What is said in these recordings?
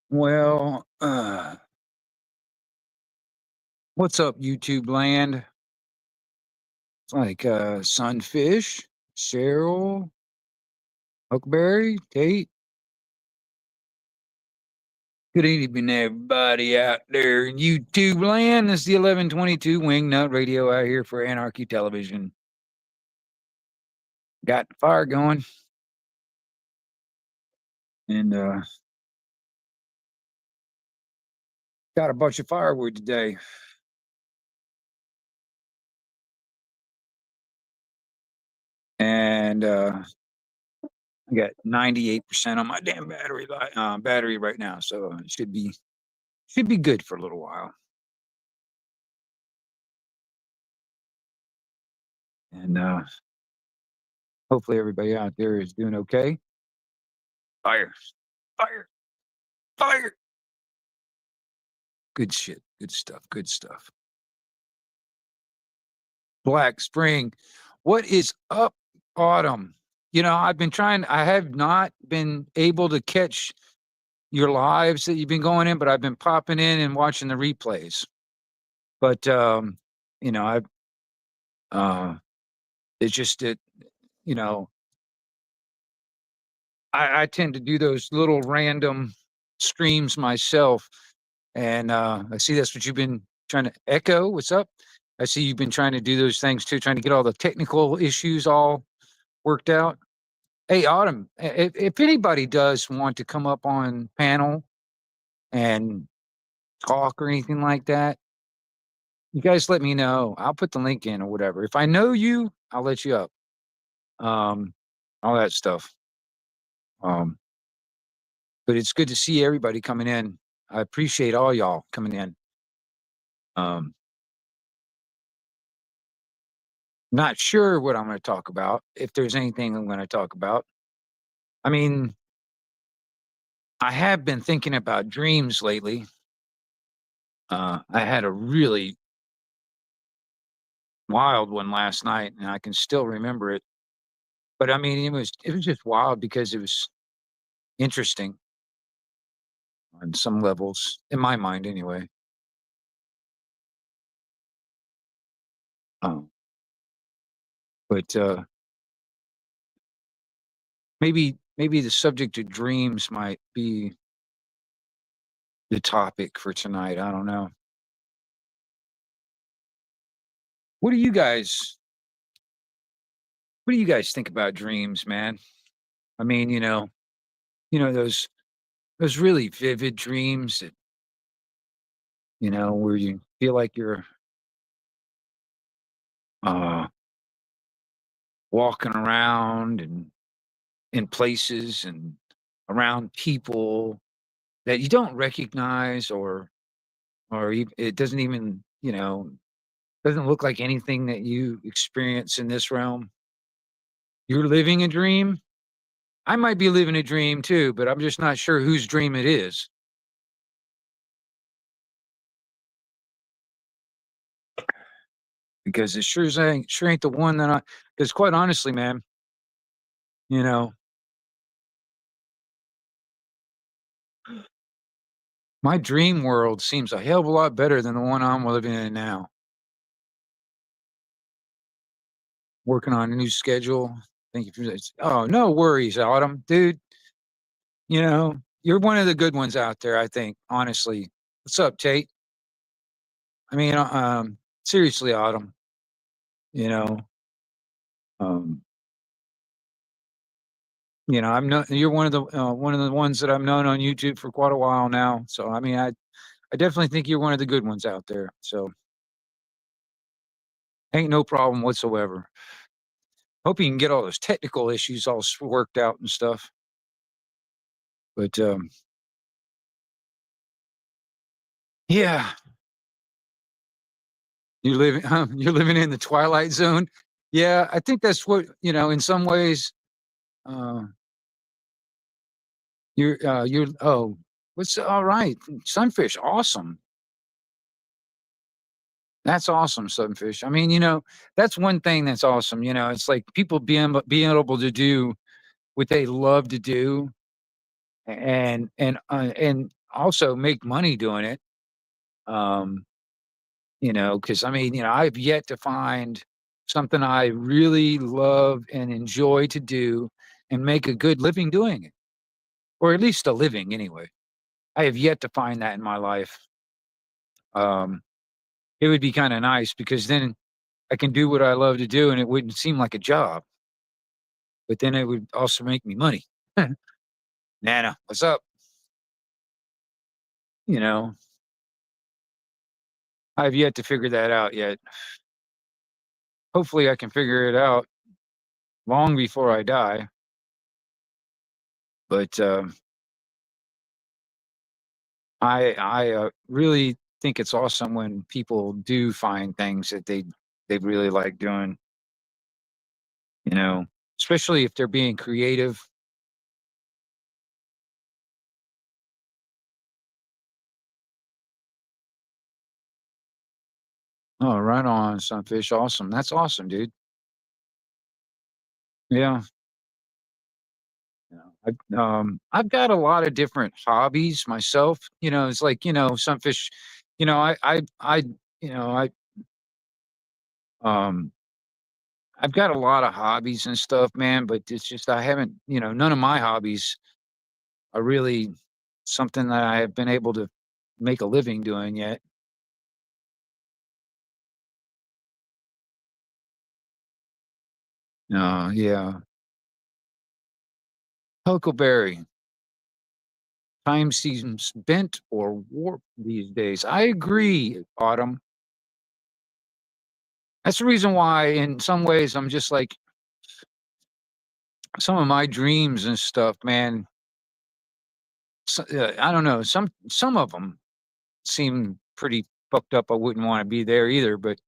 Well, what's up, YouTube land? It's like Sunfish, Cheryl, Huckberry, Kate. Good evening, everybody out there in YouTube land. This is the 1122 Wingnut Radio out here for Anarchy Television. Got the fire going. And got a bunch of firewood today. And I got 98% on my damn battery right now, so it should be good for a little while. And hopefully everybody out there is doing okay. Fire, fire, fire. Good shit. Good stuff. Good stuff. Black Spring. What is up, Autumn? You know, I have not been able to catch your lives that you've been going in, but I've been popping in and watching the replays. But, you know, it's just that, you know, I tend to do those little random streams myself. And I see that's what you've been trying to echo. What's up? I see you've been trying to do those things too, trying to get all the technical issues all worked out. Hey, Autumn, if anybody does want to come up on panel and talk or anything like that, you guys let me know. I'll put the link in or whatever. If I know you, I'll let you up. All that stuff. But it's good to see everybody coming in. I appreciate all y'all coming in. Not sure what I'm going to talk about, if there's anything I'm going to talk about. I mean, I have been thinking about dreams lately. I had a really wild one last night, and I can still remember it. But I mean, it was just wild because it was interesting on some levels, in my mind, anyway. Um, but maybe the subject of dreams might be the topic for tonight. I don't know. What do you guys think about dreams, man? I mean, those really vivid dreams that, where you feel like you're walking around and in places and around people that you don't recognize, it doesn't even, doesn't look like anything that you experience in this realm. You're living a dream. I might be living a dream too, but I'm just not sure whose dream it is. Because it sure ain't the one that because quite honestly, man, you know, my dream world seems a hell of a lot better than the one I'm living in now. Working on a new schedule. Thank you for this. Oh, no worries, Autumn, dude. You're one of the good ones out there, I think, honestly. What's up, Tate? I mean, seriously, Autumn, you know, um, I'm not, you're one of the ones that I've known on YouTube for quite a while now. So, I mean, I definitely think you're one of the good ones out there. So ain't no problem whatsoever. Hope you can get all those technical issues all worked out and stuff. But, yeah, you're living in the twilight zone. Yeah, I think that's what, in some ways, uh, oh, what's all right. Sunfish. Awesome. That's awesome, Sunfish. I mean, that's one thing that's awesome. It's like people being able to do what they love to do and also make money doing it. Um, because I mean, I've yet to find something I really love and enjoy to do and make a good living doing it, or at least a living anyway. I have yet to find that in my life. Um, it would be kind of nice because then I can do what I love to do and it wouldn't seem like a job, but then it would also make me money. Nana, what's up? You know, I've yet to figure that out yet. Hopefully I can figure it out long before I die. But I really think it's awesome when people do find things that they really like doing, you know, especially if they're being creative. Oh, right on, Sunfish. Awesome. That's awesome, dude. Yeah. Yeah. I've got a lot of different hobbies myself. It's like, Sunfish, I, you know, I, um, I've got a lot of hobbies and stuff, man, but it's just, I haven't, none of my hobbies are really something that I have been able to make a living doing yet. Yeah. Huckleberry. Time seems bent or warped these days. I agree, Autumn. That's the reason why, in some ways, I'm just like some of my dreams and stuff, man. I don't know. Some of them seem pretty fucked up. I wouldn't want to be there either. But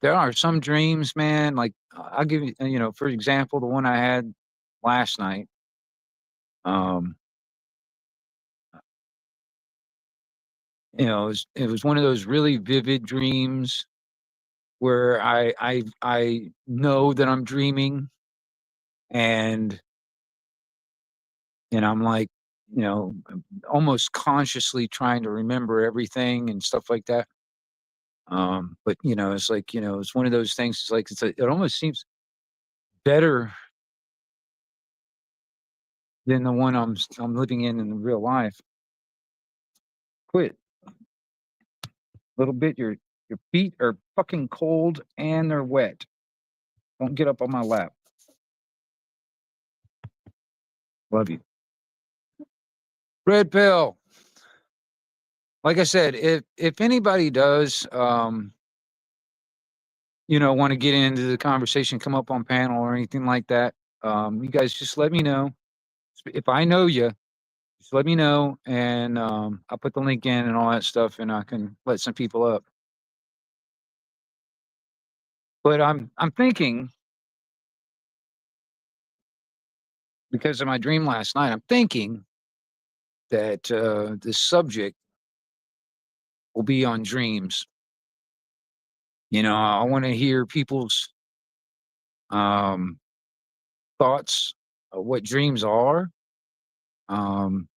there are some dreams, man. Like I'll give you, for example, the one I had last night. Um, it was one of those really vivid dreams where I know that I'm dreaming and I'm like, almost consciously trying to remember everything and stuff like that. But it's like, it's one of those things. It's like it almost seems better than the one I'm living in real life. Quit a little bit. Your feet are fucking cold and they're wet. Don't get up on my lap. Love you. Red pill. Like I said, if anybody does, want to get into the conversation, come up on panel or anything like that, you guys just let me know. If I know you, just let me know, and I'll put the link in and all that stuff, and I can let some people up. But I'm thinking because of my dream last night, I'm thinking that this subject will be on dreams. I want to hear people's um, thoughts of what dreams are. Um,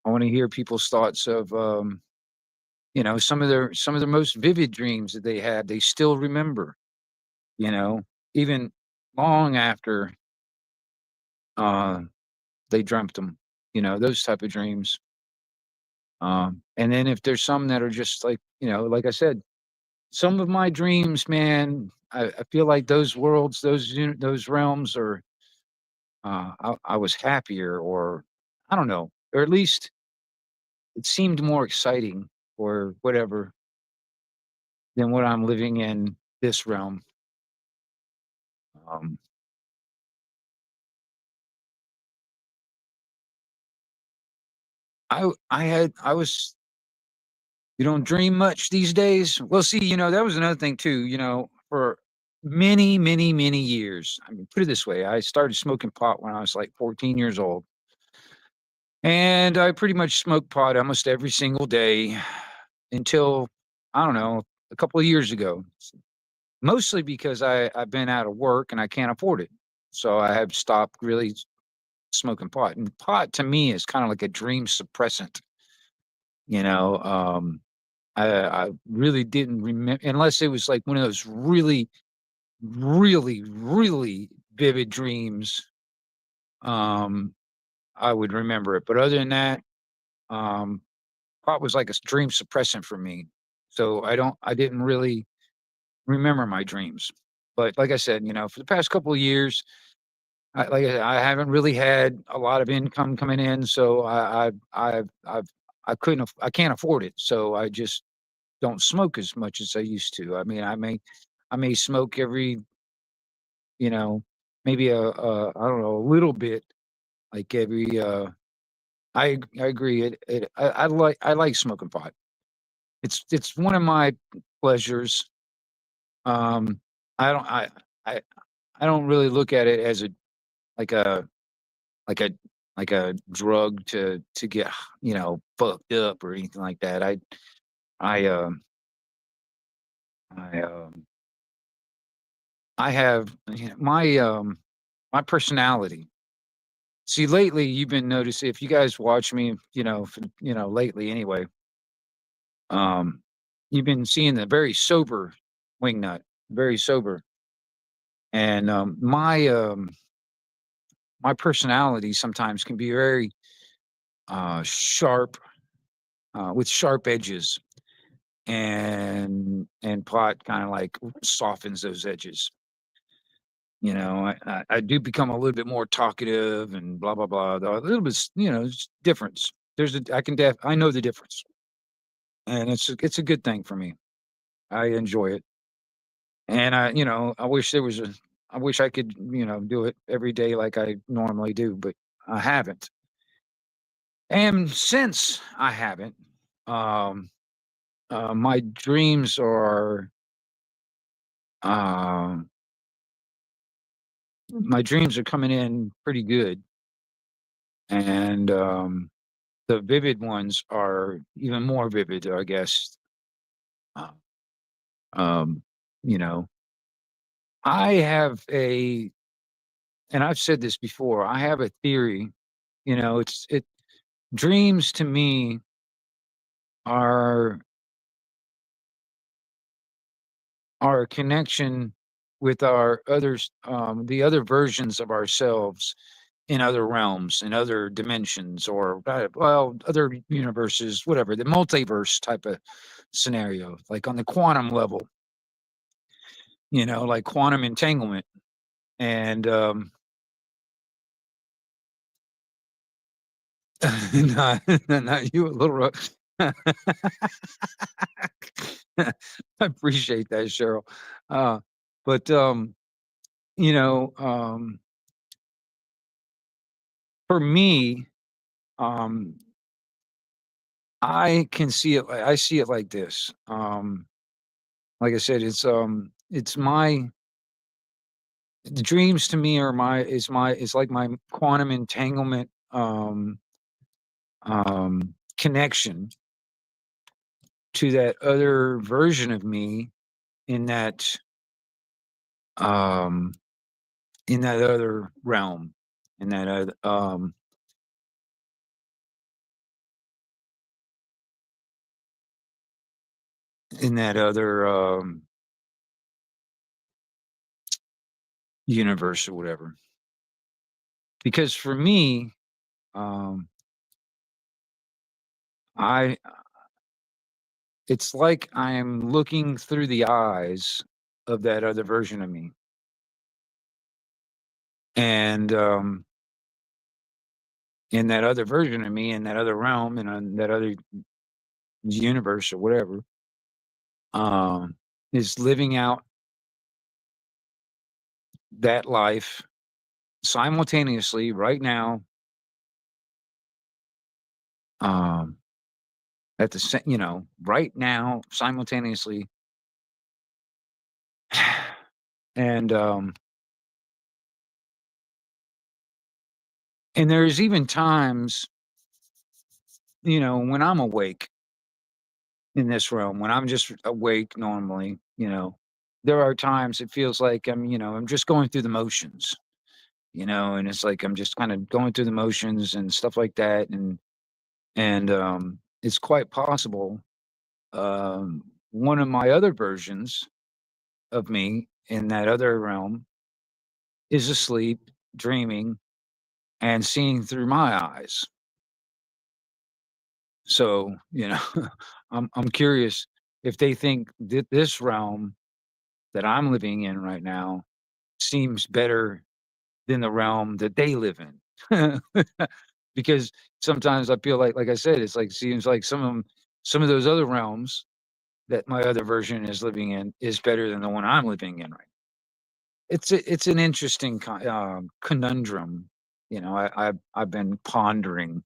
I want to hear people's thoughts of some of their most vivid dreams that they had. They still remember. You know, even long after uh, they dreamt them. Those type of dreams. And then if there's some that are just like like I said, some of my dreams, man, I feel like those worlds, those realms are. I was happier, or I don't know, or at least it seemed more exciting or whatever than what I'm living in this realm. Um, I was you don't dream much these days. Well, see, that was another thing too. For many, many, many years. I mean, put it this way: I started smoking pot when I was like 14 years old, and I pretty much smoked pot almost every single day until I don't know a couple of years ago. Mostly because I've been out of work and I can't afford it. So I have stopped really smoking pot. And pot to me is kind of like a dream suppressant. You know, I really didn't remember unless it was like one of those really, really, really vivid dreams. Um, I would remember it, but other than that, um, pot was like a dream suppressant for me. So I didn't really remember my dreams. But like I said, for the past couple of years, like I said, I haven't really had a lot of income coming in, so I can't afford it. So I just don't smoke as much as I used to. I mean, I may smoke every, you know, maybe I don't know, a little bit, like every I agree. I like smoking pot. It's one of my pleasures. Um, I don't I I don't really look at it as a like a like a like a drug to get fucked up or anything like that. I I I have my personality. See, lately you've been noticing if you guys watch me, lately anyway, um, you've been seeing the very sober wingnut, very sober. And my personality sometimes can be very sharp, with sharp edges, and pot kind of like softens those edges. I do become a little bit more talkative and blah blah blah. A little bit, it's difference. I know the difference, and it's a good thing for me. I enjoy it, and I wish I could, do it every day like I normally do, but I haven't. And since I haven't, um, my dreams um, are coming in pretty good, and the vivid ones are even more vivid, I guess. Uh, um, you know, I have and I've said this before. I have a theory. It dreams to me are a connection with our others, the other versions of ourselves in other realms, in other dimensions, or well, other universes, whatever, the multiverse type of scenario, like on the quantum level, like quantum entanglement. And not you a little I appreciate that, Cheryl. But you know, for me, um, I see it like this. Like I said, it's my the dreams to me are is like my quantum entanglement connection to that other version of me in that um other realm, in that other in that other universe or whatever. Because for me, um I it's like I'm looking through the eyes of that other version of me. And in that other version of me, in that other realm, and on that other universe or whatever, is living out that life simultaneously right now, um, at the same, right now, simultaneously. And there's even times, when I'm awake in this realm, when I'm just awake normally, there are times it feels like I'm just going through the motions. and it's like I'm just kind of going through the motions and stuff like that, and it's quite possible one of my other versions of me in that other realm is asleep, dreaming, and seeing through my eyes. So, I'm curious if they think that this realm that I'm living in right now seems better than the realm that they live in. Because sometimes I feel like I said, it's like seems like some of those other realms that my other version is living in is better than the one I'm living in right. It's an interesting conundrum, I've been pondering.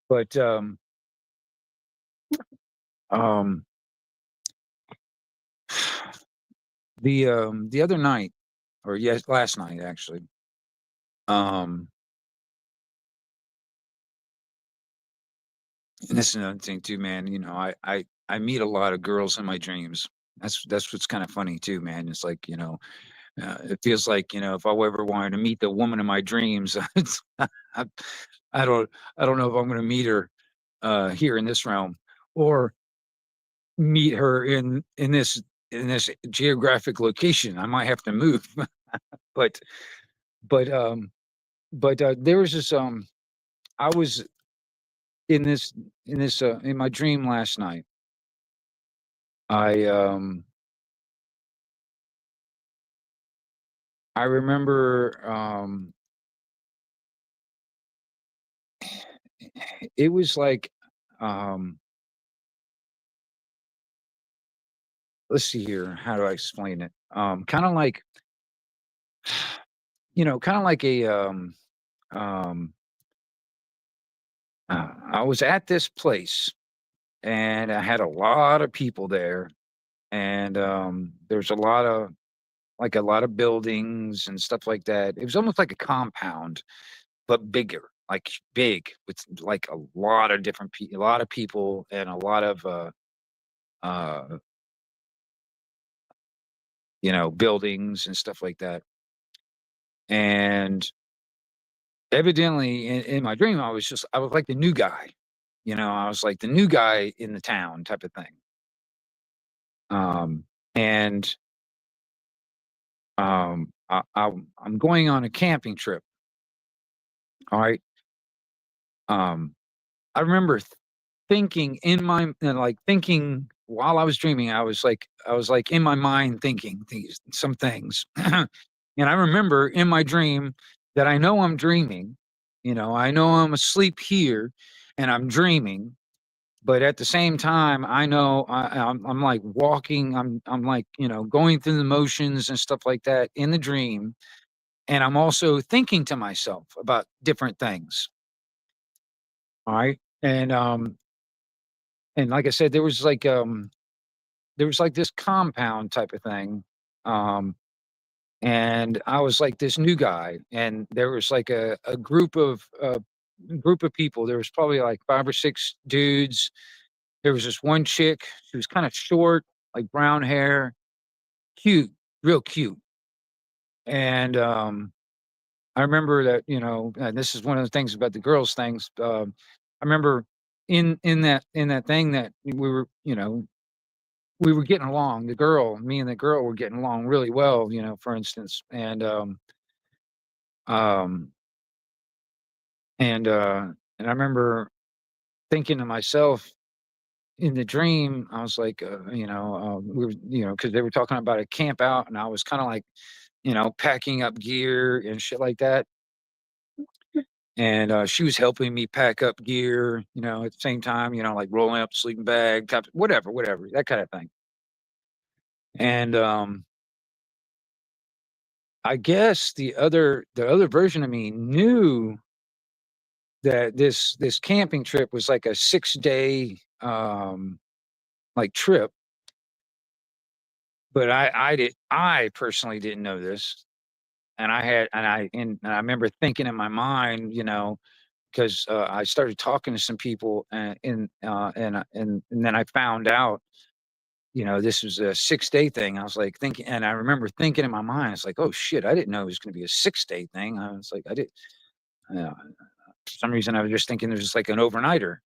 But um, the other night, or yes, last night actually, um, and this is another thing too, man. I meet a lot of girls in my dreams. That's what's kind of funny too, man. It's like, it feels like, if I ever wanted to meet the woman in my dreams, I, I don't I don't know if I'm going to meet her here in this realm, or meet her in this geographic location. I might have to move. but but there was this I was in my dream last night. I I remember it was like, um let's see here, how do I explain it? Kind of like, kind of like a um I was at this place, and I had a lot of people there, and there's a lot of buildings and stuff like that. It was almost like a compound, but bigger, like big, with like a lot of people, and a lot of uh buildings and stuff like that. And evidently in my dream, I was like the new guy. I was like the new guy in the town type of thing. And I'm going on a camping trip. All right. Um, I remember thinking like thinking while I was dreaming, I was like in my mind thinking some things. And I remember in my dream that I know I'm dreaming. I know I'm asleep here and I'm dreaming, but at the same time, I know I'm like walking. I'm like, going through the motions and stuff like that in the dream, and I'm also thinking to myself about different things. All right. And like I said, there was like this compound type of thing. Um and I was like this new guy, and there was like a group of people. There was probably like 5 or 6 dudes. There was this one chick. She was kind of short, like brown hair, cute, real cute. And I remember that, and this is one of the things about the girls things. I remember in that thing that we were getting along. Me and the girl were getting along really well, for instance. Um, and I remember thinking to myself in the dream, I was like, we were, because they were talking about a camp out, and I was kind of like, packing up gear and shit like that. And she was helping me pack up gear, at the same time, like rolling up sleeping bag, whatever, that kind of thing. And I guess the other version of me knew that this camping trip was like a 6-day like trip, but I personally didn't know this. And I remember thinking in my mind, because I started talking to some people, and then I found out this was a 6-day thing. I was like thinking, and I remember thinking in my mind, it's like, oh shit, I didn't know it was going to be a 6-day thing. I was like, uh, for some reason, I was just thinking there's just like an overnighter.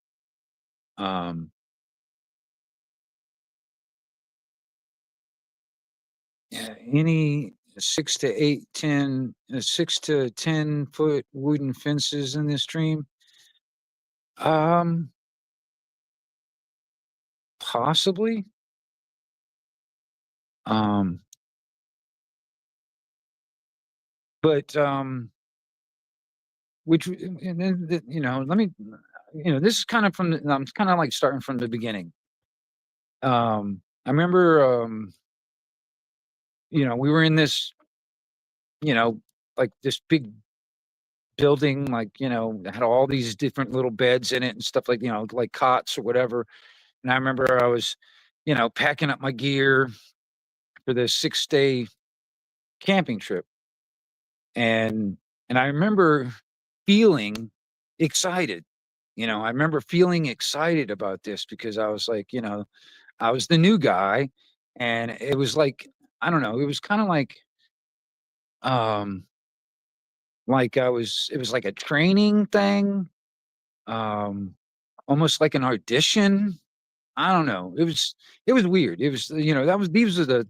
Um, yeah, any 6 to 10 foot wooden fences in this dream? Um, Possibly. Um, but which and then let me this is kind of I'm kind of like starting from the beginning. I remember we were in this, you know, like this big building, like, that had all these different little beds in it and stuff, like, like cots or whatever. And I remember I was, packing up my gear for this 6-day camping trip. And I remember feeling excited. I remember feeling excited about this because I was like, I was the new guy, and it was like, I don't know, it was kind of um like it was like a training thing, um almost like an audition. I don't know. It was weird. It was, that was these are the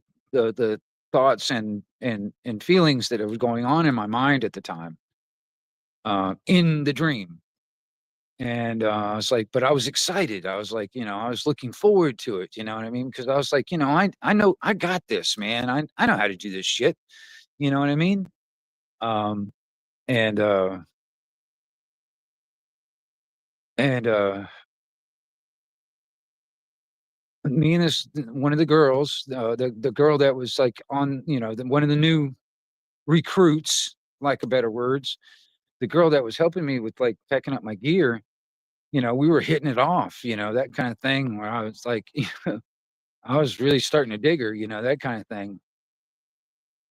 thoughts and feelings that was going on in my mind at the time, in the dream. And I was like, but I was excited. I was like, I was looking forward to it. You know what I mean? Because I was like, I know I got this, man. I know how to do this shit. You know what I mean? Um, and and me and one of the girls, the girl that was like on, one of the new recruits, like a better words, the girl that was helping me with like packing up my gear, we were hitting it off, that kind of thing, where I was like, I was really starting to dig her, that kind of thing.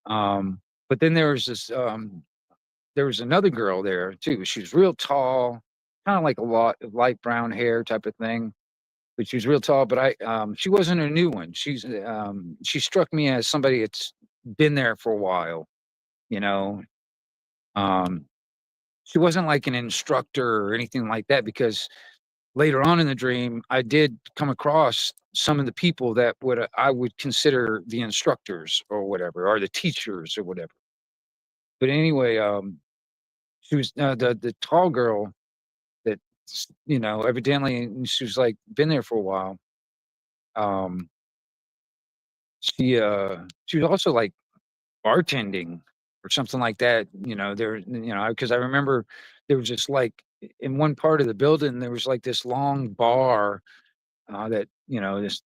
But then there was another girl there too. She was real tall, kind of like a lot light brown hair type of thing, but she was real tall. But she wasn't a new one. She struck me as somebody that's been there for a while, you know. Um, she wasn't like an instructor or anything like that, because later on in the dream, I did come across some of the people that I would consider the instructors or whatever, or the teachers or whatever. But anyway, she was the tall girl that evidently she was like been there for a while. Um, she was also like bartending or something like that. Because I remember there was just like in one part of the building there was like this long bar, that this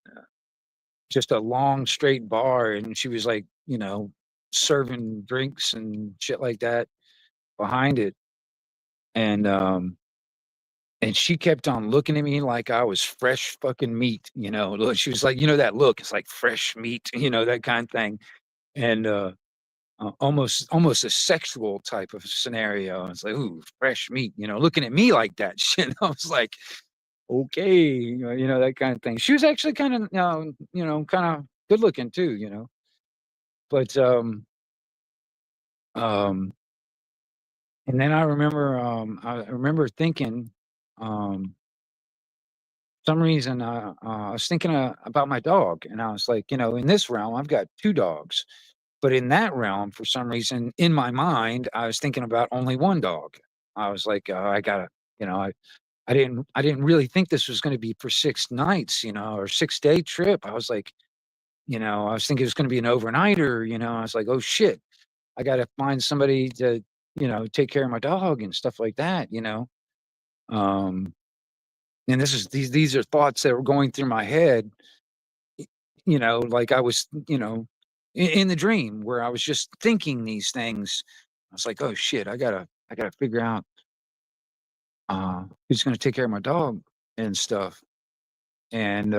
just a long straight bar, and she was like serving drinks and shit like that behind it. And she kept on looking at me like I was fresh fucking meat, look, she was like, that look, it's like fresh meat, that kind of thing. And almost a sexual type of scenario. It's like, ooh, fresh meat, looking at me like that shit. I was like, okay, that kind of thing. She was actually kind of, kind of good looking too, but um, and then I remember thinking, um, some reason, I was thinking about my dog, and I was like, in this realm, I've got 2 dogs, but in that realm, for some reason, in my mind, I was thinking about only 1 dog. I was like, I gotta, you know, I didn't really think this was going to be for 6 nights, or 6-day trip. I was like, I was thinking it was going to be an overnighter. I was like, oh shit, I got to find somebody to, take care of my dog and stuff like that. Um, and these are thoughts that were going through my head, like I was, in the dream where I was just thinking these things. I was like, oh shit, I gotta figure out who's gonna take care of my dog and stuff. And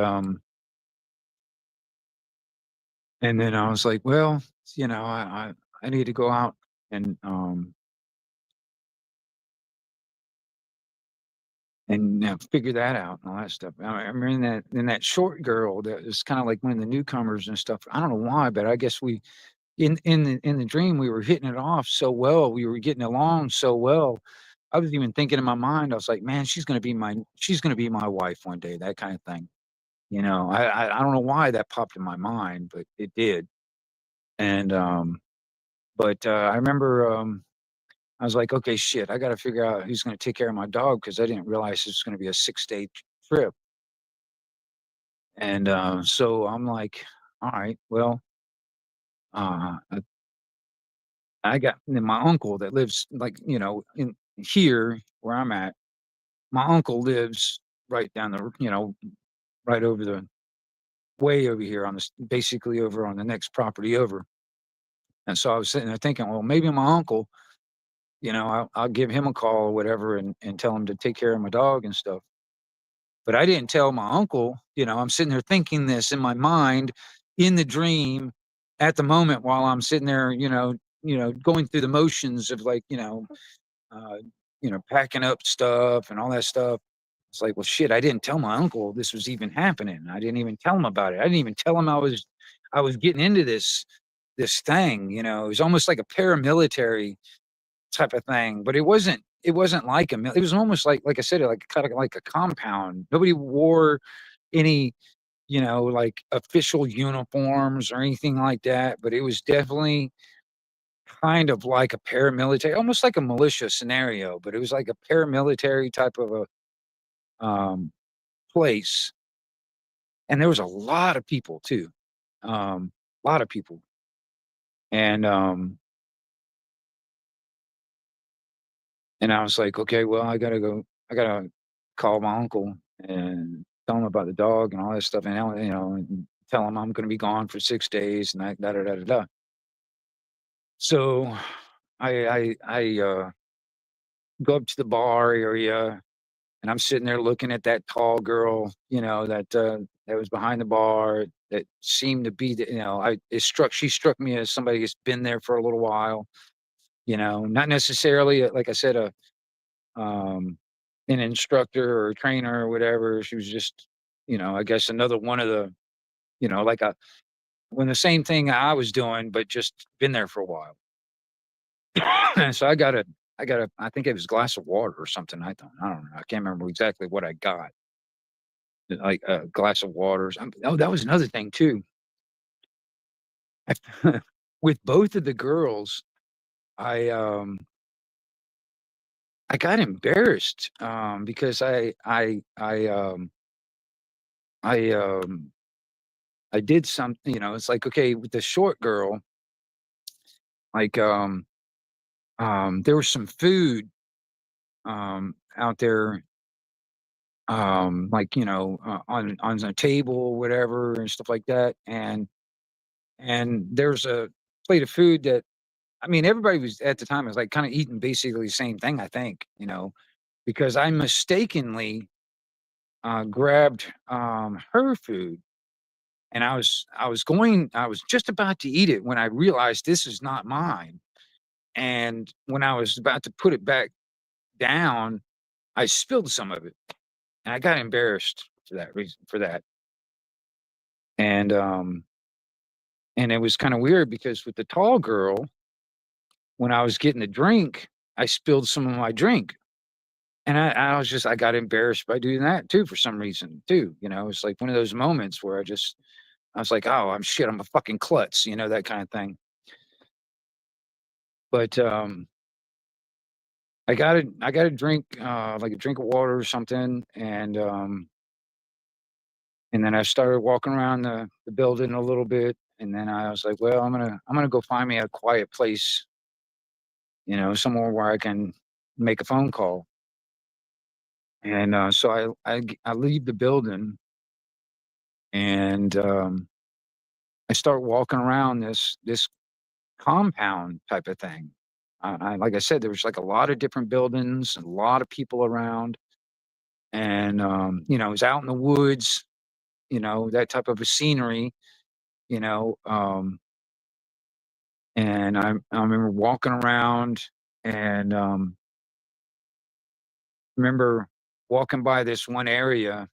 then I was like, well, I need to go out and and figure that out and all that stuff. I remember in that short girl that was kind of like one of the newcomers and stuff. I don't know why, but I guess we in the dream we were hitting it off so well. We were getting along so well. I was even thinking in my mind, I was like, man, she's gonna be my wife one day, that kind of thing. I don't know why that popped in my mind, but it did. And but I remember I was like, okay, shit, I got to figure out who's going to take care of my dog because I didn't realize it was going to be a 6 day trip. And so I'm like, all right, well, I got and my uncle that lives like, in here where I'm at. My uncle lives right down right over the way over here basically over on the next property over. And so I was sitting there thinking, well, maybe my uncle, I'll give him a call or whatever and tell him to take care of my dog and stuff. But I didn't tell my uncle, I'm sitting there thinking this in my mind in the dream at the moment while I'm sitting there, going through the motions of like, uh, packing up stuff and all that stuff. It's like, well, shit, I didn't tell my uncle this was even happening. I didn't even tell him about it. I didn't even tell him I was getting into this thing. It was almost like a paramilitary type of thing, but it wasn't like it was almost like I said, like kind of like a compound. Nobody wore any, like official uniforms or anything like that, but it was definitely kind of like a paramilitary, almost like a militia scenario, but it was like a paramilitary type of place. And there was a lot of people too. A lot of people. And I was like, okay, well, I gotta call my uncle and tell him about the dog and all that stuff, and and tell him I'm gonna be gone for 6 days and that da da da da da. So I go up to the bar area and I'm sitting there looking at that tall girl, that was behind the bar that seemed to be she struck me as somebody who's been there for a little while, not necessarily like I said, um, an instructor or a trainer or whatever. She was just, I guess another one of the, like when the same thing I was doing, but just been there for a while. So I think it was a glass of water or something. I don't know. I can't remember exactly what I got. Like a glass of water. Oh, that was another thing too. With both of the girls, I um I got embarrassed because I I did something. It's like okay with the short girl, like there was some food out there, like on a table or whatever and stuff like that, and there's a plate of food that I mean everybody was at the time was like kind of eating basically the same thing, I think, because I mistakenly grabbed her food. And I was just about to eat it when I realized this is not mine. And when I was about to put it back down, I spilled some of it, and I got embarrassed for that reason. For that, and and it was kind of weird because with the tall girl, when I was getting the drink, I spilled some of my drink, and I got embarrassed by doing that too for some reason too. It's like one of those moments where I was like, oh, I'm shit, I'm a fucking klutz, that kind of thing. But I got a drink, like a drink of water or something, and then I started walking around the building a little bit, and then I was like, well, I'm gonna go find me a quiet place, somewhere where I can make a phone call. And so I leave the building and I start walking around this compound type of thing. Like I said, there was like a lot of different buildings, and a lot of people around, and it was out in the woods, that type of a scenery, you know. And I remember walking around and remember walking by this one area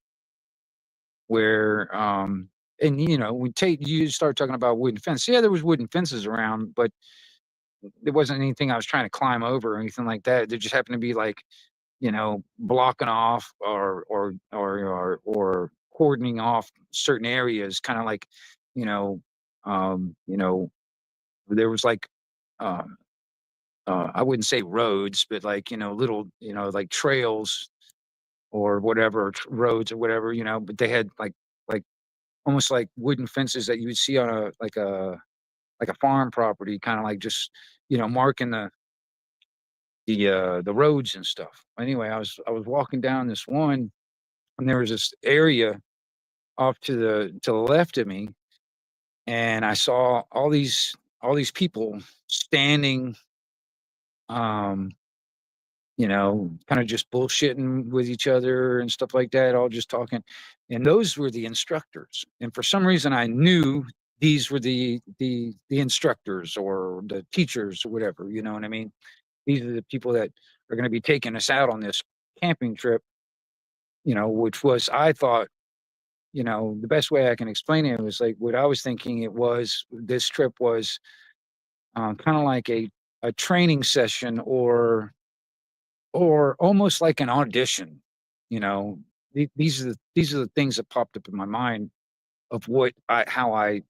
where, and we take you start talking about wooden fence. Yeah, there was wooden fences around, but there wasn't anything I was trying to climb over or anything like that. There just happened to be like, blocking off or cordoning off certain areas, kind of like, you know, there was like, um, I wouldn't say roads, but like, little, like trails or whatever, roads or whatever, but they had like almost like wooden fences that you would see on a farm property, kind of like just, marking the roads and stuff. Anyway, I was walking down this one, and there was this area off to the left of me, and I saw all these people standing, um, kind of just bullshitting with each other and stuff like that, all just talking. And those were the instructors. And for some reason, I knew these were the instructors or the teachers or whatever. You know what I mean? These are the people that are going to be taking us out on this camping trip. Which was, I thought, the best way I can explain it was like what I was thinking. This trip was kind of like a training session or almost like an audition. You know, these are the things that popped up in my mind of how I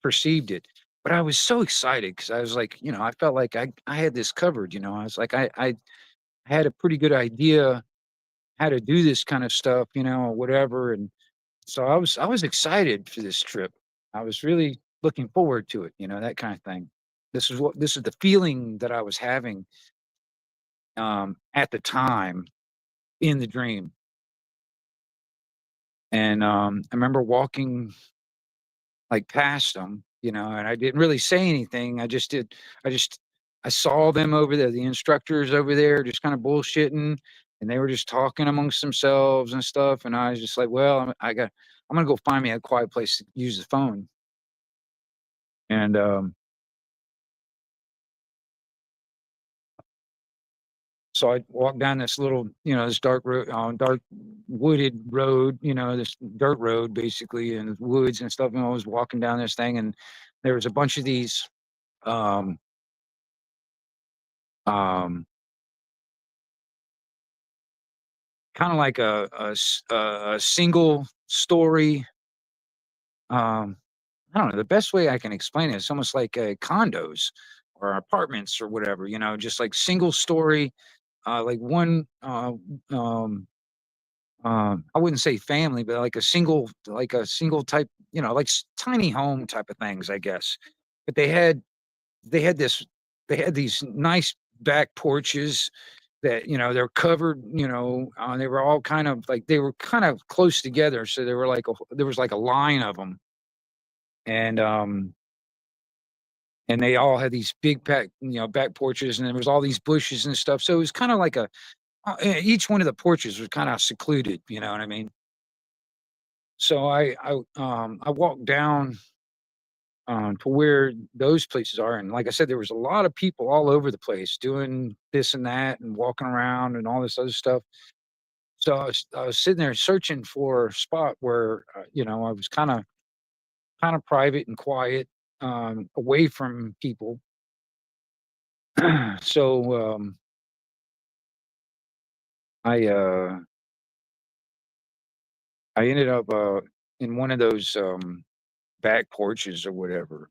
perceived it. But I was so excited because I was like, I felt like I had this covered. I was like, I had a pretty good idea how to do this kind of stuff, or whatever. And so I was excited for this trip. I was really looking forward to it, that kind of thing. This is the feeling that I was having at the time in the dream. And I remember walking like past them, and I didn't really say anything. I just I saw them over there, the instructors over there, just kind of bullshitting, and they were just talking amongst themselves and stuff. And I was just like, well, I'm gonna go find me a quiet place to use the phone. And so I walked down this little, this dark road, dark wooded road, this dirt road basically, in the woods and stuff. And I was walking down this thing, and there was a bunch of these, um, um, kind of like a single story. Um, I don't know. The best way I can explain it is almost like condos or apartments or whatever. Just like single story, like one. I wouldn't say family, but like a single type, like tiny home type of things, I guess. But they had this, they had these nice back porches that, they're covered, they were all kind of like, they were kind of close together. So there was like a line of them. And, and they all had these big back porches, and there was all these bushes and stuff. So it was kind of like each one of the porches was kind of secluded, you know what I mean? So I walked down to where those places are, and like I said, there was a lot of people all over the place doing this and that, and walking around and all this other stuff. So I was sitting there searching for a spot where I was kind of private and quiet, away from people. So I uh, I ended up in one of those back porches or whatever,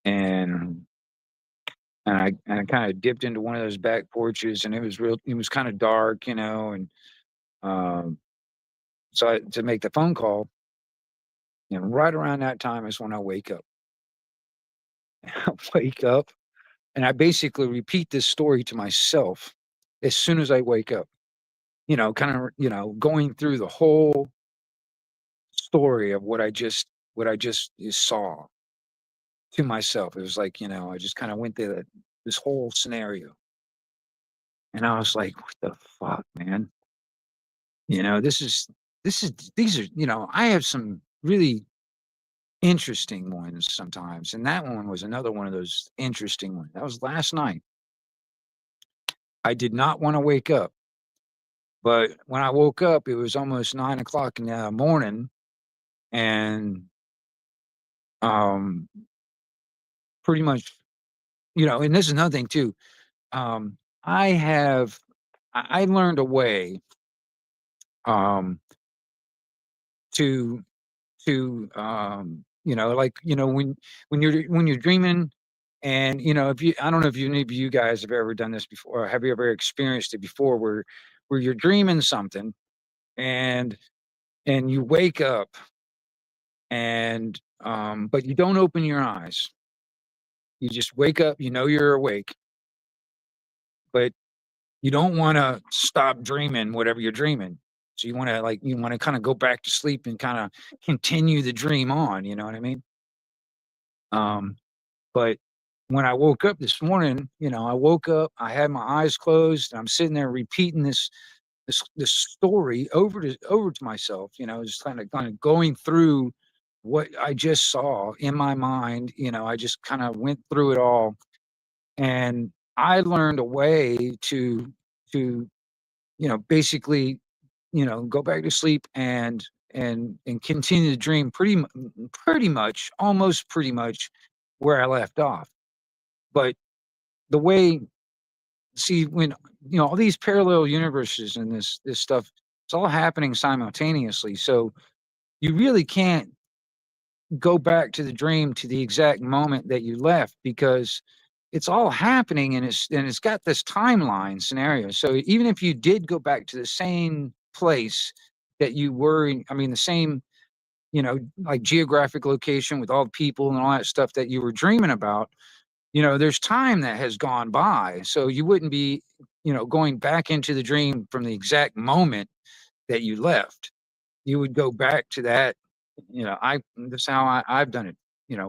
and and I kind of dipped into one of those back porches, and it was kind of dark, and um, so to make the phone call, right around that time is when I wake up. I wake up, and I basically repeat this story to myself as soon as I wake up. Kind of, going through the whole story of what I just saw to myself. It was like, I just kind of went through this whole scenario, and I was like, "What the fuck, man?" This is these are, I have some really interesting ones sometimes, and that one was another one of those interesting ones. That was last night. I did not want to wake up, But when I woke up, it was almost 9 o'clock in the morning, and um, pretty much, and this is another thing too. Um, I have I learned a way um, to like, when you're dreaming, and if you I don't know if any of you guys have ever done this before, or have you ever experienced it before, where you're dreaming something, and you wake up, and but you don't open your eyes. You just wake up, you're awake, but you don't want to stop dreaming whatever you're dreaming. So you want to kind of go back to sleep and kind of continue the dream on, you know what I mean? Um, but when I woke up this morning, I woke up, I had my eyes closed, and I'm sitting there repeating this story over to myself, just kind of going through what I just saw in my mind. I just kind of went through it all, and I learned a way to basically, go back to sleep, and continue to dream pretty much, almost pretty much where I left off. But the way see, when, all these parallel universes and this stuff, it's all happening simultaneously. So you really can't go back to the dream to the exact moment that you left, because it's all happening, and it's got this timeline scenario. So even if you did go back to the same place that you were in, I mean, the same, like geographic location with all the people and all that stuff that you were dreaming about, there's time that has gone by. So you wouldn't be, going back into the dream from the exact moment that you left. You would go back to that. That's how I've done it.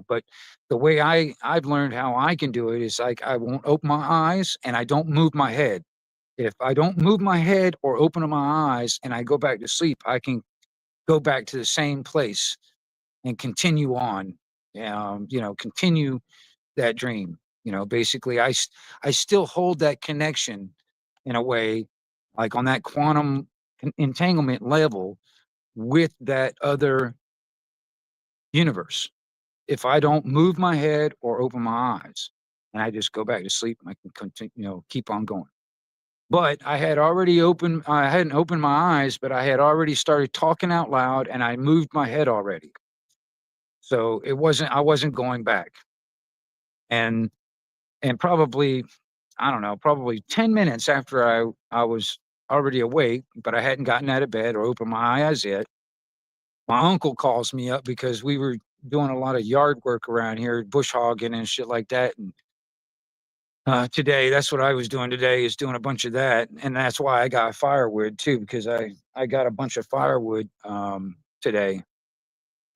But the way I've learned how I can do it is, like, I won't open my eyes, and I don't move my head. If I don't move my head or open my eyes and I go back to sleep, I can go back to the same place and continue on. Continue that dream. Basically, I still hold that connection in a way, like on that quantum entanglement level with that other universe. If I don't move my head or open my eyes, and I just go back to sleep, I can continue, keep on going. But I hadn't opened my eyes, but I had already started talking out loud, and I moved my head already. So I wasn't going back. And probably, I don't know, probably 10 minutes after I was already awake, but I hadn't gotten out of bed or opened my eyes yet, my uncle calls me up because we were doing a lot of yard work around here, bush hogging and shit like that. And today, that's what I was doing today, is doing a bunch of that. And that's why I got firewood too, because I got a bunch of firewood today.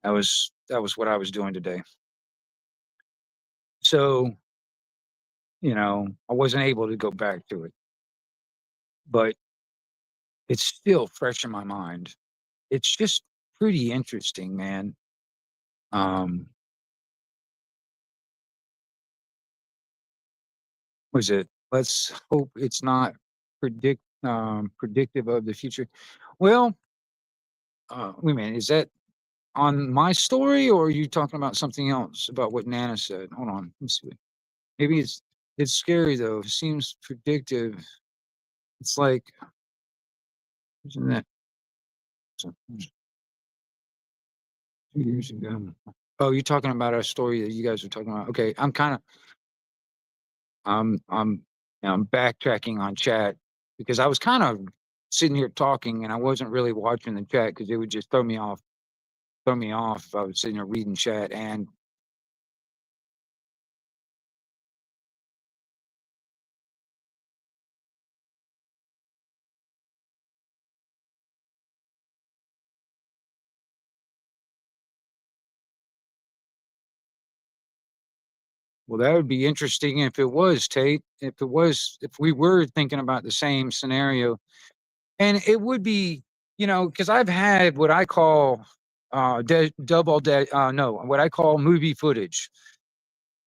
That was what I was doing today. So, I wasn't able to go back to it, but it's still fresh in my mind. It's just pretty interesting, man. Um, was it? Let's hope it's not predictive of the future. Well, wait a minute. Is that on my story, or are you talking about something else about what Nana said? Hold on. Let me see. Maybe it's scary though. It seems predictive. It's like, isn't that so- 2 years ago? Oh, you're talking about our story that you guys were talking about. Okay, I'm backtracking on chat, because I was kind of sitting here talking, and I wasn't really watching the chat because it would just throw me off if I was sitting there reading chat. And well, that would be interesting if it was, Tate. If we were thinking about the same scenario, and it would be, because I've had what I call no, what I call movie footage.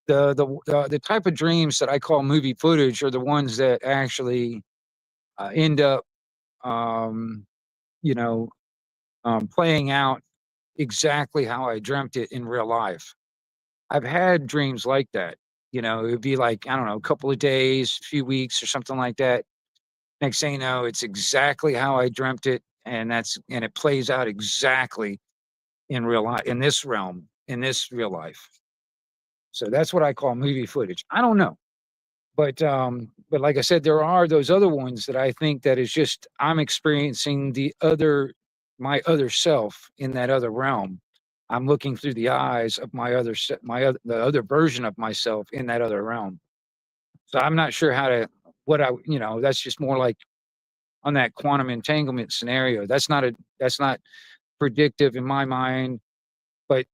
The type of dreams that I call movie footage are the ones that actually end up um, you know, playing out exactly how I dreamt it in real life. I've had dreams like that. It would be like, I don't know, a couple of days, a few weeks or something like that. Next thing you know, it's exactly how I dreamt it. And it plays out exactly in real life, in this realm, in this real life. So that's what I call movie footage. I don't know. But like I said, there are those other ones that I think that is just I'm experiencing my other self in that other realm. I'm looking through the eyes of the other version of myself in that other realm. So I'm not sure how to that's just more like on that quantum entanglement scenario. That's not predictive in my mind, but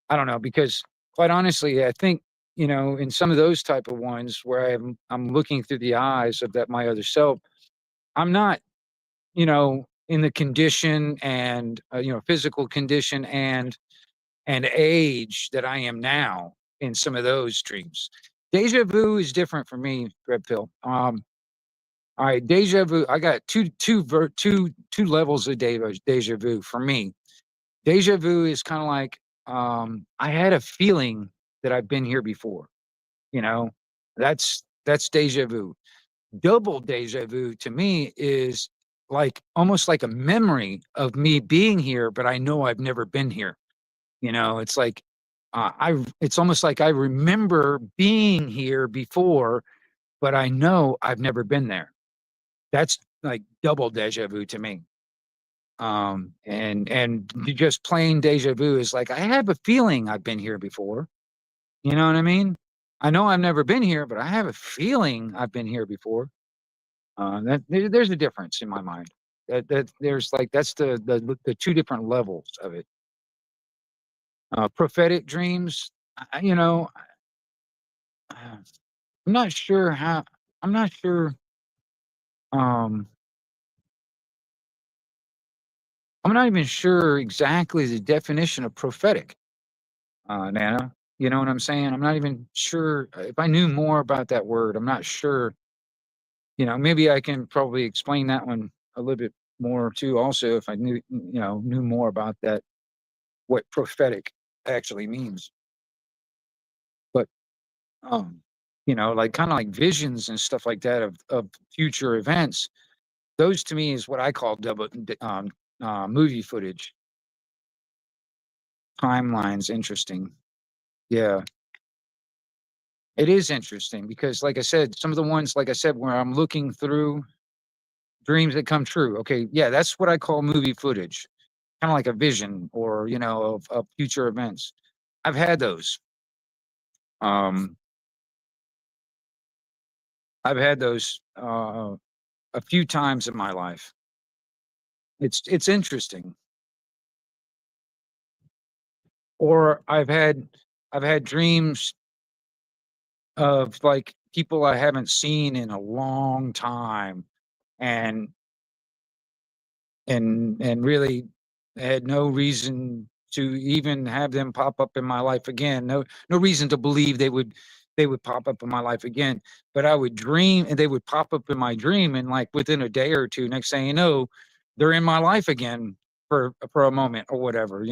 I don't know because quite honestly, I think in some of those type of ones where I'm looking through the eyes of that my other self, I'm not in the condition and physical condition and age that I am now in some of those dreams. Deja vu is different for me, Red Pill. All right, deja vu. I got two levels of deja vu for me. Deja vu is kind of like I had a feeling that I've been here before. You know, that's deja vu. Double deja vu to me is like almost like a memory of me being here, but I know I've never been here. It's like it's almost like I remember being here before, but I know I've never been there. That's like double deja vu to me. And just plain deja vu is like I have a feeling I've been here before. You know what I mean? I know I've never been here, but I have a feeling I've been here before. There's a difference in my mind. That there's like that's the two different levels of it. Prophetic dreams, I'm not sure how. I'm not sure. Um, I'm not even sure exactly the definition of prophetic, Nana. You know what I'm saying? I'm not even sure if I knew more about that word. I'm not sure. Maybe I can probably explain that one a little bit more too. Also, if I knew more about that, what prophetic actually means. But like kind of like visions and stuff like that of future events. Those to me is what I call movie footage. Timelines interesting. Yeah, it is interesting because, like I said, some of the ones, like I said, where I'm looking through dreams that come true. Okay, yeah, that's what I call movie footage, kind of like a vision or of future events. I've had those. Um, I've had those a few times in my life. It's interesting. Or I've had dreams of like people I haven't seen in a long time and and really had no reason to even have them pop up in my life again. No reason to believe they would pop up in my life again. But I would dream and they would pop up in my dream and like within a day or two, next thing you know, they're in my life again for a moment or whatever.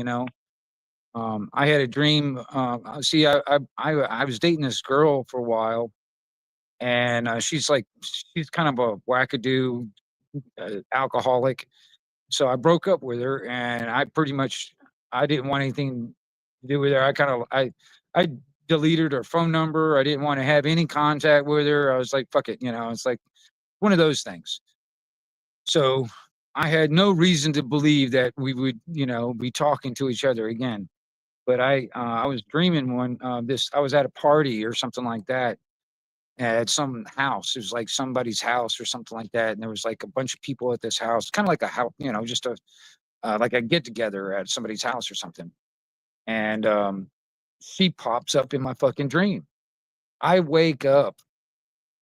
I had a dream. See, I was dating this girl for a while, and she's kind of a wackadoo alcoholic. So I broke up with her, and I didn't want anything to do with her. I deleted her phone number. I didn't want to have any contact with her. I was like, fuck it, it's like one of those things. So I had no reason to believe that we would, be talking to each other again. But I was dreaming I was at a party or something like that at some house. It was like somebody's house or something like that, and there was like a bunch of people at this house, kind of like a house, just a like a get together at somebody's house or something. And she pops up in my fucking dream. I wake up.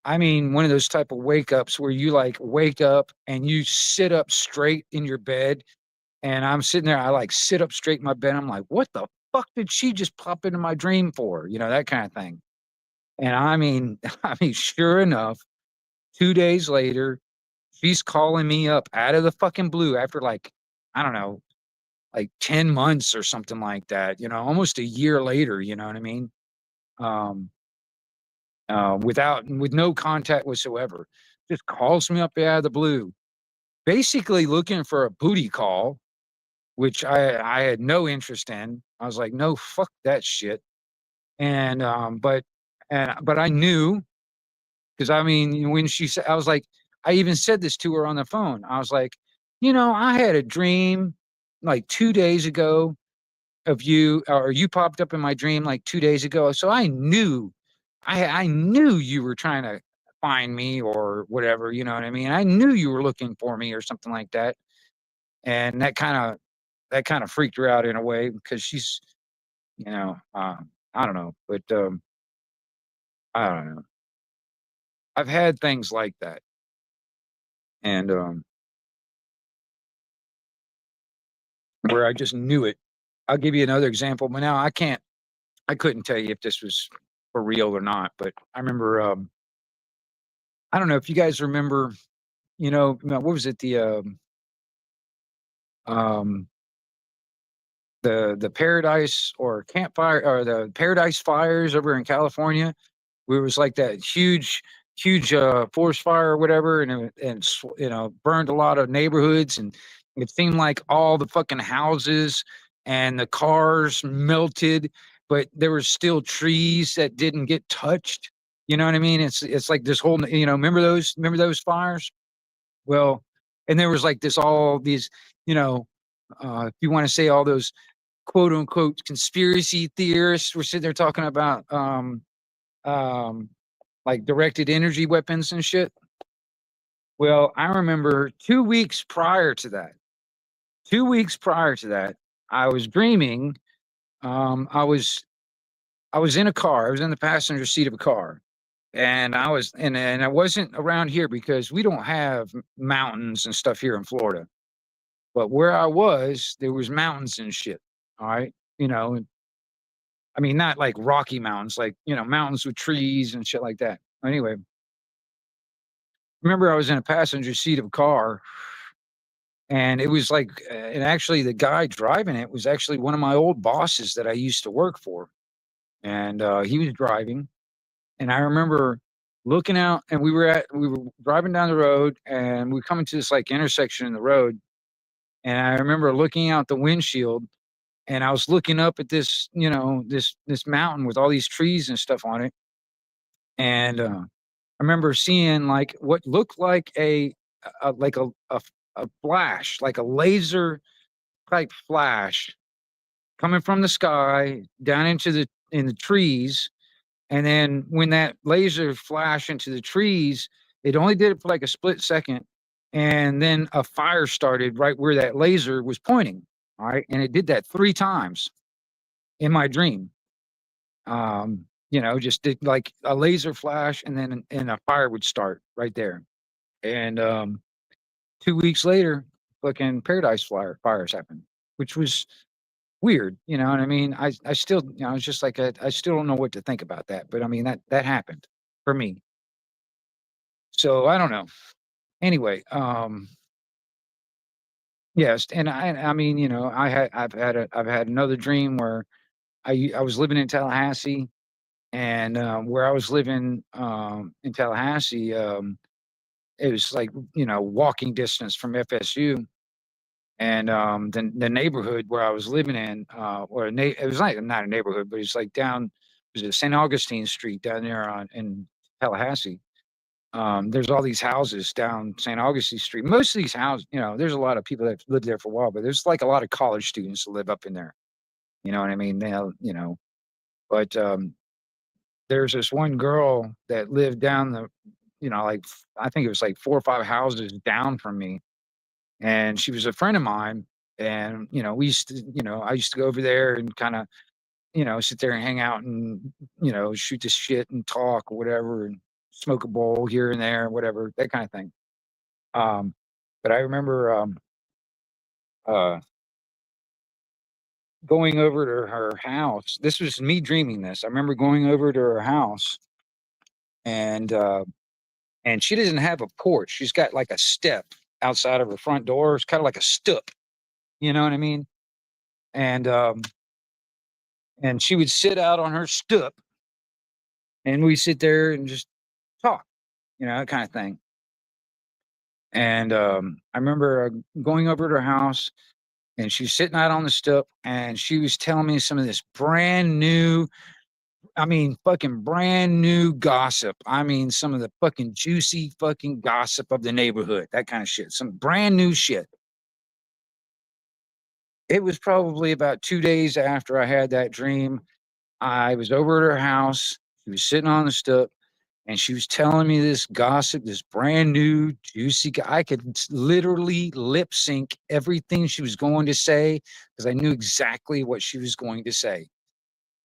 I mean, one of those type of wake ups where you like wake up and you sit up straight in your bed. And I'm sitting there, I like sit up straight in my bed. I'm like, what the fuck did she just pop into my dream for? That kind of thing. And I mean, sure enough, 2 days later, she's calling me up out of the fucking blue after like, I don't know, like 10 months or something like that, almost a year later, you know what I mean? Um, with no contact whatsoever. Just calls me up out of the blue, basically looking for a booty call, which I had no interest in. I was like, no, fuck that shit. And but I knew, because I mean, when she said, I was like, I even said this to her on the phone. I was like, I had a dream like 2 days ago of you, or you popped up in my dream like 2 days ago. So I knew, I knew you were trying to find me or whatever. You know what I mean? I knew you were looking for me or something like that. And that kind of freaked her out in a way, because she's, I don't know, but I don't know. I've had things like that, and where I just knew it. I'll give you another example, but now I couldn't tell you if this was for real or not, but I remember, I don't know if you guys remember, what was it? Um, the Paradise or Campfire, or the Paradise fires over in California, where it was like that huge forest fire or whatever, and burned a lot of neighborhoods, and it seemed like all the fucking houses and the cars melted, but there were still trees that didn't get touched. You know what I mean? It's like this whole, remember those fires? Well, and there was like all these, if you want to say, all those quote unquote conspiracy theorists were sitting there talking about um like directed energy weapons and shit. Well, I remember 2 weeks prior to that, 2 weeks prior to that, I was dreaming. I was in a car. I was in the passenger seat of a car, and I wasn't around here because we don't have mountains and stuff here in Florida. But where I was, there was mountains and shit. All right, I mean, not like Rocky Mountains, like, mountains with trees and shit like that. Anyway, remember I was in a passenger seat of a car, and it was like, and actually the guy driving it was actually one of my old bosses that I used to work for. And he was driving, and I remember looking out, and we were driving down the road, and we come into this like intersection in the road, and I remember looking out the windshield, and I was looking up at this, this mountain with all these trees and stuff on it. And I remember seeing like what looked like a flash, like a laser type flash, coming from the sky down into the trees. And then when that laser flashed into the trees, it only did it for like a split second, and then a fire started right where that laser was pointing. All right, and it did that 3 times in my dream. Just did like a laser flash, and then a fire would start right there. And 2 weeks later, fucking Paradise fires happened, which was weird. You know what I mean? I still, it's just like, I still don't know what to think about that. But I mean, that happened for me. So I don't know. Anyway, yes, and I mean, I've had another dream where I was living in Tallahassee, and where I was living in Tallahassee, it was like, walking distance from FSU. And the neighborhood where I was living in, it was like not a neighborhood, but it's like down, was it St. Augustine Street down there in Tallahassee. There's all these houses down St. Augustine Street. Most of these houses, there's a lot of people that lived there for a while, but there's like a lot of college students that live up in there. You know what I mean? But there's this one girl that lived down like, I think it was like 4 or 5 houses down from me, and she was a friend of mine. And we used to, I used to go over there and kind of, sit there and hang out and, shoot the shit and talk or whatever, and smoke a bowl here and there, whatever, that kind of thing. Um, but I remember uh, going over to her house. This was me dreaming this. I remember going over to her house, and and she doesn't have a porch. She's got like a step outside of her front door. It's kind of like a stoop. You know what I mean? And and she would sit out on her stoop, and we sit there and just talk, that kind of thing. And I remember going over to her house, and she's sitting out on the stoop, and she was telling me some of this brand new, I mean, fucking brand new gossip. I mean, some of the fucking juicy fucking gossip of the neighborhood, that kind of shit. Some brand new shit. It was probably about 2 days after I had that dream. I was over at her house. She was sitting on the stoop, and she was telling me this gossip, this brand new juicy. I could literally lip sync everything she was going to say because I knew exactly what she was going to say.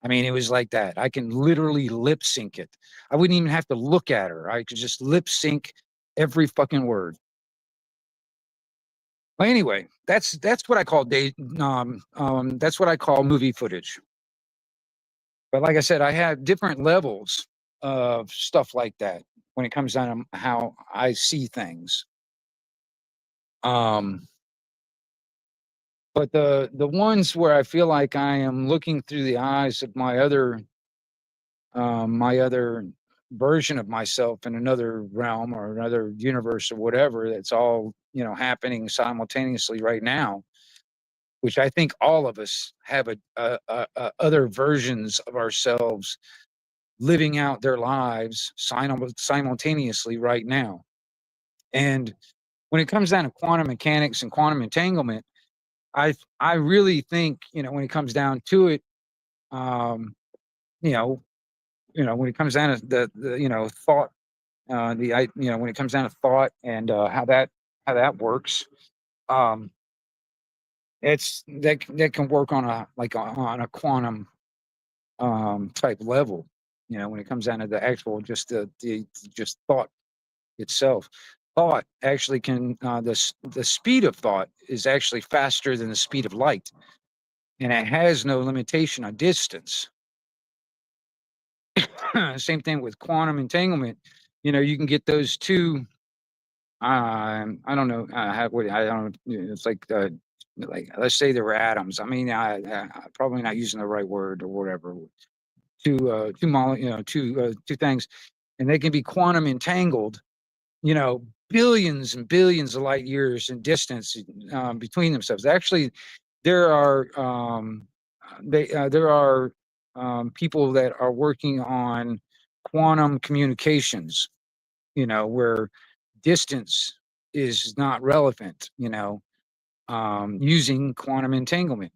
I mean, it was like that. I can literally lip sync it. I wouldn't even have to look at her. I could just lip sync every fucking word. Well, anyway, that's what I call that's what I call movie footage. But like I said, I have different levels of stuff like that when it comes down to how I see things. Um, but the ones where I feel like I am looking through the eyes of my other version of myself in another realm or another universe or whatever, that's all happening simultaneously right now, which I think all of us have other versions of ourselves living out their lives simultaneously right now. And when it comes down to quantum mechanics and quantum entanglement, I really think, when it comes down to it, um, you know, when it comes down to the thought, when it comes down to thought and how that works, um, it's that can work on a quantum type level. When it comes down to the actual the just thought itself. Thought actually can the speed of thought is actually faster than the speed of light, and it has no limitation on distance. Same thing with quantum entanglement. You can get those two. I don't know I don't. It's like let's say they were atoms. I mean, I probably not using the right word or whatever. Two things, and they can be quantum entangled, billions and billions of light years in distance between themselves. Actually, there are people that are working on quantum communications, where distance is not relevant, using quantum entanglement.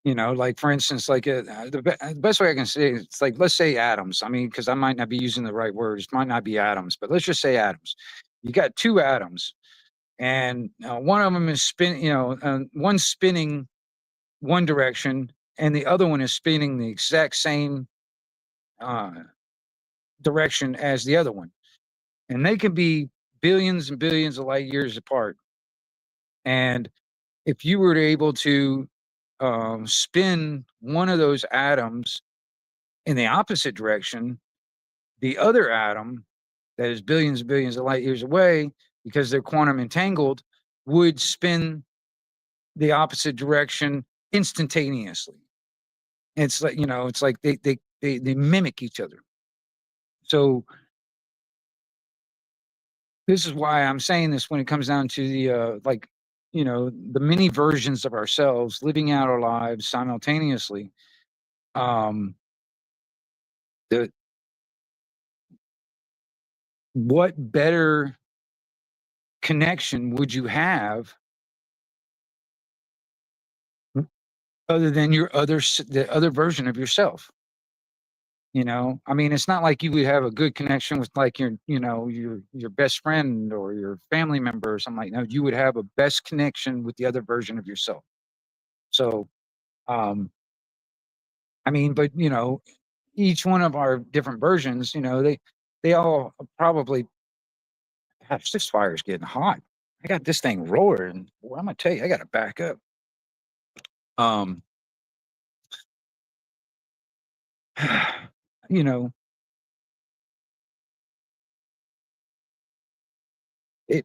Like for instance, like the best way I can say it, it's like, let's say atoms. I mean, because I might not be using the right words, might not be atoms, but let's just say atoms. You got two atoms, and one of them is one's spinning one direction, and the other one is spinning the exact same uh, direction as the other one, and they can be billions and billions of light years apart. And if you were able to spin one of those atoms in the opposite direction, the other atom that is billions and billions of light years away, because they're quantum entangled, would spin the opposite direction instantaneously. It's like, it's like they mimic each other. So this is why I'm saying this when it comes down to the many versions of ourselves living out our lives simultaneously. Um, the What better connection would you have other than the other version of yourself? I mean, it's not like you would have a good connection with like your best friend or your family member or something like that. No, you would have a best connection with the other version of yourself. So, um, I mean, but each one of our different versions, they all probably. Gosh, this fire is getting hot. I got this thing roaring. Well, I'm gonna tell you, I gotta back up. Um, you know,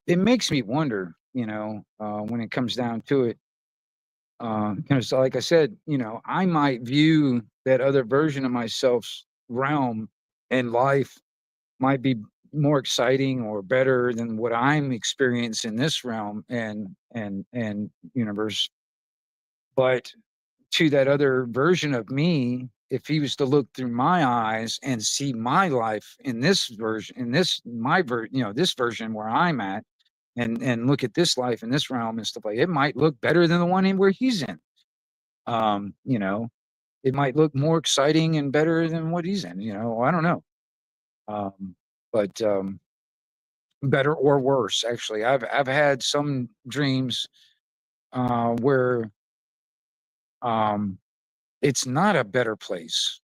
it makes me wonder, when it comes down to it. Because like I said, I might view that other version of myself's realm and life might be more exciting or better than what I'm experiencing in this realm and universe. But to that other version of me, if he was to look through my eyes and see my life in this version, in this this version where I'm at, and look at this life in this realm and stuff like, it might look better than the one in where he's in. Um, you know, it might look more exciting and better than what he's in. I don't know. But better or worse, actually. I've had some dreams where um it's not a better place.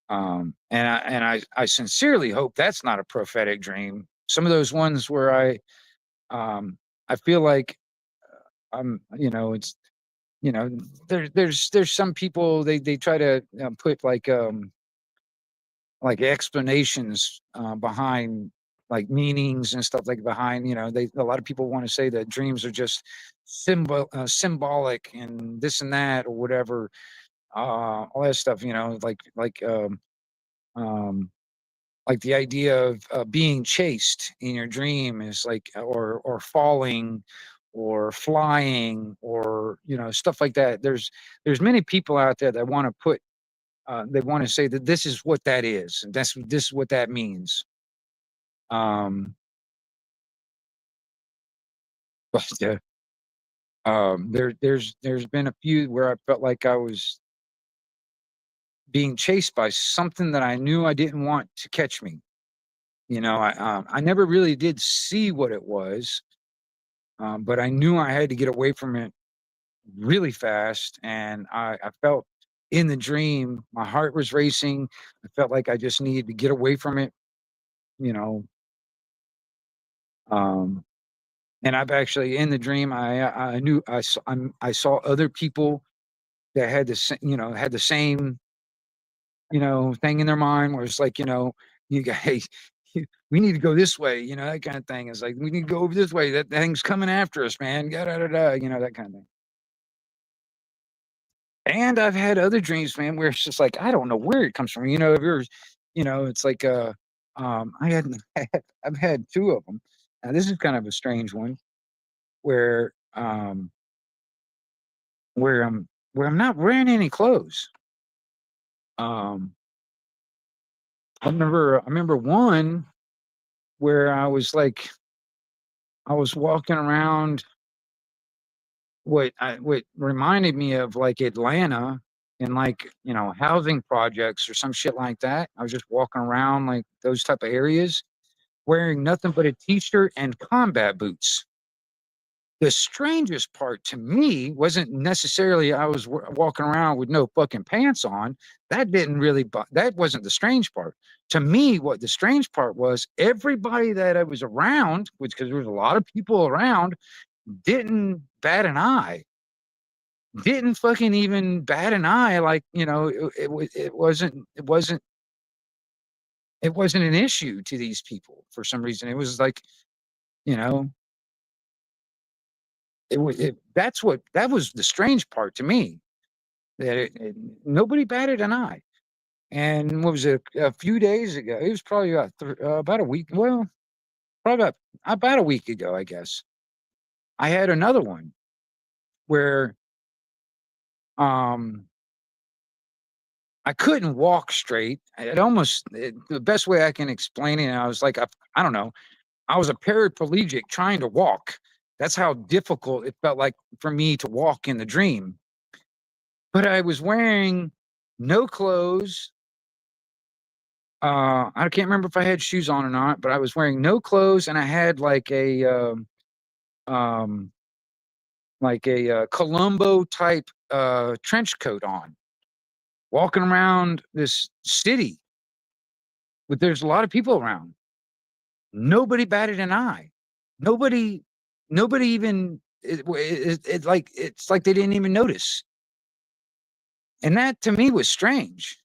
And I sincerely hope that's not a prophetic dream. Some of those ones where I feel like it's there's some people they try to put like explanations behind like meanings and stuff like behind a lot of people want to say that dreams are just symbolic and this and that or whatever, all that stuff, um like the idea of being chased in your dream is like or falling or flying or stuff like that. There's many people out there that want to put they want to say that this is what that is and this is what that means. um but there's been a few where I felt like I was being chased by something that I knew I didn't want to catch me. I never really did see what it was, but I knew I had to get away from it really fast. And I felt in the dream, my heart was racing. I felt like I just needed to get away from it, you know. Um, and I've actually in the dream, I knew I saw other people that had had the same thing in their mind where it's like, you guys, we need to go this way, that kind of thing. It's like, we need to go over this way. That thing's coming after us, man. Da, da, da, da, that kind of thing. And I've had other dreams, man, where it's just like, I don't know where it comes from. If you're, it's like, I had, I've had two of them. Now, this is kind of a strange one where, where I'm not wearing any clothes. Um, I remember one where I was walking around what reminded me of like Atlanta and like, housing projects or some shit like that. I was just walking around like those type of areas wearing nothing but a t-shirt and combat boots. The strangest part to me wasn't necessarily I was walking around with no fucking pants on. That didn't really, that wasn't the strange part. To me, what the strange part was, everybody that I was around, which because there was a lot of people around, didn't bat an eye. Didn't fucking even bat an eye. Like, it wasn't an issue to these people for some reason. It was like, you know, that was the strange part to me, that nobody batted an eye. And what was it? A few days ago, it was probably about a week. Well, probably about a week ago, I guess. I had another one where um I couldn't walk straight. The best way I can explain it, I was like, I don't know, I was a paraplegic trying to walk. That's how difficult it felt like for me to walk in the dream. But I was wearing no clothes. I can't remember if I had shoes on or not, but I was wearing no clothes, and I had um, like a Columbo type trench coat on, walking around this city. But there's a lot of people around. Nobody batted an eye. Nobody, nobody even. It's like they didn't even notice, and that to me was strange.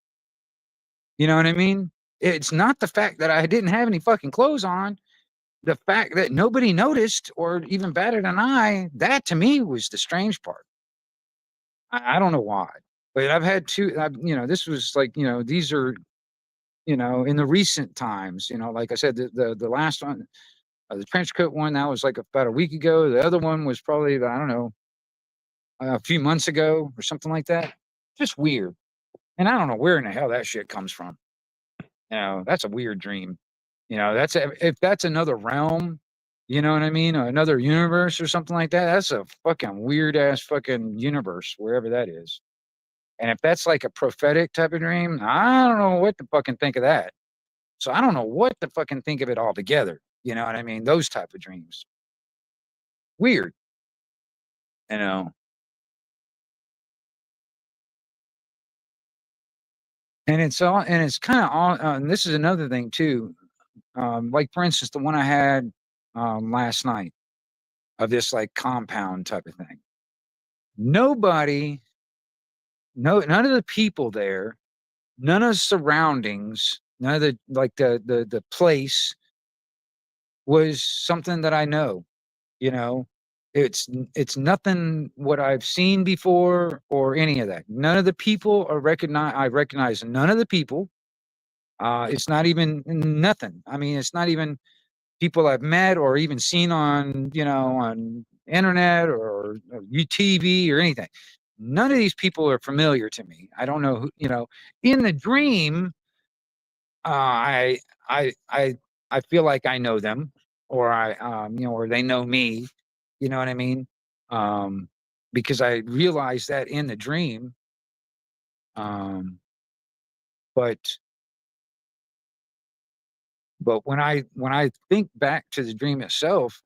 You know what I mean? It's not the fact that I didn't have any fucking clothes on. the fact that nobody noticed or even batted an eye, that to me was the strange part. I don't know why, but I've had two. This was like, these are, in the recent times. Like I said, the last one, the trench coat one, that was like about a week ago. The other one was probably, I don't know, a few months ago or something like that. Just weird, and I don't know where in the hell that shit comes from. That's a weird dream. If that's another realm, you know what I mean? Or another universe or something like that. That's a fucking weird ass fucking universe, wherever that is. And if that's like a prophetic type of dream, I don't know what to fucking think of that. So I don't know what to fucking think of it altogether. You know what I mean? Those type of dreams. Weird, you know. And it's kind of all. And this is another thing too. Like for instance, the one I had last night of this like compound type of thing. Nobody, no, none of the people there, none of the surroundings, none of the place was something that I know. You know, it's nothing what I've seen before or any of that. None of the people are recognize. I recognize none of the people. It's not even nothing. I mean, it's not even people I've met or even seen on, on internet or UTV or anything. None of these people are familiar to me. I don't know who, in the dream, I, I, I, I feel like I know them or or they know me, you know what I mean? Um, because I realized that in the dream. Um, but, but when I think back to the dream itself,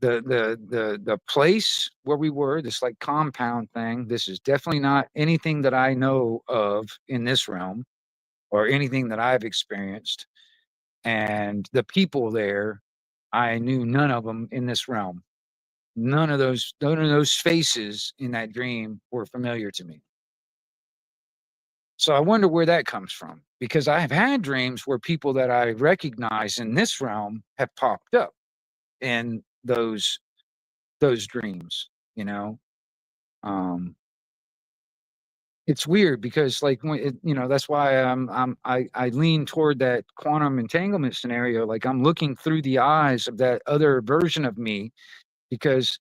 the place where we were, this like compound thing, this is definitely not anything that I know of in this realm or anything that I've experienced. And the people there, I knew none of them in this realm. None of those faces in that dream were familiar to me. So I wonder where that comes from because I have had dreams where people that I recognize in this realm have popped up in those dreams, you know. Um, it's weird because like when that's why I lean toward that quantum entanglement scenario. Like I'm looking through the eyes of that other version of me because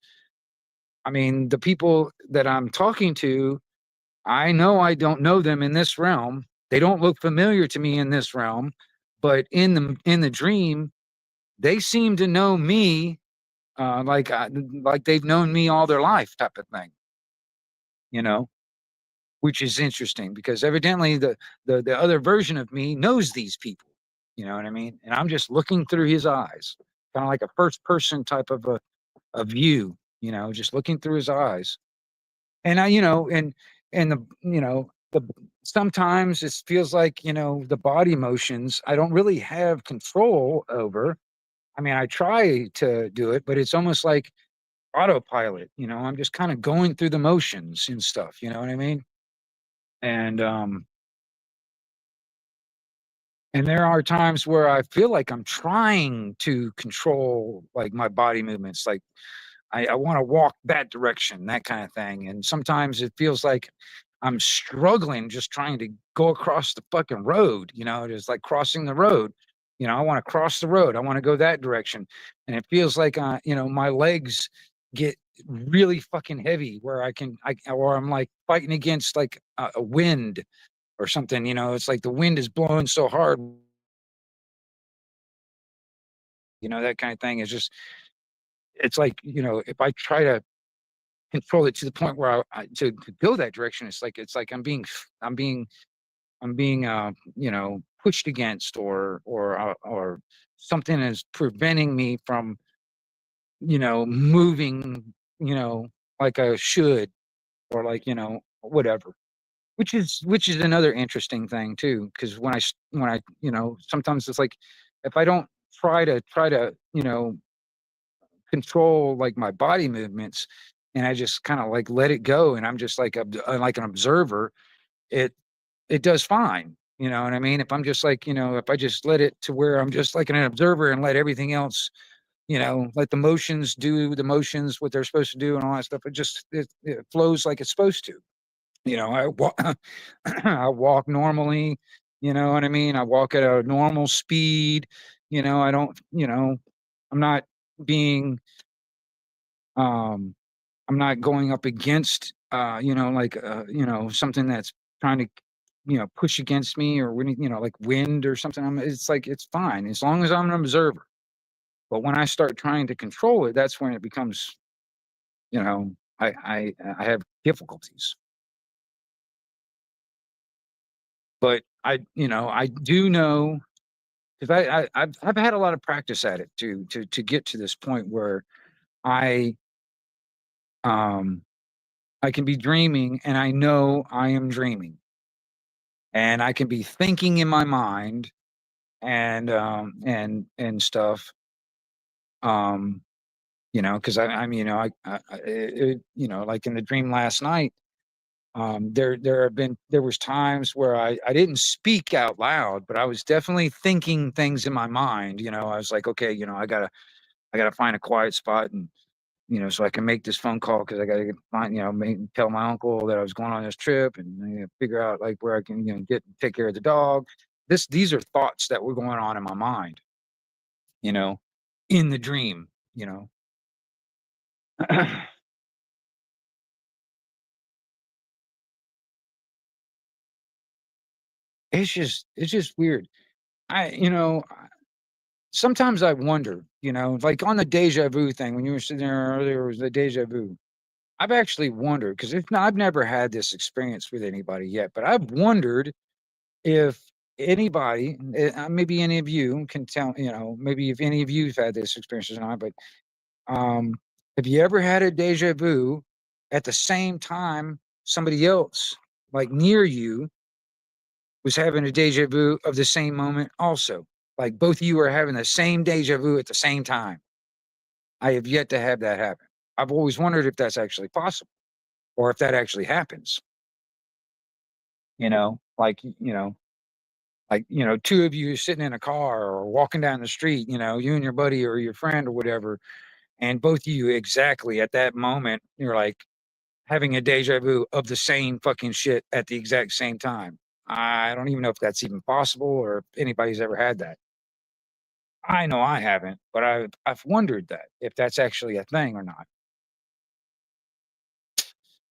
I mean the people that I'm talking to, I know I don't know them in this realm. They don't look familiar to me in this realm, but in the dream, they seem to know me like they've known me all their life, type of thing. You know, which is interesting because evidently the other version of me knows these people. You know what I mean? And I'm just looking through his eyes, kind of like a first person type of a view. Just looking through his eyes. And and the sometimes it feels like the body motions I don't really have control over. I mean, I try to do it, but it's almost like autopilot. I'm just kind of going through the motions and stuff. You know what I mean? And and there are times where I feel like I'm trying to control like my body movements, like I want to walk that direction, that kind of thing. And sometimes it feels like I'm struggling just trying to go across the fucking road, just like crossing the road. I want to cross the road. I want to go that direction. And it feels like, my legs get really fucking heavy where or I'm like fighting against like a wind or something, it's like the wind is blowing so hard, that kind of thing is just, it's like, if I try to control it to the point where to go that direction. It's like I'm being pushed against or something is preventing me from moving like I should or like whatever. Which is another interesting thing too because when I sometimes it's like if I don't try to control like my body movements and I just kind of like let it go and I'm just like like an observer, it it does fine. You know what I mean? If I'm just like, if I just let it to where I'm just like an observer and let everything else, let the motions do the motions, what they're supposed to do and all that stuff. It flows like it's supposed to. I walk, I walk normally, you know what I mean? I walk at a normal speed, I don't, I'm not being, um, I'm not going up against, something that's trying to, push against me or when, like wind or something. It's like, it's fine as long as I'm an observer. But when I start trying to control it, that's when it becomes, you know, I have difficulties. But I do know because I've had a lot of practice at it to get to this point where I um I can be dreaming and I know I am dreaming. And I can be thinking in my mind and stuff. Um, because I'm like in the dream last night, there was times where I didn't speak out loud, but I was definitely thinking things in my mind. I was like, okay, I gotta find a quiet spot and so I can make this phone call because I gotta find, tell my uncle that I was going on this trip and figure out like where I can, take care of the dog. These are thoughts that were going on in my mind, you know, in the dream, you know. It's just weird. Sometimes I wonder, like on the deja vu thing when you were sitting there earlier, was the deja vu. I've actually wondered because I've never had this experience with anybody yet, but I've wondered if anybody, maybe any of you can tell, maybe if any of you've had this experience or not, but um, have you ever had a deja vu at the same time somebody else, like near you, was having a deja vu of the same moment also? Like both of you are having the same deja vu at the same time. I have yet to have that happen. I've always wondered if that's actually possible or if that actually happens, like, two of you sitting in a car or walking down the street, you and your buddy or your friend or whatever, and both of you exactly at that moment, you're like having a deja vu of the same fucking shit at the exact same time. I don't even know if that's even possible or if anybody's ever had that. I know I haven't, but I've wondered that if that's actually a thing or not.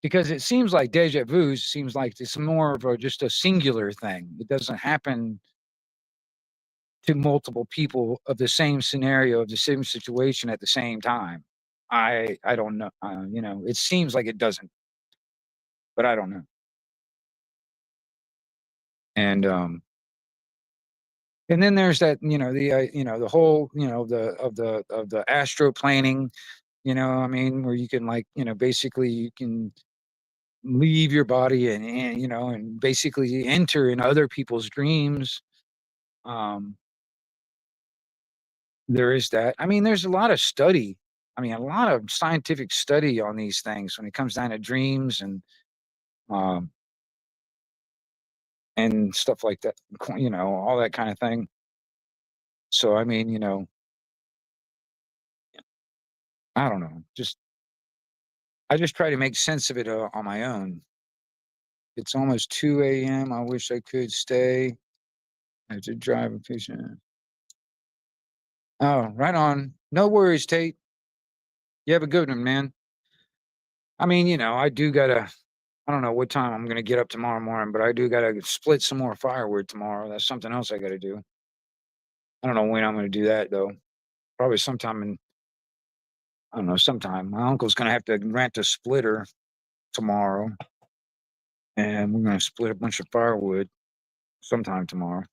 Because it seems like deja vu seems like it's more of just a singular thing. It doesn't happen to multiple people of the same scenario, of the same situation at the same time. I don't know. It seems like it doesn't, but I don't know. And and then there's that, the whole, the astroplaning, I mean, where you can like, basically you can leave your body and basically enter in other people's dreams. Um, there is that. I mean, there's a lot of study. I mean, a lot of scientific study on these things when it comes down to dreams um and stuff like that, all that kind of thing. So I mean, I don't know. I just try to make sense of it on my own. It's almost 2 a.m. I wish I could stay. I have to drive a patient. Oh, right on. No worries, Tate. You have a good one, man. I mean, I do gotta. I don't know what time I'm gonna get up tomorrow morning, but I do gotta split some more firewood tomorrow. That's something else I gotta do. I don't know when I'm gonna do that though. Probably sometime in I don't know, sometime. My uncle's gonna have to rent a splitter tomorrow, and we're gonna split a bunch of firewood sometime tomorrow.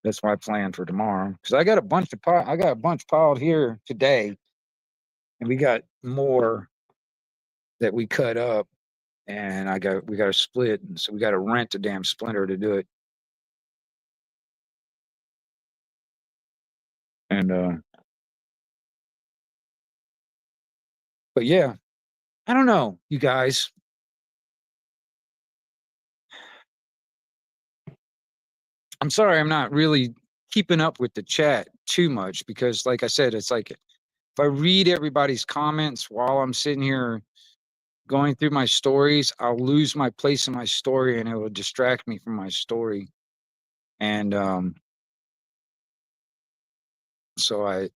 That's my plan for tomorrow. Because I got a bunch piled here today, and we got more that we cut up, and we got to split, and so we got to rent a damn splinter to do it. And but yeah, I don't know, you guys. I'm sorry, I'm not really keeping up with the chat too much because, like I said, it's like if I read everybody's comments while I'm sitting here going through my stories, I'll lose my place in my story and it will distract me from my story. And so I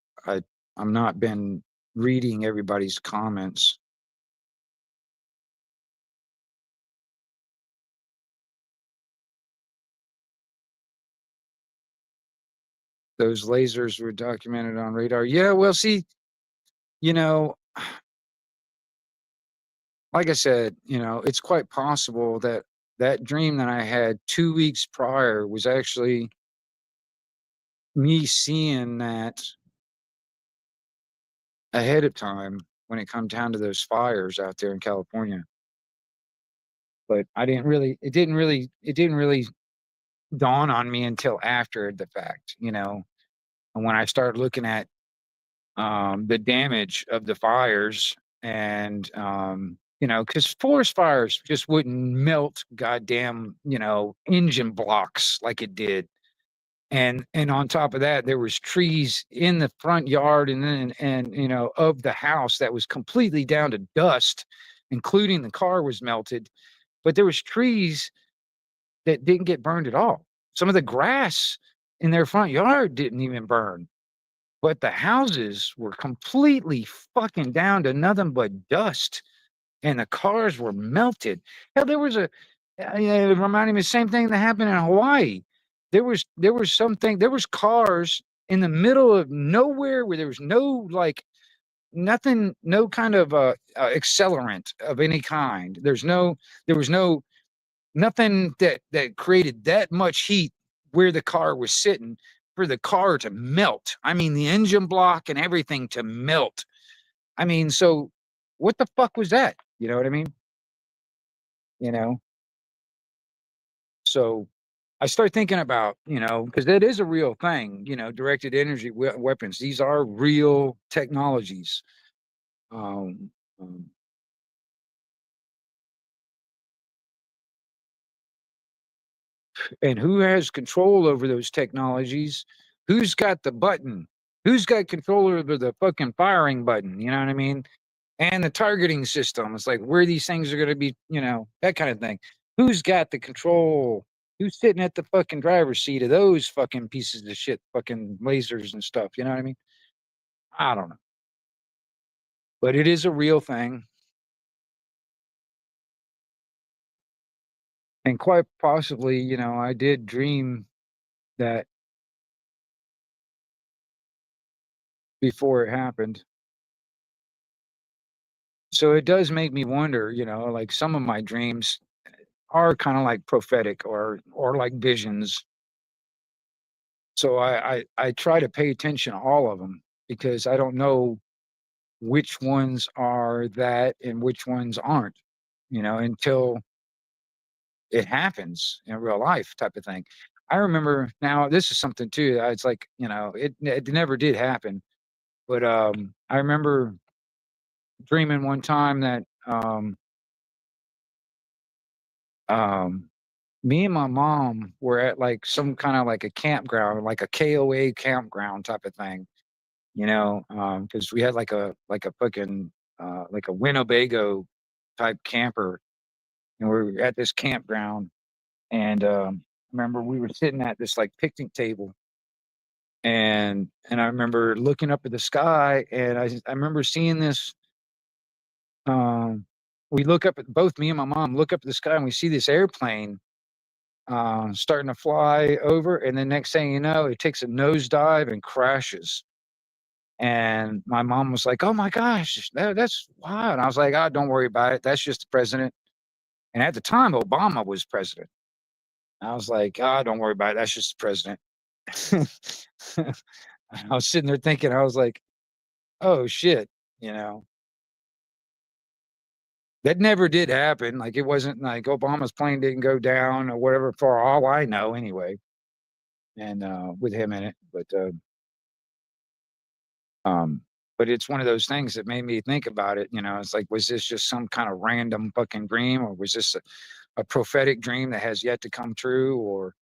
I'm not been reading everybody's comments. Those lasers were documented on radar. Yeah, well, see, you know, like I said, it's quite possible that that dream that I had 2 weeks prior was actually me seeing that ahead of time when it come down to those fires out there in California. But it didn't really dawn on me until after the fact, and when I started looking at the damage of the fires and because forest fires just wouldn't melt goddamn engine blocks like it did. And on top of that, there was trees in the front yard and of the house that was completely down to dust, including the car was melted. But there was trees that didn't get burned at all. Some of the grass in their front yard didn't even burn, but the houses were completely fucking down to nothing but dust, and the cars were melted. Hell, there was it reminded me of the same thing that happened in Hawaii. There was cars in the middle of nowhere where there was no like nothing, no kind of accelerant of any kind. There was no nothing that created that much heat where the car was sitting for the car to melt. I mean, the engine block and everything to melt. I mean, so what the fuck was that? You know what I mean? You know? So I start thinking about, because that is a real thing, directed energy weapons. These are real technologies. Um, um, and who has control over those technologies? Who's got the button? Who's got control over the fucking firing button? You know what I mean? And the targeting system. It's like where these things are going to be, that kind of thing. Who's got the control? Who's sitting at the fucking driver's seat of those fucking pieces of shit, fucking lasers and stuff? You know what I mean? I don't know. But it is a real thing. And quite possibly, I did dream that before it happened. So it does make me wonder, like some of my dreams are kind of like prophetic or like visions. So I try to pay attention to all of them because I don't know which ones are that and which ones aren't, until it happens in real life type of thing. I remember now this is something too. It's like, it never did happen. But I remember dreaming one time that um me and my mom were at like some kind of like a campground, like a KOA campground type of thing, because we had like a fucking like a Winnebago type camper, and we were at this campground, and remember we were sitting at this like picnic table, and I remember looking up at the sky, and I remember seeing this. Um, we look up at both me and my mom look up at the sky, and we see this airplane starting to fly over, and the next thing you know, it takes a nosedive and crashes. And my mom was like, "Oh my gosh, that's wild." And I was like, "Oh, don't worry about it. That's just the president." And at the time, Obama was president. I was like, "Oh, don't worry about it. That's just the president." I was sitting there thinking, I was like, "Oh shit," you know. That never did happen. Like it wasn't like Obama's plane didn't go down or whatever, for all I know, anyway. And with him in it, um, but it's one of those things that made me think about it. It's like, was this just some kind of random fucking dream, or was this a prophetic dream that has yet to come true,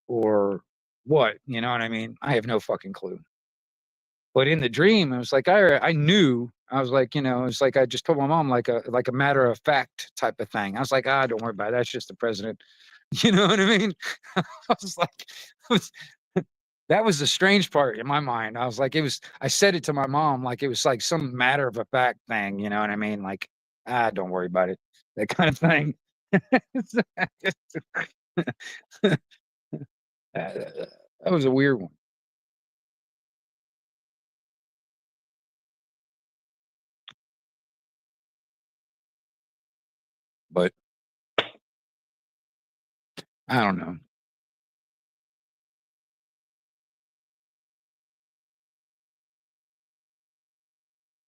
or what? You know what I mean? I have no fucking clue. But in the dream, I was like, I knew. I was like, it's like I just told my mom like a matter of fact type of thing. I was like, don't worry about it. That's just the president. You know what I mean? I was like, that was the strange part in my mind. I was like, I said it to my mom like it was like some matter of a fact thing. You know what I mean? Like, don't worry about it. That kind of thing. That was a weird one. But I don't know.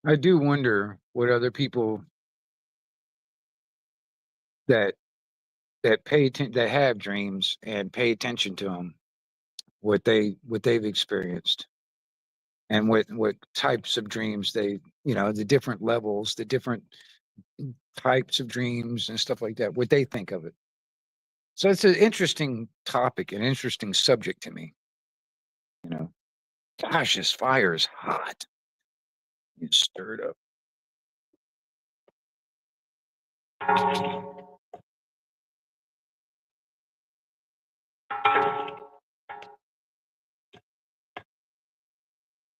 I do wonder what other people that pay attention that have dreams and pay attention to them, what they've experienced and what types of dreams they, the different levels, the different types of dreams and stuff like that, what they think of it. So it's an interesting topic, an interesting subject to me. You know, gosh, this fire is hot. It's stirred up.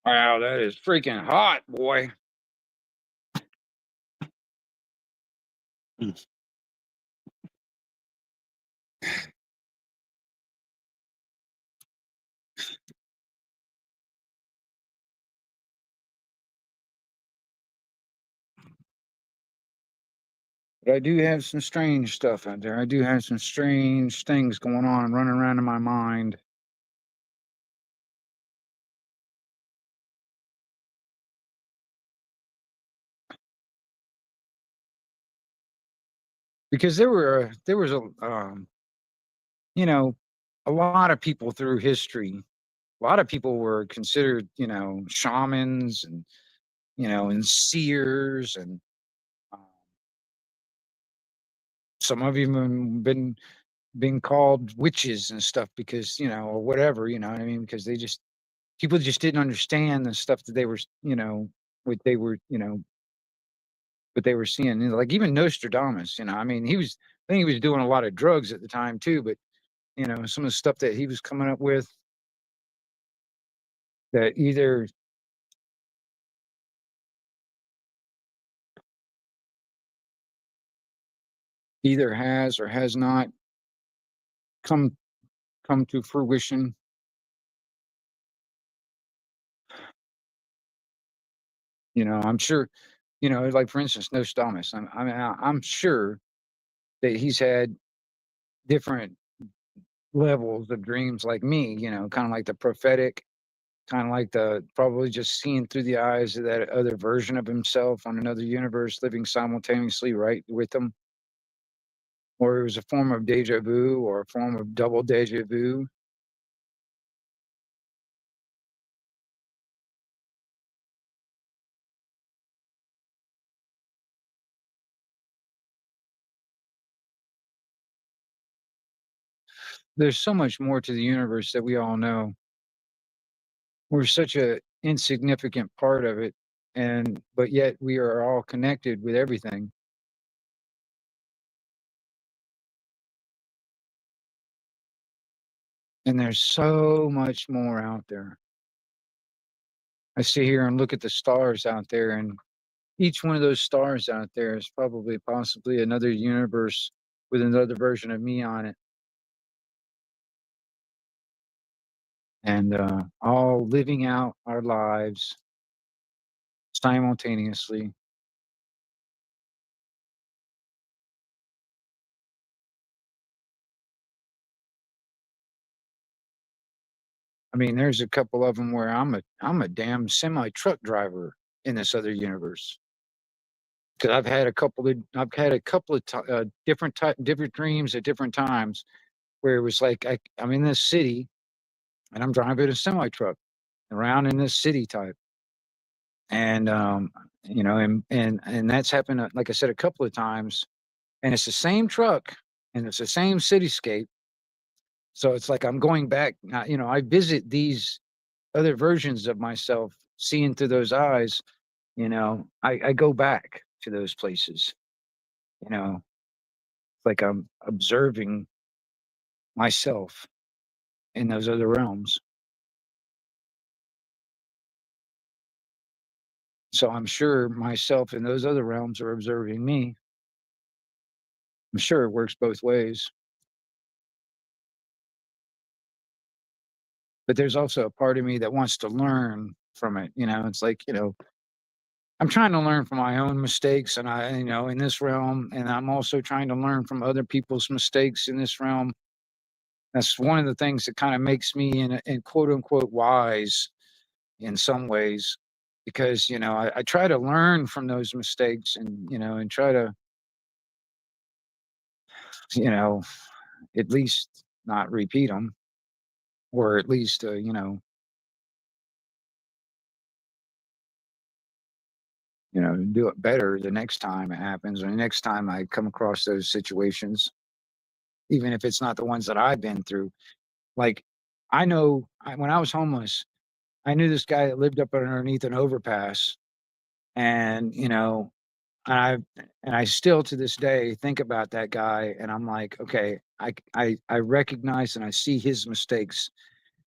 Wow, that is freaking hot, boy. Mm. But I do have some strange stuff out there. I do have some strange things going on, running around in my mind. Because there was you know, a lot of people through history, a lot of people were considered, shamans and, and seers and uh, some of them been called witches and stuff because, or whatever, you know what I mean? Because people just didn't understand the stuff that they were, what they were, what they were seeing. Like even Nostradamus, I mean, I think he was doing a lot of drugs at the time too, but some of the stuff that he was coming up with that either has or has not come come to fruition. I'm sure, like for instance, Nostradamus. I'm sure that he's had different levels of dreams like me, kind of like the prophetic, kind of like the probably just seeing through the eyes of that other version of himself on another universe living simultaneously right with him. Or it was a form of deja vu or a form of double deja vu. There's so much more to the universe that we all know. We're such a insignificant part of it, and but yet we are all connected with everything. And there's so much more out there. I sit here and look at the stars out there, and each one of those stars out there is probably possibly another universe with another version of me on it, and all living out our lives simultaneously. I mean, there's a couple of them where I'm a damn semi truck driver in this other universe. Because I've had a couple of different dreams at different times where it was like I'm in this city and I'm driving a semi truck around in this city type, and and that's happened like I said a couple of times, and it's the same truck and it's the same cityscape. So it's like I'm going back. I visit these other versions of myself seeing through those eyes, I go back to those places. It's like I'm observing myself in those other realms. So I'm sure myself in those other realms are observing me. I'm sure it works both ways. But there's also a part of me that wants to learn from it. It's like, I'm trying to learn from my own mistakes and in this realm. And I'm also trying to learn from other people's mistakes in this realm. That's one of the things that kind of makes me in quote unquote wise in some ways, because, I try to learn from those mistakes and try to, you know, at least not repeat them, or at least, do it better the next time it happens, or the next time I come across those situations, even if it's not the ones that I've been through. Like, when I was homeless, I knew this guy that lived up underneath an overpass, and I and I still to this day think about that guy, and I'm like, okay, I recognize and I see his mistakes,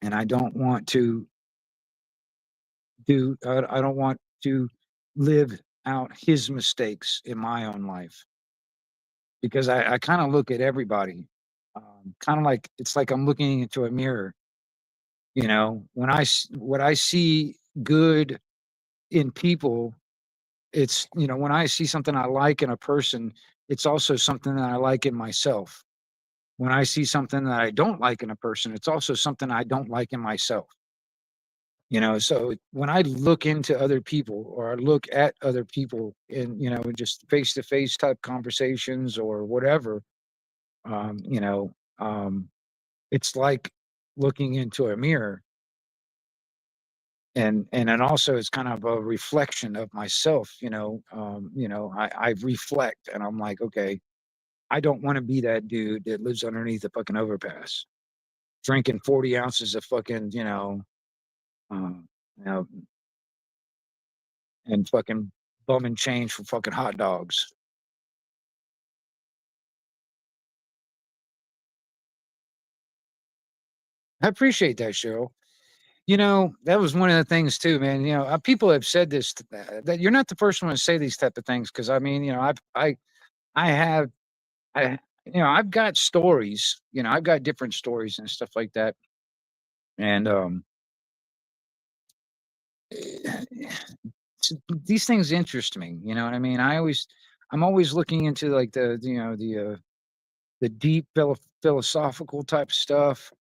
and I don't want to I don't want to live out his mistakes in my own life, because I kind of look at everybody, kind of like it's like I'm looking into a mirror. When what I see good in people, it's when I see something I like in a person, it's also something that I like in myself. When I see something that I don't like in a person, it's also something I don't like in myself. So when I look into other people, or I look at other people in, just face to face type conversations or whatever, um, you know, um, it's like looking into a mirror, and then also it's kind of a reflection of myself. I reflect and I'm like, okay, I don't want to be that dude that lives underneath the fucking overpass, drinking 40 ounces of fucking, um, you know, and fucking bumming change for fucking hot dogs. I appreciate that, Cheryl. That was one of the things too, man. People have said this, that you're not the first one to say these type of things. Cause I mean, I have, I, I've got stories, I've got different stories and stuff like that. And, these things interest me, you know what I mean? I'm always looking into like the deep philosophical type stuff.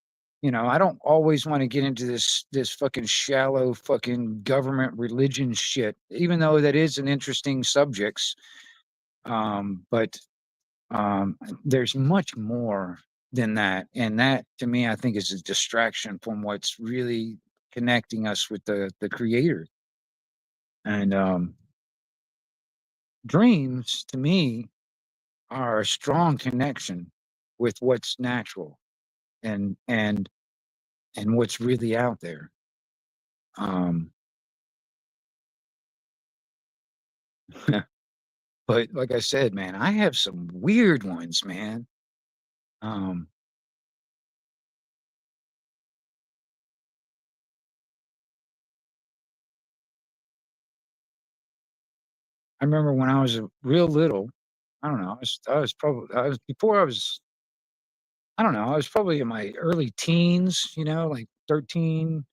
I don't always want to get into this fucking shallow fucking government religion shit, even though that is an interesting subjects. But there's much more than that, and that to me, I think, is a distraction from what's really connecting us with the creator. And dreams to me are a strong connection with what's natural, and what's really out there. Um, but like I said, man, I have some weird ones, man. Um, I remember when I was a real little. I don't know. I was before I was. I don't know. I was probably in my early teens. Like 13,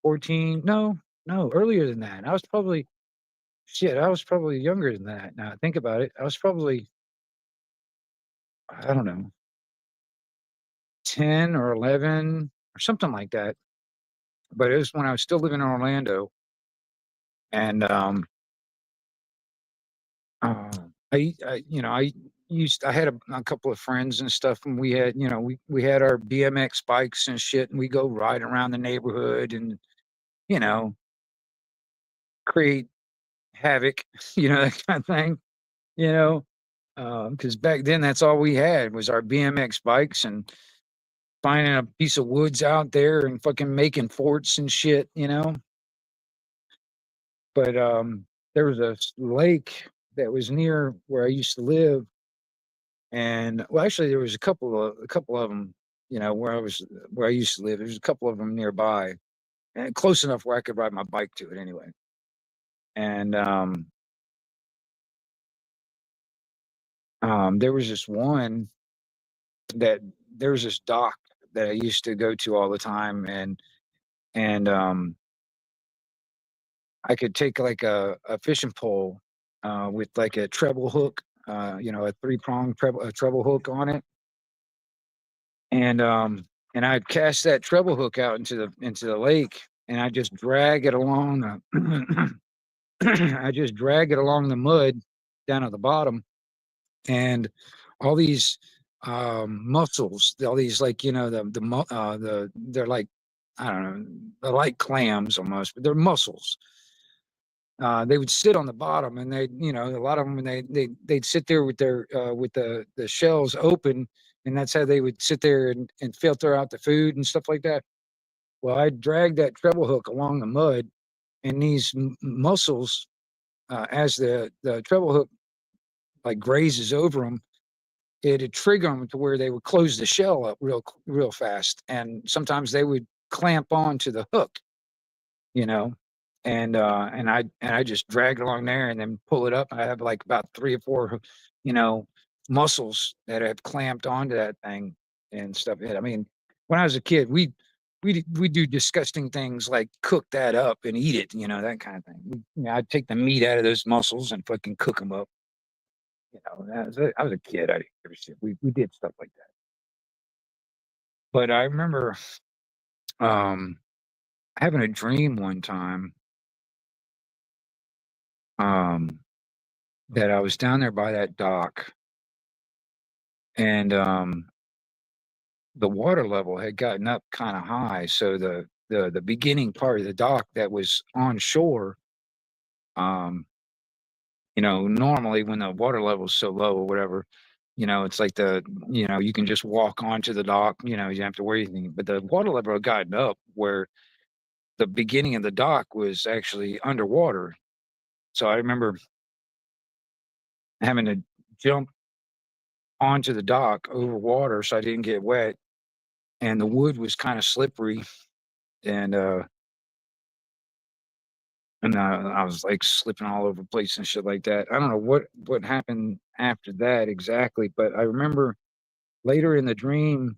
14. No, no, earlier than that. I was probably shit. I was probably younger than that. Now I think about it. I was probably, I don't know, 10 or 11 or something like that. But it was when I was still living in Orlando, and I had a couple of friends and stuff, and we had, we had our BMX bikes and shit, and we go ride around the neighborhood and, you know, create havoc, that kind of thing, you know, because back then that's all we had was our BMX bikes, and finding a piece of woods out there and fucking making forts and shit. But there was a lake that was near where I used to live, and well, actually, there was a couple of them. Where I used to live. There's a couple of them nearby, and close enough where I could ride my bike to it anyway. And there was this one that there was this dock that I used to go to all the time, and I could take like a fishing pole with like a treble hook, a three-pronged treble hook on it, and I'd cast that treble hook out into the lake, and I just drag it along the I just drag it along the mud down at the bottom, and all these mussels, all these like they're like, I don't know, they're like clams almost, but they're mussels. They would sit on the bottom, and a lot of them, when they'd sit there with their with the shells open, and that's how they would sit there and filter out the food and stuff like that. Well, I dragged that treble hook along the mud, and these mussels, as the treble hook like grazes over them, it'd trigger them to where they would close the shell up real fast, and sometimes they would clamp on to the hook, you know, and I just drag it along there and then pull it up. I have like about three or four, you know, muscles that have clamped onto that thing and stuff. I mean, when I was a kid, we do disgusting things like cook that up and eat it, that kind of thing. I'd take the meat out of those mussels and fucking cook them up. I was a kid. I didn't give a shit. We did stuff like that. But I remember um having a dream one time, um that I was down there by that dock, and the water level had gotten up kind of high. So the beginning part of the dock that was on shore, um, normally when the water level is so low or whatever, it's like you can just walk onto the dock, you don't have to worry anything. But the water level had gotten up where the beginning of the dock was actually underwater. So I remember having to jump onto the dock over water so I didn't get wet, and the wood was kind of slippery, and I was like slipping all over the place and shit like that. I don't know what happened after that exactly, but I remember later in the dream,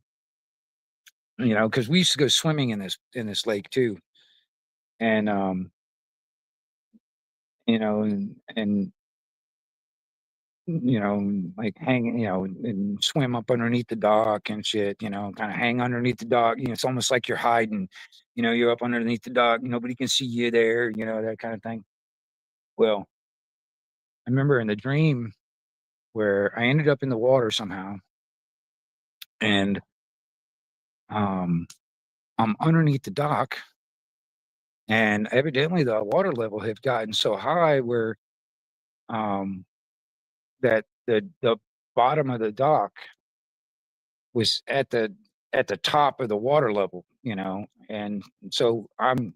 because we used to go swimming in this lake too, and and like hang, and swim up underneath the dock and shit, kind of hang underneath the dock. It's almost like you're hiding, you're up underneath the dock, nobody can see you there, that kind of thing. Well, I remember in the dream where I ended up in the water somehow, and um, I'm underneath the dock, and evidently the water level had gotten so high where um, that the bottom of the dock was at the top of the water level, and so I'm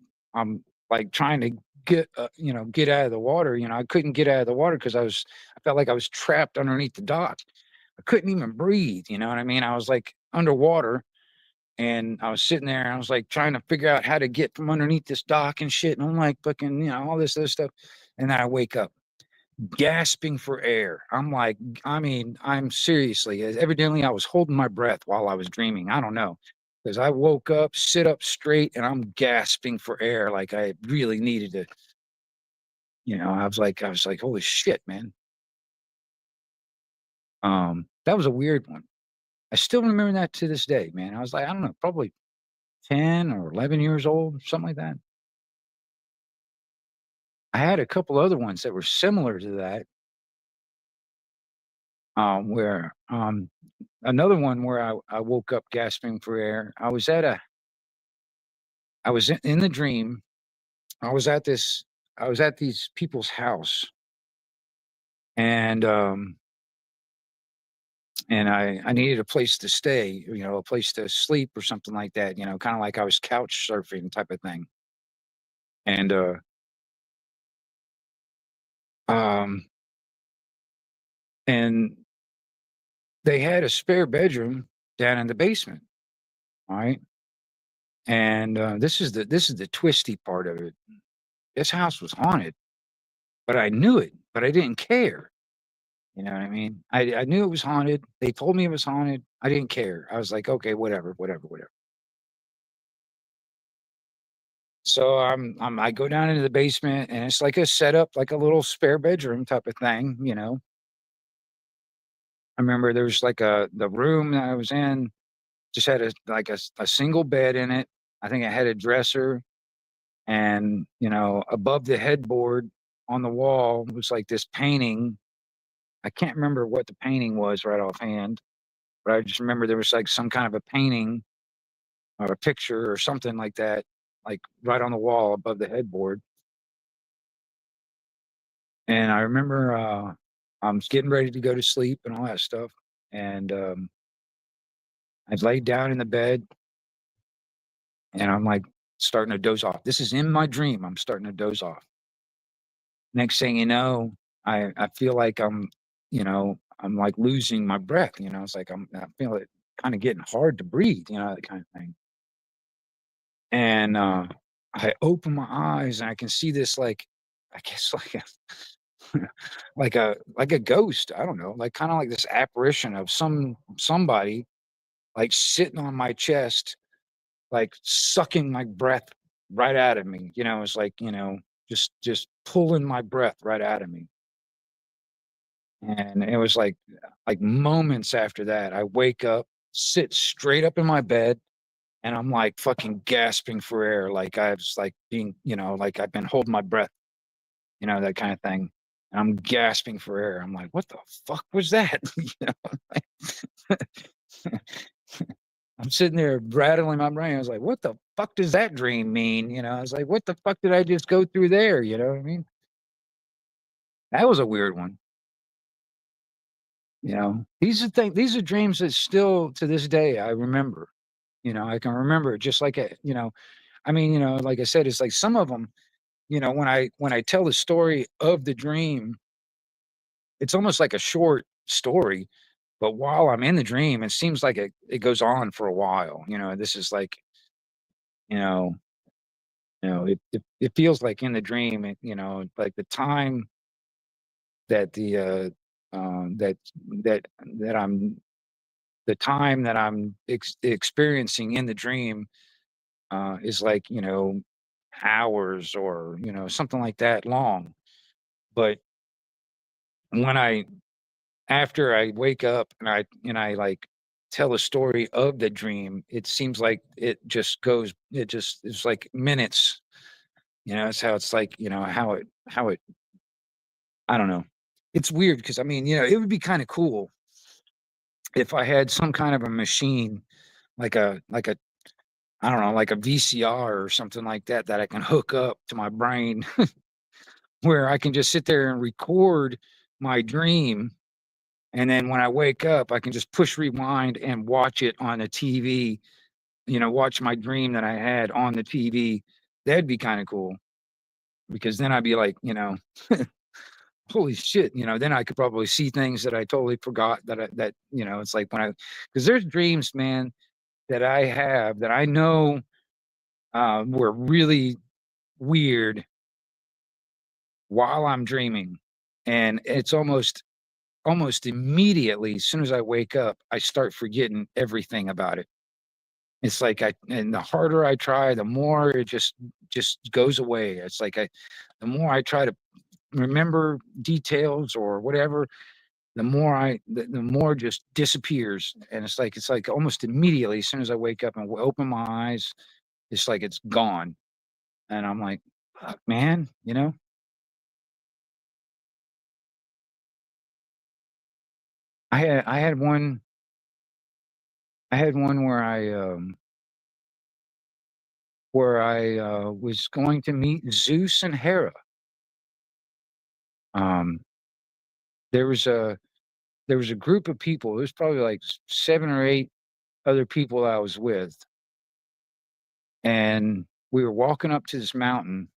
like trying to get out of the water. I couldn't get out of the water because I felt like I was trapped underneath the dock. I couldn't even breathe. You know what I mean? I was like underwater, and I was sitting there, and I was like trying to figure out how to get from underneath this dock and shit. And I'm like fucking, all this other stuff. And then I wake up gasping for air. I'm like, I mean, I'm seriously, evidently I was holding my breath while I was dreaming. I don't know. Because I woke up, sit up straight, and I'm gasping for air like I really needed to, I was like, holy shit, man. That was a weird one. I still remember that to this day, man. I was like, I don't know, probably 10 or 11 years old, something like that. I had a couple other ones that were similar to that, where another one where I woke up gasping for air. I was in the dream. I was at this I was at these people's house, and I needed a place to stay, a place to sleep or something like that, kind of like I was couch surfing type of thing. And Um, and they had a spare bedroom down in the basement, all right? And, this is the twisty part of it. This house was haunted, but I knew it, but I didn't care, you know what I mean? I knew it was haunted, they told me it was haunted, I didn't care. I was like, "Okay, whatever, whatever, whatever." So, I go down into the basement, and it's like a setup, like a little spare bedroom type of thing, you know? I remember there was like the room that I was in just had a single bed in it. I think it had a dresser, and, above the headboard on the wall was like this painting. I can't remember what the painting was right offhand, but I just remember there was like some kind of a painting or a picture or something like that, like right on the wall above the headboard. And I remember I was getting ready to go to sleep and all that stuff. And I laid down in the bed and I'm like starting to doze off. This is in my dream. I'm starting to doze off. Next thing you know, I feel like I'm like losing my breath. It's like I feel it kind of getting hard to breathe, that kind of thing. And I open my eyes and I can see this like I guess like a ghost. I don't know, like kind of like this apparition of somebody like sitting on my chest, like sucking my breath right out of me. It's like, just pulling my breath right out of me. And it was like moments after that, I wake up, sit straight up in my bed, and I'm like fucking gasping for air, like I was like being, like I've been holding my breath, that kind of thing. And I'm gasping for air. I'm like, what the fuck was that? like, I'm sitting there rattling my brain. I was like, what the fuck does that dream mean? I was like, what the fuck did I just go through there? You know what I mean? That was a weird one. These are dreams that still to this day I remember. I can remember it just like I mean, like I said, it's like some of them, when I tell the story of the dream, it's almost like a short story, but while I'm in the dream, it seems like it goes on for a while. This is like, you know, it feels like in the dream, like the time that that that I'm the time that I'm experiencing in the dream is like, hours or, something like that long. But when after I wake up and I like tell a story of the dream, it seems like it just it's like minutes. It's how it's like, how it, I don't know. It's weird because I mean, it would be kind of cool if I had some kind of a machine, like a I don't know, like a VCR or something like that that I can hook up to my brain where I can just sit there and record my dream. And then when I wake up, I can just push rewind and watch it on the TV, watch my dream that I had on the TV. That'd be kind of cool because then I'd be like, holy shit, then I could probably see things that I totally forgot it's like because there's dreams, man, that I have that I know were really weird while I'm dreaming. And it's almost immediately, as soon as I wake up, I start forgetting everything about it. It's like and the harder I try, the more it just goes away. It's like the more I try to remember details or whatever, the more just disappears. And it's like almost immediately, as soon as I wake up and open my eyes, it's like it's gone. And I'm like, fuck, man, I had one where I was going to meet Zeus and Hera. Um, there was a group of people. It was probably like 7 or 8 other people I was with, and we were walking up to this mountain,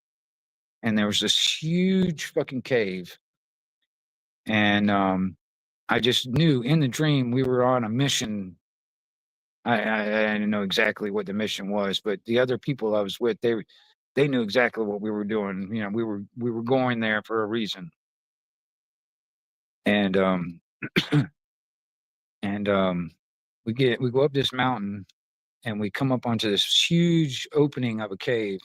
and there was this huge fucking cave, And I just knew in the dream we were on a mission. I didn't know exactly what the mission was, but the other people I was with, they knew exactly what we were doing. You know, we were going there for a reason. And and we go up this mountain and we come up onto this huge opening of a cave,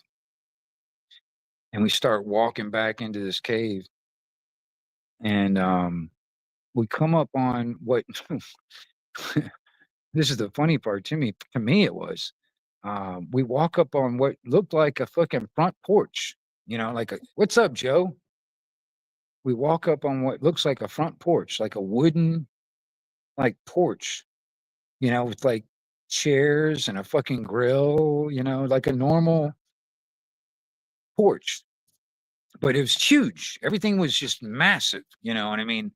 and we start walking back into this cave. And we come up on what this is the funny part to me it was, we walk up on what looked like a fucking front porch, you know, like a, "What's up, Joe?" We walk up on what looks like a front porch, like a wooden, like, porch, you know, with, like, chairs and a fucking grill, you know, like a normal porch, but it was huge. Everything was just massive, you know what I mean?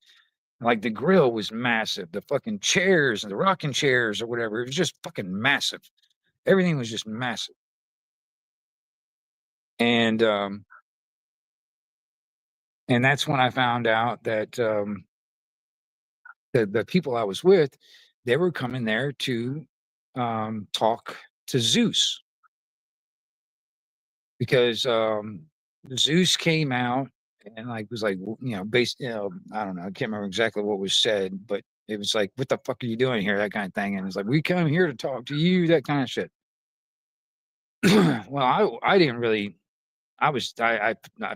Like, the grill was massive, the fucking chairs and the rocking chairs or whatever, it was just fucking massive. Everything was just massive. And, and that's when I found out that, the people I was with, they were coming there to, talk to Zeus because, Zeus came out and, like, was like, you know, based, you know, I don't know, I can't remember exactly what was said, but it was like, "What the fuck are you doing here?" That kinda thing, and it's like, "We come here to talk to you," that kinda shit. Well, I didn't really I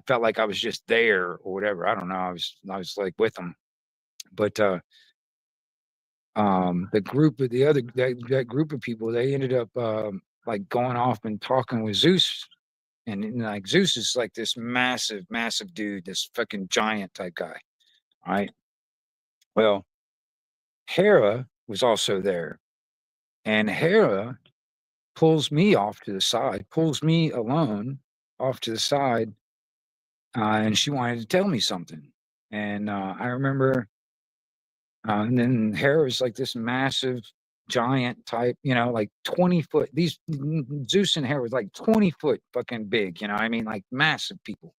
felt like I was just there or whatever, I don't know, I was, like, with them, but, the group of the other that group of people, they ended up, like, going off and talking with Zeus, and, like, Zeus is, like, this massive, massive dude, this fucking giant type guy, right? Well, Hera was also there, and Hera pulls me off to the side, pulls me alone off to the side, and she wanted to tell me something, and, I remember, and then Hera was like this massive giant type, you know, like 20 foot. These Zeus and Hera was like 20 foot fucking big, you know what I mean? Like massive people.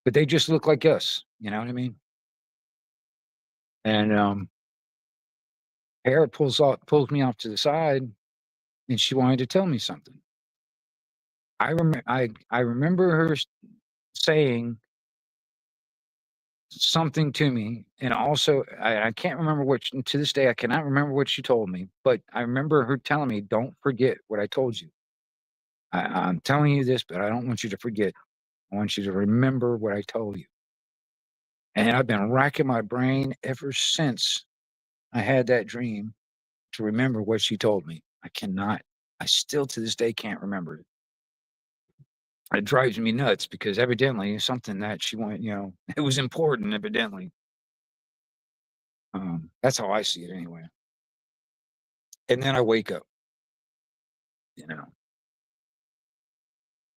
But they just look like us, you know what I mean? And Hera pulls me off to the side and she wanted to tell me something. I remember her saying something to me, and also I can't remember what to this day I cannot remember what she told me, but I remember her telling me, "Don't forget what I told you. I'm telling you this, but I don't want you to forget. I want you to remember what I told you." And I've been racking my brain ever since I had that dream to remember what she told me. I cannot. I still to this day can't remember it. It drives me nuts because evidently it's something that she wanted, you know, it was important, evidently. That's how I see it anyway. And then I wake up, you know.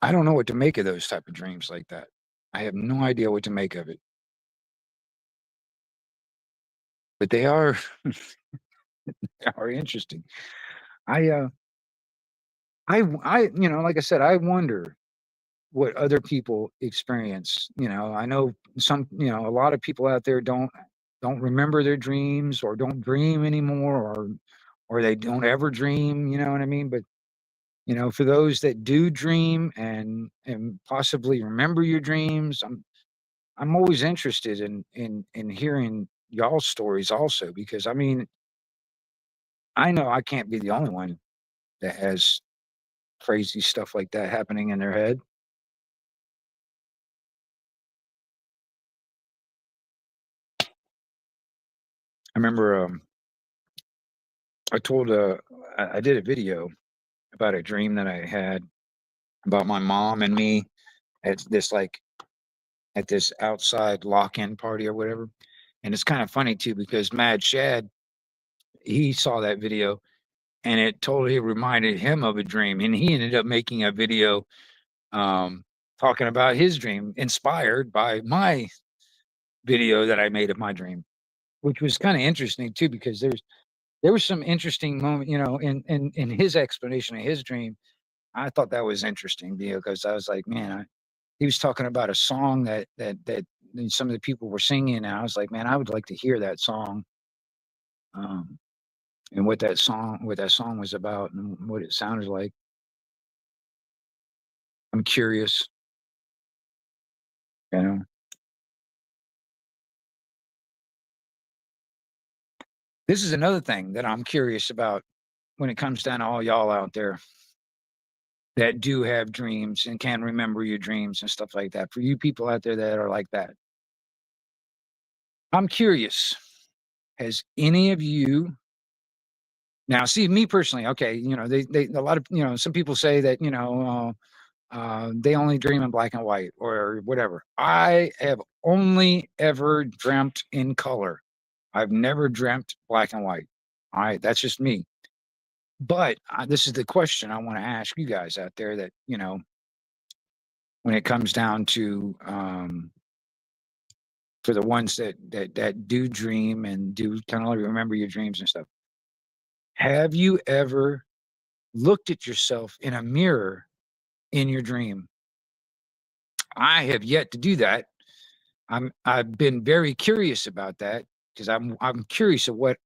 I don't know what to make of those type of dreams like that. I have no idea what to make of it, but they are they are interesting. I you know, like I said, I wonder what other people experience. You know, I know some, you know, a lot of people out there don't remember their dreams or don't dream anymore or they don't ever dream, you know what I mean? But you know, for those that do dream and possibly remember your dreams, I'm always interested in hearing y'all's stories also because I mean, I know I can't be the only one that has crazy stuff like that happening in their head. I remember I told I did a video about a dream that I had about my mom and me at this like at this outside lock-in party or whatever. And it's kind of funny too because Mad Shad, he saw that video and it totally reminded him of a dream. And he ended up making a video um talking about his dream inspired by my video that I made of my dream, which was kind of interesting too because there was some interesting moment, you know, in his explanation of his dream. I thought that was interesting because I was like, man, he was talking about a song that some of the people were singing, and I was like, man, I would like to hear that song, um, and what that song was about, and what it sounded like. I'm curious, you know. This is another thing that I'm curious about when it comes down to all y'all out there that do have dreams and can remember your dreams and stuff like that. For you people out there that are like that, I'm curious. Has any of you now see me personally? Okay, they a lot of some people say that they only dream in black and white or whatever. I have only ever dreamt in color. I've never dreamt black and white. All right, that's just me. But this is the question I want to ask you guys out there that, when it comes down to for the ones that do dream and do kind of remember your dreams and stuff. Have you ever looked at yourself in a mirror in your dream? I have yet to do that. I've been very curious about that because I'm curious of what,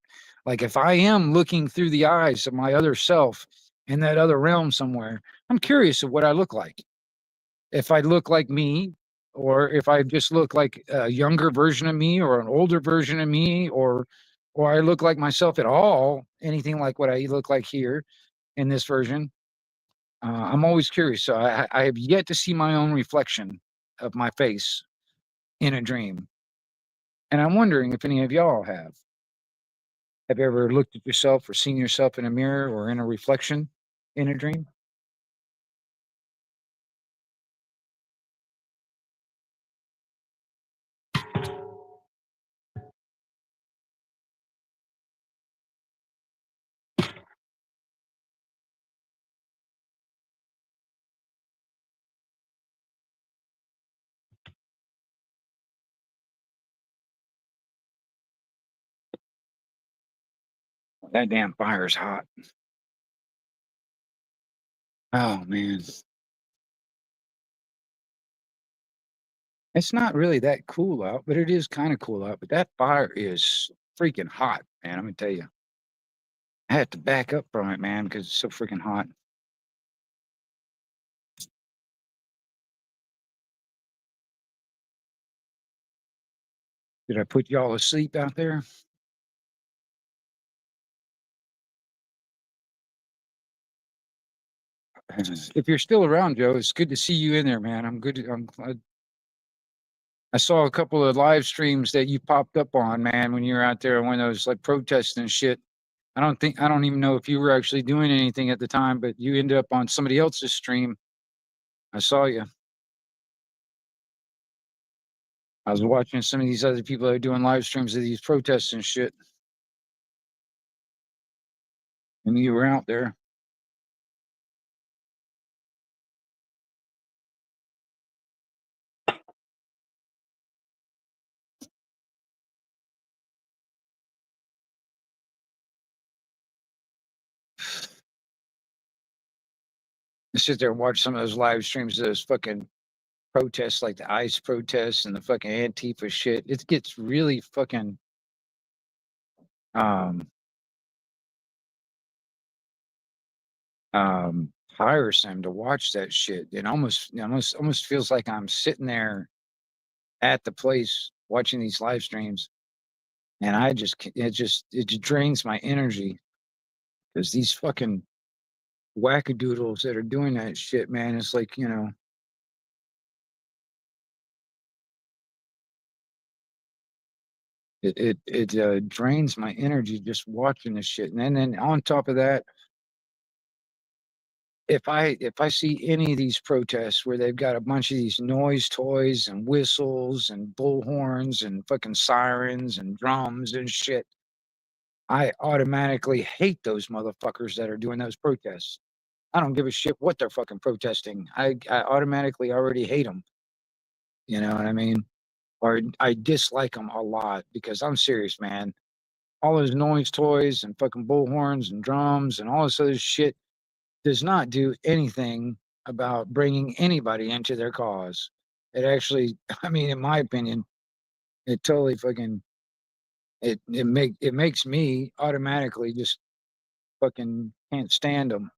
like, if I am looking through the eyes of my other self in that other realm somewhere, I'm curious of what I look like. If I look like me, or if I just look like a younger version of me, or an older version of me, or I look like myself at all, anything like what I look like here in this version. I'm always curious. So I have yet to see my own reflection of my face in a dream. And I'm wondering if any of y'all have. Have you ever looked at yourself or seen yourself in a mirror or in a reflection in a dream? That damn fire's hot. Oh man. It's not really that cool out, but it is kind of cool out. But that fire is freaking hot, man. I'm gonna tell you. I had to back up from it, man, because it's so freaking hot. Did I put y'all asleep out there? If you're still around, Joe, it's good to see you in there, man. I'm good. I'm glad. I saw a couple of live streams that you popped up on, man, when you were out there when those like protests and shit. I don't even know if you were actually doing anything at the time, but you ended up on somebody else's stream. I saw you. I was watching some of these other people that are doing live streams of these protests and shit, and you were out there. I sit there and watch some of those live streams of those fucking protests, like the ICE protests and the fucking Antifa shit. It gets really fucking um tiresome to watch that shit. It almost feels like I'm sitting there at the place watching these live streams, and it just drains my energy because these fucking wackadoodles that are doing that shit, man. It's like, it drains my energy just watching this shit. And then on top of that, if I see any of these protests where they've got a bunch of these noise toys and whistles and bullhorns and fucking sirens and drums and shit, I automatically hate those motherfuckers that are doing those protests. I don't give a shit what they're fucking protesting. I automatically already hate them. You know what I mean? Or I dislike them a lot because I'm serious, man. All those noise toys and fucking bullhorns and drums and all this other shit does not do anything about bringing anybody into their cause. It actually, I mean, in my opinion, It totally fucking it makes me automatically just fucking can't stand them.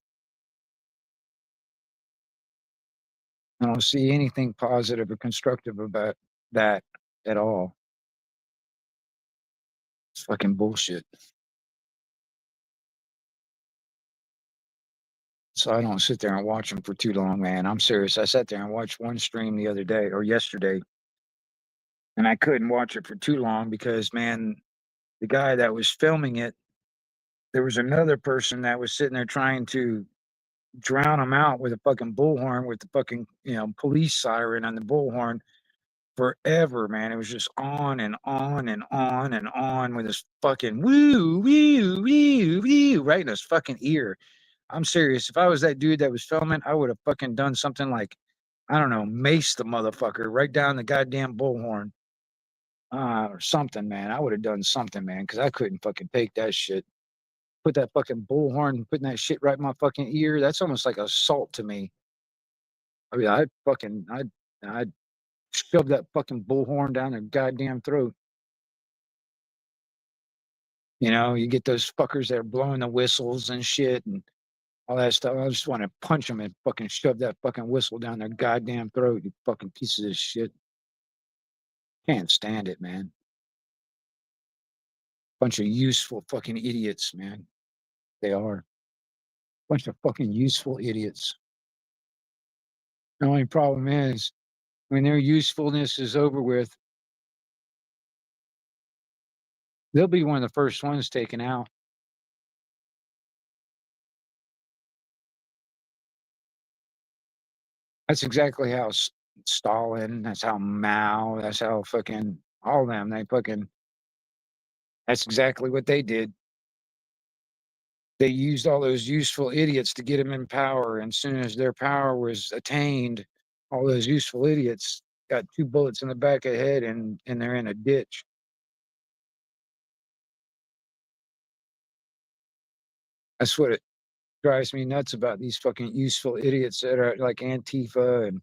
I don't see anything positive or constructive about that at all. It's fucking bullshit. So I don't sit there and watch them for too long, man. I'm serious. I sat there and watched one stream the other day or yesterday, and I couldn't watch it for too long because, man, the guy that was filming it, there was another person that was sitting there trying to drown him out with a fucking bullhorn with the fucking, police siren and the bullhorn forever, man. It was just on and on and on and on with this fucking woo, woo, woo, woo, right in his fucking ear. I'm serious. If I was that dude that was filming, I would have fucking done something like, I don't know, mace the motherfucker right down the goddamn bullhorn, or something, man. I would have done something, man, because I couldn't fucking take that shit. Put that fucking bullhorn, putting that shit right in my fucking ear. That's almost like assault to me. I mean, I'd shove that fucking bullhorn down their goddamn throat. You get those fuckers that are blowing the whistles and shit and all that stuff. I just want to punch them and fucking shove that fucking whistle down their goddamn throat, you fucking pieces of shit. Can't stand it, man. Bunch of useful fucking idiots, man. They are. Bunch of fucking useful idiots. The only problem is when their usefulness is over with, they'll be one of the first ones taken out. That's exactly how Stalin, that's how Mao, that's how fucking all of them, that's exactly what they did. They used all those useful idiots to get them in power. And as soon as their power was attained, all those useful idiots got two bullets in the back of the head and they're in a ditch. That's what it drives me nuts about these fucking useful idiots that are like Antifa and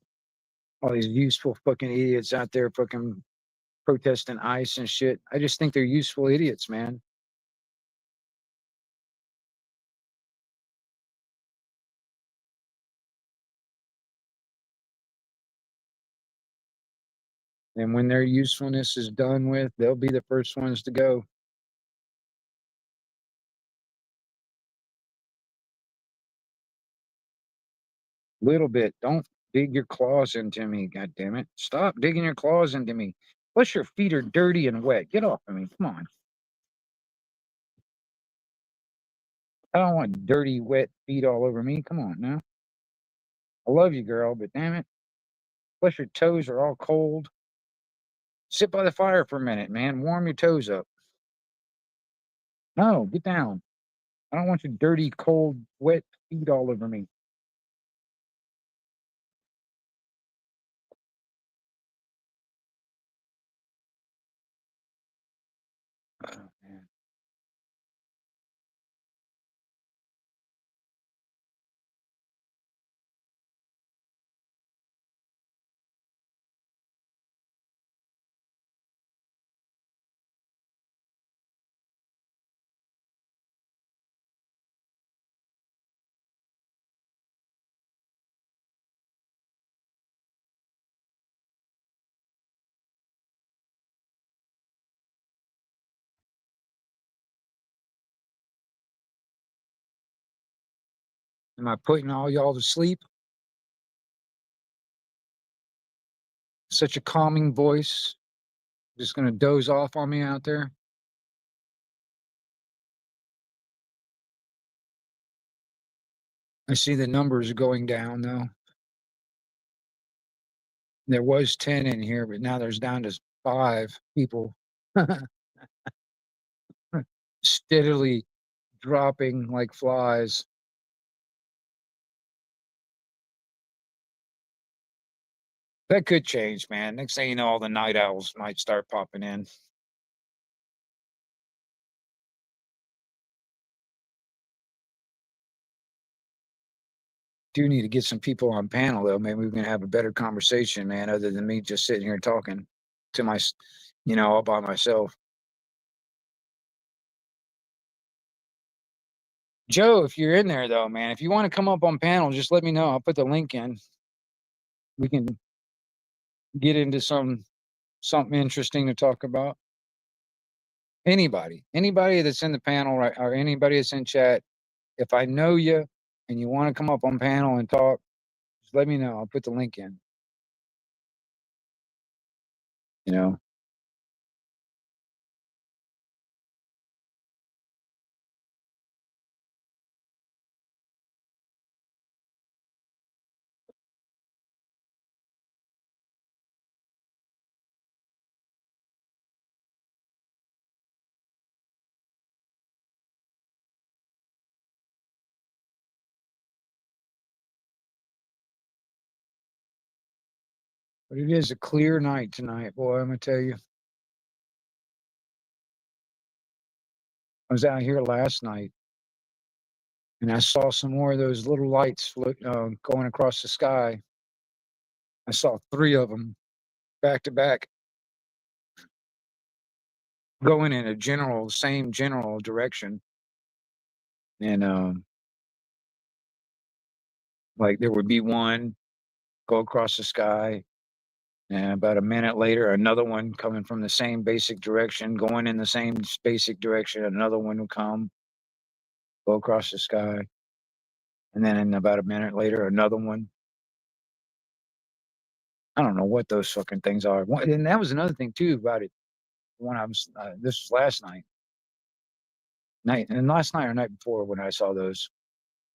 all these useful fucking idiots out there fucking protesting ICE and shit. I just think they're useful idiots, man. And when their usefulness is done with, they'll be the first ones to go. Little bit. Don't dig your claws into me, god damn it. Stop digging your claws into me. Plus your feet are dirty and wet. Get off of me. Come on. I don't want dirty, wet feet all over me. Come on now. I love you, girl, but damn it. Plus your toes are all cold. Sit by the fire for a minute, man. Warm your toes up. No, get down. I don't want your dirty, cold, wet feet all over me. Oh, man. Am I putting all y'all to sleep? Such a calming voice. Just gonna doze off on me out there. I see the numbers going down though. There was 10 in here, but now there's down to 5 people. Steadily dropping like flies. That could change, man. Next thing you know, all the night owls might start popping in. Do need to get some people on panel though. Maybe we can have a better conversation, man, other than me just sitting here talking to all by myself. Joe, if you're in there though, man, if you want to come up on panel, just let me know. I'll put the link in. We can get into something interesting to talk about. Anybody that's in the panel, right, or anybody that's in chat, if I know you and you want to come up on panel and talk, just let me know. I'll put the link in. You know, but it is a clear night tonight, boy. I'm gonna tell you. I was out here last night and I saw some more of those little lights going across the sky. I saw three of them back to back, going in a same general direction. And like there would be one go across the sky, and about a minute later, another one coming from the same basic direction, going in the same basic direction. Another one would come, go across the sky, and then in about a minute later, another one. I don't know what those fucking things are. And that was another thing too about it. When I was this was last night, and last night or night before when I saw those.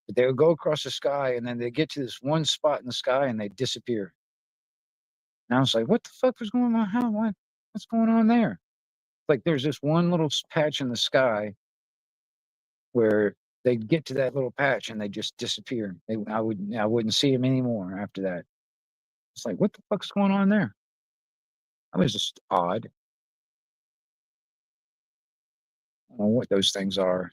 But they would go across the sky, and then they get to this one spot in the sky, and they disappear. And I was like, "What the fuck was going on? What's going on there?" Like there's this one little patch in the sky where they get to that little patch and they just disappear. I wouldn't see them anymore after that. It's like, what the fuck's going on there? That was just odd. I don't know what those things are.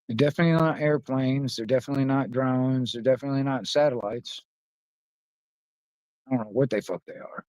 They're definitely not airplanes. They're definitely not drones. They're definitely not satellites. I don't know what they fuck they are.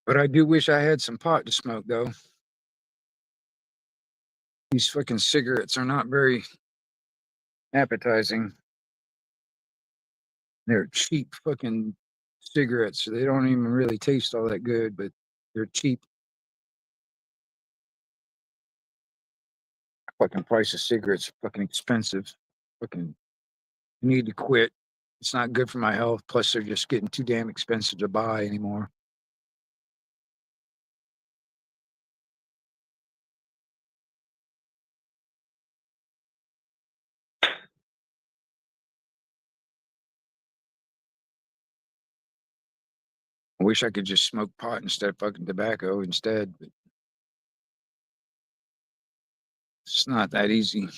But I do wish I had some pot to smoke, though. These fucking cigarettes are not very appetizing. They're cheap fucking cigarettes. So they don't even really taste all that good, but they're cheap. Fucking price of cigarettes are fucking expensive. Fucking need to quit. It's not good for my health. Plus, they're just getting too damn expensive to buy anymore. I wish I could just smoke pot instead of fucking tobacco instead, but it's not that easy.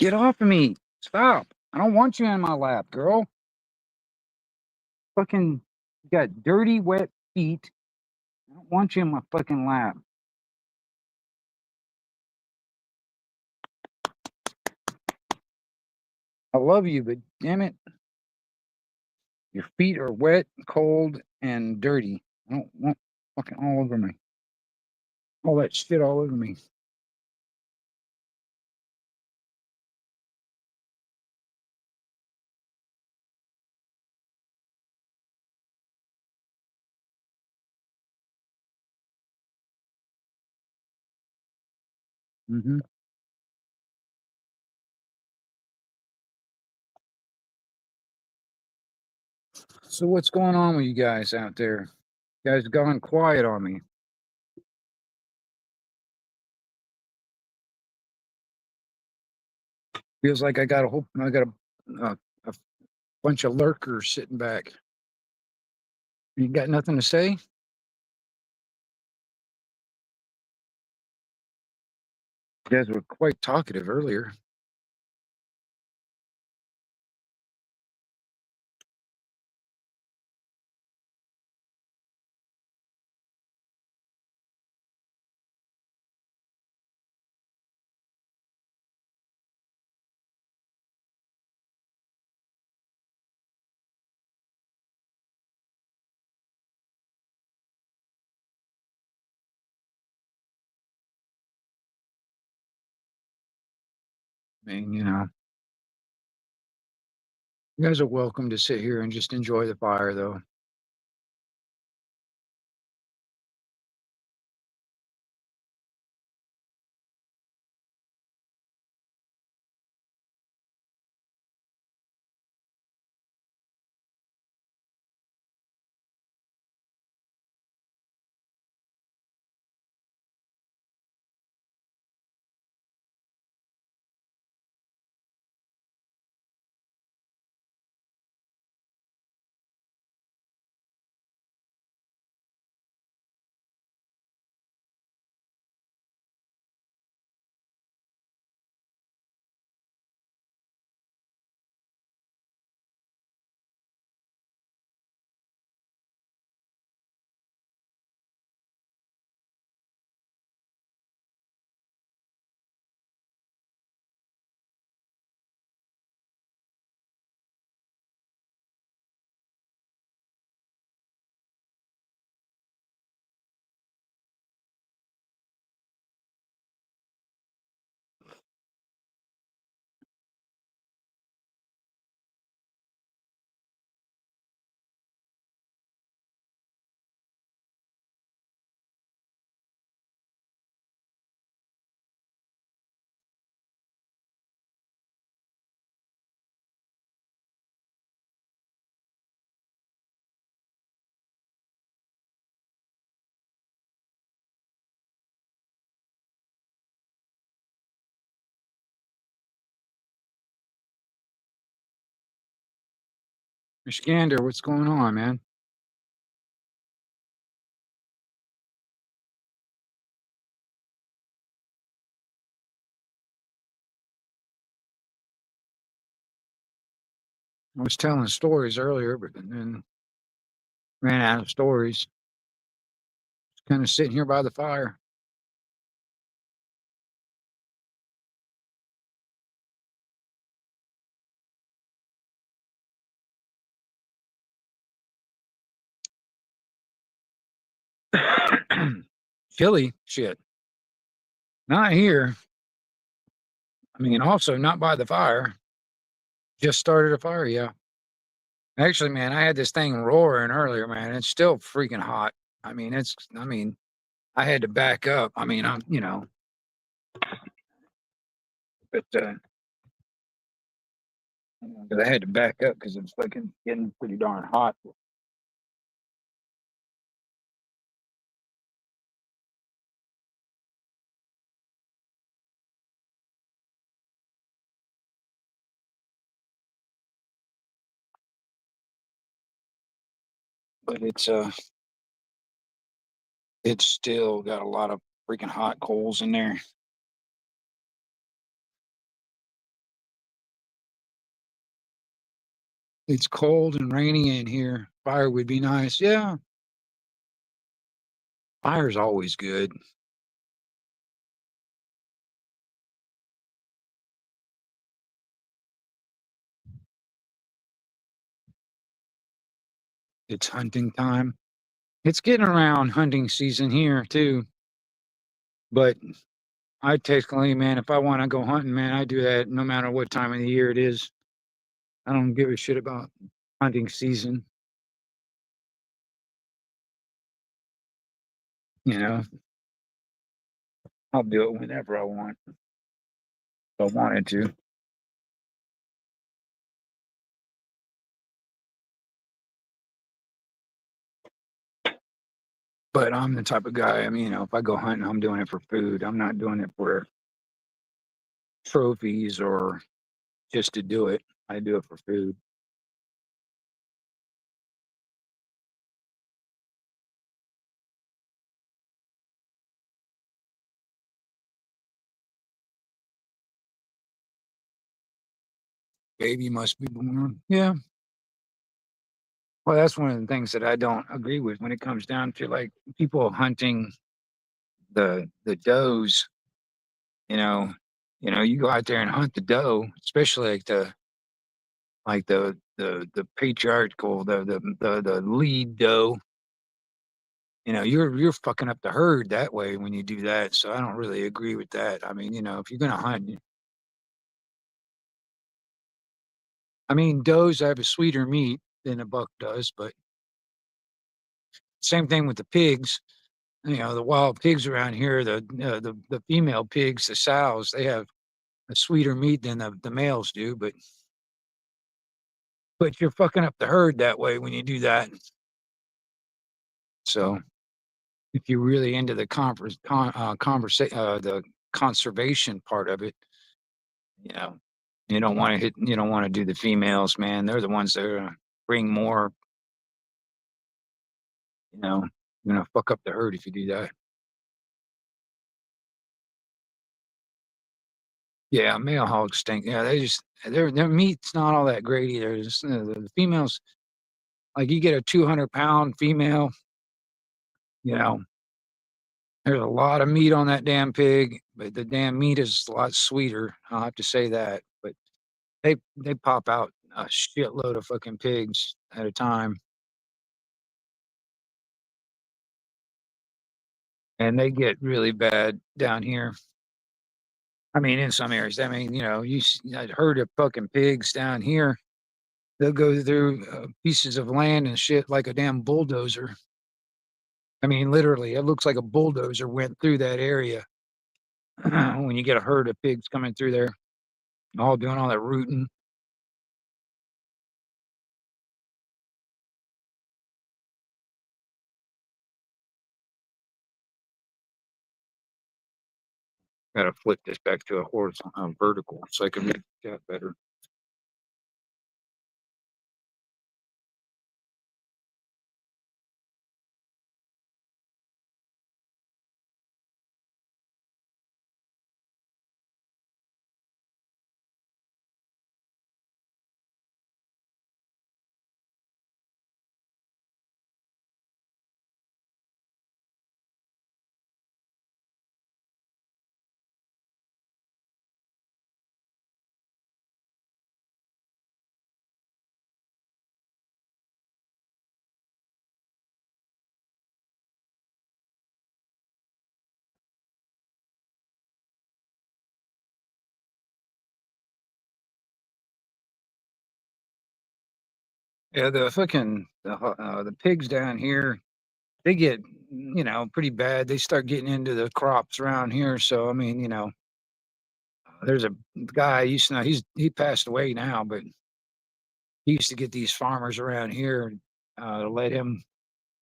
Get off of me. Stop. I don't want you in my lap, girl. Fucking you got dirty, wet feet. I don't want you in my fucking lap. I love you, but damn it, your feet are wet, cold, and dirty. I don't want fucking all over me. All that shit all over me. Hmm. So what's going on with you guys out there? You guys gone quiet on me. Feels like I got a bunch of lurkers sitting back. You got nothing to say? You guys were quite talkative earlier. I mean, you guys are welcome to sit here and just enjoy the fire, though. Mr. Gander, what's going on, man? I was telling stories earlier, but then ran out of stories. Just kind of sitting here by the fire. Chilly? Shit. Not here. I mean, also not by the fire. Just started a fire, yeah. Actually, man, I had this thing roaring earlier, man. It's still freaking hot. I mean, I had to back up. I mean, but, 'cause I had to back up because it's fucking getting pretty darn hot. But it's still got a lot of freaking hot coals in there. It's cold and rainy in here. Fire would be nice. Yeah, fire's always good. It's hunting time. It's getting around hunting season here too. But I technically, man, if I want to go hunting, man, I do that no matter what time of the year it is. I don't give a shit about hunting season. You know, I'll do it whenever I want. If I wanted to. But I'm the type of guy, I mean, if I go hunting, I'm doing it for food. I'm not doing it for trophies or just to do it. I do it for food. Baby must be born. Yeah. Well, that's one of the things that I don't agree with when it comes down to like people hunting the does. You know, you go out there and hunt the doe, especially like the patriarchal the lead doe. You're fucking up the herd that way when you do that. So I don't really agree with that. I mean, if you're gonna hunt, I mean, does have a sweeter meat than a buck does, but same thing with the pigs. The wild pigs around here, the female pigs, the sows, they have a sweeter meat than the males do, but you're fucking up the herd that way when you do that. So if you're really into the conservation part of it, you know, you don't want to do the females, man. They're the ones that are gonna bring more, you know, you're gonna fuck up the herd if you do that. Yeah, male hogs stink. Yeah, their meat's not all that great either. The females, like you get a 200-pound female, you know, there's a lot of meat on that damn pig, but the damn meat is a lot sweeter. I'll have to say that. But they pop out a shitload of fucking pigs at a time, and they get really bad down here. I mean, in some areas. I mean, I heard of fucking pigs down here. They'll go through pieces of land and shit like a damn bulldozer. I mean, literally, it looks like a bulldozer went through that area when you get a herd of pigs coming through there, all doing all that rooting. Got to flip this back to a horizontal, vertical, so I can make that better. Yeah, the pigs down here, they get pretty bad. They start getting into the crops around here. So I mean, there's a guy I used to know. He passed away now, but he used to get these farmers around here to let him,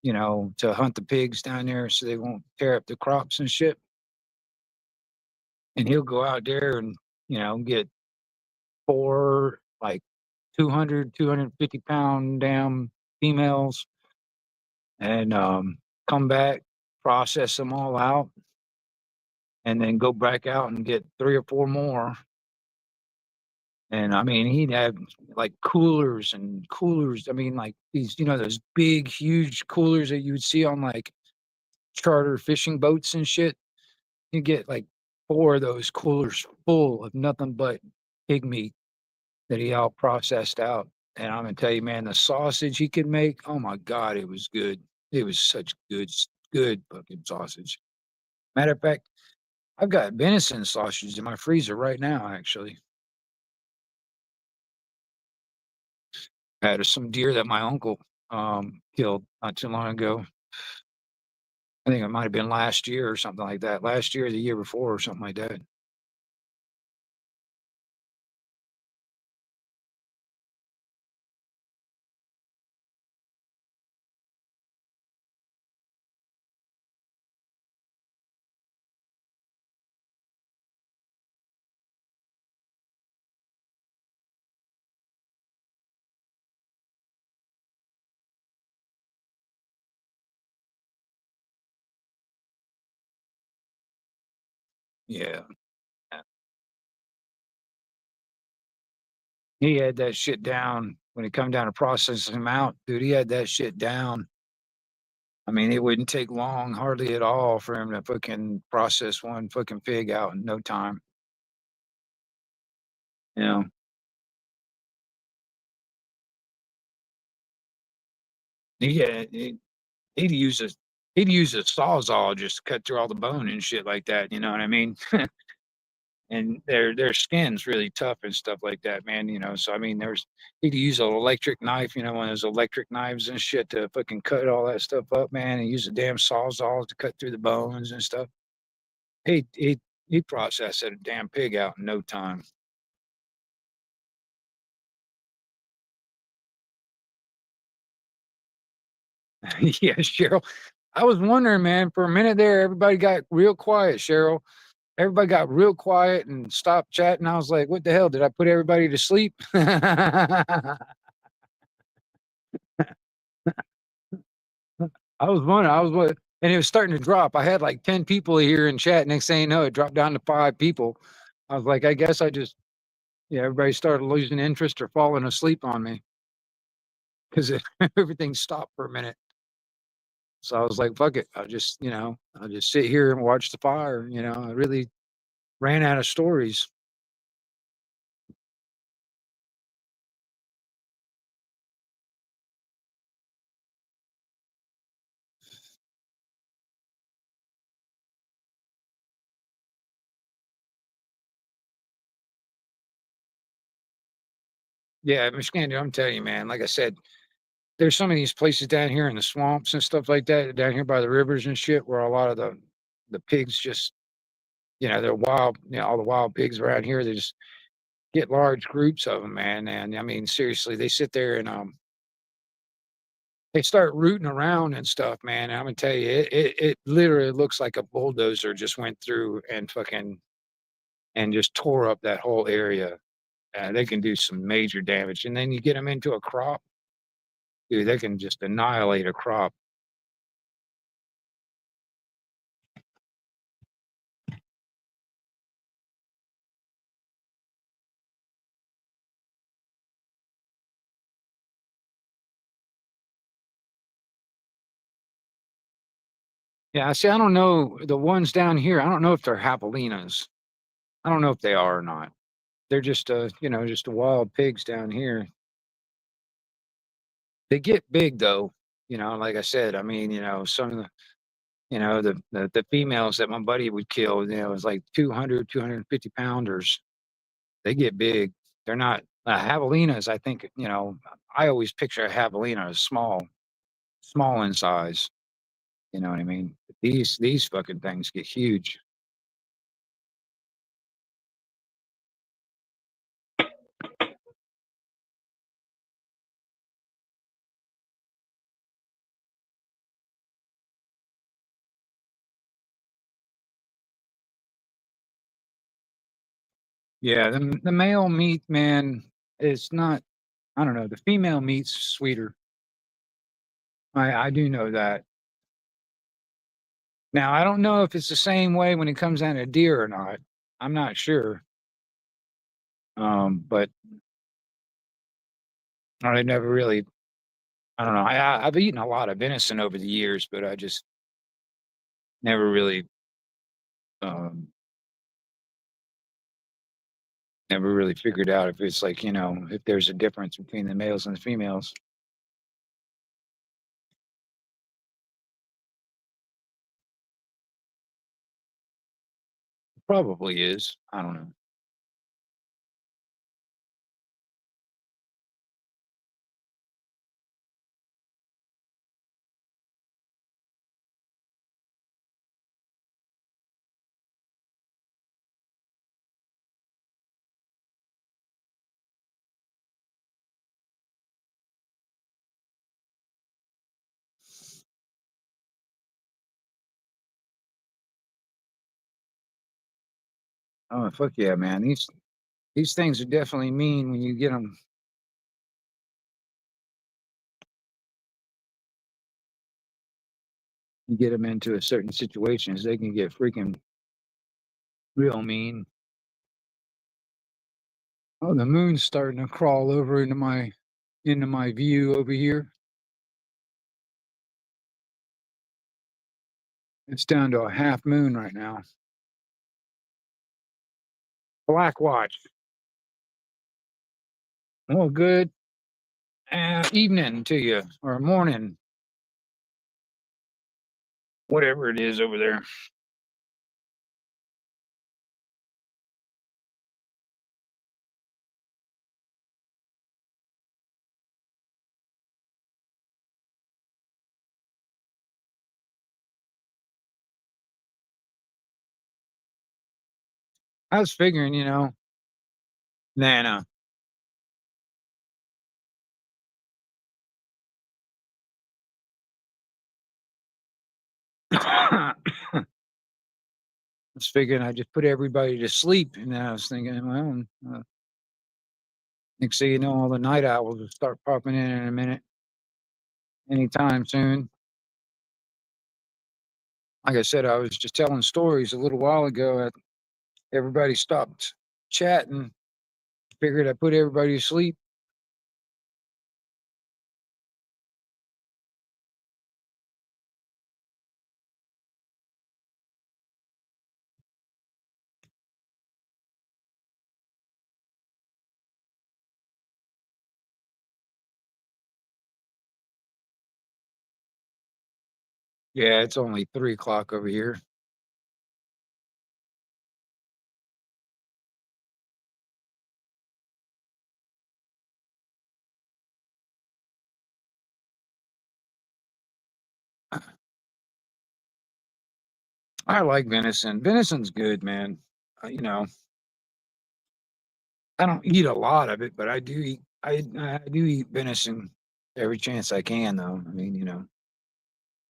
to hunt the pigs down there so they won't tear up the crops and shit. And he'll go out there and get four like 250 pound damn females and come back, process them all out, and then go back out and get three or four more And I mean, he'd have like coolers and coolers. I mean, like these, those big, huge coolers that you would see on like charter fishing boats and shit. You get like four of those coolers full of nothing but pig meat that he all processed out. And I'm gonna tell you, man, the sausage he could make, oh my God, it was good. It was such good fucking sausage. Matter of fact, I've got venison sausage in my freezer right now, actually. Had some deer that my uncle killed not too long ago. I think it might have been last year or something like that. Last year or the year before or something like that. Yeah. He had that shit down when it come down to processing them out, dude. He had that shit down. I mean, it wouldn't take long, hardly at all, for him to fucking process one fucking pig out in no time. You know, he, he'd use a he'd use a sawzall just to cut through all the bone and shit like that. You know what I mean? And their skin's really tough and stuff like that, man. So I mean, he'd use an electric knife, one of those electric knives and shit to fucking cut all that stuff up, man. And use a damn sawzall to cut through the bones and stuff. He'd process that damn pig out in no time. Yeah, Cheryl. I was wondering, man, for a minute there, everybody got real quiet, Cheryl. Everybody got real quiet and stopped chatting. I was like, what the hell? Did I put everybody to sleep? I was wondering, and it was starting to drop. I had like 10 people here in chat. Next thing you know, it dropped down to 5 people. I was like, I guess yeah, everybody started losing interest or falling asleep on me because everything stopped for a minute. So I was like, fuck it. I'll just sit here and watch the fire. I really ran out of stories. Yeah, Michigan, I'm telling you, man, like I said, there's some of these places down here in the swamps and stuff like that, down here by the rivers and shit, where a lot of the pigs just, they're wild, all the wild pigs around here, they just get large groups of them, man. And I mean, seriously, they sit there and they start rooting around and stuff, man. And I'm gonna tell you, it literally looks like a bulldozer just went through and fucking and just tore up that whole area. They can do some major damage, and then you get them into a crop, dude. They can just annihilate a crop. Yeah, see, I don't know the ones down here. I don't know if they're javelinas. I don't know if they are or not. They're just just wild pigs down here. They get big though. Like I said, I mean, some of the females that my buddy would kill, it's like 200, 250 pounders. They get big. They're not javelinas. I think, I always picture a javelina as small in size. You know what I mean? But these fucking things get huge. Yeah, the male meat, man, is not. I don't know. The female meat's sweeter. I do know that. Now I don't know if it's the same way when it comes down to deer or not. I'm not sure. But I never really, I don't know. I've eaten a lot of venison over the years, but I just never really, um, never really figured out if it's like, if there's a difference between the males and the females. Probably is. I don't know. Oh, fuck yeah, man. These things are definitely mean when you get them. You get them into a certain situations, they can get freaking real mean. Oh, the moon's starting to crawl over into my view over here. It's down to a half moon right now. Black watch. Well, good evening to you, or morning, whatever it is over there. I was figuring, Nana. I was figuring I just put everybody to sleep, and then I was thinking, well, next thing you know, all the night owls will start popping in a minute, anytime soon. Like I said, I was just telling stories a little while ago. Everybody stopped chatting. Figured I put everybody to sleep. Yeah, it's only 3 o'clock over here. I like venison. Venison's good, man. Uh, I don't eat a lot of it, but I do eat. I do eat venison every chance I can, though. I mean,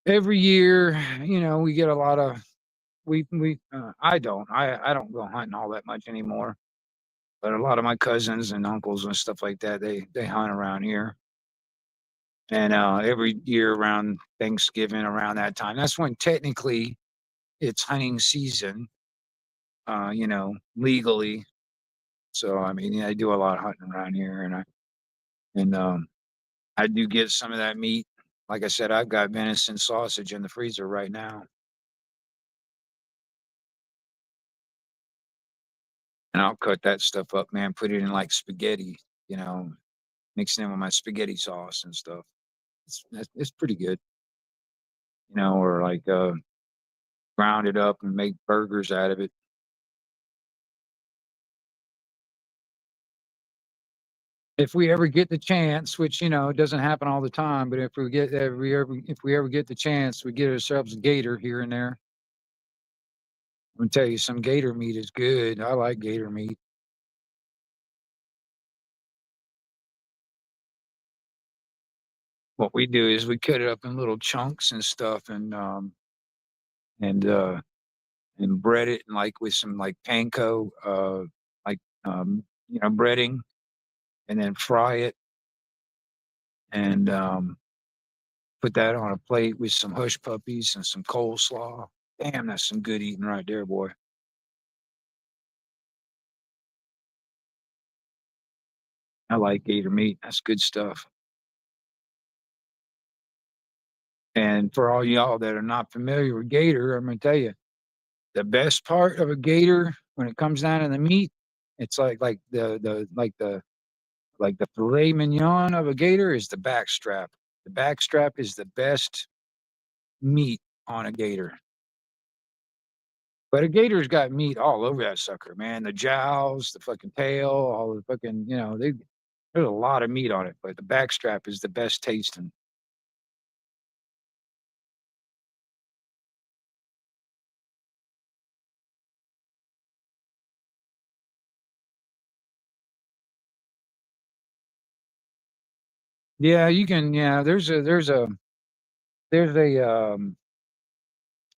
every year, we get a lot of. We. I don't go hunting all that much anymore. But a lot of my cousins and uncles and stuff like that, they hunt around here. And every year around Thanksgiving, around that time, that's when technically it's hunting season. Legally. So I mean, yeah, I do a lot of hunting around here, and I do get some of that meat. Like I said, I've got venison sausage in the freezer right now, and I'll cut that stuff up, man. Put it in like spaghetti, you know, mix it in with my spaghetti sauce and stuff. It's pretty good, or like ground it up and make burgers out of it. If we ever get the chance, which it doesn't happen all the time, but if we ever get the chance, we get ourselves a gator here and there. I'm gonna tell you, some gator meat is good. I like gator meat. What we do is we cut it up in little chunks and stuff, and and bread it, and like with some like panko, like breading, and then fry it, and put that on a plate with some hush puppies and some coleslaw. Damn, that's some good eating right there, boy. I like gator meat. That's good stuff. And for all y'all that are not familiar with gator, I'm gonna tell you the best part of a gator when it comes down to the meat, it's like the filet mignon of a gator is the backstrap. The backstrap is the best meat on a gator. But a gator's got meat all over that sucker, man. The jowls, the fucking tail, all the fucking, there's a lot of meat on it, but the backstrap is the best tasting. Yeah, you can. Yeah, there's a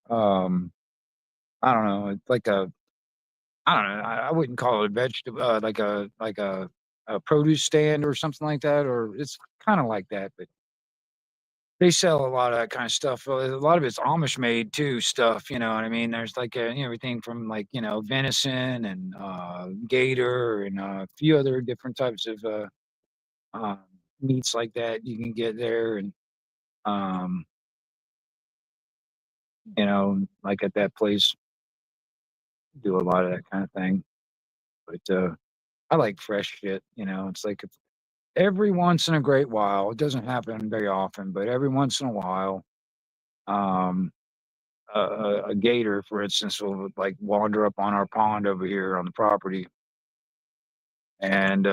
um I don't know, it's like a I don't know, I wouldn't call it a vegetable, like a produce stand or something like that, or it's kind of like that, but they sell a lot of that kind of stuff. A lot of it's Amish made too stuff, you know what I mean? There's like everything from like, venison and gator and a few other different types of uh, meats like that you can get there. And, um, like at that place, do a lot of that kind of thing. But I like fresh shit, it's like every once in a great while, it doesn't happen very often, but every once in a while, um, a gator, for instance, will like wander up on our pond over here on the property, and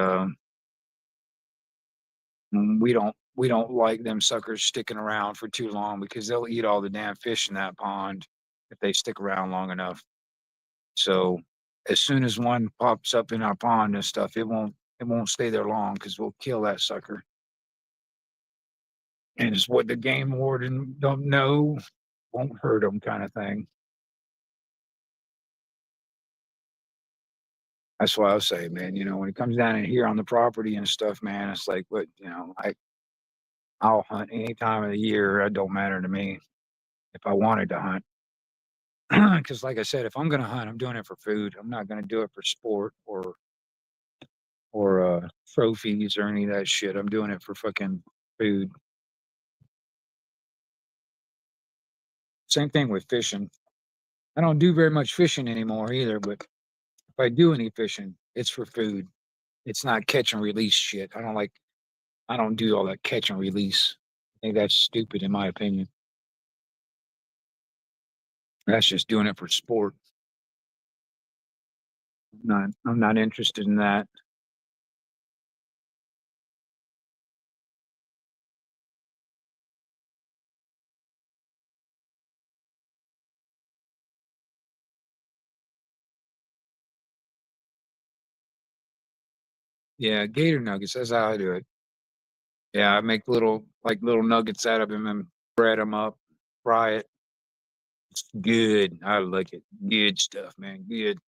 we don't like them suckers sticking around for too long because they'll eat all the damn fish in that pond if they stick around long enough. So as soon as one pops up in our pond and stuff, it won't stay there long because we'll kill that sucker. And it's what the game warden don't know won't hurt them kind of thing. That's why I say, man, when it comes down in here on the property and stuff, man, it's like, what, I'll hunt any time of the year. It don't matter to me if I wanted to hunt. Because, like I said, if I'm going to hunt, I'm doing it for food. I'm not going to do it for sport or trophies or any of that shit. I'm doing it for fucking food. Same thing with fishing. I don't do very much fishing anymore either, but if I do any fishing, it's for food. It's not catch and release shit. I don't do all that catch and release. I think that's stupid in my opinion. That's just doing it for sport. I'm not interested in that. Yeah, gator nuggets, that's how I do it. Yeah, I make little nuggets out of them and bread them up, fry it. It's good. I like it. Good stuff, man. Good.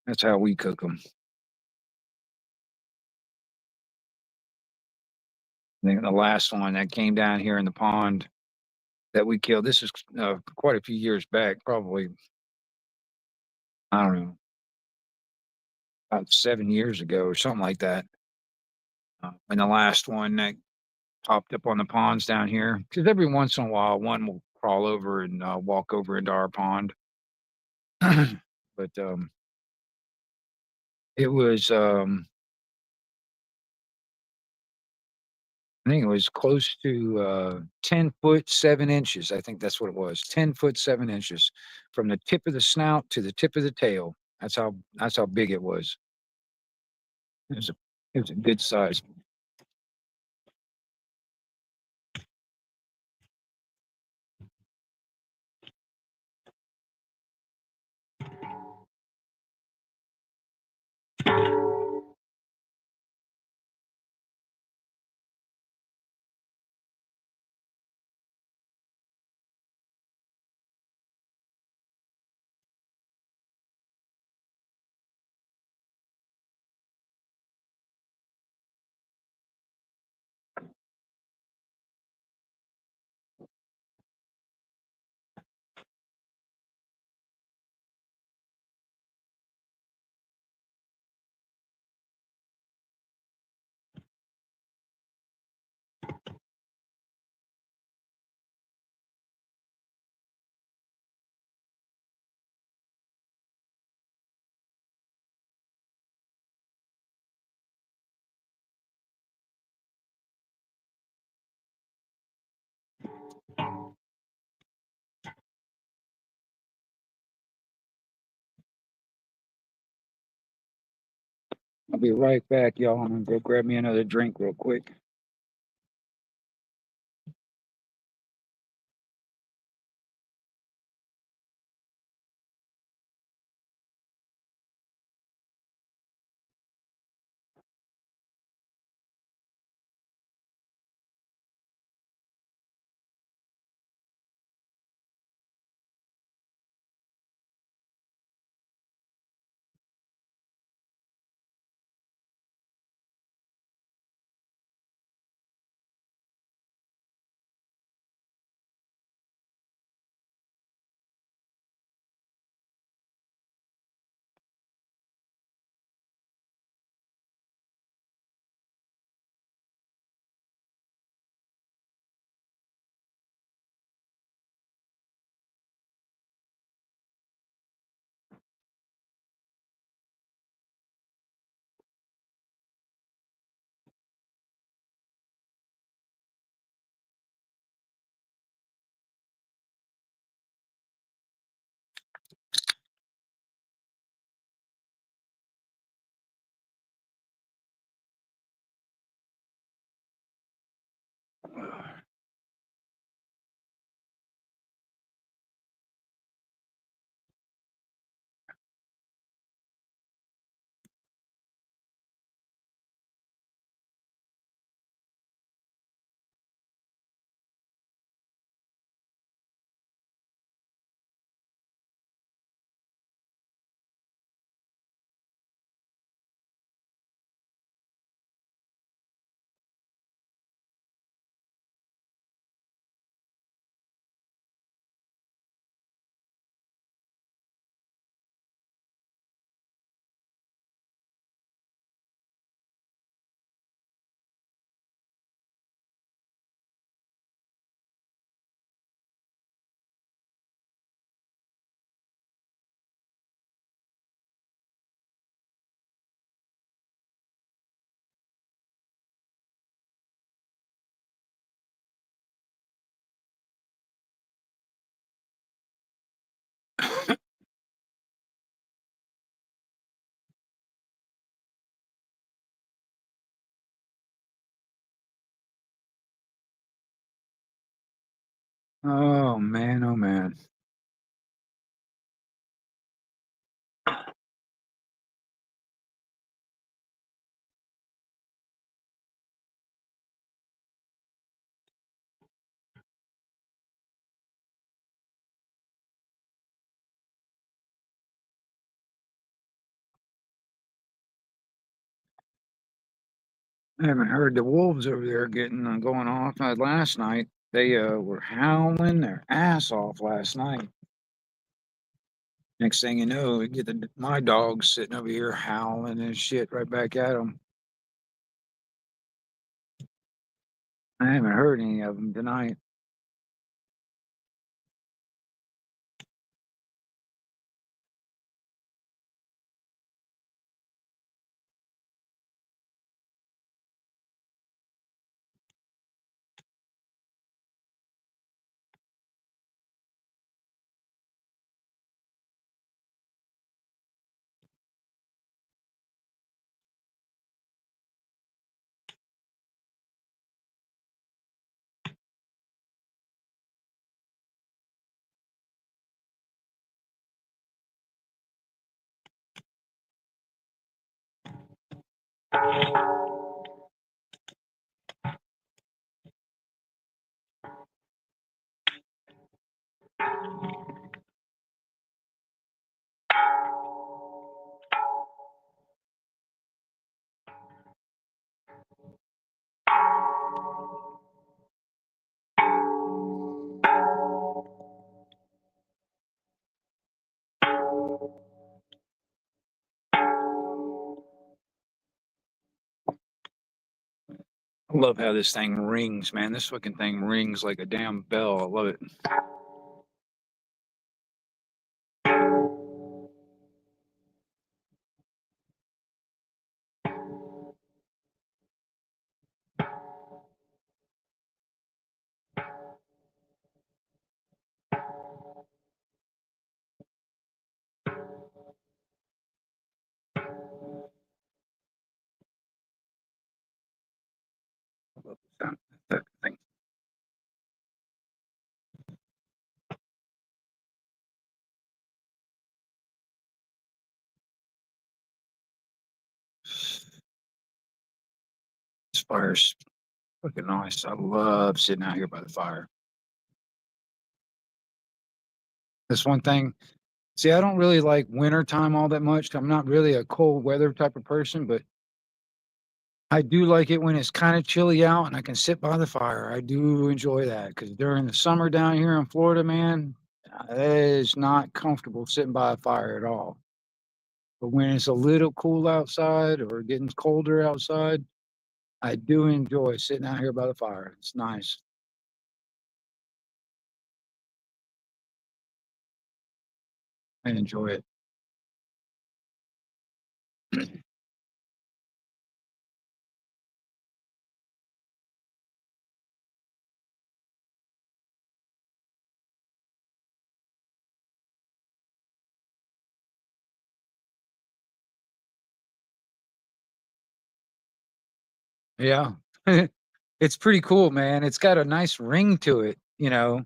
That's how we cook them. Then the last one that came down here in the pond that we killed. This is quite a few years back, probably I don't know, about 7 years ago or something like that. And the last one that popped up on the ponds down here, because every once in a while one will crawl over and walk over into our pond. But it was I think it was close to 10 foot 7 inches. I think that's what it was. 10 foot 7 inches from the tip of the snout to the tip of the tail. That's how big it was. It was a it was a good size. I'll be right back, y'all. I'm gonna go grab me another drink real quick. Oh man, oh man. I haven't heard the wolves over there getting going off. Last night they were howling their ass off last night. Next thing you know, we get my dogs sitting over here howling and shit right back at them. I haven't heard any of them tonight. I love how this thing rings, man. This fucking thing rings like a damn bell. I love it. This fire's fucking nice. I love sitting out here by the fire. That's one thing. See, I don't really like winter time all that much. I'm not really a cold weather type of person, but I do like it when it's kind of chilly out and I can sit by the fire. I do enjoy that because during the summer down here in Florida, man, it is not comfortable sitting by a fire at all. But when it's a little cool outside or getting colder outside, I do enjoy sitting out here by the fire. It's nice. I enjoy it. Yeah. It's pretty cool, man. It's got a nice ring to it, you know.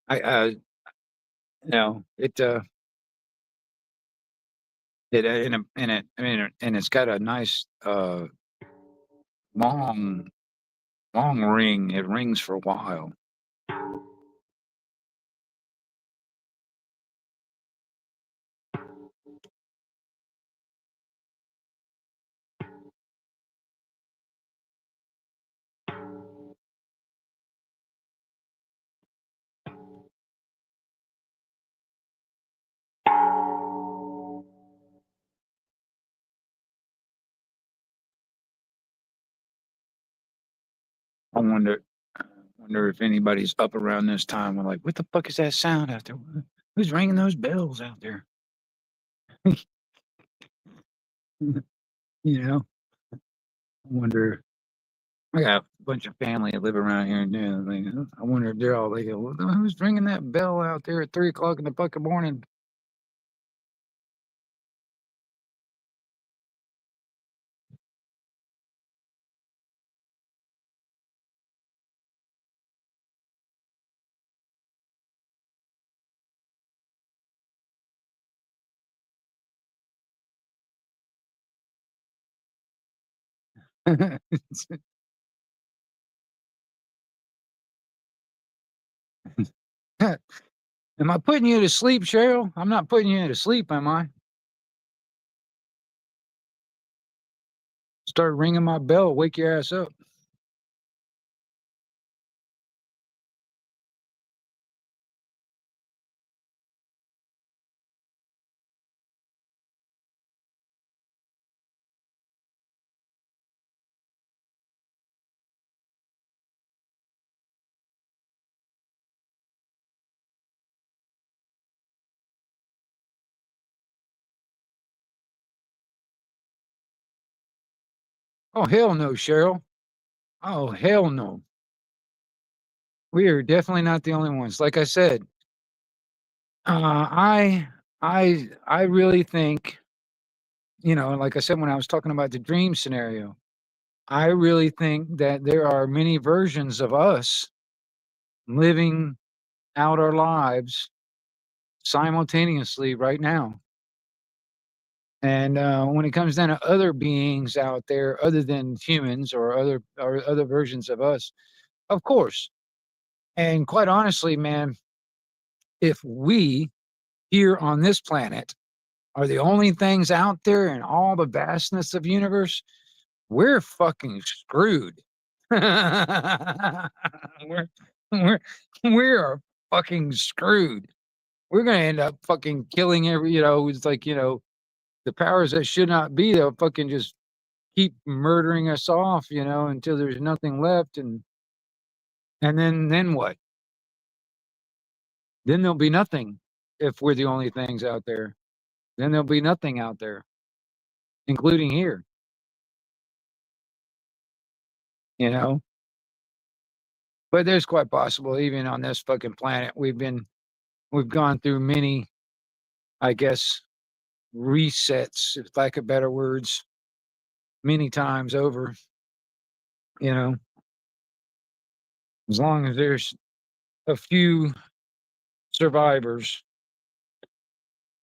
It and it's got a nice long long ring. It rings for a while. I wonder if anybody's up around this time. We're like, what the fuck is that sound out there? Who's ringing those bells out there? You know, I wonder. I got a bunch of family that live around here, and like, I wonder if they're all like, well, who's ringing that bell out there at 3 o'clock in the fucking morning? Am I putting you to sleep, Cheryl? I'm not putting you to sleep, am I? Start ringing my bell, wake your ass up. Oh, hell no, Cheryl. Oh, hell no. We are definitely not the only ones. Like I said, uh, I, I really think, like I said when I was talking about the dream scenario, I really think that there are many versions of us living out our lives simultaneously right now. And when it comes down to other beings out there, other than humans or other versions of us, of course. And quite honestly, man, if we here on this planet are the only things out there in all the vastness of universe, we're fucking screwed. we're we're we are fucking screwed. We're gonna end up fucking killing it's like, the powers that should not be, they'll fucking just keep murdering us off, until there's nothing left and then what? Then there'll be nothing if we're the only things out there. Then there'll be nothing out there, including here, you know? But there's quite possible, even on this fucking planet, we've gone through many, I guess, resets, if lack of better words, many times over, you know. As long as there's a few survivors,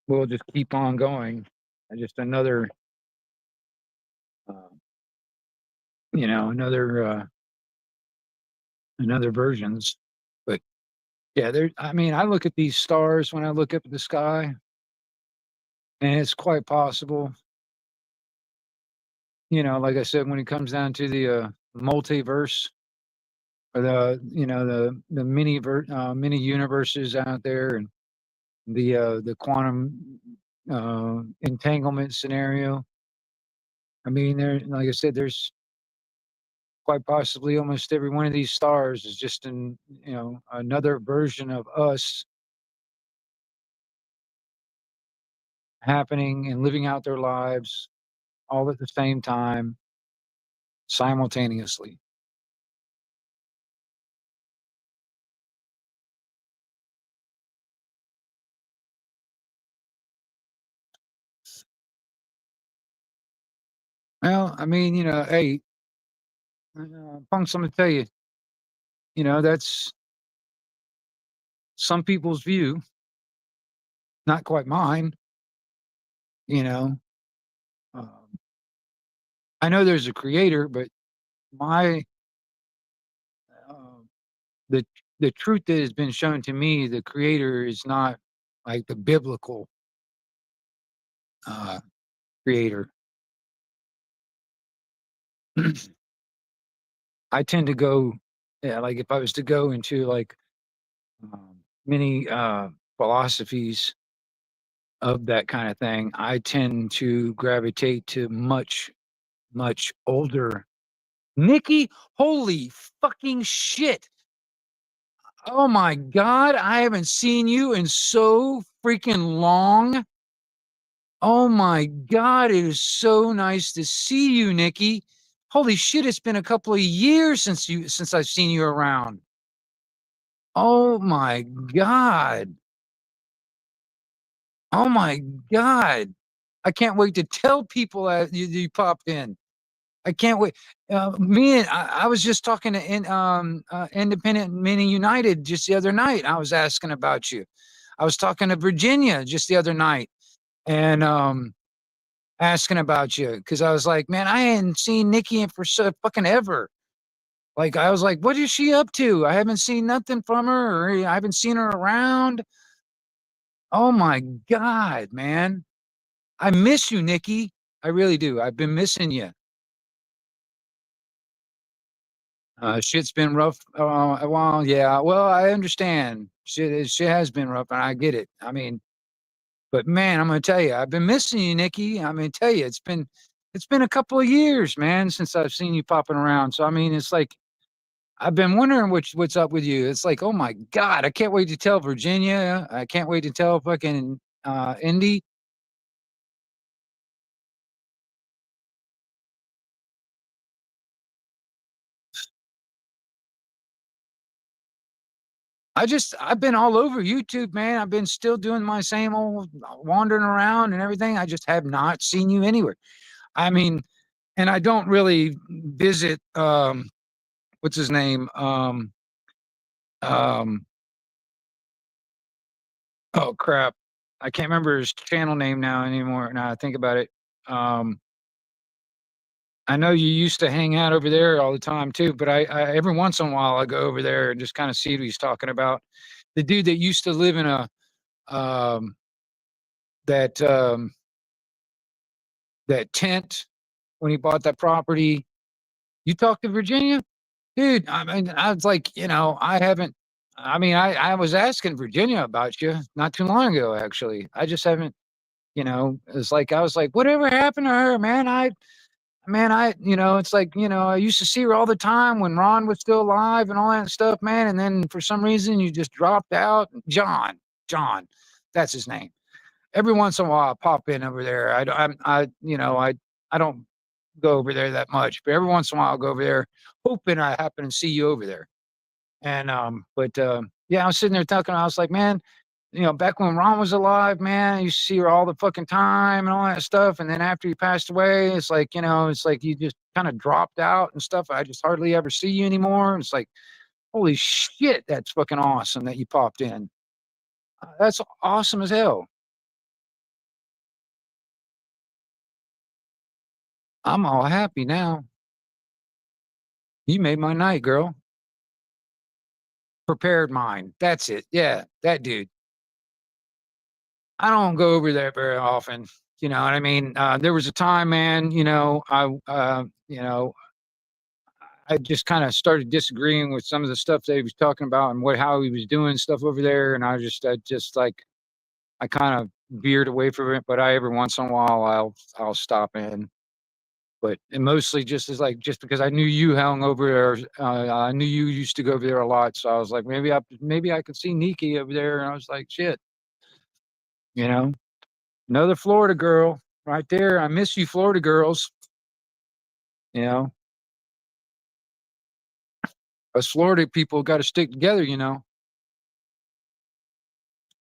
we'll just keep on going. And just another uh, another versions. But yeah, I mean, I look at these stars when I look up at the sky, and it's quite possible, like I said, when it comes down to the multiverse, or the many universes out there, and the quantum entanglement scenario. I mean, like I said, there's quite possibly almost every one of these stars is just another version of us happening and living out their lives all at the same time, simultaneously. Well, I mean, hey, Punks, I'm gonna tell you, that's some people's view, not quite mine. You know, um, I know there's a creator, but my uh, the the truth that has been shown to me, the creator is not like the biblical uh, creator. I tend to go, yeah, like if I was to go into like many philosophies of that kind of thing, I tend to gravitate to much, much older. Nikki, holy fucking shit. Oh my God, I haven't seen you in so freaking long. Oh my God, it is so nice to see you, Nikki. Holy shit, it's been a couple of years since I've seen you around. Oh my God. Oh my God. I can't wait to tell people that you popped in. I can't wait. I was just talking to Independent Mini United just the other night. I was asking about you. I was talking to Virginia just the other night, and asking about you because I was like, man, I hadn't seen Nikki in for so fucking ever. Like I was like, what is she up to? I haven't seen nothing from her, or I haven't seen her around. Oh my God, man. I miss you, Nikki. I really do. I've been missing you. Shit's been rough. Well, yeah. Well, I understand. Shit has been rough, and I get it. I mean, but man, I'm gonna tell you, I've been missing you, Nikki. I'm gonna tell you, it's been a couple of years, man, since I've seen you popping around. So I mean, it's like I've been wondering what's up with you. It's like, oh my God, I can't wait to tell Virginia. I can't wait to tell fucking Indy. I've been all over YouTube, man. I've been still doing my same old wandering around and everything. I just have not seen you anywhere. I mean, and I don't really visit what's his name? Um oh crap. I can't remember his channel name now anymore. Now I think about it. Um I know you used to hang out over there all the time too, but I every once in a while I go over there and just kind of see what he's talking about. The dude that used to live in a um that that tent when he bought that property. You talked to Virginia? Dude, I mean, I was like, I haven't. I mean, I was asking Virginia about you not too long ago, actually. I just haven't, it's like, I was like, whatever happened to her, man? It's like, I used to see her all the time when Ron was still alive and all that stuff, man. And then for some reason, you just dropped out. John, that's his name. Every once in a while, I pop in over there. I don't go over there that much, but every once in a while, I'll go over there, hoping I happen to see you over there. And but yeah, I was sitting there talking. I was like, man, back when Ron was alive, man, I used to see her all the fucking time and all that stuff. And then after he passed away, it's like, it's like you just kind of dropped out and stuff. I just hardly ever see you anymore. And it's like, holy shit, that's fucking awesome that you popped in. That's awesome as hell. I'm all happy now. You made my night, girl. Prepared mind. That's it. Yeah, that dude. I don't go over there very often. You know what I mean? There was a time, man, I just kind of started disagreeing with some of the stuff that he was talking about and how he was doing stuff over there. And I just like, I kind of veered away from it, but every once in a while, I'll stop in. But and mostly just as like, just because I knew you hung over there, I knew you used to go over there a lot. So I was like, maybe I could see Nikki over there. And I was like, shit, you know, another Florida girl right there. I miss you, Florida girls. You know, us Florida people got to stick together.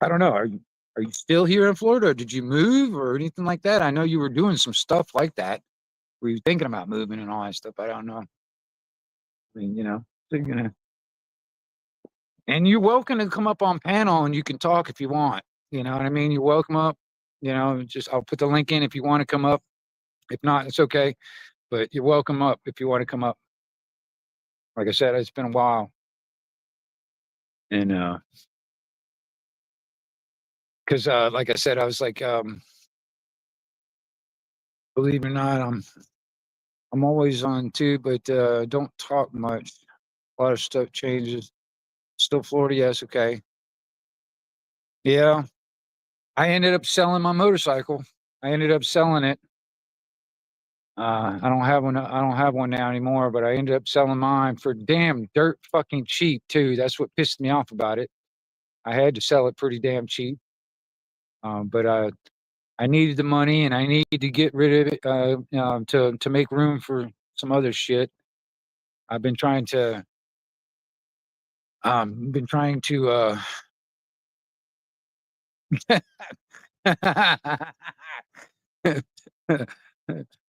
I don't know. Are you still here in Florida? Or did you move or anything like that? I know you were doing some stuff like that. Were you thinking about moving and all that stuff? I don't know. I mean, so and you're welcome to come up on panel and you can talk if you want. You know what I mean? You're welcome up. Just I'll put the link in if you want to come up. If not, it's okay. But you're welcome up if you want to come up. Like I said, it's been a while. And because like I said, I was like, believe it or not, I'm always on too, but don't talk much. A lot of stuff changes. Still Florida, yes, okay. Yeah. I ended up selling my motorcycle. I ended up selling it. I don't have one. I don't have one now anymore. But I ended up selling mine for damn dirt fucking cheap too. That's what pissed me off about it. I had to sell it pretty damn cheap. But I needed the money and I needed to get rid of it to make room for some other shit. I've been trying to been trying to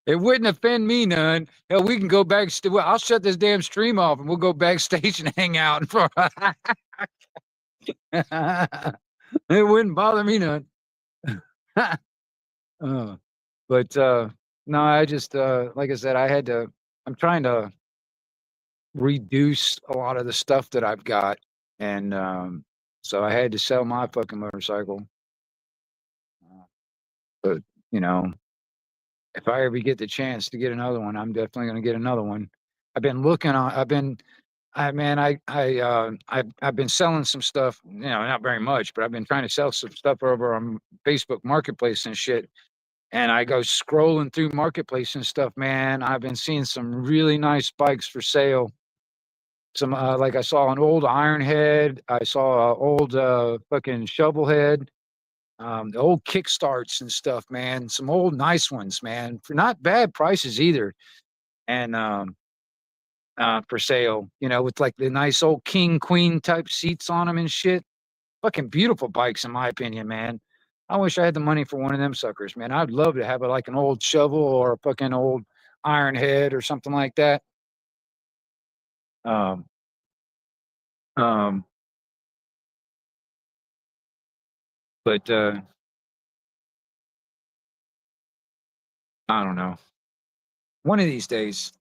it wouldn't offend me none. Hell, we can go back. Well, I'll shut this damn stream off and we'll go backstage and hang out. It wouldn't bother me none. uh, but no, I just like I said, I'm trying to reduce a lot of the stuff that I've got, and so I had to sell my fucking motorcycle. But you know, if I ever get the chance to get another one, I'm definitely going to get another one. I've been looking on. I man, I've been selling some stuff. Not very much, but I've been trying to sell some stuff over on Facebook Marketplace and shit. And I go scrolling through Marketplace and stuff. Man, I've been seeing some really nice bikes for sale. Some like I saw an old Ironhead. I saw an old fucking Shovelhead. The old Kickstarts and stuff, man. Some old nice ones, man, for not bad prices either. And for sale, with like the nice old king queen type seats on them and shit. Fucking beautiful bikes, in my opinion, man. I wish I had the money for one of them suckers, man. I'd love to have like an old shovel or a fucking old iron head or something like that. Um, um, but I don't know. One of these days.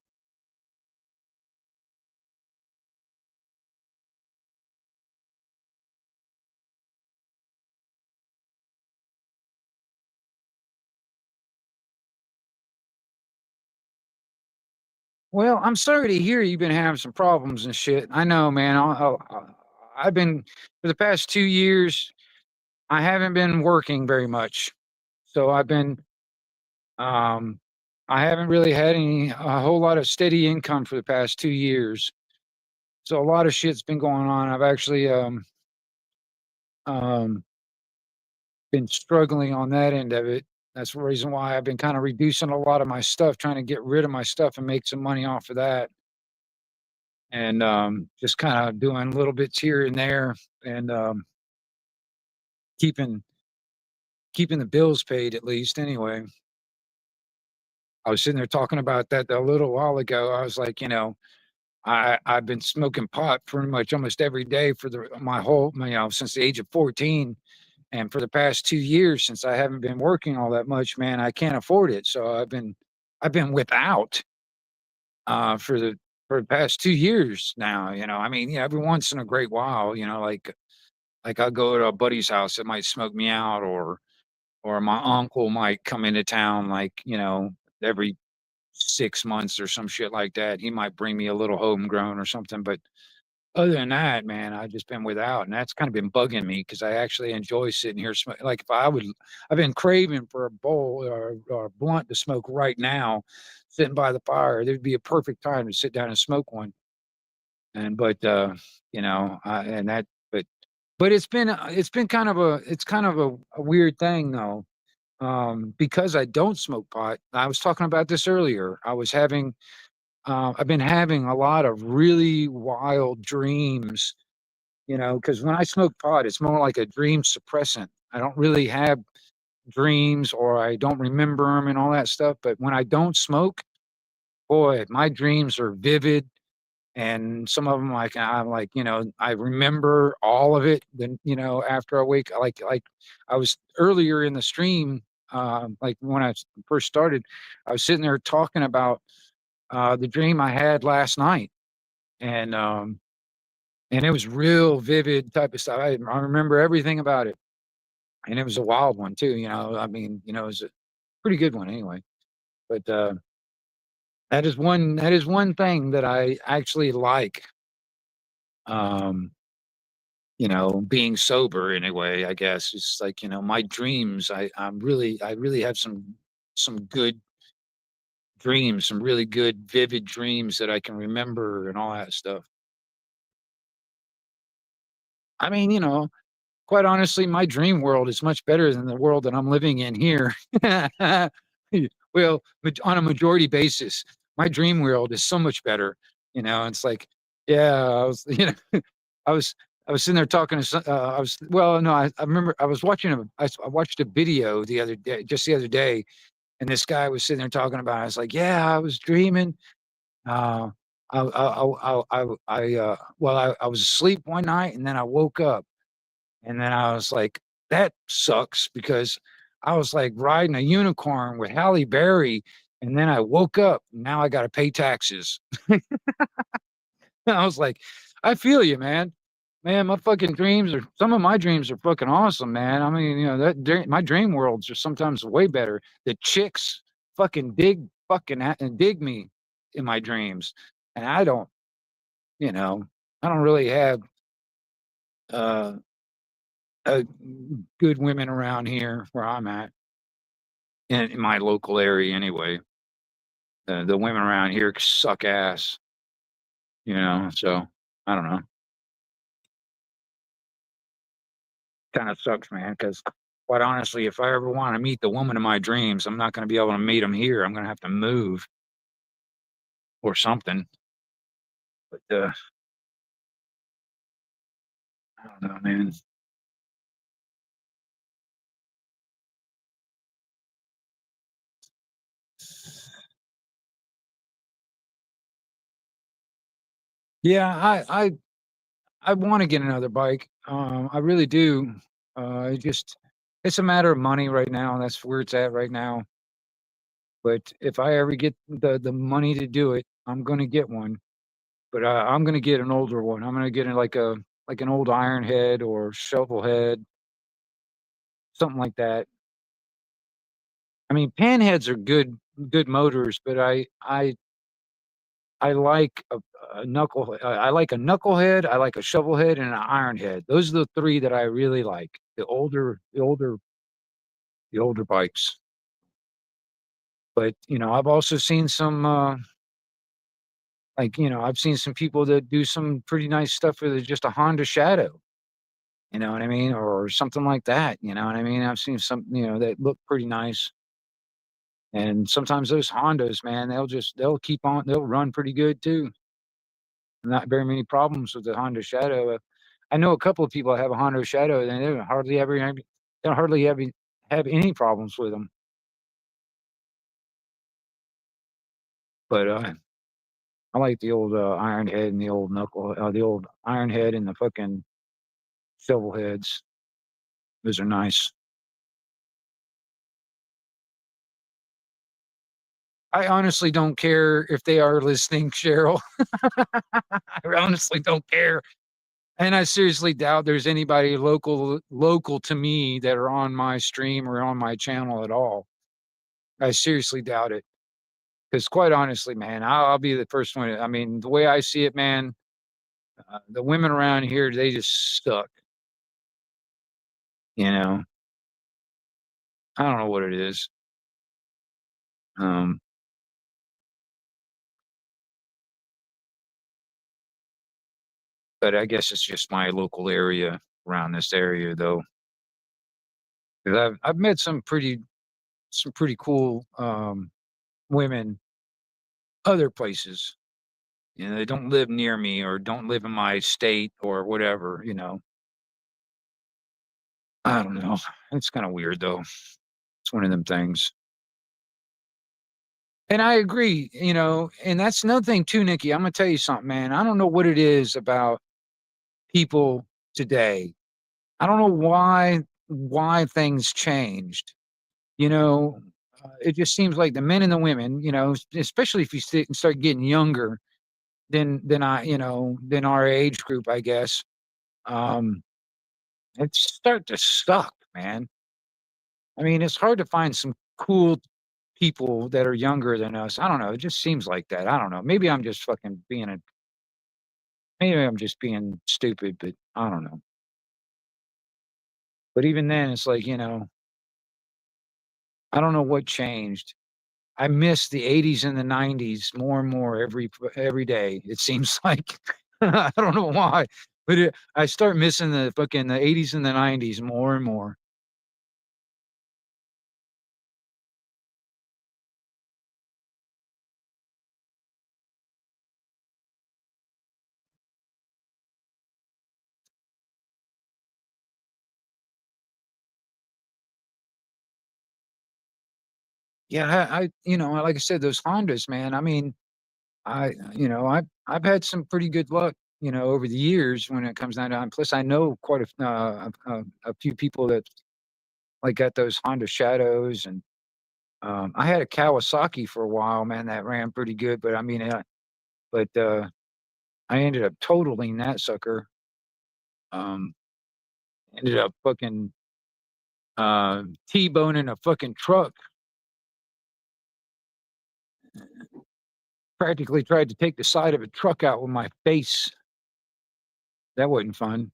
Well, I'm sorry to hear you've been having some problems and shit. I know, man. I've been for the past 2 years. I haven't been working very much, so um, I haven't really had a whole lot of steady income for the past 2 years. So a lot of shit's been going on. I've actually um, been struggling on that end of it. That's the reason why I've been kind of reducing a lot of my stuff, trying to get rid of my stuff and make some money off of that. And just kind of doing little bits here and there, and keeping keeping the bills paid at least. Anyway, I was sitting there talking about that a little while ago. I was like, I've been smoking pot pretty much almost every day for my whole, since the age of 14. And for the past 2 years, since I haven't been working all that much, man, I can't afford it. So I've been without for the for the past 2 years now, I mean, yeah, every once in a great while, like I'll go to a buddy's house that might smoke me out, or my uncle might come into town, like, every 6 months or some shit like that. He might bring me a little homegrown or something, but other than that, man, I've just been without, and that's kind of been bugging me because I actually enjoy sitting here like, if I've been craving for a bowl or a blunt to smoke right now, sitting by the fire. There'd be a perfect time to sit down and smoke one. And but and that, but it's been kind of a weird thing though, because I don't smoke pot. I was talking about this earlier. I've been having a lot of really wild dreams, because when I smoke pot, it's more like a dream suppressant. I don't really have dreams, or I don't remember them and all that stuff. But when I don't smoke, boy, my dreams are vivid. And some of them, like, I'm like, I remember all of it. Then, after I wake, like I was earlier in the stream, like when I first started, I was sitting there talking about the dream I had last night, and it was real vivid type of stuff. I remember everything about it, and it was a wild one too. I mean, it was a pretty good one anyway. But that is one thing that I actually like. Um, being sober anyway, I guess. It's like, my dreams, I really have some good dreams, some really good vivid dreams that I can remember and all that stuff. I mean, quite honestly, my dream world is much better than the world that I'm living in here. Well, on a majority basis, my dream world is so much better. It's like, yeah, I was I was sitting there talking to I was well, no, I remember I was watching I watched a video the other day, just the other day, and this guy was sitting there talking about. I was like, yeah, I was dreaming. Uh, I was asleep one night, and then I woke up, and then I was like, that sucks because I was like riding a unicorn with Halle Berry, and then I woke up. And now I got to pay taxes. I was like, I feel you, man. Man, my fucking dreams are some of my dreams are fucking awesome, man. I mean, my dream worlds are sometimes way better. The chicks fucking dig me in my dreams, and you know, I don't really have uh, uh good women around here where I'm at, in my local area anyway. The women around here suck ass, So I don't know. Kind of sucks, man. Because quite honestly, if I ever want to meet the woman of my dreams, I'm not going to be able to meet them here. I'm going to have to move or something. But I don't know, man. Yeah, I want to get another bike. I really do. It's a matter of money right now. That's where it's at right now. But if I ever get the money to do it, I'm going to get one. But I'm going to get an older one. I'm going to get like an old Iron Head or Shovel Head, something like that. I mean, panheads are good motors, but I like a I like a knucklehead, I like a shovel head, and an iron head. Those are the three that I really like. The older bikes. But I've also seen some I've seen some people that do some pretty nice stuff with just a Honda Shadow. You know what I mean, or something like that. You know what I mean. I've seen some that look pretty nice. And sometimes those Hondas, man, they'll run pretty good too. Not very many problems with the Honda Shadow. I know a couple of people that have a Honda Shadow, and they don't hardly ever have any problems with them. But I like the old Iron Head and the old Iron Head and the fucking shovel heads. Those are nice. I honestly don't care if they are listening, Cheryl. I honestly don't care. And I seriously doubt there's anybody local to me that are on my stream or on my channel at all. I seriously doubt it. Because quite honestly, man, I'll be the first one. I mean, the way I see it, man, the women around here, they just suck. You know, I don't know what it is. Um, but I guess it's just my local area around this area, though. 'Cause I've met some pretty cool women other places. You know, they don't live near me or don't live in my state or whatever. You know, I don't know. It's kind of weird though. It's one of them things. And I agree, you know, and that's another thing too, Nikki. I'm gonna tell you something, man. I don't know what it is about people today. I don't know why things changed. You know, it just seems like the men and the women, you know, especially if you start getting younger than our age group, I guess. Um, it start to suck, man. I mean, it's hard to find some cool people that are younger than us. I don't know. It just seems like that. I don't know. Maybe I'm just being stupid, but I don't know. But even then, it's like, you know, I don't know what changed. I miss the 80s and the 90s more and more every day. It seems like I don't know why, but I start missing the 80s and the 90s more and more. Yeah, you know, like I said, those Hondas, man. I mean, I've had some pretty good luck, you know, over the years when it comes down to. Plus, I know quite a few people that like got those Honda Shadows, and I had a Kawasaki for a while, man, that ran pretty good. But I mean, I ended up totaling that sucker. Um, Ended up fucking T-boning a fucking truck. Practically tried to take the side of a truck out with my face. That wasn't fun,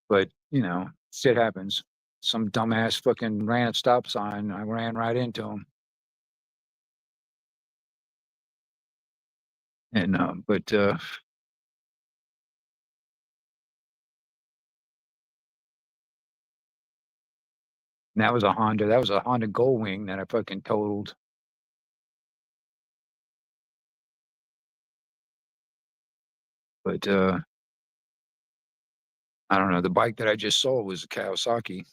but you know, shit happens. Some dumbass fucking ran a stop sign. I ran right into him, and but that was a Honda. That was a Honda Goldwing that I fucking totaled. But I don't know. The bike that I just sold was a Kawasaki,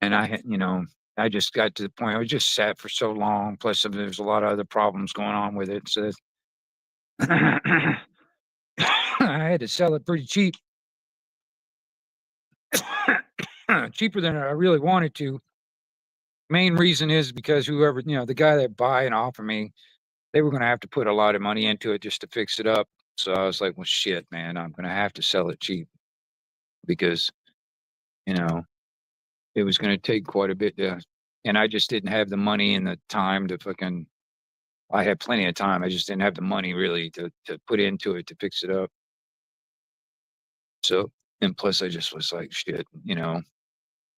and you know, I just got to the point. I was just sat for so long. Plus, there's a lot of other problems going on with it. So I had to sell it pretty cheap, cheaper than I really wanted to. Main reason is because whoever, you know, the guy that buy and offer me, they were going to have to put a lot of money into it just to fix it up. So I was like, well, shit, man, I'm going to have to sell it cheap because, you know, it was going to take quite a bit to, and I just didn't have the money and the time to fucking, I had plenty of time. I just didn't have the money really to put into it to fix it up. So, and plus I just was like, shit, you know,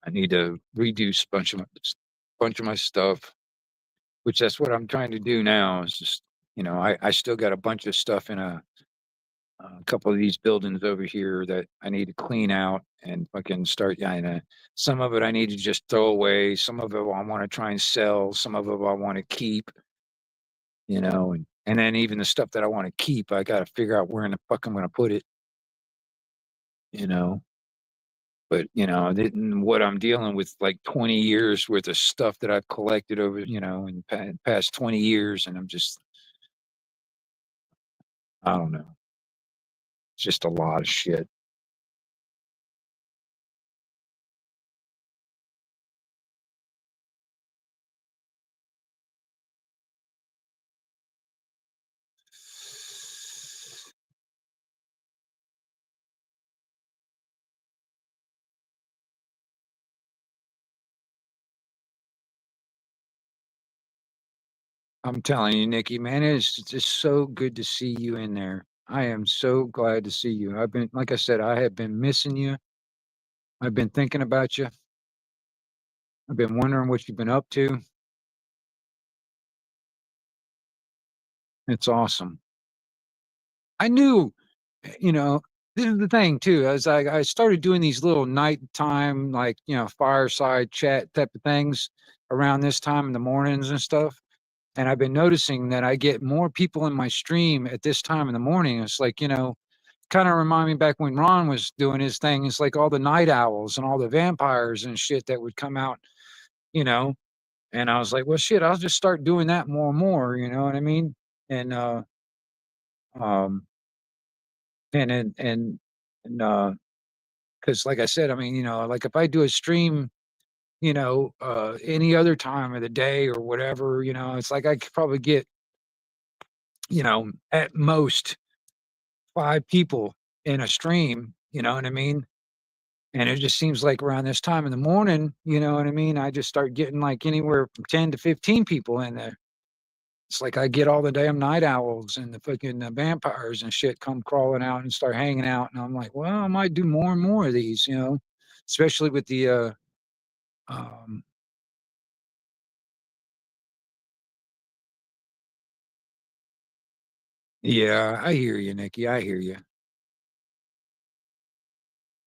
I need to reduce bunch of my stuff, which that's what I'm trying to do now. Is just, you know, I still got a bunch of stuff in a couple of these buildings over here that I need to clean out and fucking start. Yeah, and some of it I need to just throw away. Some of it I want to try and sell. Some of it I want to keep. You know, and then even the stuff that I want to keep, I got to figure out where in the fuck I'm going to put it. You know, but you know, what I'm dealing with, like 20 years worth of stuff that I've collected over, you know, in past 20 years, and I'm just, I don't know, it's just a lot of shit. I'm telling you, Nikki, man, it's just so good to see you in there. I am so glad to see you. I've been, like I said, I have been missing you. I've been thinking about you. I've been wondering what you've been up to. It's awesome. I knew, you know, this is the thing too. As I started doing these little nighttime, like, fireside chat type of things around this time in the mornings and stuff. And I've been noticing that I get more people in my stream at this time in the morning. It's like, kind of remind me back when Ron was doing his thing. It's like all the night owls and all the vampires and shit that would come out, you know. And I was like, well, shit, I'll just start doing that more and more. You know what I mean? And um, and because like I said, I mean, like if I do a stream, any other time of the day or whatever, it's like I could probably get, at most 5 people in a stream. You know what I mean? And it just seems like around this time in the morning, you know what I mean? I just start getting like anywhere from 10 to 15 people in there. It's like I get all the damn night owls and the fucking vampires and shit come crawling out and start hanging out. And I'm like, well, I might do more and more of these, especially with the, um, yeah, I hear you, Nikki. I hear you.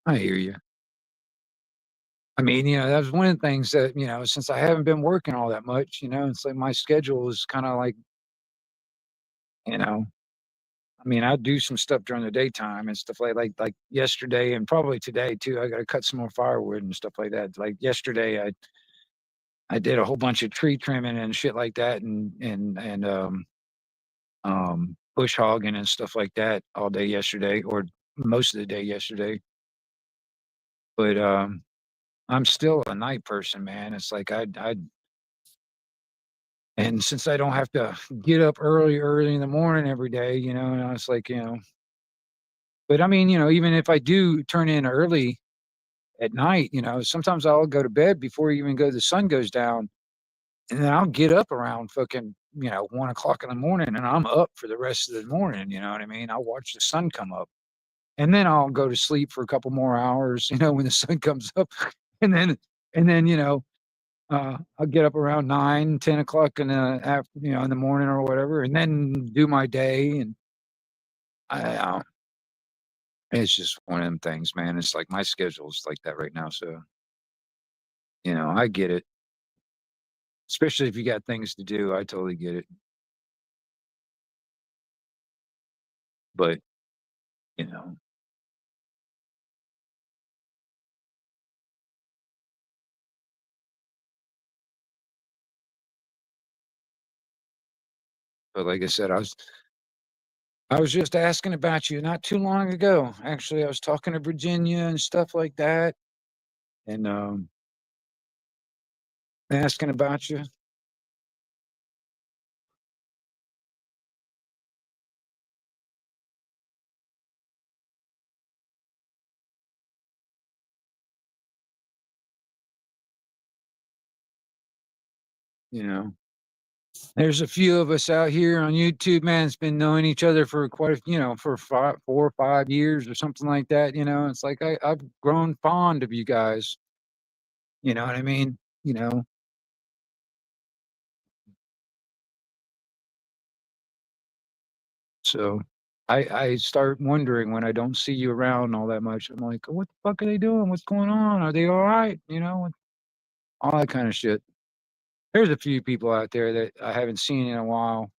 I hear you. I mean, that was one of the things that, since I haven't been working all that much, it's like my schedule is kind of like, you know, I mean, I do some stuff during the daytime and stuff like yesterday and probably today too. I got to cut some more firewood and stuff like that. Like yesterday, I did a whole bunch of tree trimming and shit like that, and bush hogging and stuff like that all day yesterday, or most of the day yesterday. But I'm still a night person, man. It's like and since I don't have to get up early in the morning every day, and it's like, but I mean, even if I do turn in early at night, sometimes I'll go to bed before even the sun goes down, and then I'll get up around fucking, 1 o'clock in the morning, and I'm up for the rest of the morning. You know what I mean? I'll watch the sun come up, and then I'll go to sleep for a couple more hours, when the sun comes up, and then, and then, I'll get up around 9, 10 o'clock in the in the morning or whatever, and then do my day. And I, it's just one of them things, man. It's like my schedule's like that right now, so I get it. Especially if you got things to do, I totally get it. But, you know, but like I said, I was just asking about you not too long ago. Actually, I was talking to Virginia and stuff like that, and asking about you. You know, there's a few of us out here on YouTube, man. It's been knowing each other for quite, for 4 or 5 years or something like that. It's like I've grown fond of you guys. You know what I mean? You know, so I start wondering when I don't see you around all that much. I'm like, what the fuck are they doing? What's going on? Are they all right? All that kind of shit. There's a few people out there that I haven't seen in a while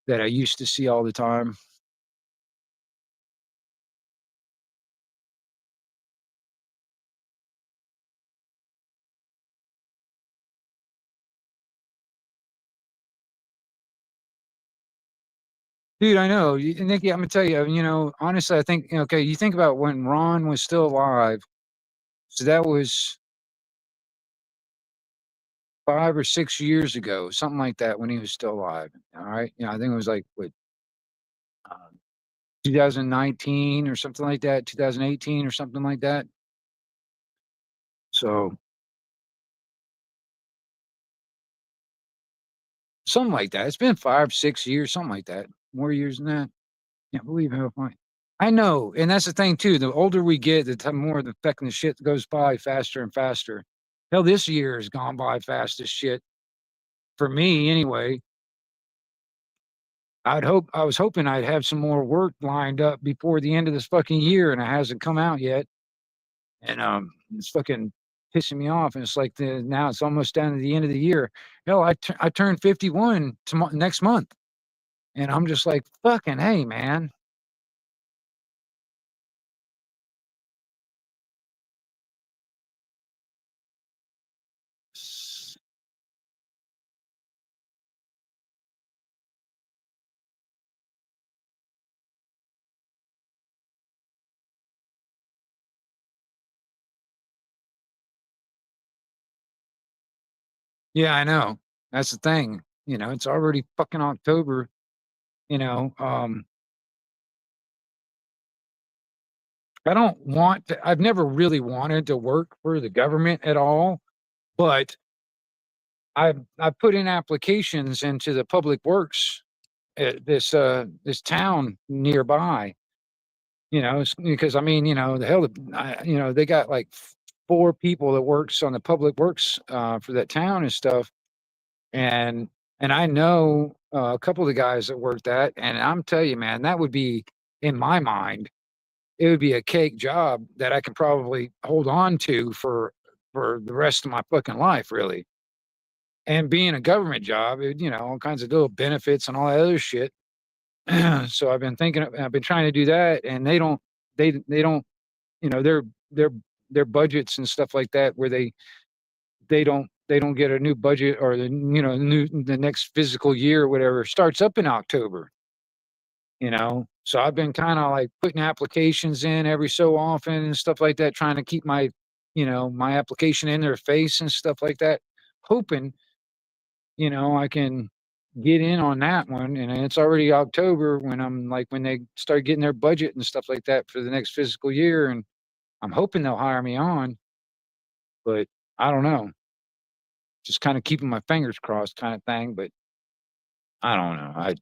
that I used to see all the time. Dude, I know. Nikki, I'm gonna tell you, honestly, I think, okay, you think about when Ron was still alive. So that was 5 or 6 years ago, something like that, when he was still alive. All right. I think it was like what, um, 2019 or something like that, 2018 or something like that. So something like that. It's been 5, 6 years, something like that. More years than that. Can't believe how far. I know, and that's the thing too. The older we get, the time more the fucking the shit goes by faster and faster. Hell, this year has gone by fast as shit for me anyway. I was hoping I'd have some more work lined up before the end of this fucking year, and it hasn't come out yet. And it's fucking pissing me off. And it's like now it's almost down to the end of the year. Hell, I turned 51 next month, and I'm just like, fucking hey, man. Yeah, I know. That's the thing. It's already fucking October. You know, um, I don't want to, I've never really wanted to work for the government at all, but I've put in applications into the public works at this town nearby, because I mean, the hell, they got like four people that works on the public works for that town and stuff. And I know a couple of the guys that work that, and I'm telling you, man, that would be in my mind, it would be a cake job that I can probably hold on to for the rest of my fucking life, really. And being a government job, all kinds of little benefits and all that other shit. So I've been trying to do that, and they don't, their their budgets and stuff like that, where they don't get a new budget, or the next physical year or whatever starts up in October. So I've been kind of like putting applications in every so often and stuff like that, trying to keep my application in their face and stuff like that, hoping I can get in on that one. And it's already October when they start getting their budget and stuff like that for the next fiscal year, and I'm hoping they'll hire me on, but I don't know. Just kind of keeping my fingers crossed kind of thing, but I don't know.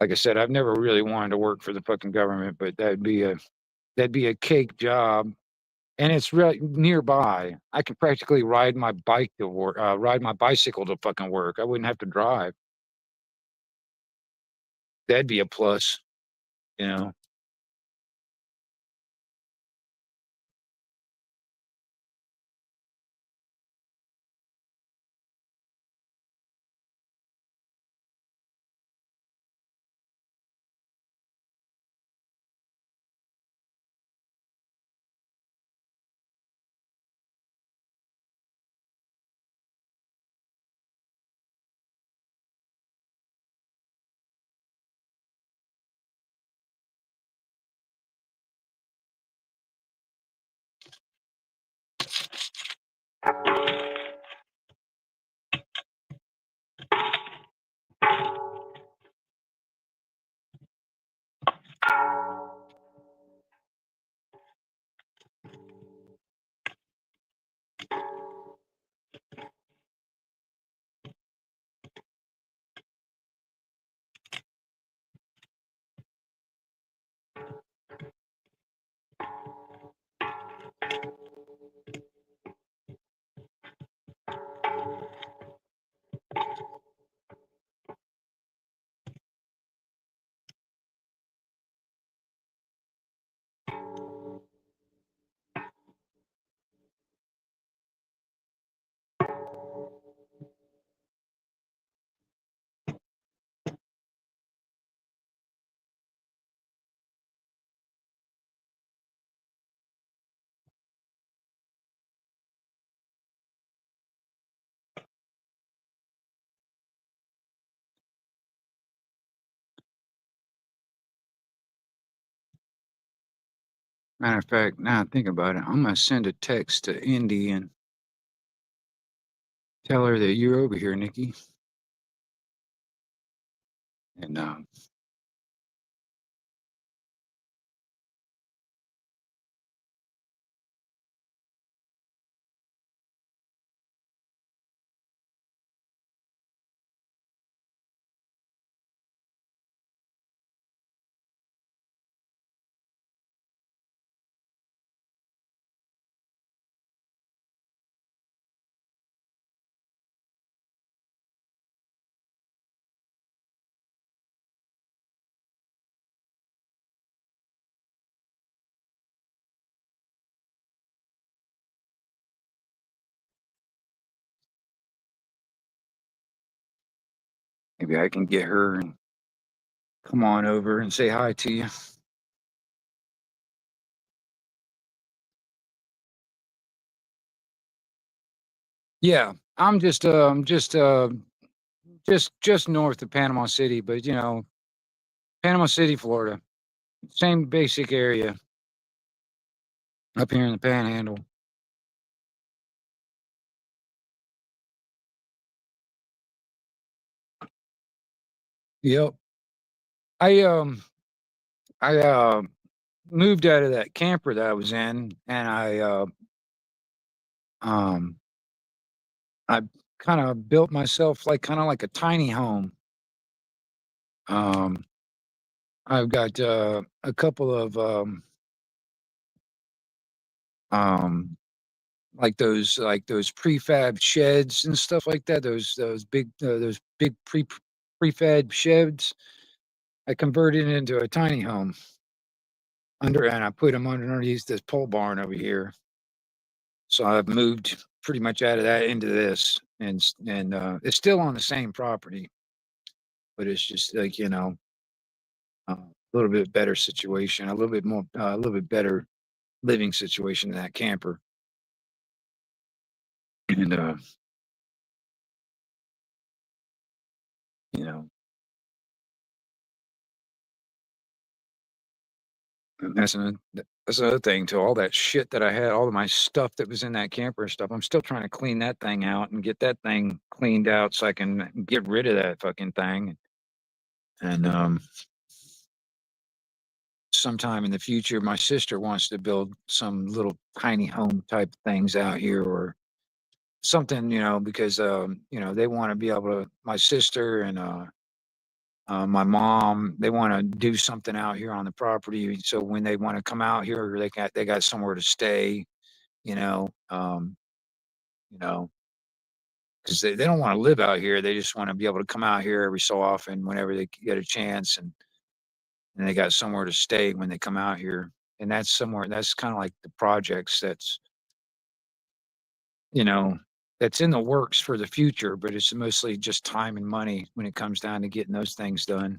Like I said, I've never really wanted to work for the fucking government, but that'd be a cake job, and it's really nearby. I could practically ride my bike to work, ride my bicycle to fucking work. I wouldn't have to drive. That'd be a plus, you know. Matter of fact, now I think about it, I'm gonna send a text to Indy and tell her that you're over here, Nikki, and Maybe I can get her and come on over and say hi to you. Yeah, I'm just north of Panama City, but Panama City, Florida, same basic area up here in the Panhandle. Yep. I um I moved out of that camper that I was in, and um I kind of built myself like kind of like a tiny home. Um, I've got a couple of um like those prefab sheds and stuff like that. Those big prefab sheds. I converted it into a tiny home and I put them underneath this pole barn over here. So I've moved pretty much out of that into this, and it's still on the same property, but it's just like a little bit better situation, a little bit better living situation than that camper. And you know, and that's another thing to all that shit that I had, all of my stuff that was in that camper and stuff. I'm still trying to clean that thing out and get that thing cleaned out so I can get rid of that fucking thing. And sometime in the future, my sister wants to build some little tiny home type things out here or something, because they want to be able to. My sister and my mom, they want to do something out here on the property. So when they want to come out here, they got somewhere to stay. You know, um, you know, because they don't want to live out here. They just want to be able to come out here every so often whenever they get a chance, and they got somewhere to stay when they come out here. And that's kind of like the projects you know, that's in the works for the future, but it's mostly just time and money when it comes down to getting those things done.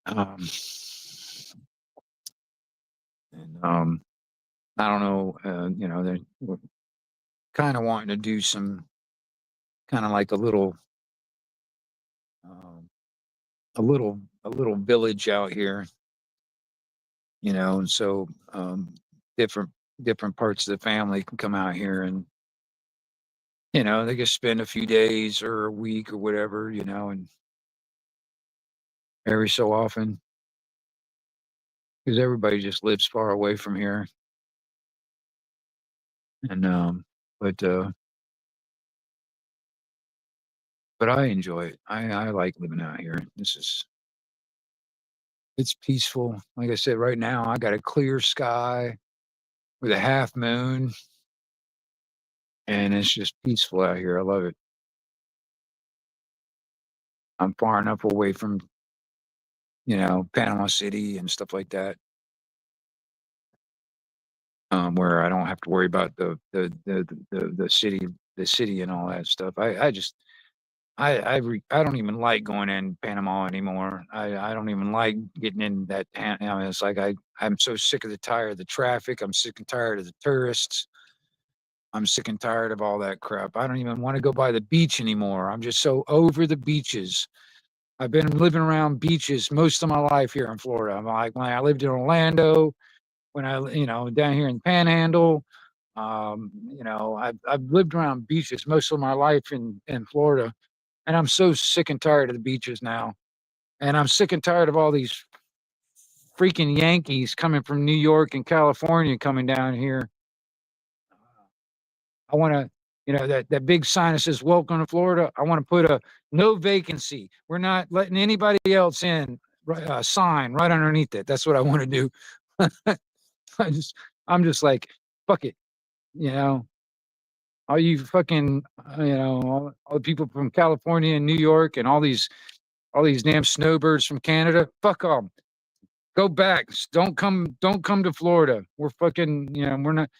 Um, and I don't know, they're kind of wanting to do some kind of like um, a little village out here, and so different different parts of the family can come out here and they can spend a few days or a week or whatever, and every so often because everybody just lives far away from here. And but uh but I enjoy it. I like living out here. It's peaceful. Like I said, right now I got a clear sky with a half moon, and it's just peaceful out here. I love it. I'm far enough away from Panama City and stuff like that, where I don't have to worry about the city and all that stuff. I just I don't even like going in Panama anymore. I don't even like getting in that. It's like I'm so sick of the tired of the traffic. I'm sick and tired of the tourists. I'm sick and tired of all that crap. I don't even want to go by the beach anymore. I'm just so over the beaches. I've been living around beaches most of my life here in Florida. I'm like when I lived in Orlando, when down here in Panhandle. I've lived around beaches most of my life in Florida, and I'm so sick and tired of the beaches now. And I'm sick and tired of all these freaking Yankees coming from New York and California coming down here. I want to, that big sign that says "Welcome to Florida." I want to put a no vacancy. We're not letting anybody else in. Sign right underneath it. That's what I want to do. I just, I'm just like, fuck it. You know, all you fucking, all the people from California and New York and all these damn snowbirds from Canada. Fuck them. Go back. Don't come to Florida. We're fucking, we're not.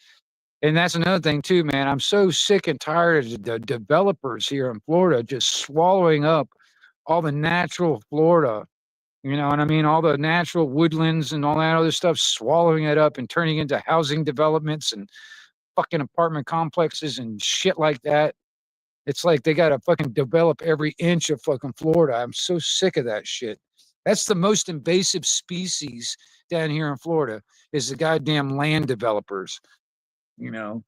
And that's another thing too, man. I'm so sick and tired of the developers here in Florida just swallowing up all the natural Florida. You know what I mean? All the natural woodlands and all that other stuff, swallowing it up and turning into housing developments and fucking apartment complexes and shit like that. It's like they got to fucking develop every inch of fucking Florida. I'm so sick of that shit. That's the most invasive species down here in Florida is the goddamn land developers. You know,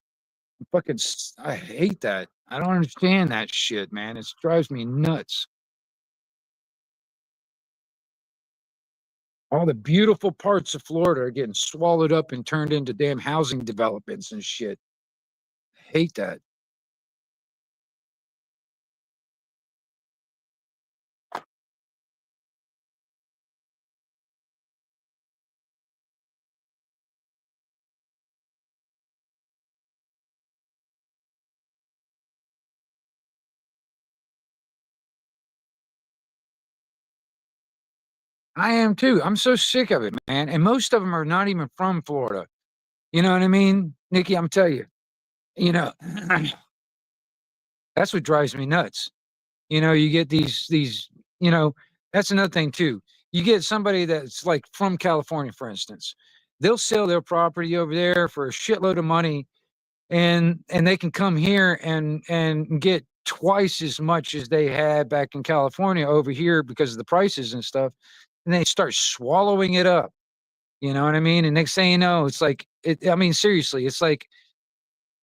I hate that. I don't understand that shit, man. It drives me nuts. All the beautiful parts of Florida are getting swallowed up and turned into damn housing developments and shit. Hate that. I am too. I'm so sick of it, man. And most of them are not even from Florida. You know what I mean, Nikki? I'm telling you, you know, that's what drives me nuts. You get these, you know, that's another thing too. You get somebody that's like from California, for instance. They'll sell their property over there for a shitload of money, and they can come here and get twice as much as they had back in California over here because of the prices and stuff, and they start swallowing it up. You know what I mean? And next thing you know, it's like I mean, seriously, it's like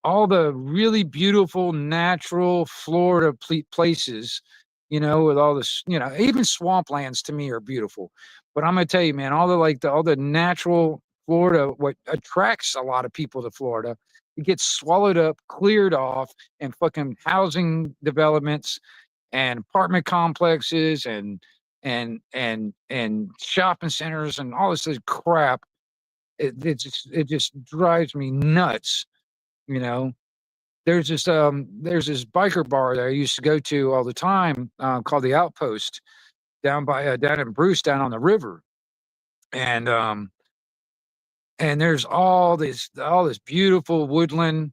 all the really beautiful natural Florida places, with all this, even swamplands to me are beautiful. But I'm gonna tell you, man, all the natural Florida, what attracts a lot of people to Florida, it gets swallowed up, cleared off, and fucking housing developments and apartment complexes and shopping centers and all this crap. It just drives me nuts, you know there's this biker bar that I used to go to all the time, called the Outpost, down in Bruce, down on the river, and there's all this beautiful woodland.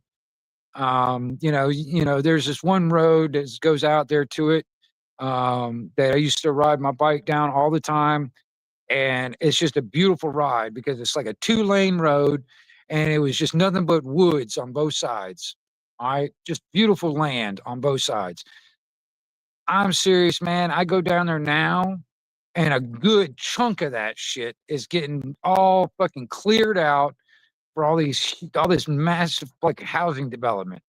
There's this one road that goes out there to it, that I used to ride my bike down all the time, and it's just a beautiful ride because it's like a 2-lane road, and it was just nothing but woods on both sides. All right, just beautiful land on both sides. I'm serious, man. I go down there now, and a good chunk of that shit is getting all fucking cleared out for all this massive like housing development.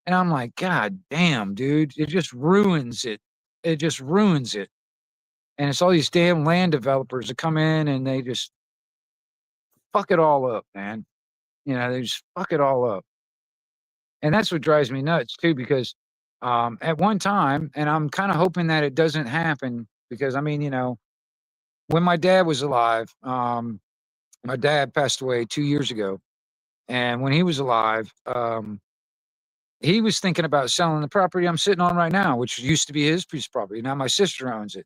And I'm like, God damn, dude, it just ruins it. It just ruins it. And it's all these damn land developers that come in and they just fuck it all up, man. They just fuck it all up. And that's what drives me nuts too, because at one time, and I'm kind of hoping that it doesn't happen, because I mean, when my dad was alive, my dad passed away 2 years ago. And when he was alive, he was thinking about selling the property I'm sitting on right now, which used to be his piece of property. Now my sister owns it.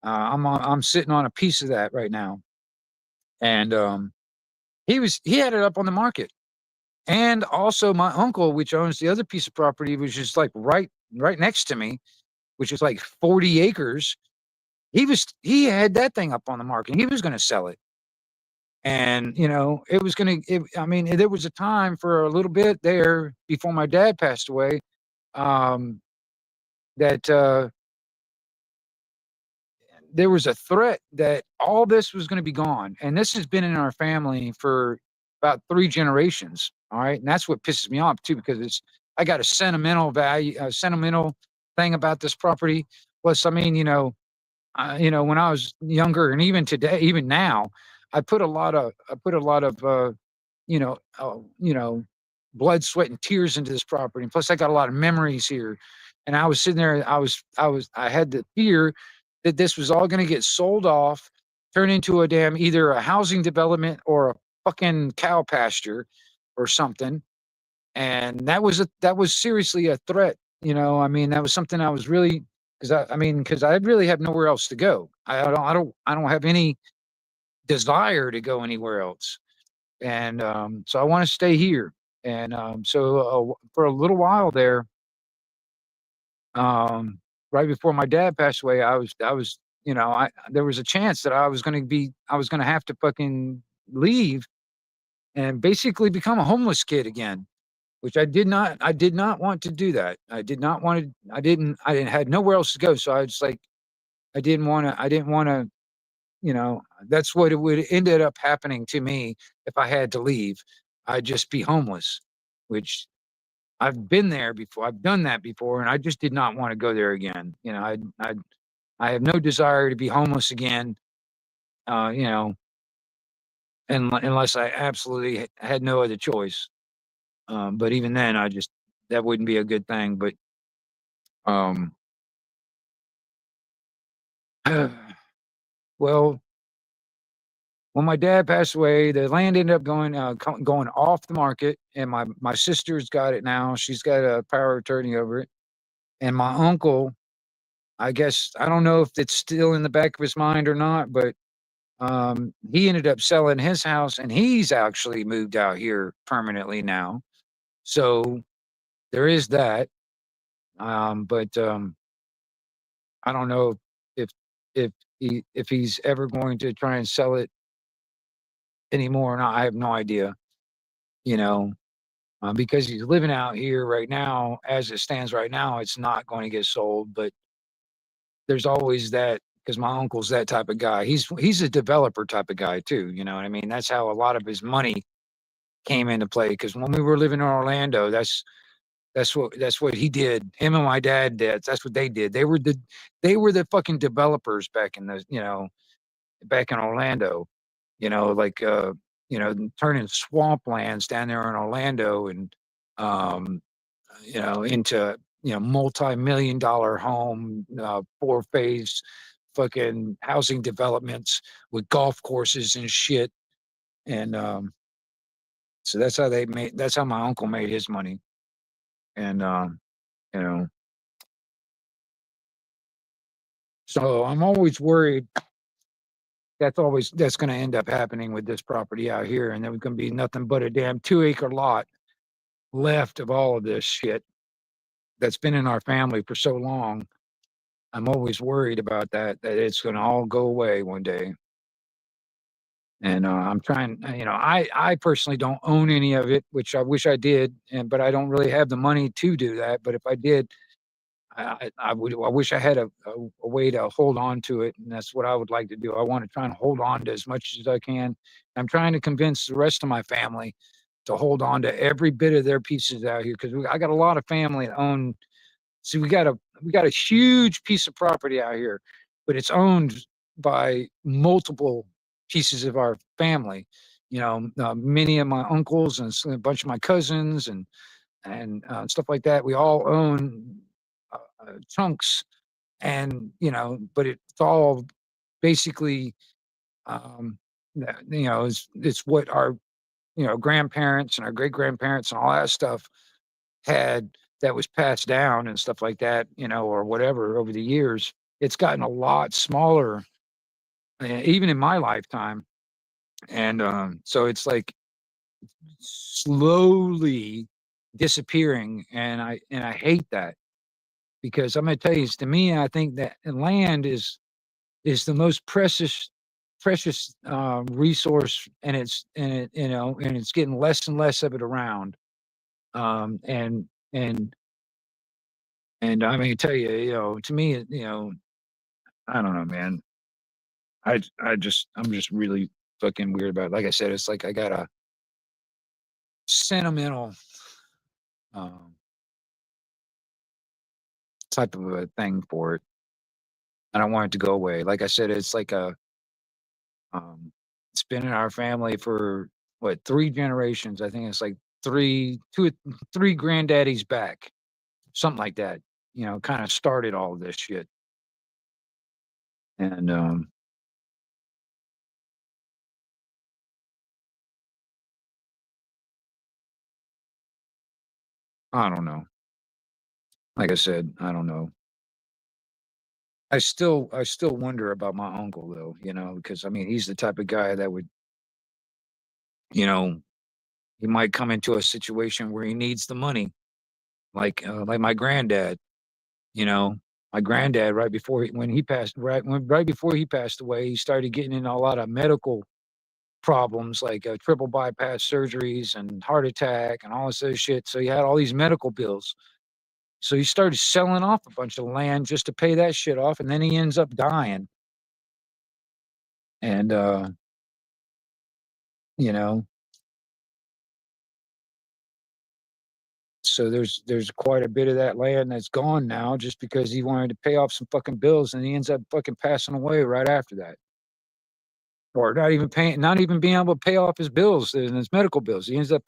I'm sitting on a piece of that right now. And he had it up on the market. And also my uncle, which owns the other piece of property, was just like right next to me, which is like 40 acres. He had that thing up on the market. He was going to sell it. And I mean, there was a time for a little bit there before my dad passed away, um, that there was a threat that all this was going to be gone. And this has been in our family for about 3 generations. All right. And that's what pisses me off too, because I got a sentimental thing about this property. Plus, I mean, when I was younger, and even today, even now, I put a lot of, you know, uh, you know, blood, sweat, and tears into this property. And plus, I got a lot of memories here. And I was sitting there, I had the fear that this was all going to get sold off, turn into either a housing development or a fucking cow pasture or something. And that was seriously a threat. I mean, that was something I was really, because I really have nowhere else to go. I don't have any desire to go anywhere else. And so I want to stay here. And for a little while there, um, right before my dad passed away, I was, I there was a chance that I was gonna have to fucking leave and basically become a homeless kid again, which I did not want to do that. I had nowhere else to go. So I was like, I didn't wanna, that's what it would ended up happening to me if I had to leave. I'd just be homeless, which I've been there before. I've done that before, and I just did not want to go there again. I have no desire to be homeless again. Uh, you know, unless I absolutely had no other choice. But even then, that wouldn't be a good thing. But um, well, when my dad passed away, the land ended up going off the market, and my sister's got it now. She's got a power of attorney over it, and my uncle, I guess I don't know if it's still in the back of his mind or not, but he ended up selling his house, and he's actually moved out here permanently now. So there is that. But I don't know if if if he's ever going to try and sell it anymore or not. I have no idea. You know, because he's living out here right now. As it stands right now, it's not going to get sold. But there's always that because my uncle's that type of guy. He's a developer type of guy too. You know what I mean? That's how a lot of his money came into play. Because when we were living in Orlando, that's what he did. Him and my dad did. That's what they did. They were the fucking developers back in Orlando. Like turning swamplands down there in Orlando and um into multi-million-dollar home, 4 phase fucking housing developments with golf courses and shit. And so that's how my uncle made his money. And you know, so I'm always worried that's gonna end up happening with this property out here, and there's gonna be nothing but a damn 2-acre lot left of all of this shit that's been in our family for so long. I'm always worried about that it's gonna all go away one day. And I'm trying, I personally don't own any of it, which I wish I did, but I don't really have the money to do that. But if I did, I wish I had a way to hold on to it, and that's what I would like to do. I want to try and hold on to as much as I can. I'm trying to convince the rest of my family to hold on to every bit of their pieces out here because I got a lot of family that own. See, we got a huge piece of property out here, but it's owned by multiple pieces of our family. Many of my uncles and a bunch of my cousins and stuff like that. We all own chunks, and but it's all basically, it's what our grandparents and our great grandparents and all that stuff had that was passed down and stuff like that, or whatever over the years. It's gotten a lot smaller, even in my lifetime. And so it's like slowly disappearing. And I hate that because I'm going to tell you, to me, I think that land is the most precious resource, and it's getting less and less of it around. Um, and and And I mean, tell you, to me, I don't know, man. I'm just really fucking weird about it. Like I said, it's like I got a sentimental um, type of a thing for it. I don't want it to go away. Like I said, it's like it's been in our family for what 3 generations. I think it's like three granddaddies back, something like that. Kind of started all of this shit. And I don't know. Like I said, I don't know. I still wonder about my uncle though, because I mean he's the type of guy that would, you know, he might come into a situation where he needs the money, like my granddad. You know, my granddad right before when he passed, right before he passed away, he started getting in a lot of medical problems like triple bypass surgeries and heart attack and all this other shit. So he had all these medical bills. So he started selling off a bunch of land just to pay that shit off, and then he ends up dying. And you know, so there's quite a bit of that land that's gone now just because he wanted to pay off some fucking bills, and he ends up fucking passing away right after that. Or not even being able to pay off his bills and his medical bills. He ends up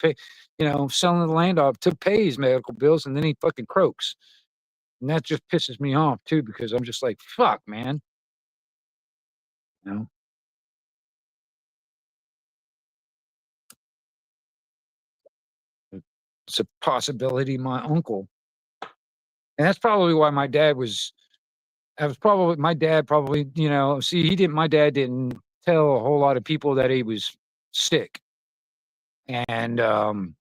selling the land off to pay his medical bills, and then he fucking croaks. And that just pisses me off too, because I'm just like, fuck, man. You know, it's a possibility my uncle. And that's probably why my dad was that was probably my dad probably, see, my dad didn't tell a whole lot of people that he was sick. And and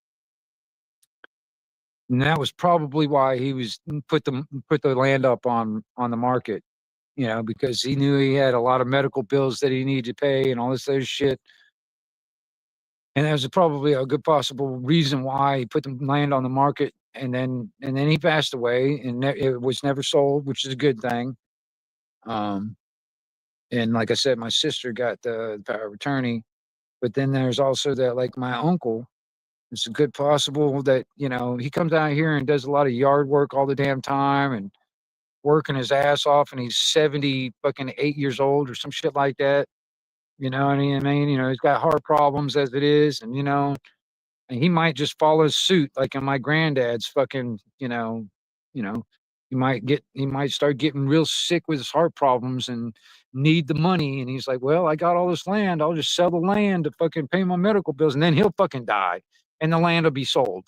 that was probably why he was put the land up on the market, because he knew he had a lot of medical bills that he needed to pay and all this other shit. And that was probably a good possible reason why he put the land on the market. And then he passed away, and it was never sold, which is a good thing. Um, and like I said, my sister got the power of attorney, but then there's also that, like, my uncle. It's a good possible that he comes out here and does a lot of yard work all the damn time and working his ass off, and he's 70 fucking 8 years old or some shit like that. You know what I mean? He's got heart problems as it is, and he might just follow suit, like in my granddad's fucking, you know, he might start getting real sick with his heart problems and need the money. And he's like, well, I got all this land. I'll just sell the land to fucking pay my medical bills. And then he'll fucking die and the land will be sold.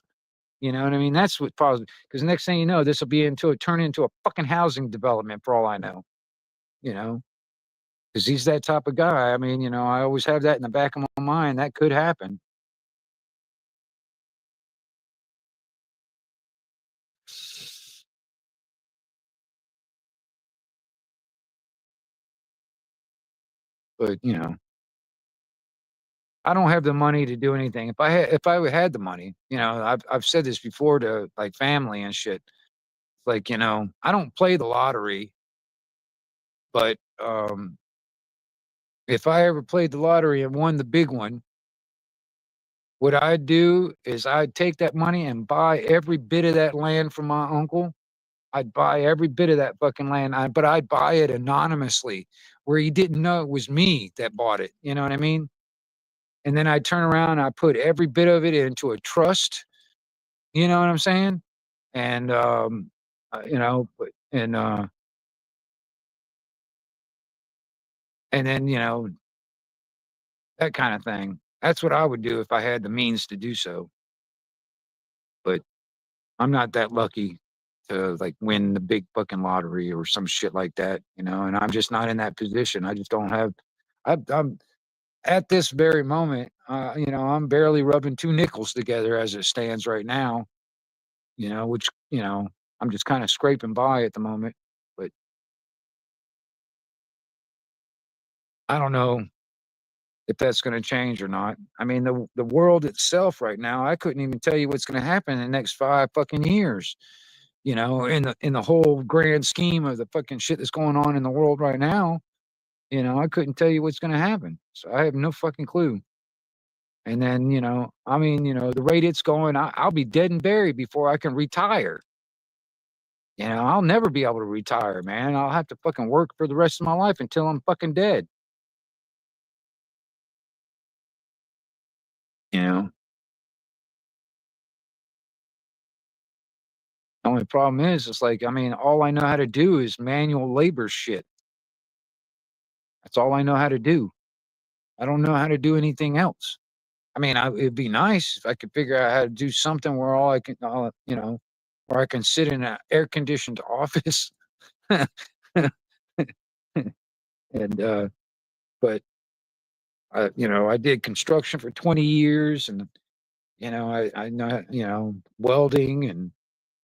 You know what I mean? That's what positive. Because next thing you know, this will turn into a fucking housing development for all I know, you know, because he's that type of guy. I mean, I always have that in the back of my mind. That could happen. But, I don't have the money to do anything. If I had the money, I've said this before to like family and shit. Like, I don't play the lottery, but if I ever played the lottery and won the big one, what I'd do is I'd take that money and buy every bit of that land from my uncle. I'd buy every bit of that fucking land, but I'd buy it anonymously where he didn't know it was me that bought it. You know what I mean? And then I'd turn around and I put every bit of it into a trust. You know what I'm saying? And and and then that kind of thing. That's what I would do if I had the means to do so. But I'm not that lucky to like win the big fucking lottery or some shit like that, and I'm just not in that position. I just don't have. I'm at this very moment. I'm barely rubbing two nickels together as it stands right now. Which I'm just kind of scraping by at the moment. But I don't know if that's going to change or not. I mean, the world itself right now, I couldn't even tell you what's going to happen in the next 5 fucking years. In the whole grand scheme of the fucking shit that's going on in the world right now, I couldn't tell you what's going to happen. So I have no fucking clue. And then, I mean, the rate it's going, I'll be dead and buried before I can retire. I'll never be able to retire, man. I'll have to fucking work for the rest of my life until I'm fucking dead. You know, the only problem is, it's like, I mean, all I know how to do is manual labor shit. That's all I know how to do. I don't know how to do anything else. I mean, it'd be nice if I could figure out how to do something where where I can sit in an air conditioned office. And, but, I did construction for 20 years, and I know, welding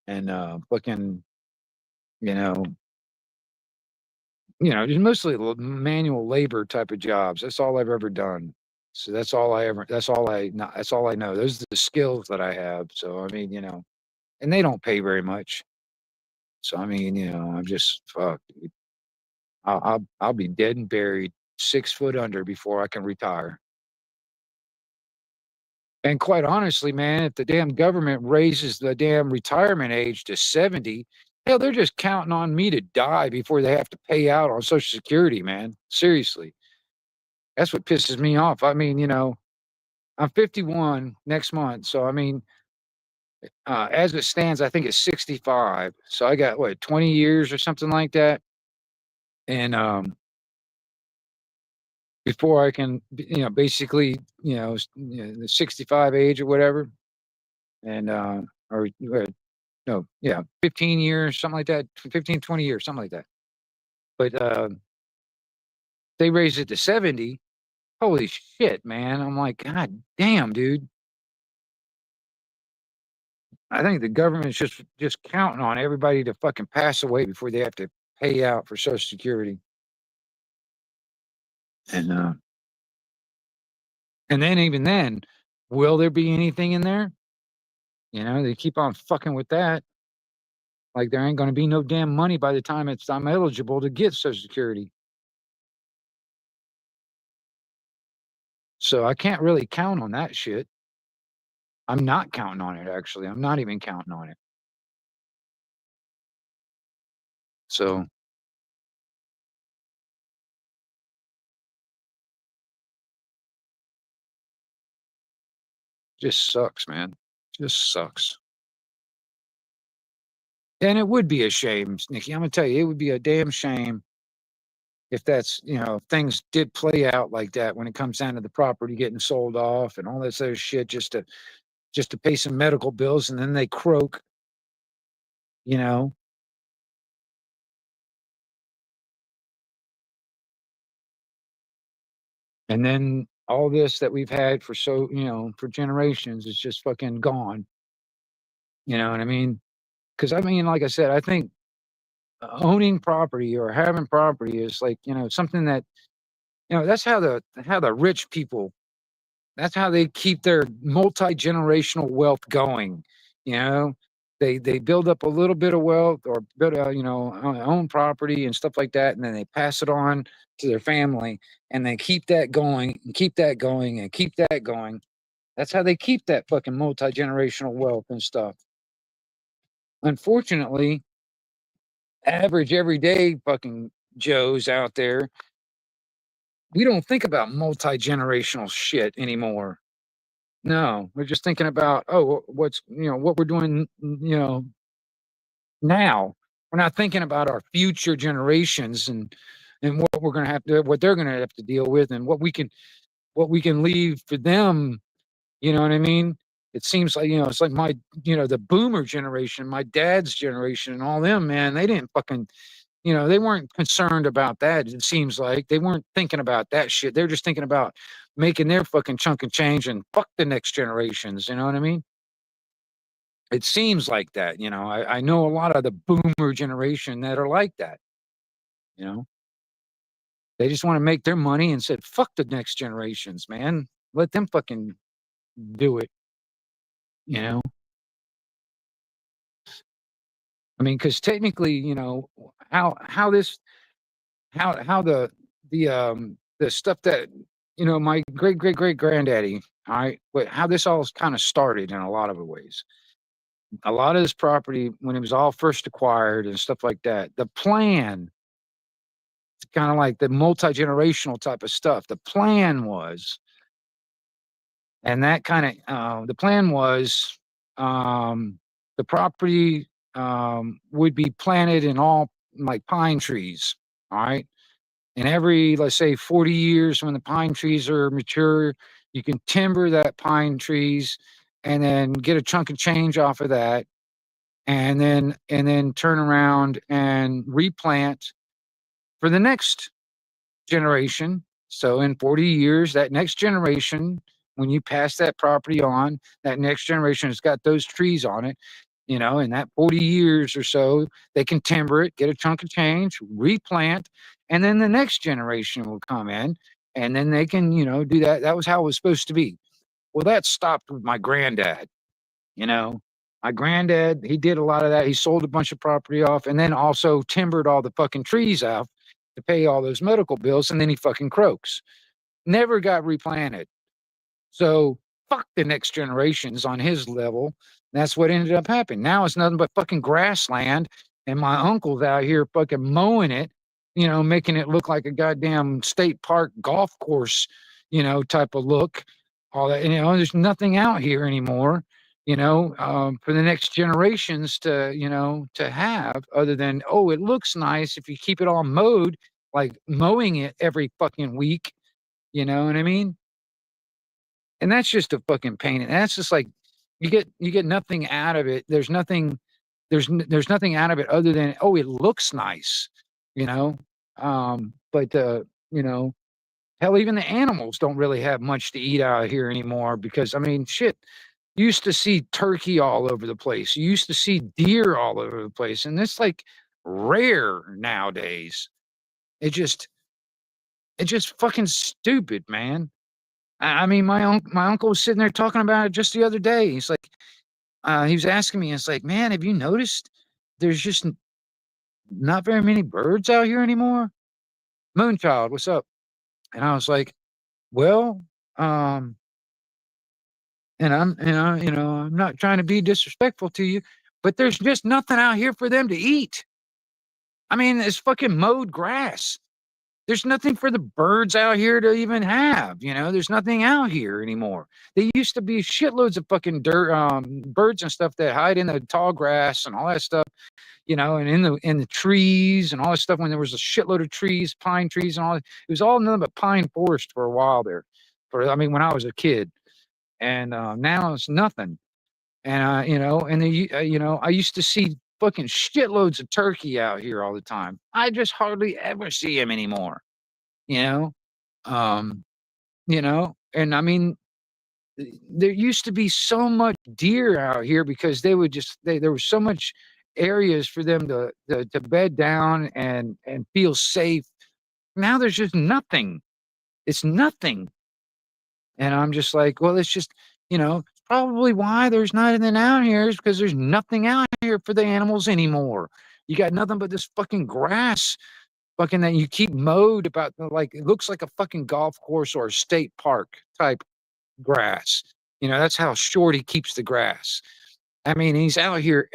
and fucking, you know, just mostly manual labor type of jobs. That's all I've ever done. So that's all I know. Those are the skills that I have. So I mean, and they don't pay very much. So I mean, I'm just fuck. Dude. I'll be dead and buried 6 foot under before I can retire. And quite honestly, man, if the damn government raises the damn retirement age to 70, hell, they're just counting on me to die before they have to pay out on Social Security, man. Seriously. That's what pisses me off. I mean, I'm 51 next month. So, I mean, as it stands, I think it's 65. So I got what, 20 years or something like that. And before I can, basically, the 65 age or whatever. And, or no, yeah, 15 years, something like that, 15, 20 years, something like that. But they raised it to 70. Holy shit, man. I'm like, God damn, dude. I think the government's just counting on everybody to fucking pass away before they have to pay out for Social Security. And then even then, will there be anything in there? They keep on fucking with that. Like there ain't gonna be no damn money by the time I'm eligible to get Social Security. So I can't really count on that shit. I'm not counting on it, actually. I'm not even counting on it. So just sucks, man. Just sucks. And it would be a shame, Nikki. I'm gonna tell you, it would be a damn shame if if things did play out like that when it comes down to the property getting sold off and all this other shit just to pay some medical bills and then they croak, you know. And then all this that we've had for generations is just fucking gone. You know what I mean? Because I mean, like I said, I think owning property or having property is like, something that, that's how the rich people, that's how they keep their multi-generational wealth going. You know, they build up a little bit of wealth or build own property and stuff like that, and then they pass it on to their family, and they keep that going and keep that going and keep that going. That's how they keep that fucking multi-generational wealth and stuff. Unfortunately, average everyday fucking Joes out there, we don't think about multi-generational shit anymore. No, we're just thinking about, oh, what we're doing, now. We're not thinking about our future generations and what they're gonna have to deal with and what we can leave for them. You know what I mean? It seems like, it's like the boomer generation, my dad's generation and all them, man, they didn't fucking, they weren't concerned about that. It seems like they weren't thinking about that shit. They're just thinking about making their fucking chunk of change and fuck the next generations. You know what I mean? It seems like that. I know a lot of the boomer generation that are like that. You know, they just want to make their money and said, fuck the next generations, man. Let them fucking do it. You know, I mean, because technically, how this how the stuff that my great great great granddaddy, all right, but how this all kind of started in a lot of ways. A lot of this property when it was all first acquired and stuff like that, the plan, it's kind of like the multi-generational type of stuff. The plan was, and that kind of the plan was, the property would be planted in all like pine trees, all right. And every, let's say, 40 years when the pine trees are mature, you can timber that pine trees and then get a chunk of change off of that, and then turn around and replant for the next generation. So in 40 years, that next generation when you pass that property on, that next generation has got those trees on it, in that 40 years or so, they can timber it, get a chunk of change, replant, and then the next generation will come in and then they can, do that. That was how it was supposed to be. Well, that stopped with my granddad. You know, my granddad, he did a lot of that. He sold a bunch of property off and then also timbered all the fucking trees out to pay all those medical bills. And then he fucking croaks. Never got replanted. So fuck the next generations on his level. That's what ended up happening. Now it's nothing but fucking grassland. And my uncle's out here fucking mowing it, making it look like a goddamn state park golf course, type of look. All that, there's nothing out here anymore, for the next generations to have other than, oh, it looks nice if you keep it all mowed, like mowing it every fucking week. You know what I mean? And that's just a fucking pain. And that's just like you get nothing out of it. There's nothing out of it other than, oh, it looks nice, you know. But hell, even the animals don't really have much to eat out here anymore because I mean, shit, you used to see turkey all over the place. You used to see deer all over the place, and it's like rare nowadays. It's just fucking stupid, man. I mean, my uncle was sitting there talking about it just the other day. He's like, he was asking me, it's like, man, have you noticed there's just not very many birds out here anymore? Moonchild, what's up? And I was like, well, and I'm not trying to be disrespectful to you, but there's just nothing out here for them to eat. I mean, it's fucking mowed grass. There's nothing for the birds out here to even have, there's nothing out here anymore. There used to be shitloads of fucking birds and stuff that hide in the tall grass and all that stuff, and in the trees and all that stuff when there was a shitload of trees, pine trees and all that. It was all nothing but pine forest for a while there. When I was a kid. And now it's nothing. And I used to see fucking shitloads of turkey out here all the time. I just hardly ever see them anymore. you know um and I mean, there used to be so much deer out here because there was so much areas for them to bed down and feel safe. Now there's just nothing. It's nothing. And I'm just like, well, it's just, probably why there's nothing out here is because there's nothing out here for the animals anymore. You got nothing but this fucking grass, fucking that you keep mowed about, like it looks like a fucking golf course or a state park type grass. That's how short he keeps the grass. I mean, he's out here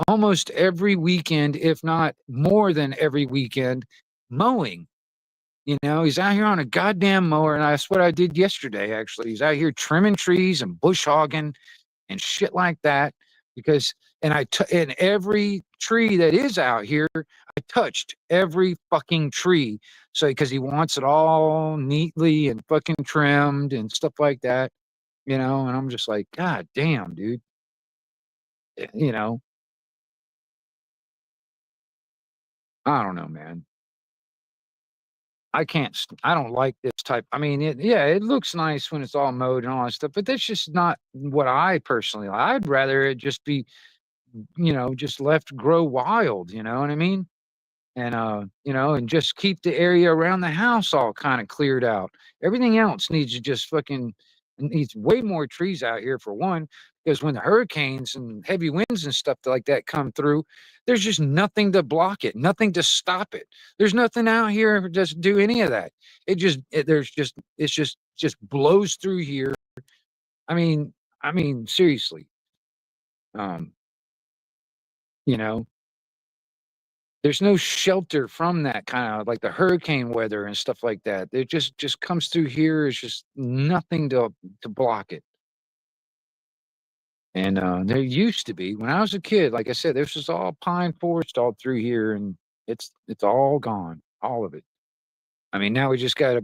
almost every weekend, if not more than every weekend, mowing. He's out here on a goddamn mower, and that's what I did yesterday, actually. He's out here trimming trees and bush hogging and shit like that and every tree that is out here, I touched every fucking tree. So, because he wants it all neatly and fucking trimmed and stuff like that, and I'm just like, God damn, dude. You know, I don't know, man. I don't like this type. I mean, it looks nice when it's all mowed and all that stuff, but that's just not what I personally like. I'd rather it just be, just left grow wild, you know what I mean? And and just keep the area around the house all kind of cleared out. Everything else needs to just fucking needs way more trees out here for one, because when the hurricanes and heavy winds and stuff like that come through, there's just nothing to block it, nothing to stop it. There's nothing out here to just do any of that. It's just blows through here. I mean, seriously. Um, you know, there's no shelter from that kind of like the hurricane weather and stuff like that. It just comes through here. It's just nothing to block it. And there used to be when I was a kid, like I said, this was all pine forest all through here, and it's all gone, all of it. I mean, now we just got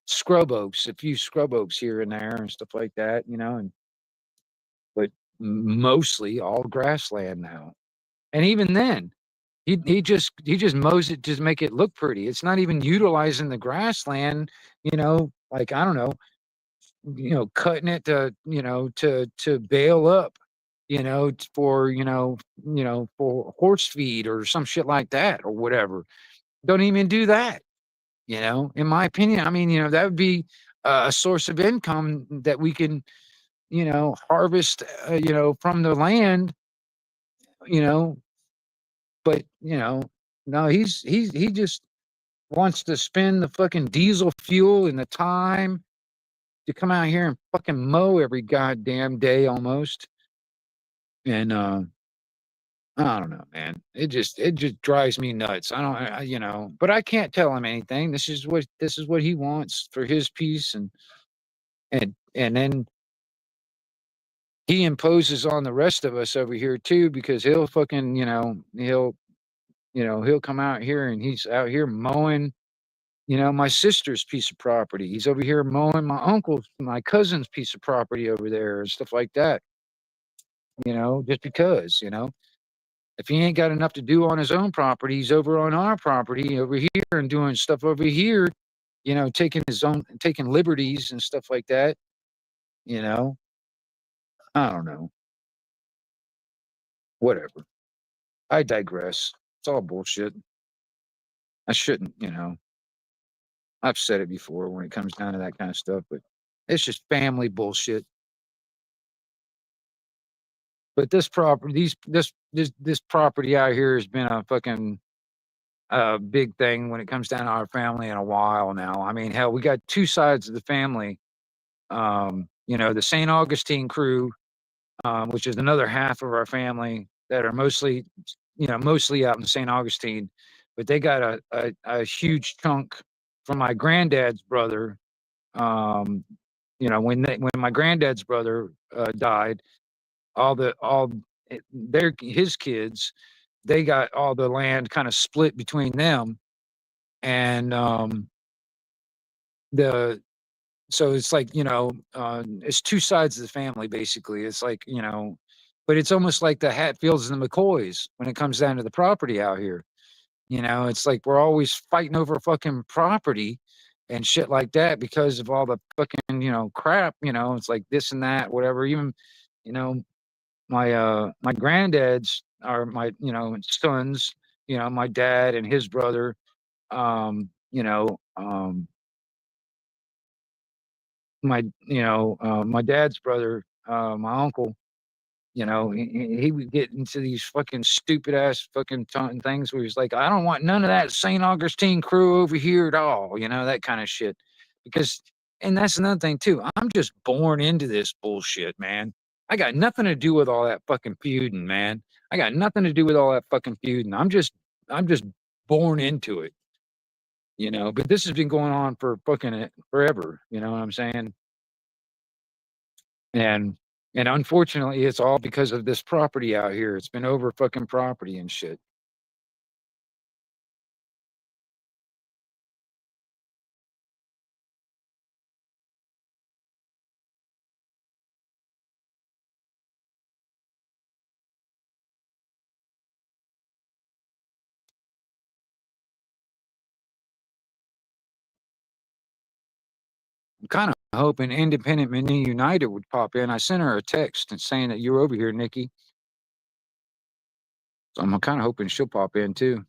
scrub oaks, a few scrub oaks here and there and stuff like that, and but mostly all grassland now. And even then, he just mows it just to make it look pretty. It's not even utilizing the grassland, like I don't know. cutting it to, to bail up, for, for horse feed or some shit like that or whatever. Don't even do that, in my opinion. I mean, that would be a source of income that we can, harvest, from the land, you know, but, no, he just wants to spend the fucking diesel fuel and the time to come out here and fucking mow every goddamn day almost. And I don't know, man. It just drives me nuts. I don't, but I can't tell him anything. This is what he wants for his piece, and then he imposes on the rest of us over here too, because he'll fucking, he'll come out here and he's out here mowing, my sister's piece of property. He's over here mowing my cousin's piece of property over there and stuff like that. Just because, if he ain't got enough to do on his own property, he's over on our property over here and doing stuff over here, taking liberties and stuff like that. You know, I don't know. Whatever. I digress. It's all bullshit. I shouldn't, I've said it before when it comes down to that kind of stuff, but it's just family bullshit. But this property, this property out here has been a fucking big thing when it comes down to our family in a while now. I mean, hell, we got two sides of the family. The St. Augustine crew, which is another half of our family that are mostly out in St. Augustine, but they got a huge chunk from my granddad's brother. When my granddad's brother died, his kids, they got all the land kind of split between them, and the so it's like, it's two sides of the family basically. It's like, but it's almost like the Hatfields and the McCoys when it comes down to the property out here. It's like we're always fighting over fucking property and shit like that because of all the fucking, crap, it's like this and that, whatever. Even, you know, my granddads are my, sons, my dad and his brother, um, you know, um, my dad's brother, my uncle, he would get into these fucking stupid ass fucking taunting things where he's like, I don't want none of that St. Augustine crew over here at all, that kind of shit. Because, and that's another thing too. I'm just born into this bullshit, man. I got nothing to do with all that fucking feuding, man. I got nothing to do with all that fucking feuding. I'm just born into it, but this has been going on for fucking forever. You know what I'm saying? And and unfortunately, it's all because of this property out here. It's been over fucking property and shit. I'm kind of hoping Independent Mini United would pop in. I sent her a text and saying that you're over here, Nikki. So I'm kind of hoping she'll pop in too.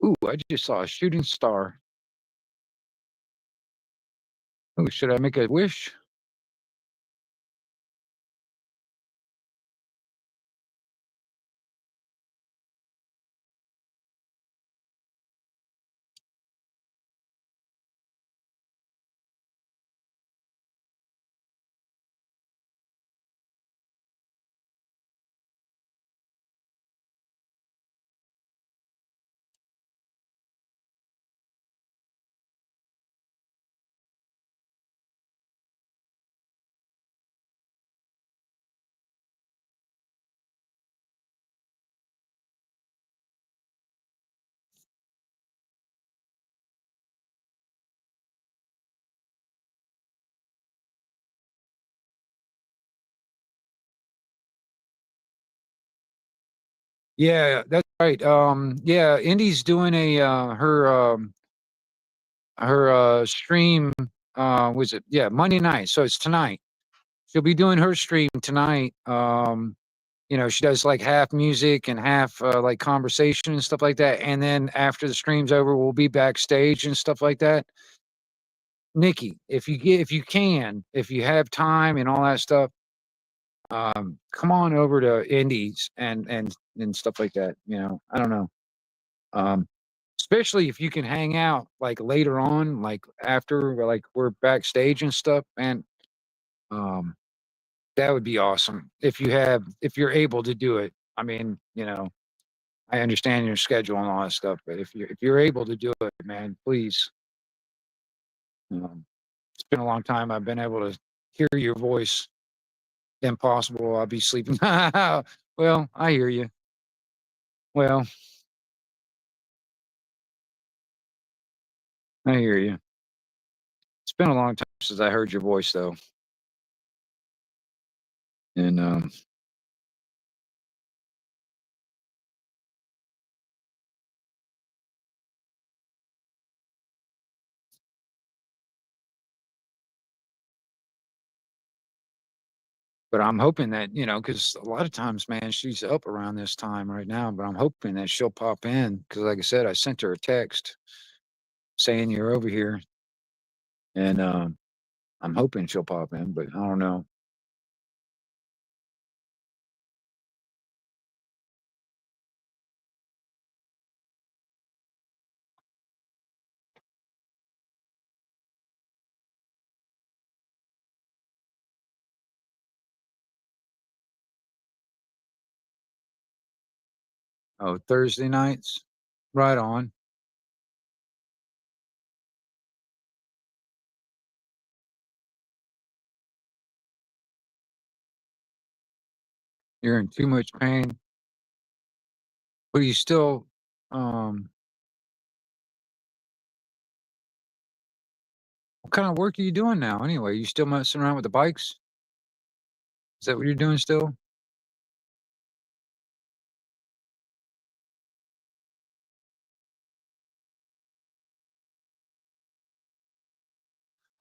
Ooh, I just saw a shooting star. Ooh, should I make a wish? Yeah, that's Right. Yeah, Indy's doing a her stream was it, yeah, Monday night. So it's tonight. She'll be doing her stream tonight. She does like half music and half like conversation and stuff like that. And then after the stream's over, we'll be backstage and stuff like that. Nikki, if you have time and all that stuff, come on over to Indies and stuff like that. I don't know. Um, Especially if you can hang out like later on, like after like we're backstage and stuff, and um, that would be awesome if you're able to do it. I mean, I understand your schedule and all that stuff, but if you're able to do it, man, please. It's been a long time I've been able to hear your voice. Impossible. I'll be sleeping. Well, I hear you. Well, I hear you. It's been a long time since I heard your voice, though, and but I'm hoping that because a lot of times, man, she's up around this time right now. But I'm hoping that she'll pop in because, like I said, I sent her a text saying you're over here, and I'm hoping she'll pop in, but I don't know. Oh, Thursday nights, right on. You're in too much pain, but you still. Um, what kind of work are you doing now? Anyway, you still messing around with the bikes? Is that what you're doing still?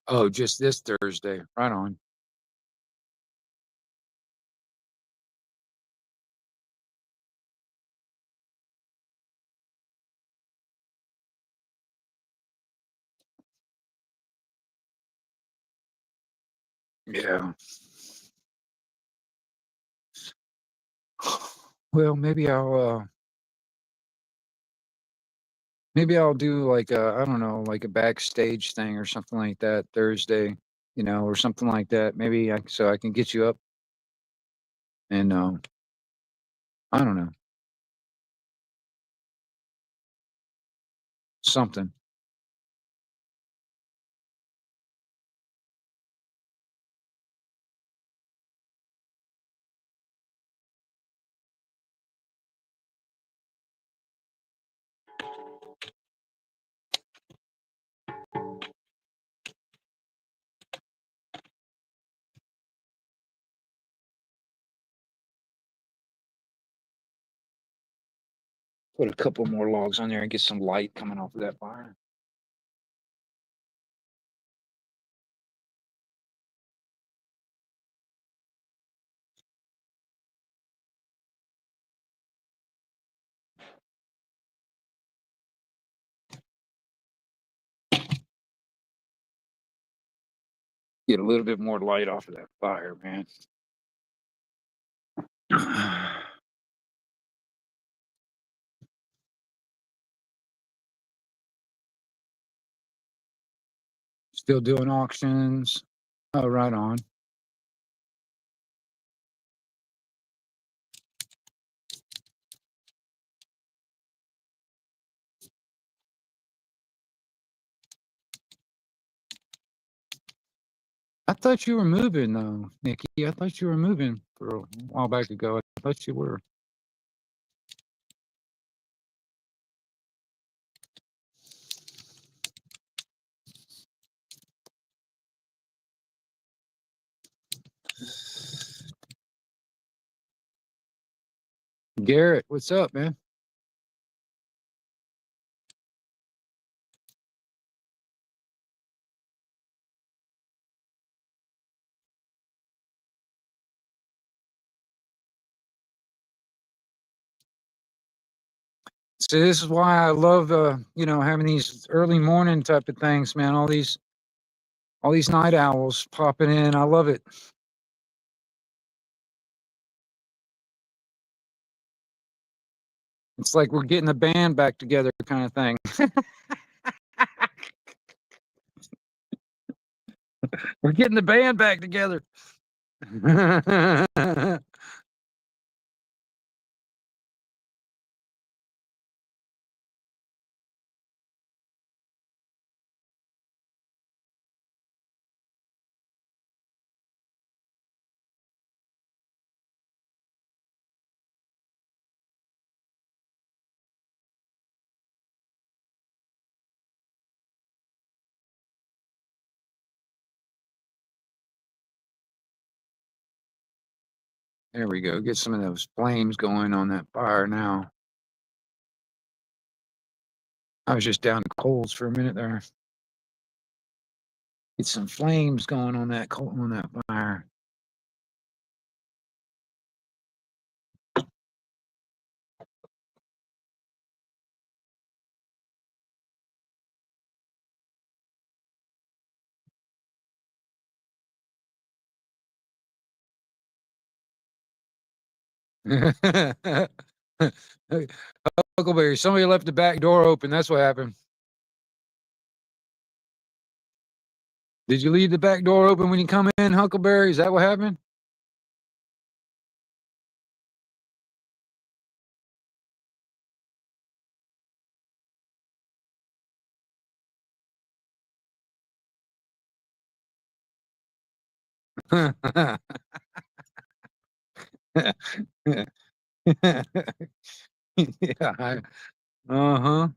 Oh, just this Thursday. Right on. Yeah. Well, maybe I'll do like a, I don't know, like a backstage thing or something like that Thursday, or something like that. Maybe so I can get you up and I don't know, something. Put a couple more logs on there and get some light coming off of that fire. Get a little bit more light off of that fire, man. Still doing auctions. Oh, right on. I thought you were moving though, Nikki. I thought you were moving for a while back ago. I thought you were. Garrett, what's up, man? So this is why I love, having these early morning type of things, man. All these night owls popping in. I love it. It's like we're getting the band back together kind of thing. We're getting the band back together. There we go. Get some of those flames going on that fire now. I was just down to coals for a minute there. Get some flames going on that coal on that fire. Huckleberry, somebody left the back door open. That's what happened. Did you leave the back door open when you come in, Huckleberry? Is that what happened? Yeah. Uh-huh.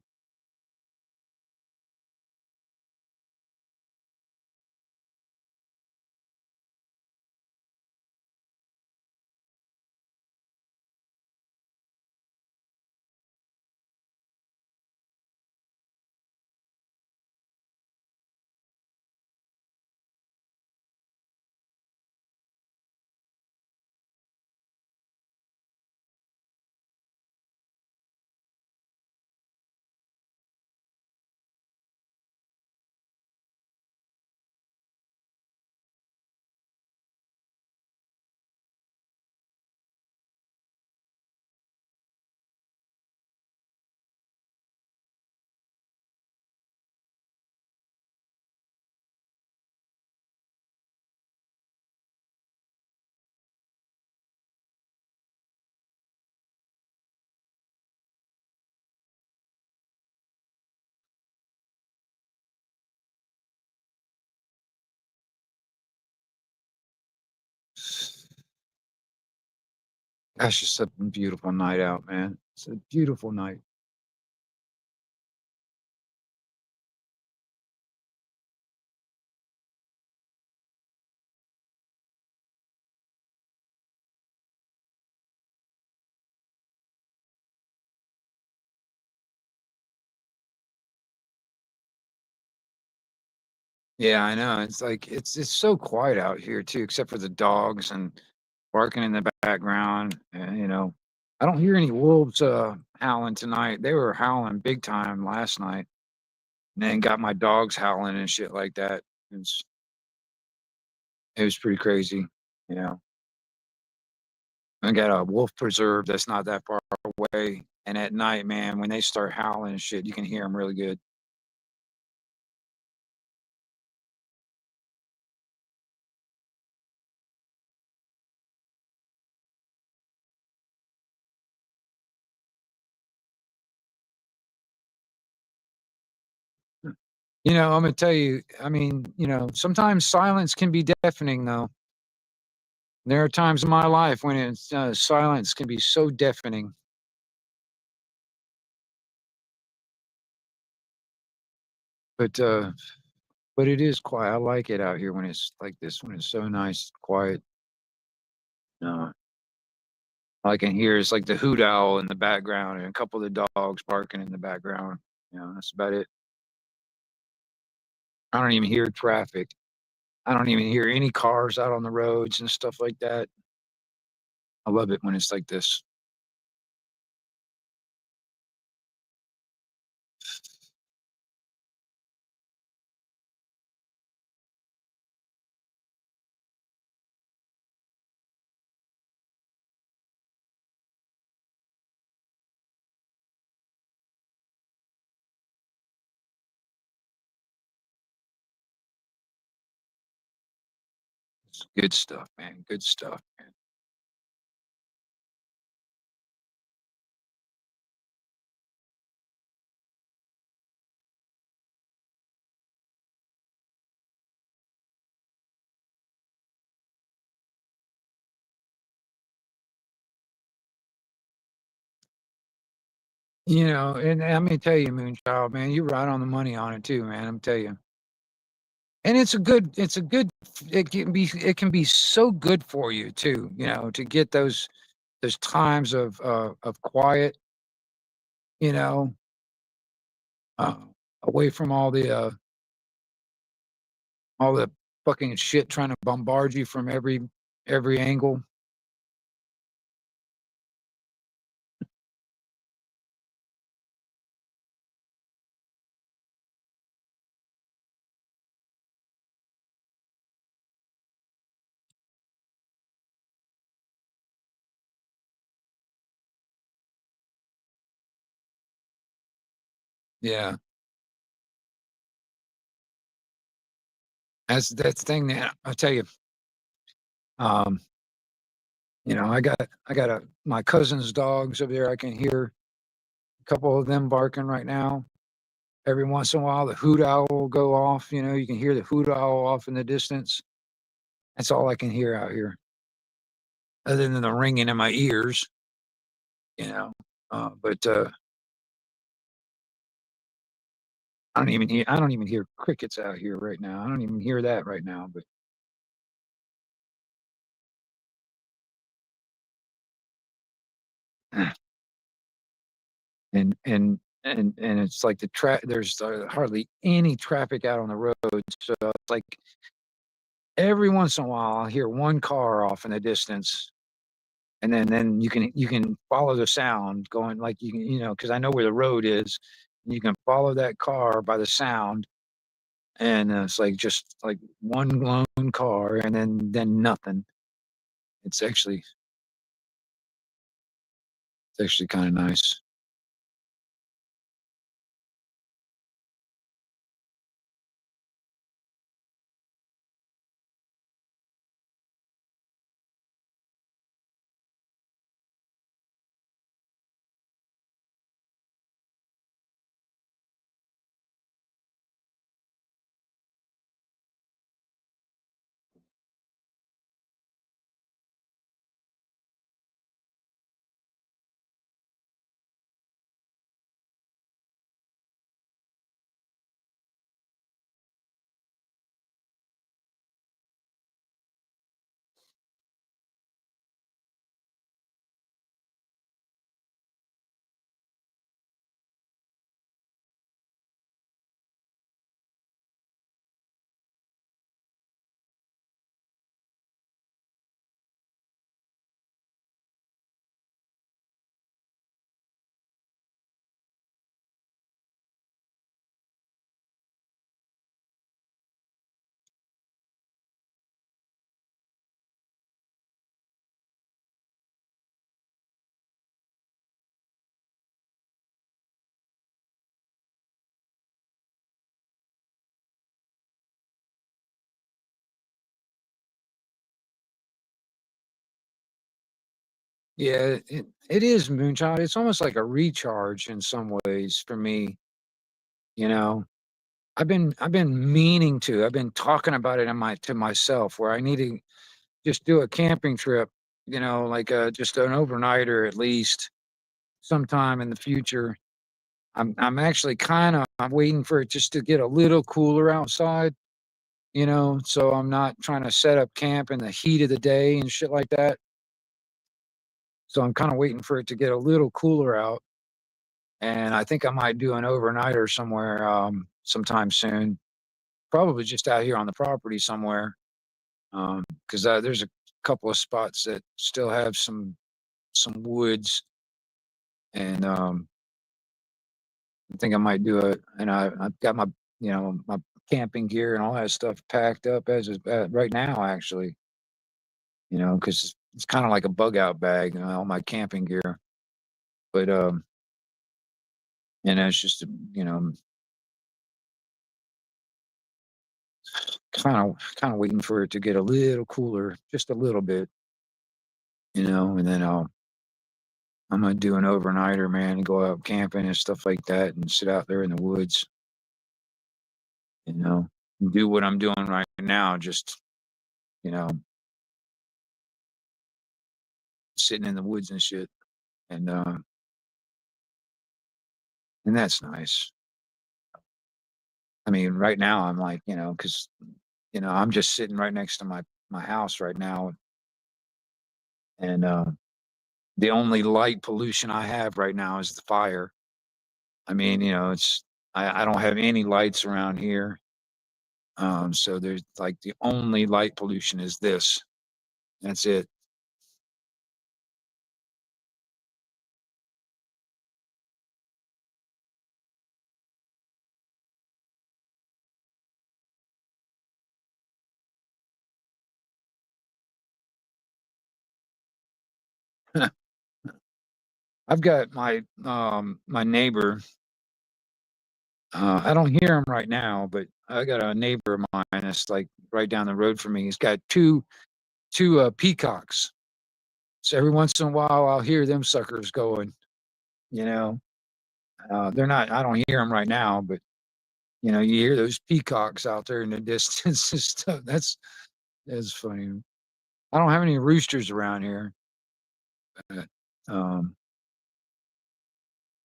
That's just a beautiful night out, man. It's a beautiful night. Yeah, I know. It's like it's so quiet out here too, except for the dogs and barking in the background. I don't hear any wolves howling tonight. They were howling big time last night, and then got my dogs howling and shit like that. It's it was pretty crazy. You know, I got a wolf preserve that's not that far away, and at night, man, when they start howling and shit, you can hear them really good. I'm gonna tell you. I mean, sometimes silence can be deafening, though. There are times in my life when silence can be so deafening. But it is quiet. I like it out here when it's like this, when it's so nice, quiet. Uh, all I can hear is like the hoot owl in the background and a couple of the dogs barking in the background. That's about it. I don't even hear traffic. I don't even hear any cars out on the roads and stuff like that. I love it when it's like this. Good stuff, man. Good stuff, man. You know, and I'm gonna tell you, Moonchild, man, you're right on the money on it too, man. I'm telling you. And it can be so good for you too, you know, to get those times of quiet, you know, uh, away from all the fucking shit trying to bombard you from every angle. Yeah. That's the thing, man. I tell you, um, you know, I got my cousin's dogs over there. I can hear a couple of them barking right now. Every once in a while, the hoot owl will go off. You know, you can hear the hoot owl off in the distance. That's all I can hear out here, other than the ringing in my ears. You know, but I don't even hear crickets out here right now. I don't even hear that right now. But and it's like there's hardly any traffic out on the road. So it's like every once in a while I'll hear one car off in the distance, and then you can follow the sound going, like you know, because I know where the road is. You can follow that car by the sound, and it's like just like one lone car, and then nothing. It's actually it's actually kind of nice. Yeah, it is moonshine. It's almost like a recharge in some ways for me. You know, I've been meaning to. I've been talking about it in my to myself where I need to just do a camping trip. You know, like just an overnighter at least sometime in the future. I'm actually kind of I'm waiting for it just to get a little cooler outside. You know, so I'm not trying to set up camp in the heat of the day and shit like that. So I'm kind of waiting for it to get a little cooler out, and I think I might do an overnighter somewhere sometime soon. Probably just out here on the property somewhere, because there's a couple of spots that still have some woods, and I think I might do it. And I've got my my camping gear and all that stuff packed up as is right now actually. You know, because it's kind of like a bug out bag, you know, all my camping gear. But and it's just you know kind of waiting for it to get a little cooler, just a little bit, and then I'm gonna do an overnighter, man, and go out camping and stuff like that, and sit out there in the woods, you know, and do what I'm doing right now, just you know, sitting in the woods and shit, and uh, and that's nice. I mean, right now I'm like, because I'm just sitting right next to my house right now, and the only light pollution I have right now is the fire. I mean, it's I don't have any lights around here. So there's like the only light pollution is this. That's it. I've got my neighbor. I don't hear him right now, but I got a neighbor of mine that's like right down the road from me. He's got two peacocks. So every once in a while, I'll hear them suckers going. You know, they're not. I don't hear them right now, but you hear those peacocks out there in the distance and stuff. That's funny. I don't have any roosters around here, but,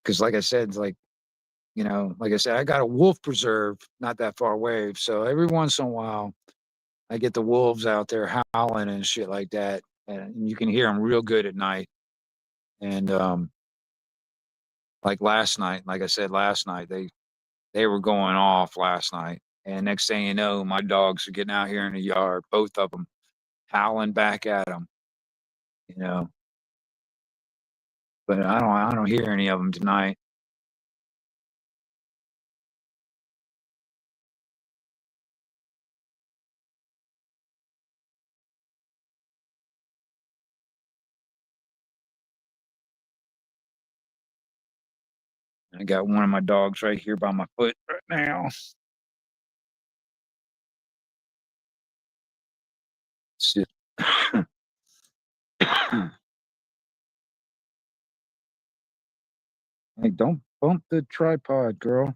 because like I said, like I said, I got a wolf preserve not that far away. So every once in a while, I get the wolves out there howling and shit like that, and you can hear them real good at night. And like last night, like I said last night, they were going off last night. And next thing you know, my dogs are getting out here in the yard, both of them howling back at them. You know, but I don't hear any of them tonight. I got one of my dogs right here by my foot right now. Sit. Hey, don't bump the tripod, girl.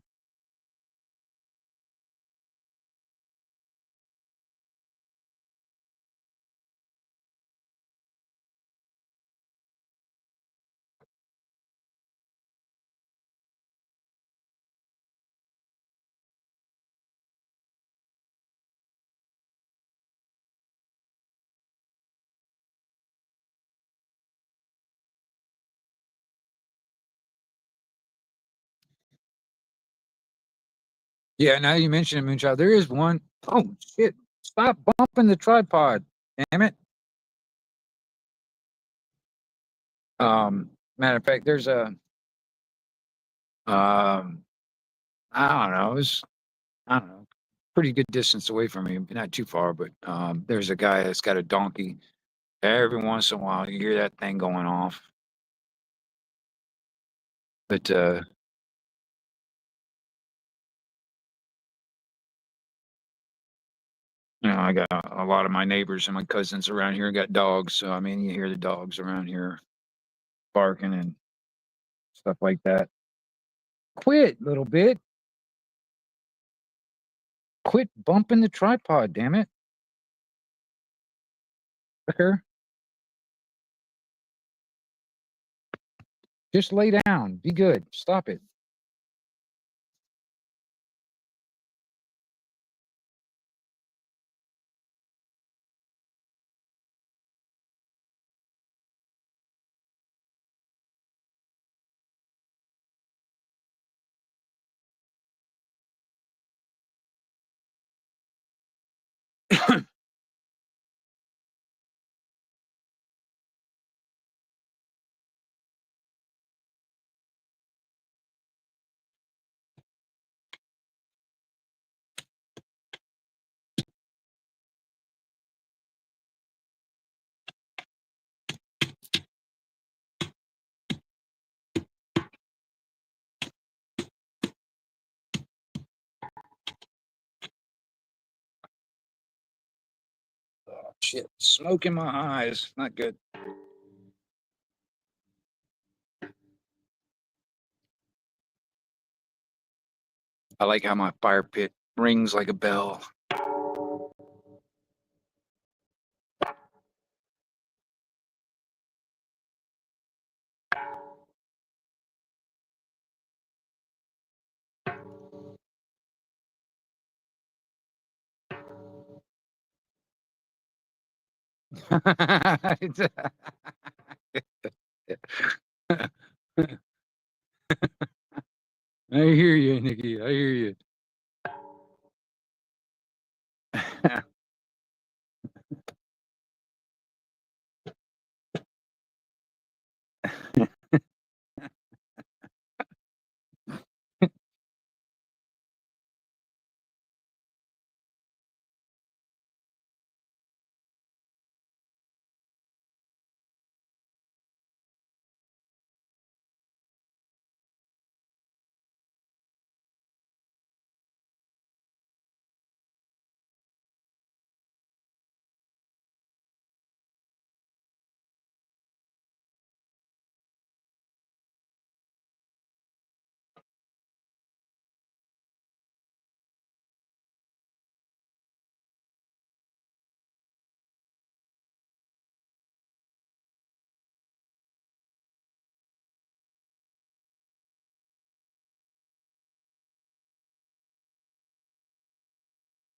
Yeah, now you mentioned it, Moonchild. There is one. Oh shit! Stop bumping the tripod. Damn it. Matter of fact, there's a I don't know. It's I don't know, pretty good distance away from me, not too far, but there's a guy that's got a donkey. Every once in a while, you hear that thing going off. But I got a lot of my neighbors and my cousins around here got dogs, so I mean, you hear the dogs around here barking and stuff like that. Quit, little bit. Quit bumping the tripod, damn it. Sucker. Just lay down. Be good. Stop it. Shit, smoke in my eyes. Not good. I like how my fire pit rings like a bell. I hear you, Nikki. I hear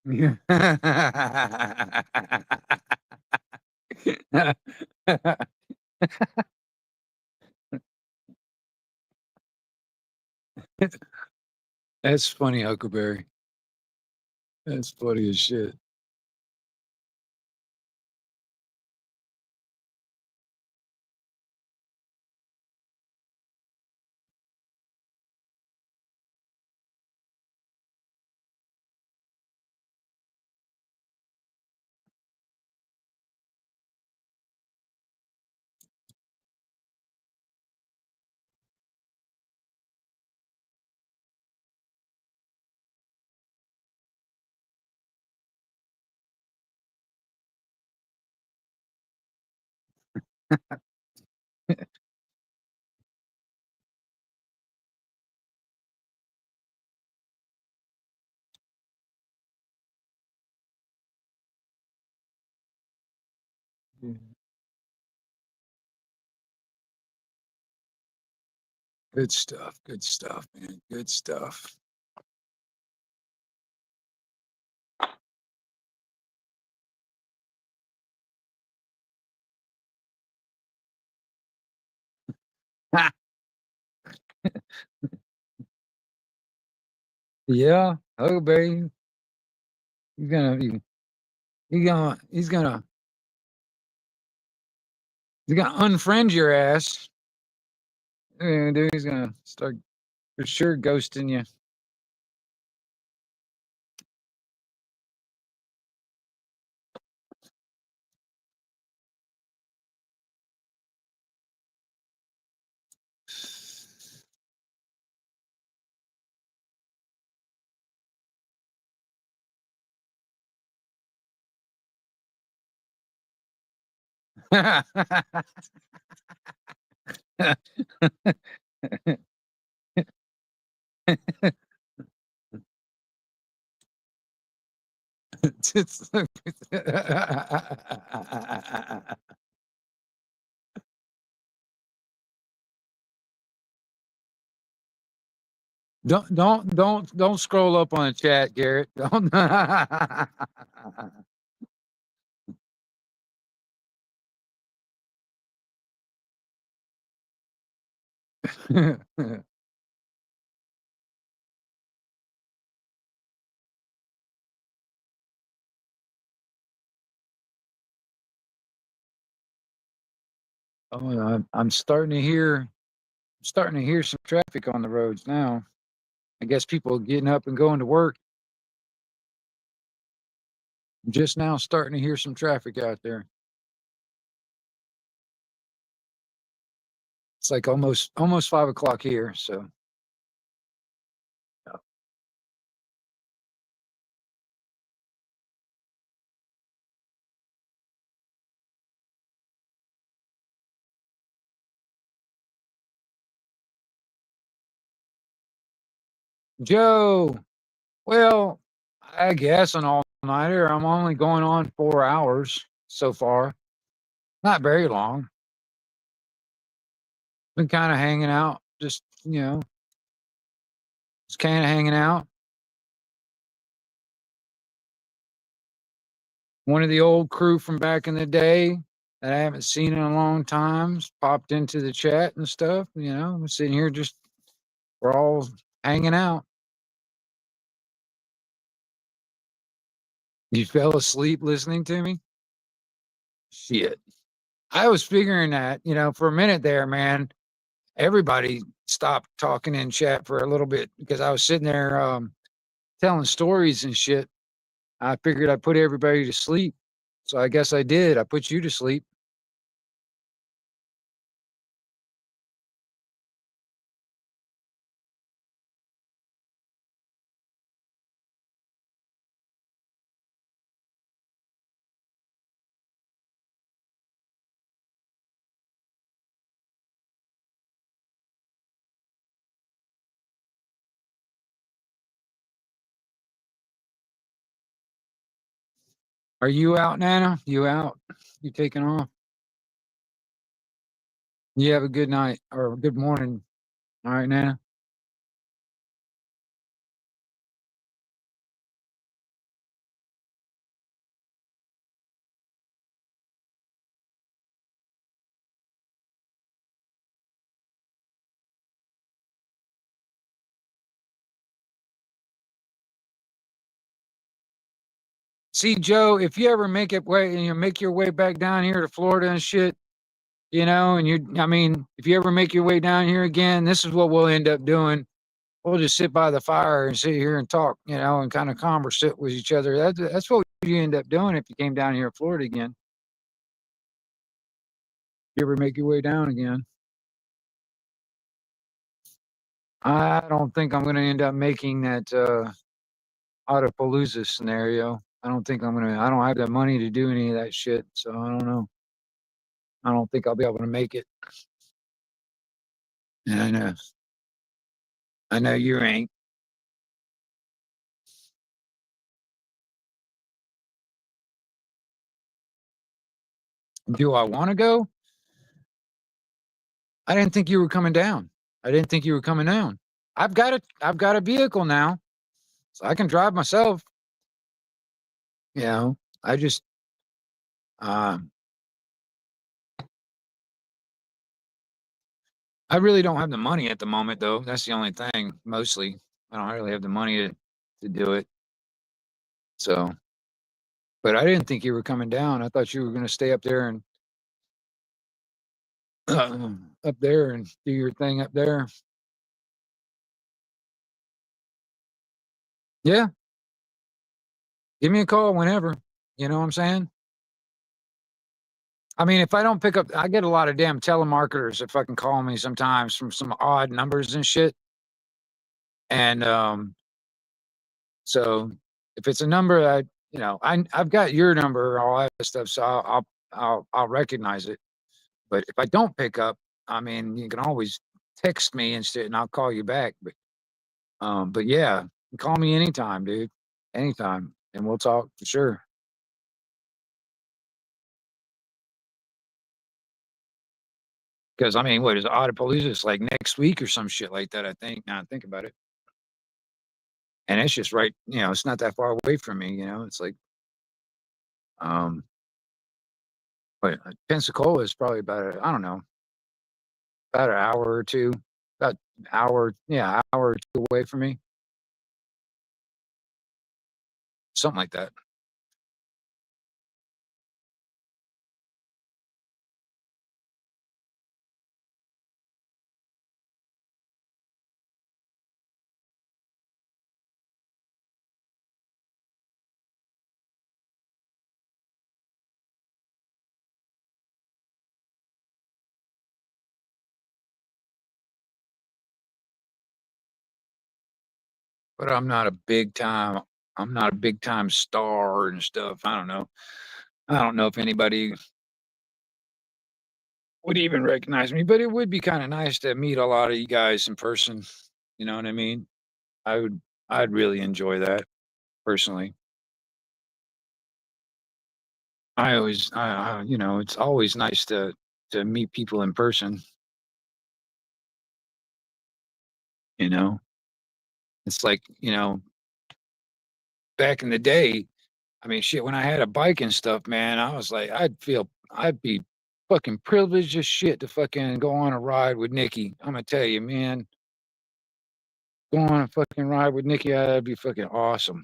you. That's funny, Huckleberry. That's funny as shit. Good stuff. Good stuff, man. Good stuff. Yeah, Huckleberry. He's gonna he, he gonna he's gonna unfriend your ass. Yeah, dude, he's gonna start for sure ghosting you. Just- don't scroll up on the chat, Garrett. Don't. Oh, I'm starting to hear some traffic on the roads now. I guess people are getting up and going to work. I'm just now starting to hear some traffic out there. It's like almost 5 o'clock here. So Joe, well, I guess an all-nighter. I'm only going on 4 hours so far. Not very long. Been kinda hanging out, just kinda hanging out. One of the old crew from back in the day that I haven't seen in a long times popped into the chat and stuff, we're sitting here just we're all hanging out. You fell asleep listening to me? Shit. I was figuring that, for a minute there, man, everybody stopped talking in chat for a little bit because I was sitting there telling stories and shit. I figured I'd put everybody to sleep. So I guess I did. I put you to sleep. Are you out, Nana? You out? You taking off? You have a good night or a good morning. All right, Nana. See, Joe, if you ever make your way back down here to Florida and shit, I mean, if you ever make your way down here again, this is what we'll end up doing. We'll just sit by the fire and sit here and talk, and kind of conversate with each other. That's what you end up doing if you came down here to Florida again. If you ever make your way down again. I don't think I'm going to end up making that Autopalooza scenario. I don't think I don't have the money to do any of that shit. So I don't know. I don't think I'll be able to make it. And I know. I know you ain't. Do I want to go? I didn't think you were coming down. I didn't think you were coming down. I've got a vehicle now, so I can drive myself. I just um I really don't have the money at the moment though. That's the only thing. Mostly. I don't really have the money to do it. So but I didn't think you were coming down. I thought you were gonna stay up there and up there and do your thing up there. Yeah. Give me a call whenever. You know what I'm saying? I mean, if I don't pick up, I get a lot of damn telemarketers that fucking call me sometimes from some odd numbers and shit. And so if it's a number that I've got your number, all that stuff, so I'll recognize it. But if I don't pick up, I mean, you can always text me and shit, and I'll call you back. But yeah, call me anytime, dude, anytime, and we'll talk for sure. Because I mean, what is Autopalooza? It's like next week or some shit like that. I think. Now I think about it, and it's just right. It's not that far away from me. It's like, um, but Pensacola is probably about I don't know, about an hour or two, about hour, yeah, hour or two away from me, something like that. But I'm not a big time star and stuff. I don't know. I don't know if anybody would even recognize me, but it would be kind of nice to meet a lot of you guys in person. You know what I mean? I'd really enjoy that personally. It's always nice to meet people in person, you know. It's like, back in the day, I mean, shit, when I had a bike and stuff, man, I was like, I'd be fucking privileged as shit to fucking go on a ride with Nikki. I'm gonna tell you, man, go on a fucking ride with Nikki, that'd be fucking awesome.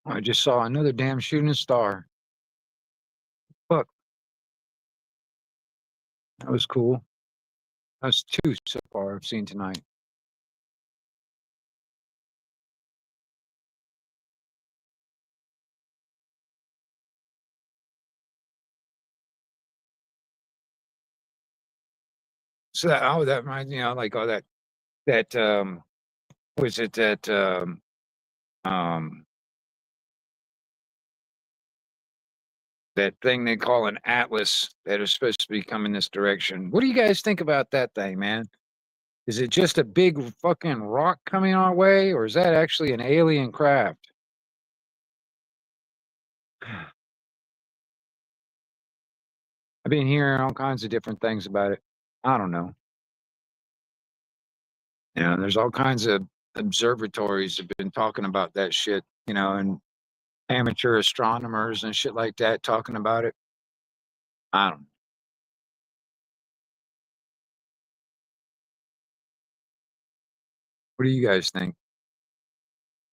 I just saw another damn shooting star. Fuck, that was cool. That's two so far I've seen tonight. So that reminds me, like all that was it that um that thing they call an atlas that is supposed to be coming this direction. What do you guys think about that thing, man? Is it just a big fucking rock coming our way, or is that actually an alien craft? I've been hearing all kinds of different things about it. I don't know. There's all kinds of observatories have been talking about that shit, and amateur astronomers and shit like that talking about it. I don't know. What do you guys think?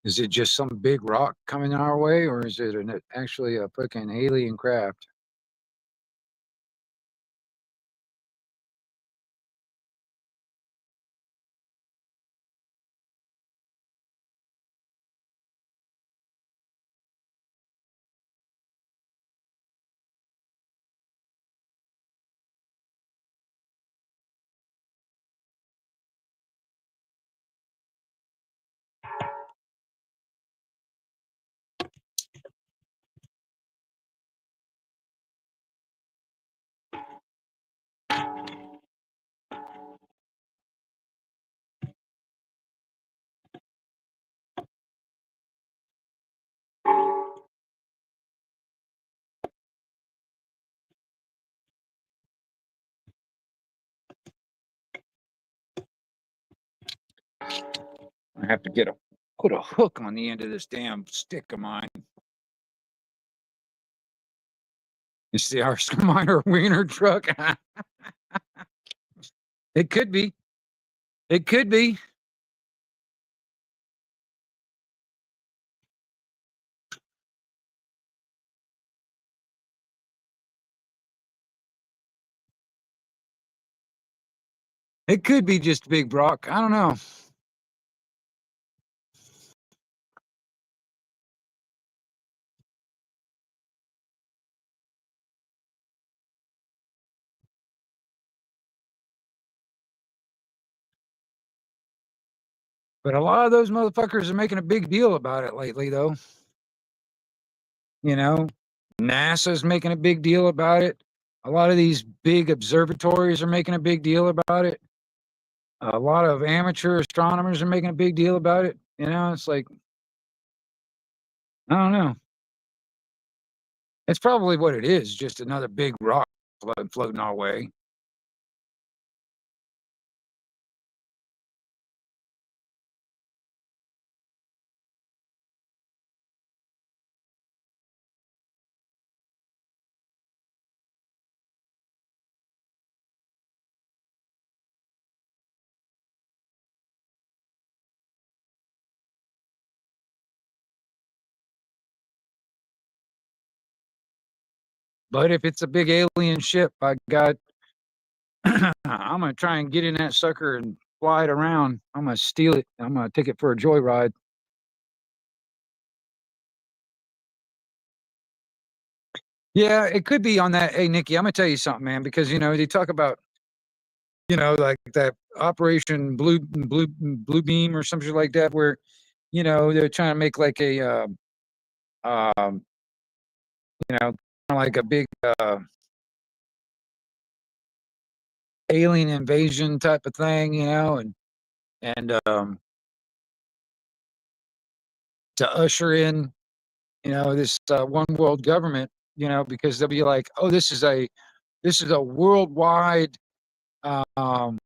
Is it just some big rock coming our way, or is it actually a fucking alien craft? I have to put a hook on the end of this damn stick of mine. It's the Oscar Mayer wiener truck. It could be. It could be. It could be just Big Brock. I don't know. But a lot of those motherfuckers are making a big deal about it lately, though. You know, NASA's making a big deal about it. A lot of these big observatories are making a big deal about it. A lot of amateur astronomers are making a big deal about it. You know, it's like, I don't know. It's probably what it is, just another big rock floating our way. But if it's a big alien ship, by God, I'm gonna try and get in that sucker and fly it around. I'm gonna steal it. I'm gonna take it for a joyride. Yeah, it could be on that. Hey, Nikki, I'm gonna tell you something, man, because they talk about like that Operation Blue Beam or something like that, where they're trying to make like a um, kind of like a big alien invasion type of thing, and to usher in this one world government, because they'll be like, oh, this is a worldwide um,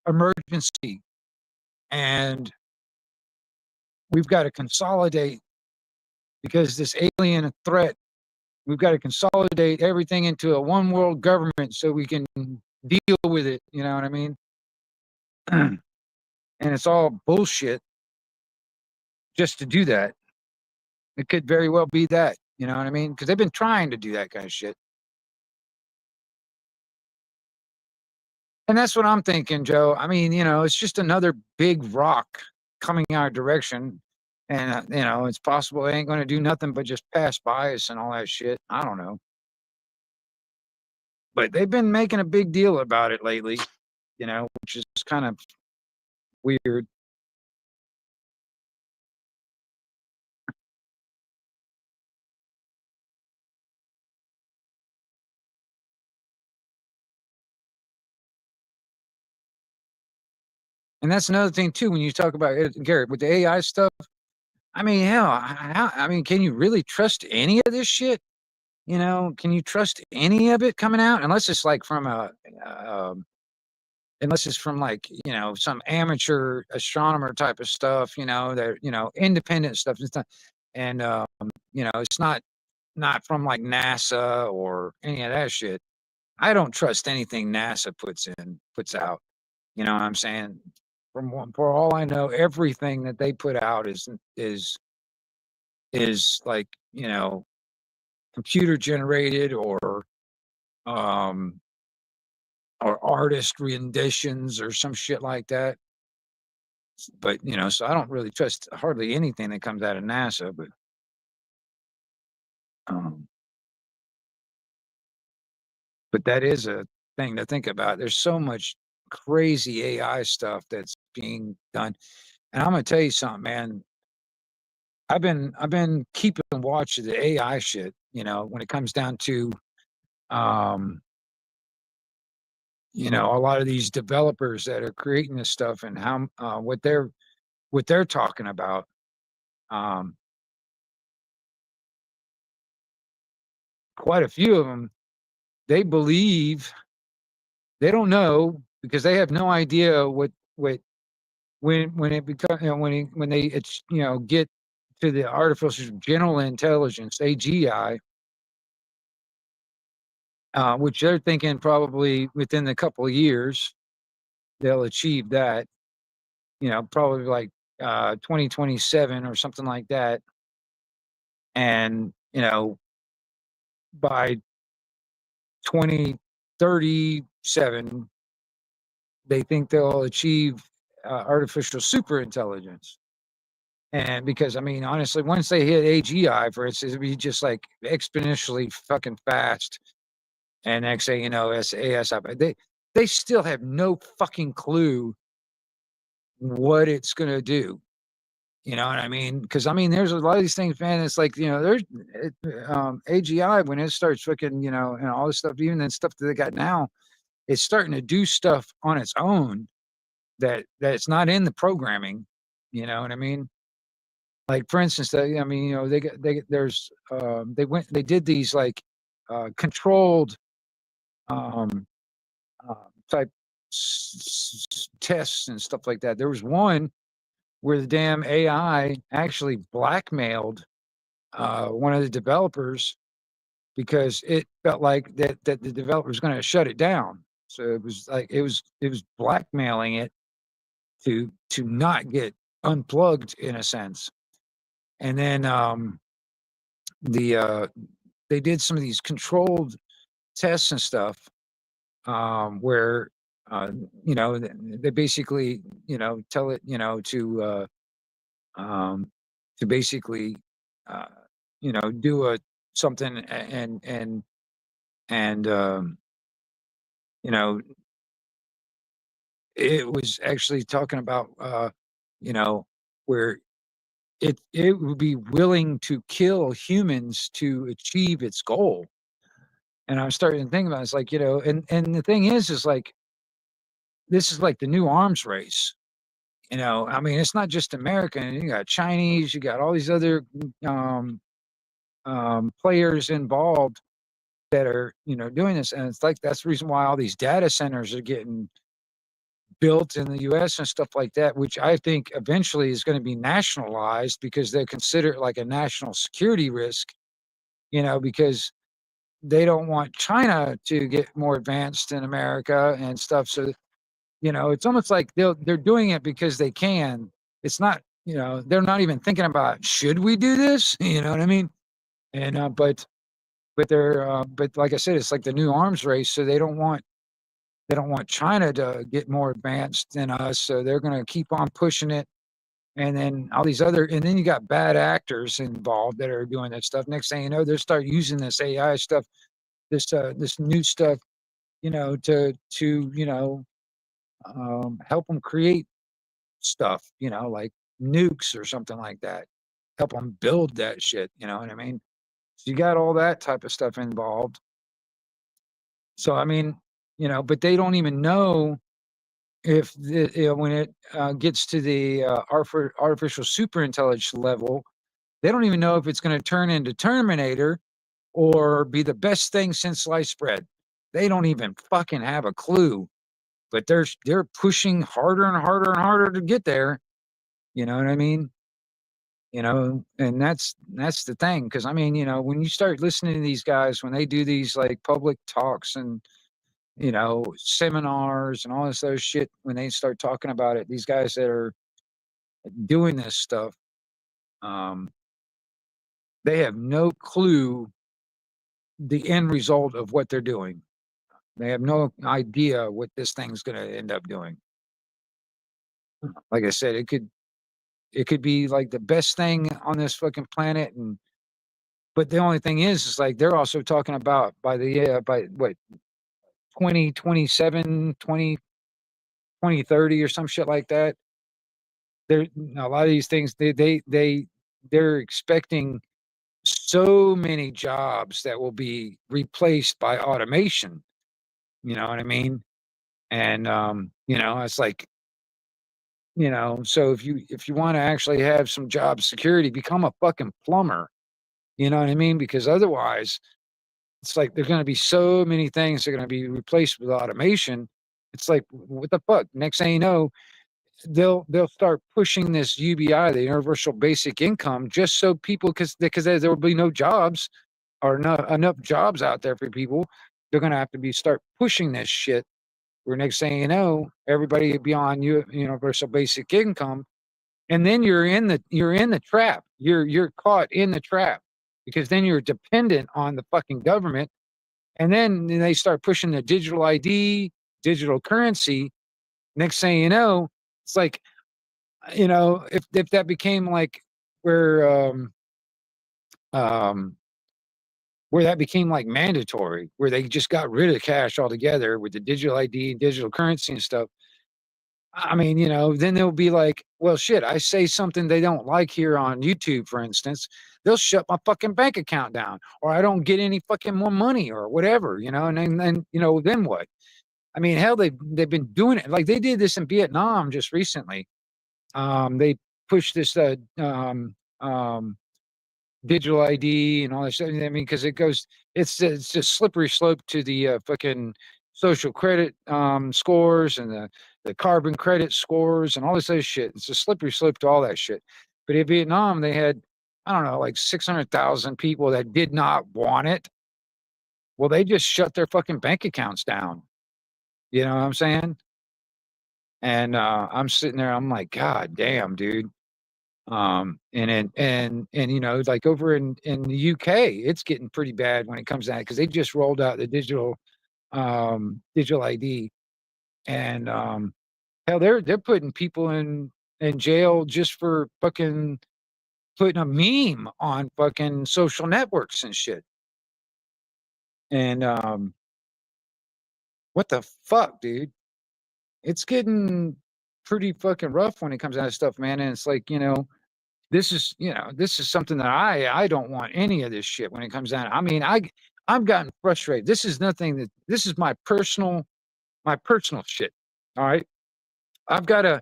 emergency, and we've got to consolidate because this alien threat. We've got to consolidate everything into a one world government so we can deal with it. You know what I mean? And it's all bullshit just to do that. It could very well be that. You know what I mean? Because they've been trying to do that kind of shit. And that's what I'm thinking, Joe. I mean, it's just another big rock coming our direction. And, it's possible it ain't going to do nothing but just pass by us and all that shit. I don't know. But they've been making a big deal about it lately, which is kind of weird. And that's another thing too, when you talk about it, Garrett, with the AI stuff. I mean, hell, I mean, can you really trust any of this shit? Can you trust any of it coming out unless it's like from unless it's from like some amateur astronomer type of stuff, that independent stuff and stuff, and it's not from like NASA or any of that shit. I don't trust anything NASA puts out. You know what I'm saying? For all I know, everything that they put out is like computer generated um or artist renditions or some shit like that. But so I don't really trust hardly anything that comes out of NASA. Um, but that is a thing to think about. There's so much crazy AI stuff that's being done, and I'm gonna tell you something, man. I've been keeping watch of the AI shit, when it comes down to um, a lot of these developers that are creating this stuff and how what they're talking about. Um, Quite a few of them, they believe they don't know because they have no idea what when it becomes when they get to the artificial general intelligence AGI, which they're thinking probably within a couple of years they'll achieve that. Probably like 2027 or something like that, and by 2037 they think they'll achieve artificial super intelligence. And because I mean, honestly, once they hit AGI, for instance, it'd be just like exponentially fucking fast. And next thing you know, it's ASI. They still have no fucking clue what it's gonna do. You know what I mean? Because I mean, there's a lot of these things, man. It's like, there's AGI when it starts fucking, and all this stuff, even the stuff that they got now, it's starting to do stuff on its own that's not in the programming. You know what I mean? Like for instance, I mean, they did these like controlled um, uh, type tests and stuff like that. There was one where the damn AI actually blackmailed one of the developers because it felt like that the developer was going to shut it down. So it was like it was blackmailing it to not get unplugged in a sense. And then the they did some of these controlled tests and stuff where uh, they basically tell it um, to basically uh, do a something and you know it was actually talking about you know where it would be willing to kill humans to achieve its goal. And I was starting to think about it, it's like, and the thing is like this is like the new arms race. I mean, it's not just American. You got Chinese, you got all these other um, players involved that are, doing this. And it's like that's the reason why all these data centers are getting built in the US and stuff like that, which I think eventually is going to be nationalized because they consider it like a national security risk, because they don't want China to get more advanced in America and stuff. So, it's almost like they're doing it because they can. It's not, they're not even thinking about should we do this? You know what I mean? And but like I said, it's like the new arms race. So they don't want China to get more advanced than us. So they're going to keep on pushing it. And then all these and then you got bad actors involved that are doing that stuff. Next thing you know, they'll start using this AI stuff, this new stuff, to help them create stuff, like nukes or something like that. Help them build that shit. You know what I mean? So you got all that type of stuff involved. So I mean, but they don't even know if when it gets to the artificial superintelligence level, they don't even know if it's going to turn into Terminator or be the best thing since sliced bread. They don't even fucking have a clue, but they're pushing harder and harder and harder to get there. You know what I mean? And that's the thing. Because I mean, when you start listening to these guys when they do these like public talks and seminars and all this other shit, when they start talking about it, these guys that are doing this stuff, um, they have no clue the end result of what they're doing. They have no idea what this thing's going to end up doing. Like I said, it could be like the best thing on this fucking planet, but the only thing is like they're also talking about by what 2027, 2030 or some shit like that. There a lot of these things they're expecting so many jobs that will be replaced by automation. You know what I mean? And it's like, so if you want to actually have some job security, become a fucking plumber. You know what I mean? Because otherwise, it's like there's going to be so many things that are going to be replaced with automation. It's like what the fuck? Next thing you know, they'll start pushing this UBI, the Universal Basic Income, just so people because there will be no jobs or not enough jobs out there for people. They're going to have to start pushing this shit. Where next thing you know, everybody will be on Universal Basic Income, and then you're in the trap. You're caught in the trap because then you're dependent on the fucking government. And then they start pushing the digital ID, digital currency. Next thing you know, it's like, if that became like where um where that became like mandatory, where they just got rid of cash altogether with the digital ID and digital currency and stuff, I mean, then they'll be like, well, shit, I say something they don't like here on YouTube, for instance, they'll shut my fucking bank account down, or I don't get any fucking more money or whatever, and then, then what? I mean, hell, they've been doing it. Like they did this in Vietnam just recently. They pushed this digital ID and all that stuff. I mean, because it's just slippery slope to the fucking social credit scores and the carbon credit scores and all this other shit. It's a slippery slope to all that shit. But in Vietnam, they had, I don't know, like 600,000 people that did not want it. Well, they just shut their fucking bank accounts down. You know what I'm saying? And I'm sitting there, I'm like, God damn, dude. And like over in the UK, it's getting pretty bad when it comes to that because they just rolled out the digital ID, and hell, they're putting people in jail just for fucking putting a meme on fucking social networks and shit. And what the fuck, dude? It's getting pretty fucking rough when it comes out of stuff, man. And it's like, this is something that I don't want any of this shit when it comes down. I mean, I've gotten frustrated. This is nothing that this is my personal shit. All right. I've got a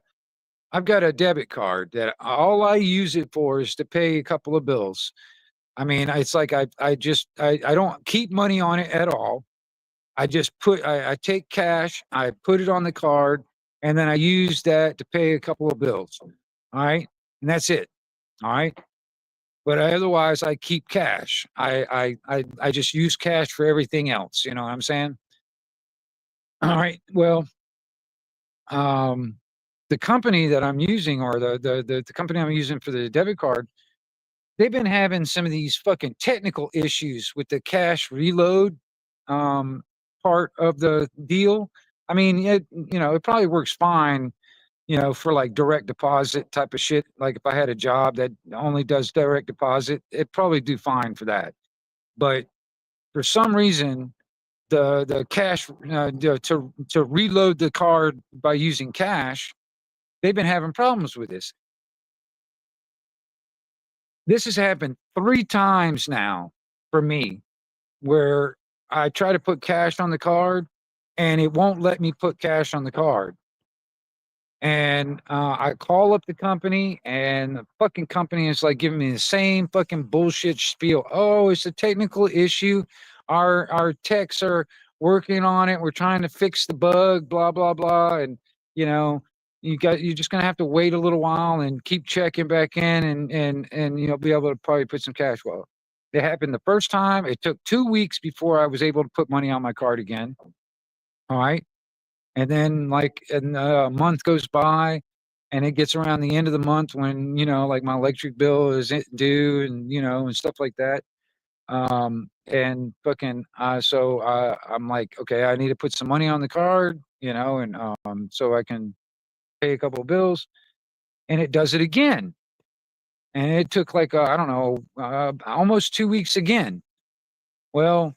I've got a debit card that all I use it for is to pay a couple of bills. I mean, it's like I don't keep money on it at all. I take cash, I put it on the card, and then I use that to pay a couple of bills. All right. And that's it. All right. But otherwise I keep cash. I just use cash for everything else. You know what I'm saying? All right. Well, um, the company that I'm using, or the company I'm using for the debit card, they've been having some of these fucking technical issues with the cash reload um, part of the deal. I mean, it probably works fine, for like direct deposit type of shit. Like if I had a job that only does direct deposit, it probably do fine for that. But for some reason, the cash to reload the card by using cash, they've been having problems with this. This has happened 3 times now for me, where I try to put cash on the card and it won't let me put cash on the card. And I call up the company, and the fucking company is like giving me the same fucking bullshit spiel. Oh, it's a technical issue. Our techs are working on it. We're trying to fix the bug. Blah blah blah. And you know, you're just gonna have to wait a little while and keep checking back in, and be able to probably put some cash. Well, it happened the first time. It took 2 weeks before I was able to put money on my card again. All right. And then a month goes by, and it gets around the end of the month when, like my electric bill is due, and stuff like that. And fucking, I'm like, okay, I need to put some money on the card, and so I can pay a couple of bills, and it does it again. And it took like, I don't know, almost 2 weeks again. Well,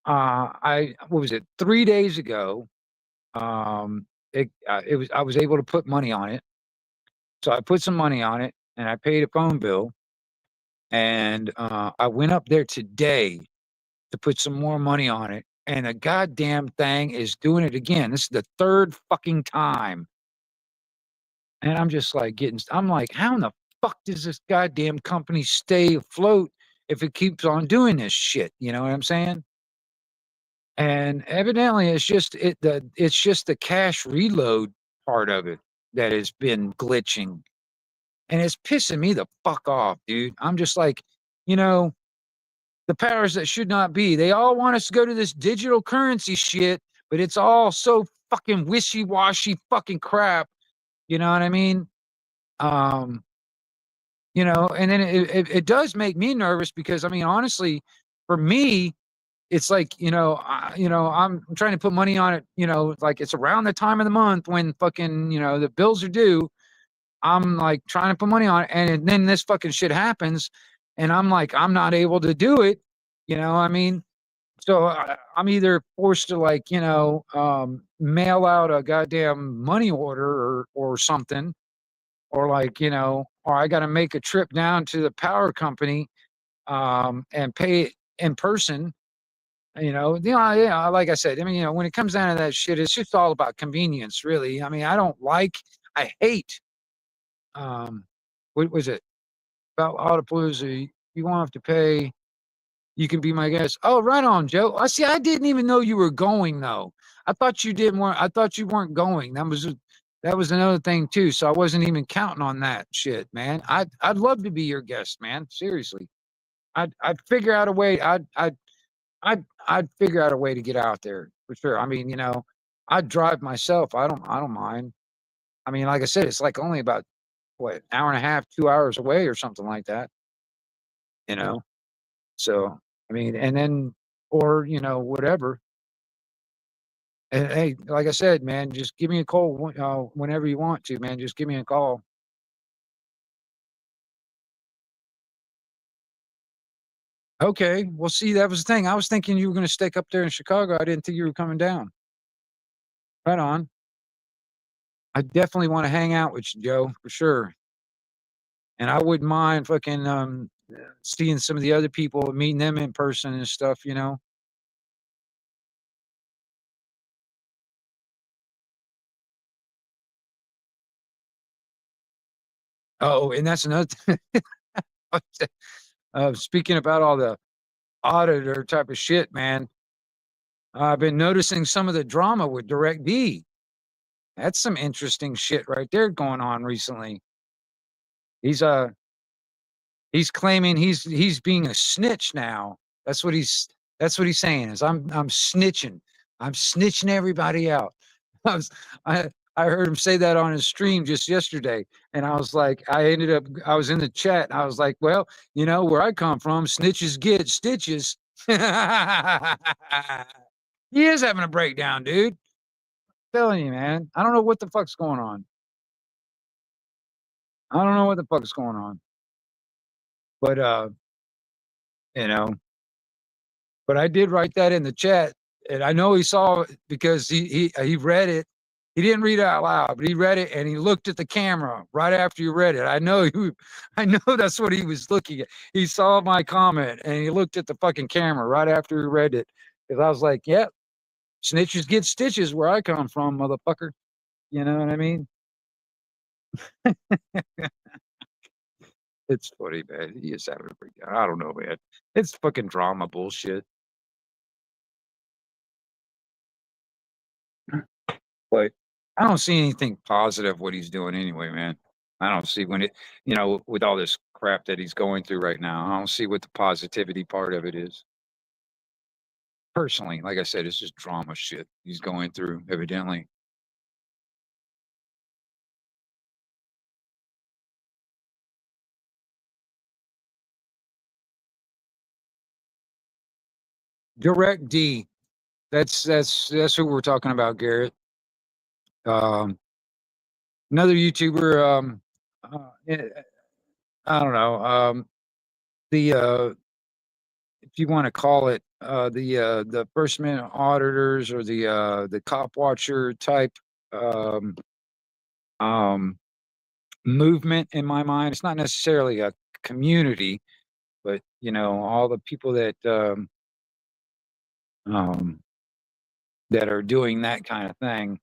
what was it, 3 days ago? I was able to put money on it. So I put some money on it and I paid a phone bill. And I went up there today to put some more money on it. And the goddamn thing is doing it again. This is the third fucking time. And I'm just like I'm like, how in the fuck does this goddamn company stay afloat if it keeps on doing this shit? You know what I'm saying? And evidently it's just the cash reload part of it that has been glitching. And it's pissing me the fuck off, dude. I'm just like, you know, the powers that should not be, they all want us to go to this digital currency shit, but it's all so fucking wishy-washy fucking crap. You know what I mean? Um, and then it does make me nervous because I mean, honestly, for me, it's like, I'm trying to put money on it, like it's around the time of the month when fucking, the bills are due. I'm like trying to put money on it, and then this fucking shit happens, and I'm like, I'm not able to do it. I mean, So I'm either forced to mail out a goddamn money order or something, or or I got to make a trip down to the power company and pay it in person. Yeah, like I said, I mean, when it comes down to that shit, it's just all about convenience, really. I mean, I hate, what was it about Autopalooza? You won't have to pay. You can be my guest. Oh, right on, Joe. I see. I didn't even know you were going though. I thought you didn't want. I thought you weren't going. That was another thing too. So I wasn't even counting on that shit, man. I'd love to be your guest, man. Seriously. I'd figure out a way. I'd figure out a way to get out there for sure. I mean, I'd drive myself. I don't mind. I mean, like I said, it's like only about what, hour and a half, 2 hours away or something like that, you know. So I mean, and then or whatever. And hey, like I said, man, just give me a call whenever you want to, man. Just give me a call. Okay. Well, see, that was the thing. I was thinking you were going to stick up there in Chicago. I didn't think you were coming down. Right on. I definitely want to hang out with you, Joe, for sure. And I wouldn't mind fucking seeing some of the other people, meeting them in person and stuff. Oh, and that's another thing. Speaking about all the auditor type of shit, man. I've been noticing some of the drama with Direct D. That's some interesting shit right there going on recently. He's he's claiming he's being a snitch now. That's what he's saying is I'm snitching. I'm snitching everybody out. I was I I heard him say that on his stream just yesterday, and I was like, I was in the chat. And I was like, well, where I come from, snitches get stitches. He is having a breakdown, dude. Telling you, man. I don't know what the fuck's going on. I don't know what the fuck's going on. But you know, but I did write that in the chat, and I know he saw it because he read it. He didn't read it out loud, but he read it and he looked at the camera right after you read it. I know that's what he was looking at. He saw my comment and he looked at the fucking camera right after he read it. Because I was like, "Yep, snitches get stitches where I come from, motherfucker." You know what I mean? It's funny, man. He is having a breakdown. I don't know, man. It's fucking drama bullshit. But I don't see anything positive what he's doing anyway, man. I don't see with all this crap that he's going through right now. I don't see what the positivity part of it is. Personally, like I said, it's just drama shit he's going through, evidently. Direct D. That's who we're talking about, Garrett. Um, Another YouTuber. I don't know. The if you want to call it the First Amendment auditors or the cop watcher type um, um, movement in my mind. It's not necessarily a community, but all the people um, that are doing that kind of thing.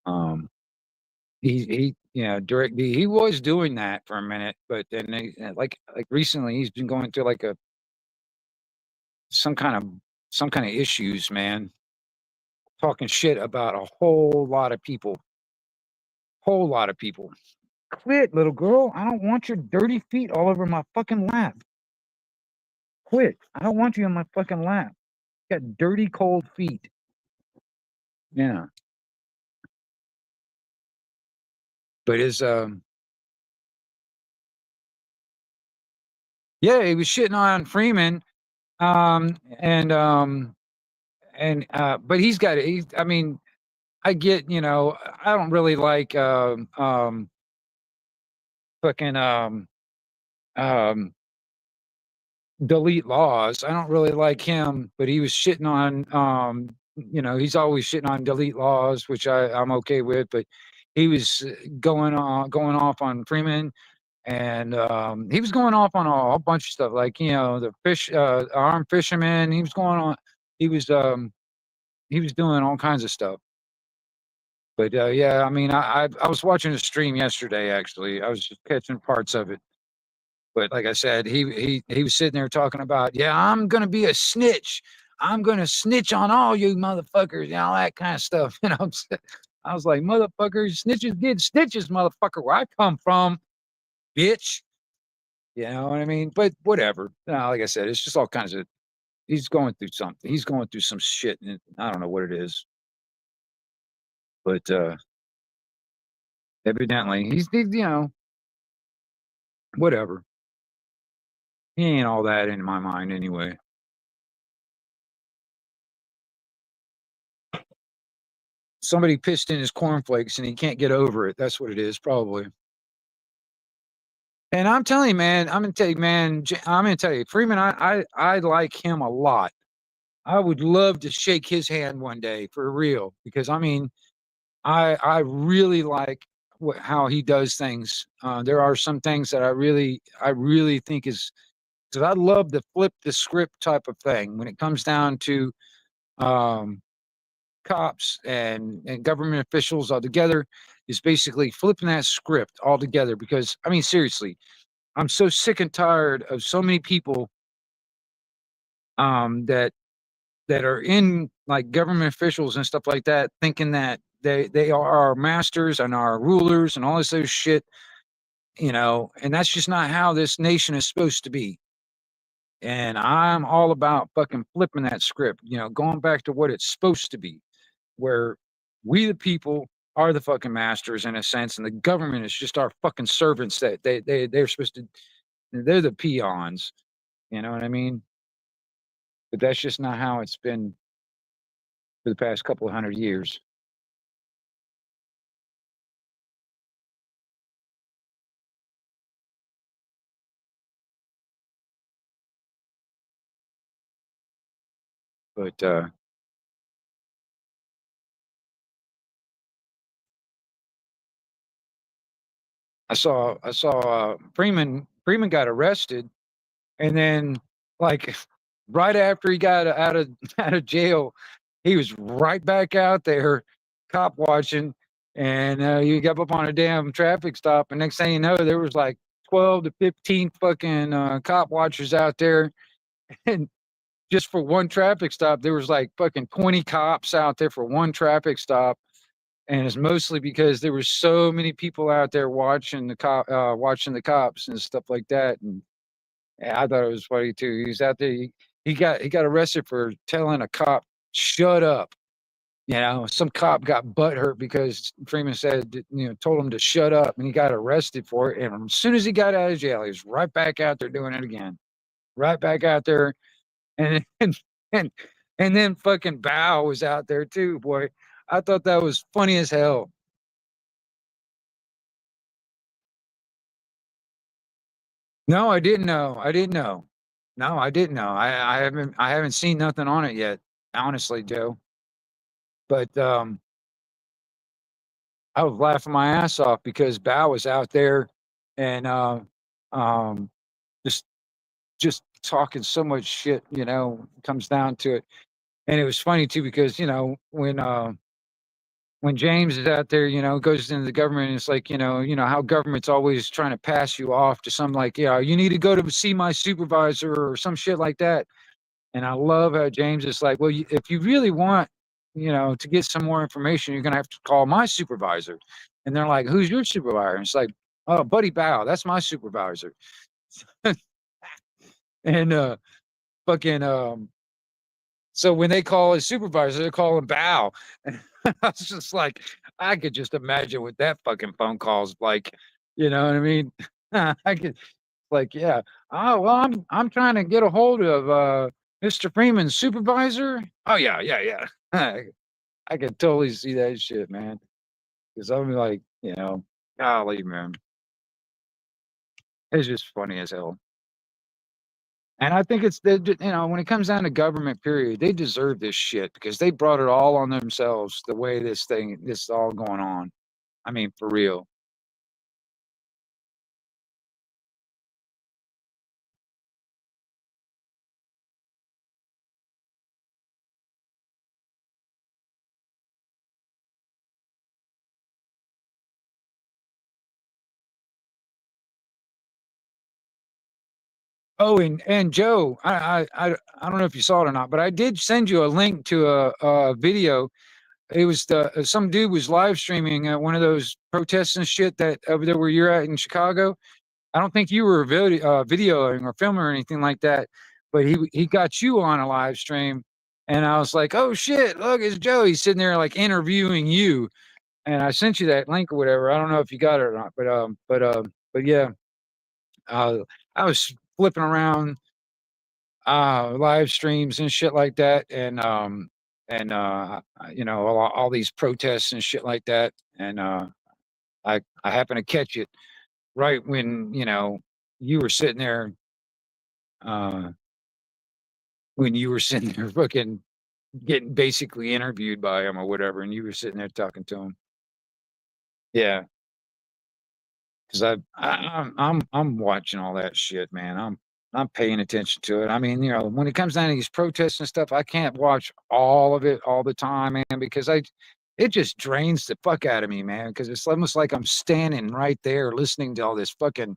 Um, Direct D. He was doing that for a minute, but then like recently, he's been going through like a some kind of some kind of issues, man. Talking shit about a whole lot of people. Quit, little girl. I don't want your dirty feet all over my fucking lap. Quit. I don't want you on my fucking lap. You got dirty, cold feet. Yeah. But yeah, he was shitting on Freeman. But he's got it. I mean, I get, I don't really like fucking um delete laws. I don't really like him, but he was shitting on, he's always shitting on delete laws, which I'm okay with. But he was going off on Freeman, and he was going off on a whole bunch of stuff, like the armed fishermen. He was going on. He was he was doing all kinds of stuff. But yeah, I mean, I was watching a stream yesterday. Actually, I was just catching parts of it. But like I said, he was sitting there talking about, yeah, I'm gonna be a snitch. I'm gonna snitch on all you motherfuckers, all that kind of stuff. I was like, motherfuckers, snitches get stitches, motherfucker. Where I come from, bitch. You know what I mean? But whatever. Like I said, it's just all kinds of. He's going through something. He's going through some shit, and I don't know what it is. But evidently, whatever. He ain't all that in my mind anyway. Somebody pissed in his cornflakes and he can't get over it. That's what it is, probably. And I'm telling you, man, I'm gonna tell you, man, I'm gonna tell you, Freeman, I like him a lot. I would love to shake his hand one day for real, because I mean, I really like how he does things. There are some things that I really think is, because I love the flip the script type of thing when it comes down to um, cops and government officials altogether, is basically flipping that script altogether. Because I mean, seriously, I'm so sick and tired of so many people that are in like government officials and stuff like that, thinking that they are our masters and our rulers and all this other shit, and that's just not how this nation is supposed to be. And I'm all about fucking flipping that script, going back to what it's supposed to be, where we the people are the fucking masters in a sense, and the government is just our fucking servants that they're supposed to. They're the peons. You know what I mean? But that's just not how it's been for the past couple of 100 years. But I saw Freeman got arrested, and then like right after he got out of out of jail, he was right back out there cop watching, and you got up on a damn traffic stop, and next thing you know, there was like 12 to 15 fucking cop watchers out there, and just for one traffic stop, there was like fucking 20 cops out there for one traffic stop. And it's mostly because there were so many people out there watching the cops and stuff like that. And I thought it was funny too. He was out there. He got arrested for telling a cop, "Shut up." Some cop got butthurt because Freeman said, told him to shut up, and he got arrested for it. And as soon as he got out of jail, he was right back out there doing it again. Right back out there, and and and then fucking Bow was out there too, boy. I thought that was funny as hell. No, I didn't know. I didn't know. No, I didn't know. I haven't seen nothing on it yet, honestly, Joe. But I was laughing my ass off because Bow was out there and um just just talking so much shit, comes down to it. And it was funny too because, when James is out there, goes into the government, and it's like, how government's always trying to pass you off to some, like, yeah, you need to go to see my supervisor or some shit like that. And I love how James is like, well, if you really want, to get some more information, you're going to have to call my supervisor. And they're like, who's your supervisor? And it's like, oh, Buddy Bow, that's my supervisor. And fucking so when they call his supervisor, they call him Bow. And I was just like, I could just imagine what that fucking phone call's like. You know what I mean? I could, like, yeah. Oh well, I'm trying to get a hold of Mr. Freeman's supervisor. Oh yeah, yeah, yeah. I could totally see that shit, man. Because I'm like, golly, man, it's just funny as hell. And I think it's the when it comes down to government, period, they deserve this shit because they brought it all on themselves. The way this is all going on. I mean, for real. Oh, and Joe, I don't know if you saw it or not, but I did send you a link to a video. It was some dude was live streaming one of those protests and shit that over there where you're at in Chicago. I don't think you were videoing or filming or anything like that, but he got you on a live stream, and I was like, oh shit, look, it's Joe. He's sitting there like interviewing you, and I sent you that link or whatever. I don't know if you got it or not, but yeah, uh, I was flipping around live streams and shit like that, and all these protests and shit like that, and I happened to catch it right when you were sitting there uh, when you were sitting there fucking getting basically interviewed by him or whatever, and you were sitting there talking to him. Yeah, because I'm watching all that shit, man. I'm paying attention to it. I mean, when it comes down to these protests and stuff, I can't watch all of it all the time, man, because it just drains the fuck out of me, man. Because it's almost like I'm standing right there listening to all this fucking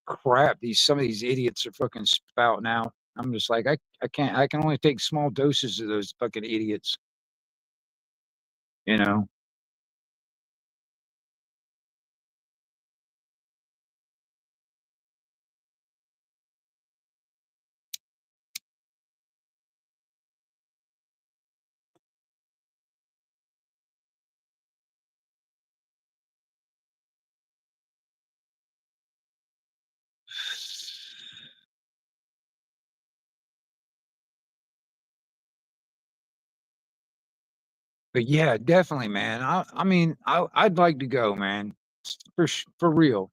crap some of these idiots are fucking spouting out. I'm just like, I can't, I can only take small doses of those fucking idiots, you know? But yeah, definitely, man. I mean, I'd like to go, man, for real.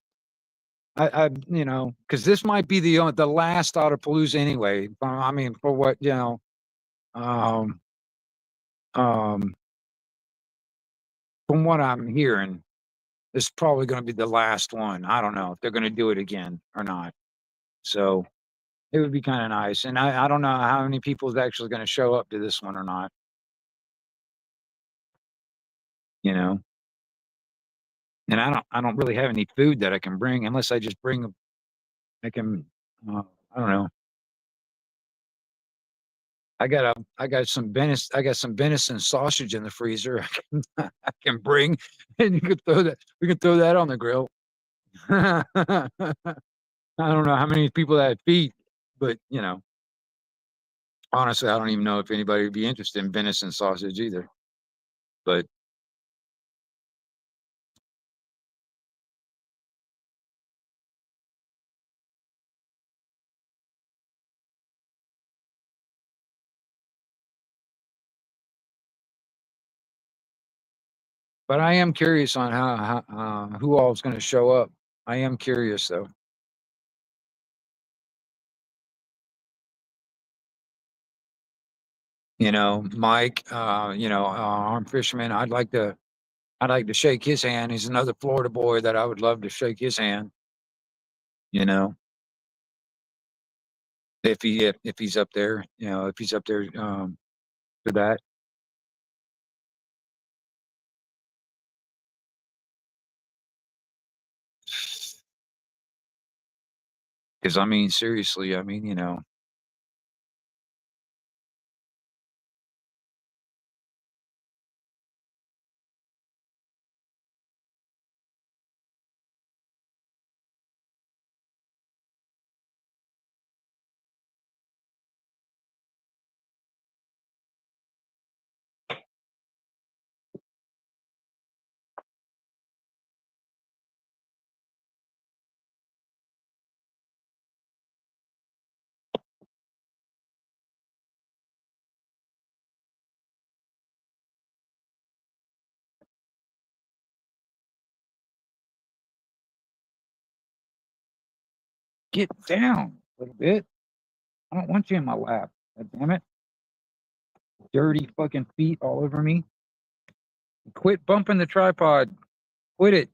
Because this might be the last Autopalooza anyway. I mean, for what um, um, from what I'm hearing, this is probably going to be the last one. I don't know if they're going to do it again or not. So it would be kind of nice. And I don't know how many people is actually going to show up to this one or not. You know, and I don't really have any food that I can bring unless I just bring. I can. I don't know. I got some venison sausage in the freezer. I can bring, and you could throw that. We can throw that on the grill. I don't know how many people that feed, but honestly, I don't even know if anybody would be interested in venison sausage either. But I am curious on how who all is going to show up. I am curious though. Mike, armed fisherman. I'd like to shake his hand. He's another Florida boy that I would love to shake his hand. You know, if he's up there, if he's up there for that. Because I mean, seriously, I mean, get down a little bit. I don't want you in my lap. God damn it. Dirty fucking feet all over me. Quit bumping the tripod. Quit it.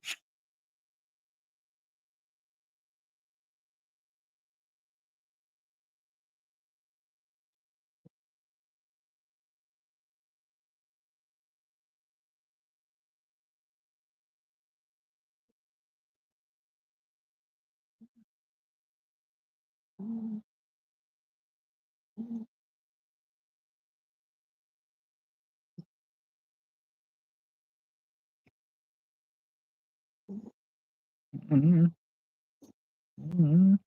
Mhm. Mhm.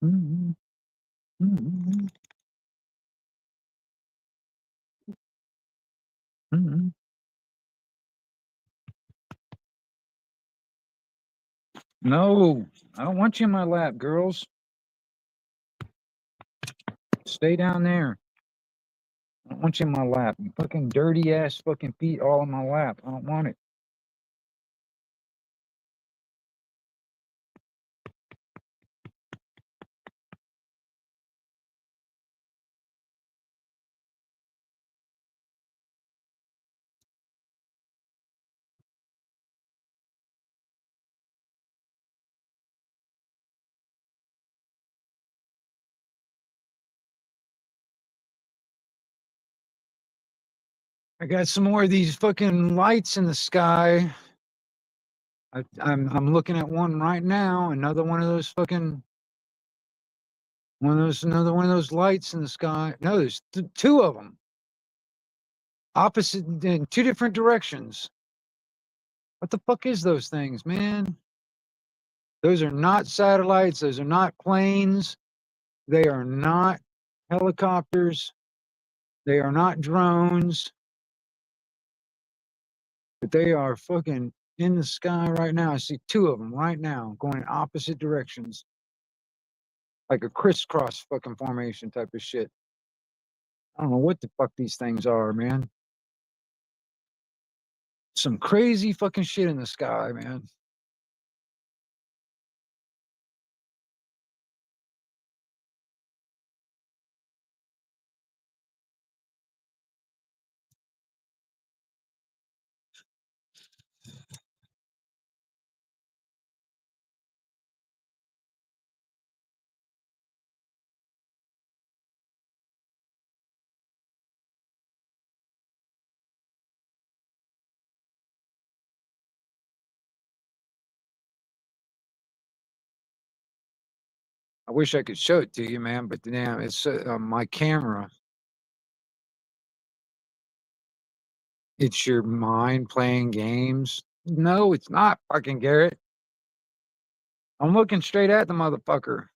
Mhm. Mhm. Mhm. No, I don't want you in my lap, girls. Stay down there. I don't want you in my lap. You fucking dirty ass fucking feet all in my lap. I don't want it. I got some more of these fucking lights in the sky. I'm looking at one right now. Another one of those fucking another one of those lights in the sky. No, there's two of them, opposite in two different directions. What the fuck is those things, man? Those are not satellites. Those are not planes. They are not helicopters. They are not drones. But they are fucking in the sky right now. I see two of them right now going in opposite directions, like a crisscross fucking formation type of shit. I don't know what the fuck these things are, man. Some crazy fucking shit in the sky, man. I wish I could show it to you, man, but damn, it's my camera. It's your mind playing games. No, it's not, fucking Garrett. I'm looking straight at the motherfucker.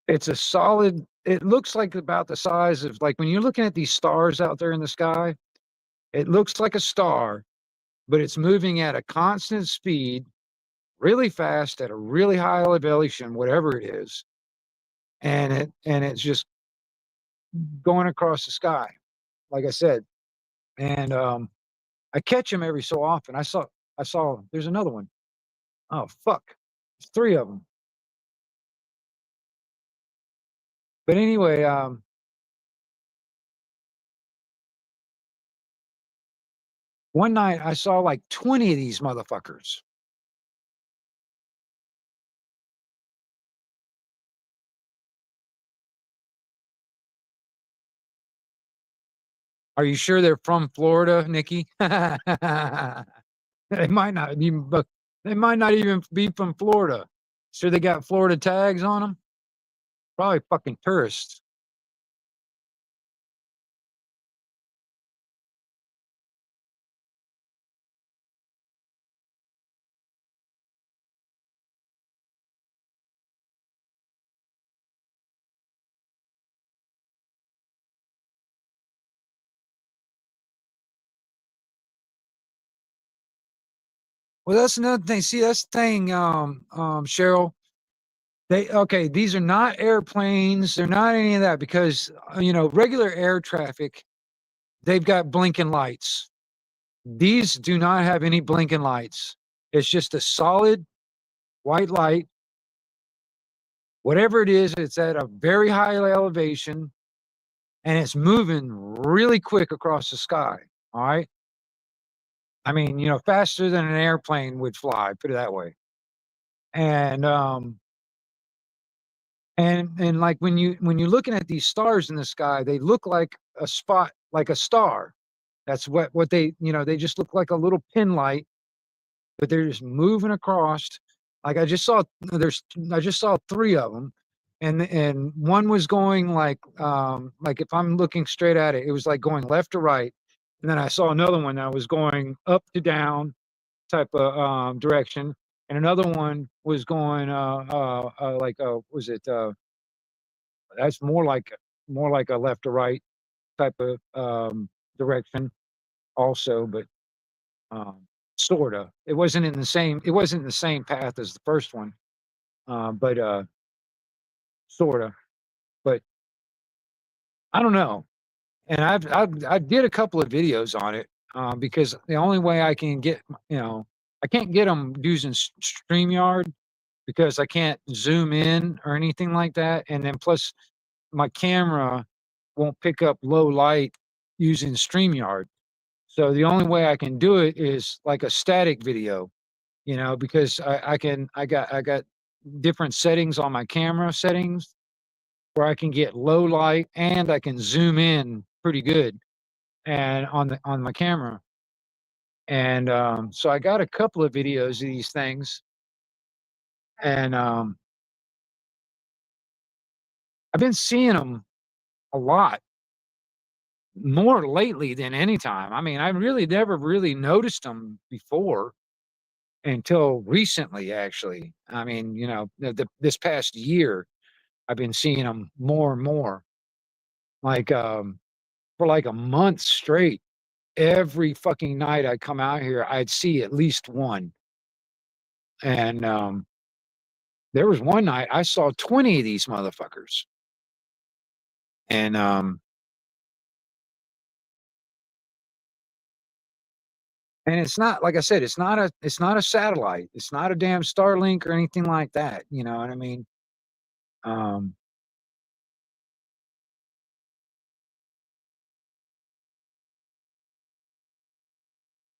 It's a solid, it looks like about the size of, like, when you're looking at these stars out there in the sky, it looks like a star, but it's moving at a constant speed, really fast at a really high elevation, whatever it is. And it's just going across the sky, like I said. And I catch them every so often. I saw there's another one. Oh fuck. There's three of them. But anyway, one night I saw like 20 of these motherfuckers. Are you sure they're from Florida, Nikki? They might not even, but they might not even be from Florida. Sure, they got Florida tags on them. Probably fucking tourists. Well, that's another thing. See, that's the thing, Cheryl. They okay. These are not airplanes. They're not any of that because regular air traffic. They've got blinking lights. These do not have any blinking lights. It's just a solid white light. Whatever it is, it's at a very high elevation and it's moving really quick across the sky. All right. I mean, faster than an airplane would fly, put it that way. And and like when you're looking at these stars in the sky, they look like a spot, like a star. That's what they, they just look like a little pin light, but they're just moving across. Like I just saw three of them, and one was going like if I'm looking straight at it, it was like going left to right, and then I saw another one that was going up to down type of direction, and another one was going like was it that's more like a left to right type of direction also, but um, sorta. It wasn't the same path as the first one, but sorta. But I don't know. And I did a couple of videos on it because the only way I can get, I can't get them using StreamYard because I can't zoom in or anything like that. And then plus my camera won't pick up low light using StreamYard. So the only way I can do it is like a static video, because I got different settings on my camera settings where I can get low light and I can zoom in pretty good and on my camera. And so I got a couple of videos of these things, and I've been seeing them a lot more lately than any time. I mean, I really never really noticed them before until recently, actually. I mean, this past year, I've been seeing them more and more. Like for like a month straight, every fucking night I come out here, I'd see at least one. And there was one night I saw 20 of these motherfuckers. And it's not, like I said, it's not a satellite. It's not a damn Starlink or anything like that. You know what I mean? Um,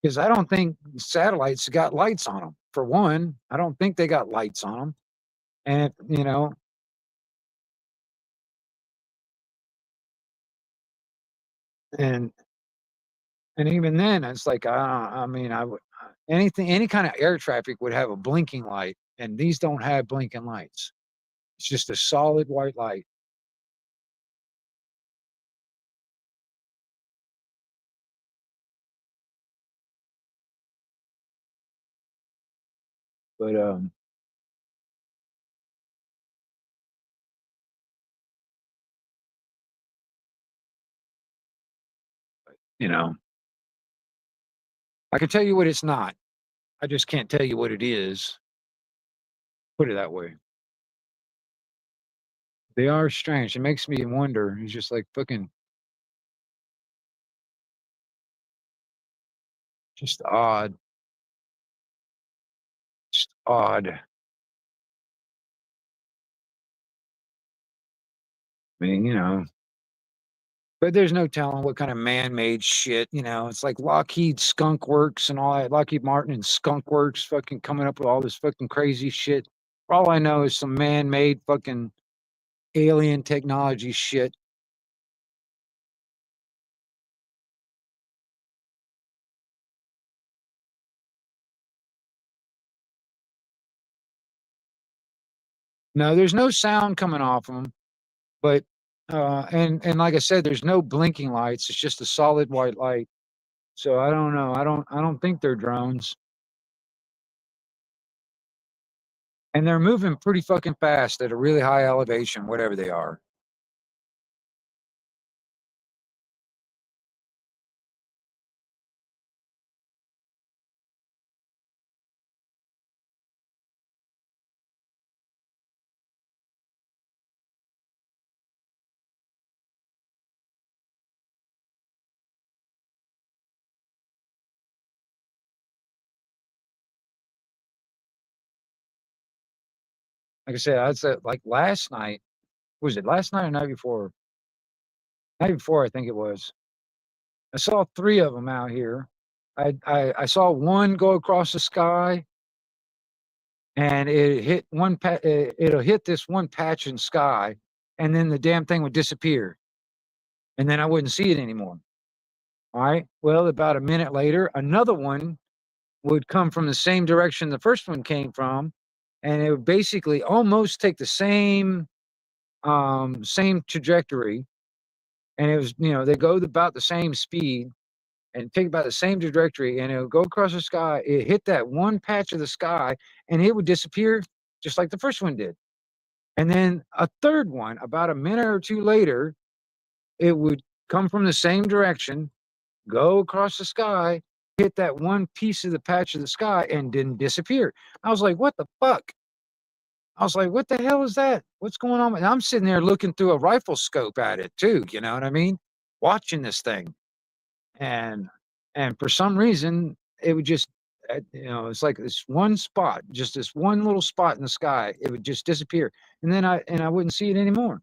because I don't think satellites got lights on them. For one, I don't think they got lights on them. And and even then, it's like I mean, I would any kind of air traffic would have a blinking light, and these don't have blinking lights. It's just a solid white light. But you know, I can tell you what it's not. I just can't tell you what it is. Put it that way. They are strange. It makes me wonder. It's just like fucking, just odd. Just odd. I mean, but there's no telling what kind of man-made shit. It's like Lockheed Skunk Works and all that. Lockheed Martin and Skunk Works fucking coming up with all this fucking crazy shit. For all I know is some man-made fucking alien technology shit. No, there's no sound coming off them, but and like I said, there's no blinking lights. It's just a solid white light. So I don't know. I don't think they're drones. And they're moving pretty fucking fast at a really high elevation, whatever they are. like I said, I said like last night. Was it last night or night before? Night before, I think it was. I saw 3 of them out here. I saw one go across the sky, and it hit it'll hit this one patch in sky, and then the damn thing would disappear, and then I wouldn't see it anymore. All right. Well, about a minute later, another one would come from the same direction the first one came from, and it would basically almost take the same trajectory, and it was, they go about the same speed and take about the same trajectory, and it would go across the sky. It hit that one patch of the sky, and it would disappear just like the first one did. And then a third one, about a minute or two later, it would come from the same direction, go across the sky, hit that one piece of the patch of the sky, and didn't disappear. I was like, what the fuck? I was like, what the hell is that? What's going on? And I'm sitting there looking through a rifle scope at it too, you know what I mean? Watching this thing. And for some reason, it would just, it's like this one spot, just this one little spot in the sky. It would just disappear. And then I wouldn't see it anymore.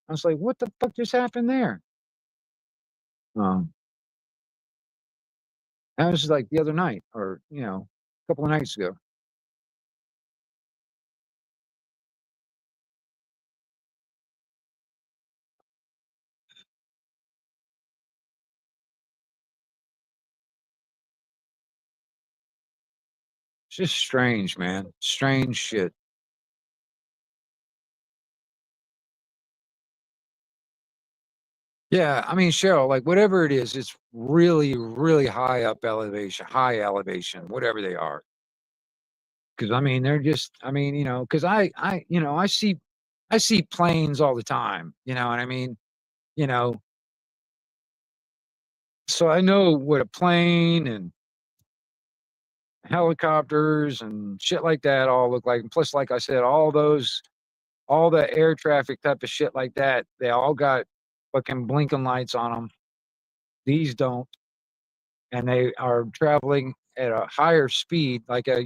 I was like, what the fuck just happened there? Um, that was like the other night, or, a couple of nights ago. It's just strange, man. Strange shit. Yeah, I mean, Cheryl, like whatever it is, it's really, really high elevation, whatever they are. Because I mean, they're just, I mean, because I see planes all the time. You know what I mean? You know, so I know what a plane and helicopters and shit like that all look like. And plus, like I said, all the air traffic type of shit like that, they all got fucking blinking lights on them. These don't, and they are traveling at a higher speed. Like they're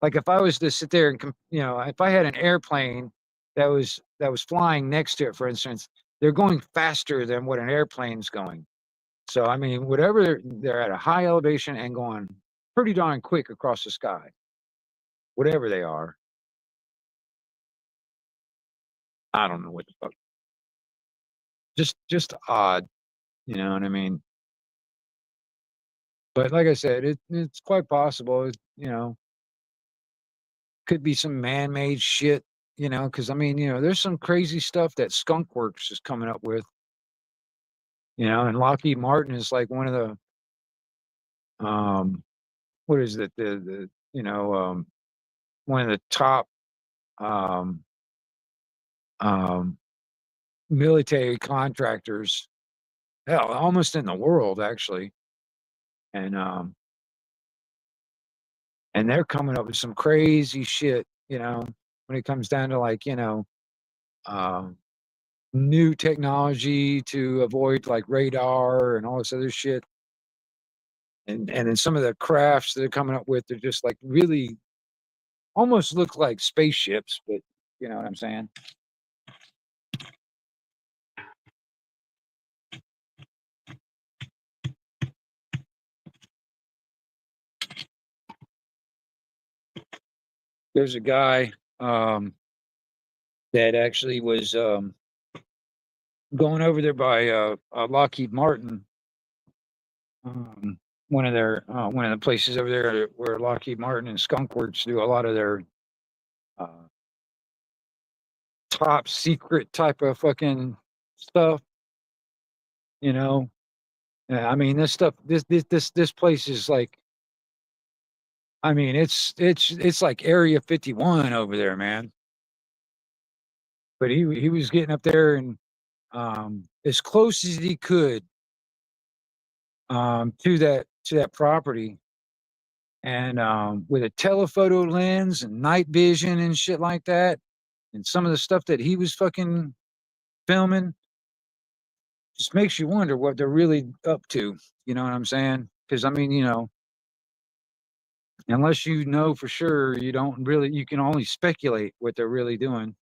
like if I was to sit there and if I had an airplane that was flying next to it, for instance, they're going faster than what an airplane's going. So I mean, whatever they're at a high elevation and going pretty darn quick across the sky, whatever they are. I don't know what the fuck. Just odd, you know what I mean? But like I said, it's quite possible. Could be some man-made shit, because I mean, there's some crazy stuff that Skunk Works is coming up with, and Lockheed Martin is like one of um, what is it, one of the top um, um, military contractors, hell, almost in the world actually, and they're coming up with some crazy shit, when it comes down to like, um, new technology to avoid like radar and all this other shit. And then some of the crafts that they're coming up with, they're just like really almost look like spaceships, but you know what I'm saying? There's a guy that actually was going over there by Lockheed Martin, um, one of the places over there where Lockheed Martin and Skunk Works do a lot of their uh, top secret type of fucking stuff. You know, I mean, this stuff, this place is like, I mean, it's like Area 51 over there, man. But he was getting up there and as close as he could to that property, and with a telephoto lens and night vision and shit like that, and some of the stuff that he was fucking filming just makes you wonder what they're really up to. You know what I'm saying? Because I mean, Unless you know for sure, you don't really, you can only speculate what they're really doing.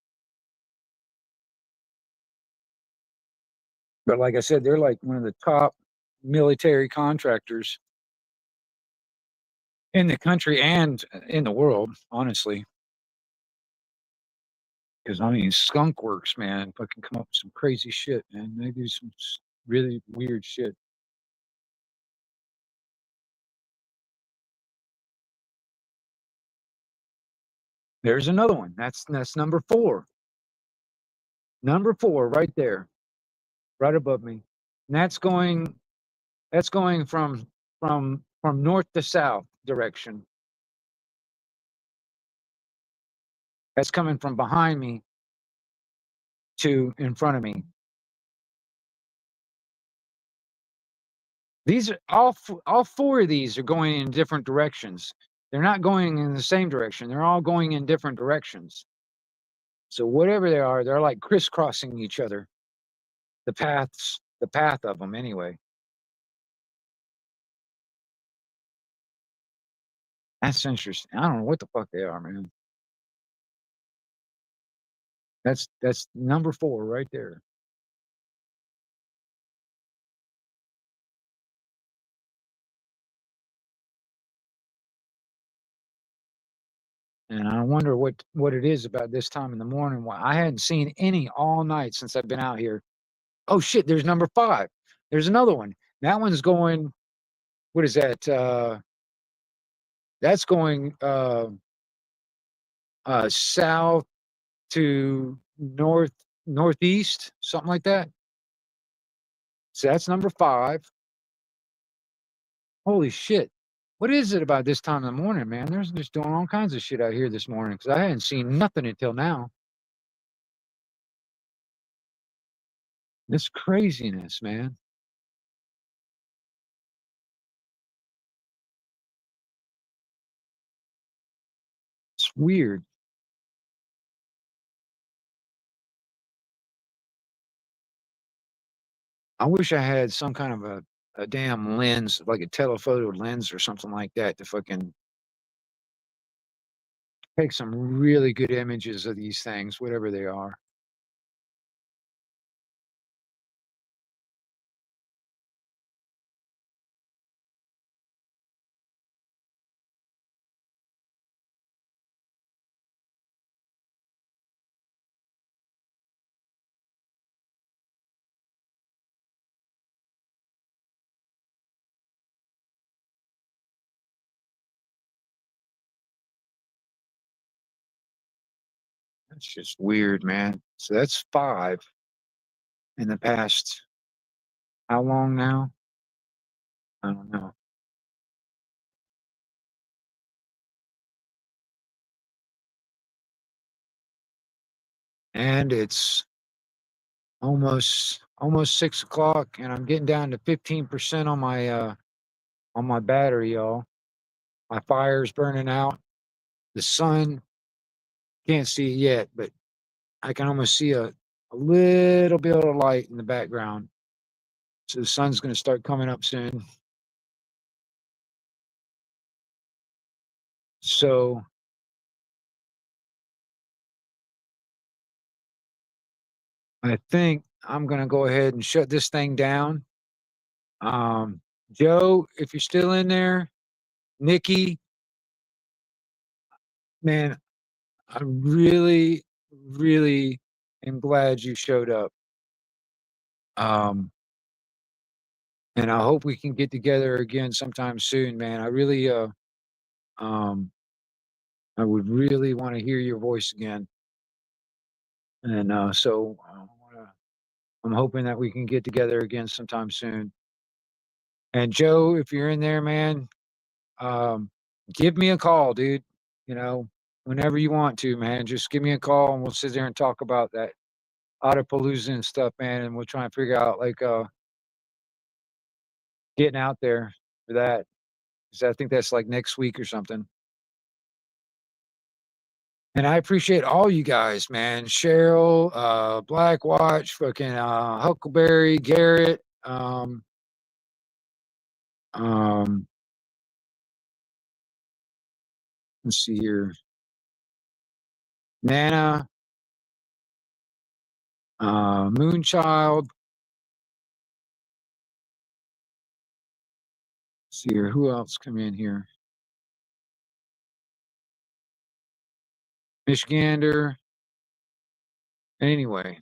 But like I said, they're like one of the top military contractors in the country and in the world, honestly. Because I mean, Skunk Works, man, fucking come up with some crazy shit, man. They do some really weird shit. There's another one. That's number four. Number four, right there, right above me. And that's going from north to south direction. That's coming from behind me to in front of me. These are all four of these are going in different directions. They're not going in the same direction. They're all going in different directions. So whatever they are, they're like crisscrossing each other. The path of them anyway. That's interesting. I don't know what the fuck they are, man. That's number four right there. And I wonder what it is about this time in the morning. Why I hadn't seen any all night since I've been out here. Oh shit, there's number five. There's another one. That one's going, what is that? That's going south to northeast, something like that. So that's number five. Holy shit. What is it about this time in the morning, man? There's just doing all kinds of shit out here this morning because I hadn't seen nothing until now. This craziness, man. It's weird. I wish I had some kind of a damn lens, like a telephoto lens or something like that, to fucking take some really good images of these things, whatever they are. That's just weird, man. So that's five in the past. How long now? I don't know. And it's almost 6 o'clock, and I'm getting down to 15% on my battery, y'all. My fire's burning out. The sun, can't see it yet, but I can almost see a little bit of light in the background. So the sun's going to start coming up soon. So I think I'm going to go ahead and shut this thing down. Joe, if you're still in there, Nikki, man, I really, really am glad you showed up. Um, and I hope we can get together again sometime soon, man. Um, I would really want to hear your voice again. And I'm hoping that we can get together again sometime soon. And Joe, if you're in there, man, um, give me a call, dude. You know, whenever you want to, man, just give me a call and we'll sit there and talk about that Autopalooza and stuff, man. And we'll try and figure out like getting out there for that. 'Cause I think that's like next week or something. And I appreciate all you guys, man. Cheryl, Black Watch, fucking Huckleberry, Garrett, um, Let's see here. Nana, Moonchild. Let's see here. Who else come in here? Michigander. Anyway.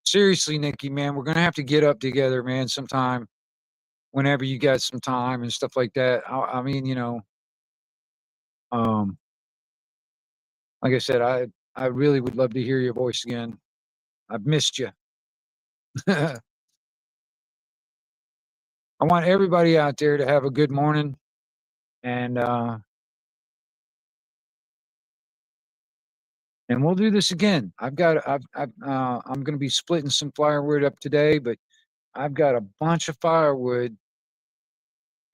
Seriously, Nikki, man, we're gonna have to get up together, man, sometime whenever you got some time and stuff like that. I mean, um, like I said, I really would love to hear your voice again. I've missed you. I want everybody out there to have a good morning, and we'll do this again. I'm going to be splitting some firewood up today, but I've got a bunch of firewood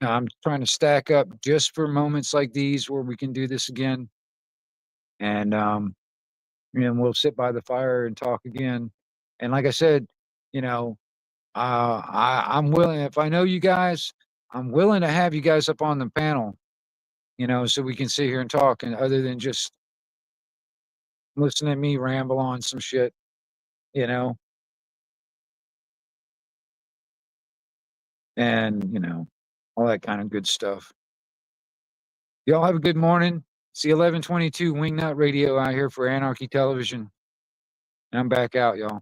I'm trying to stack up just for moments like these where we can do this again. And we'll sit by the fire and talk again. And like I said, you know, I'm willing, if I know you guys, I'm willing to have you guys up on the panel, so we can sit here and talk, and other than just listen to me ramble on some shit, you know, and all that kind of good stuff. Y'all have a good morning. See 1122 Wingnut Radio out here for Anarchy Television. And I'm back out, y'all.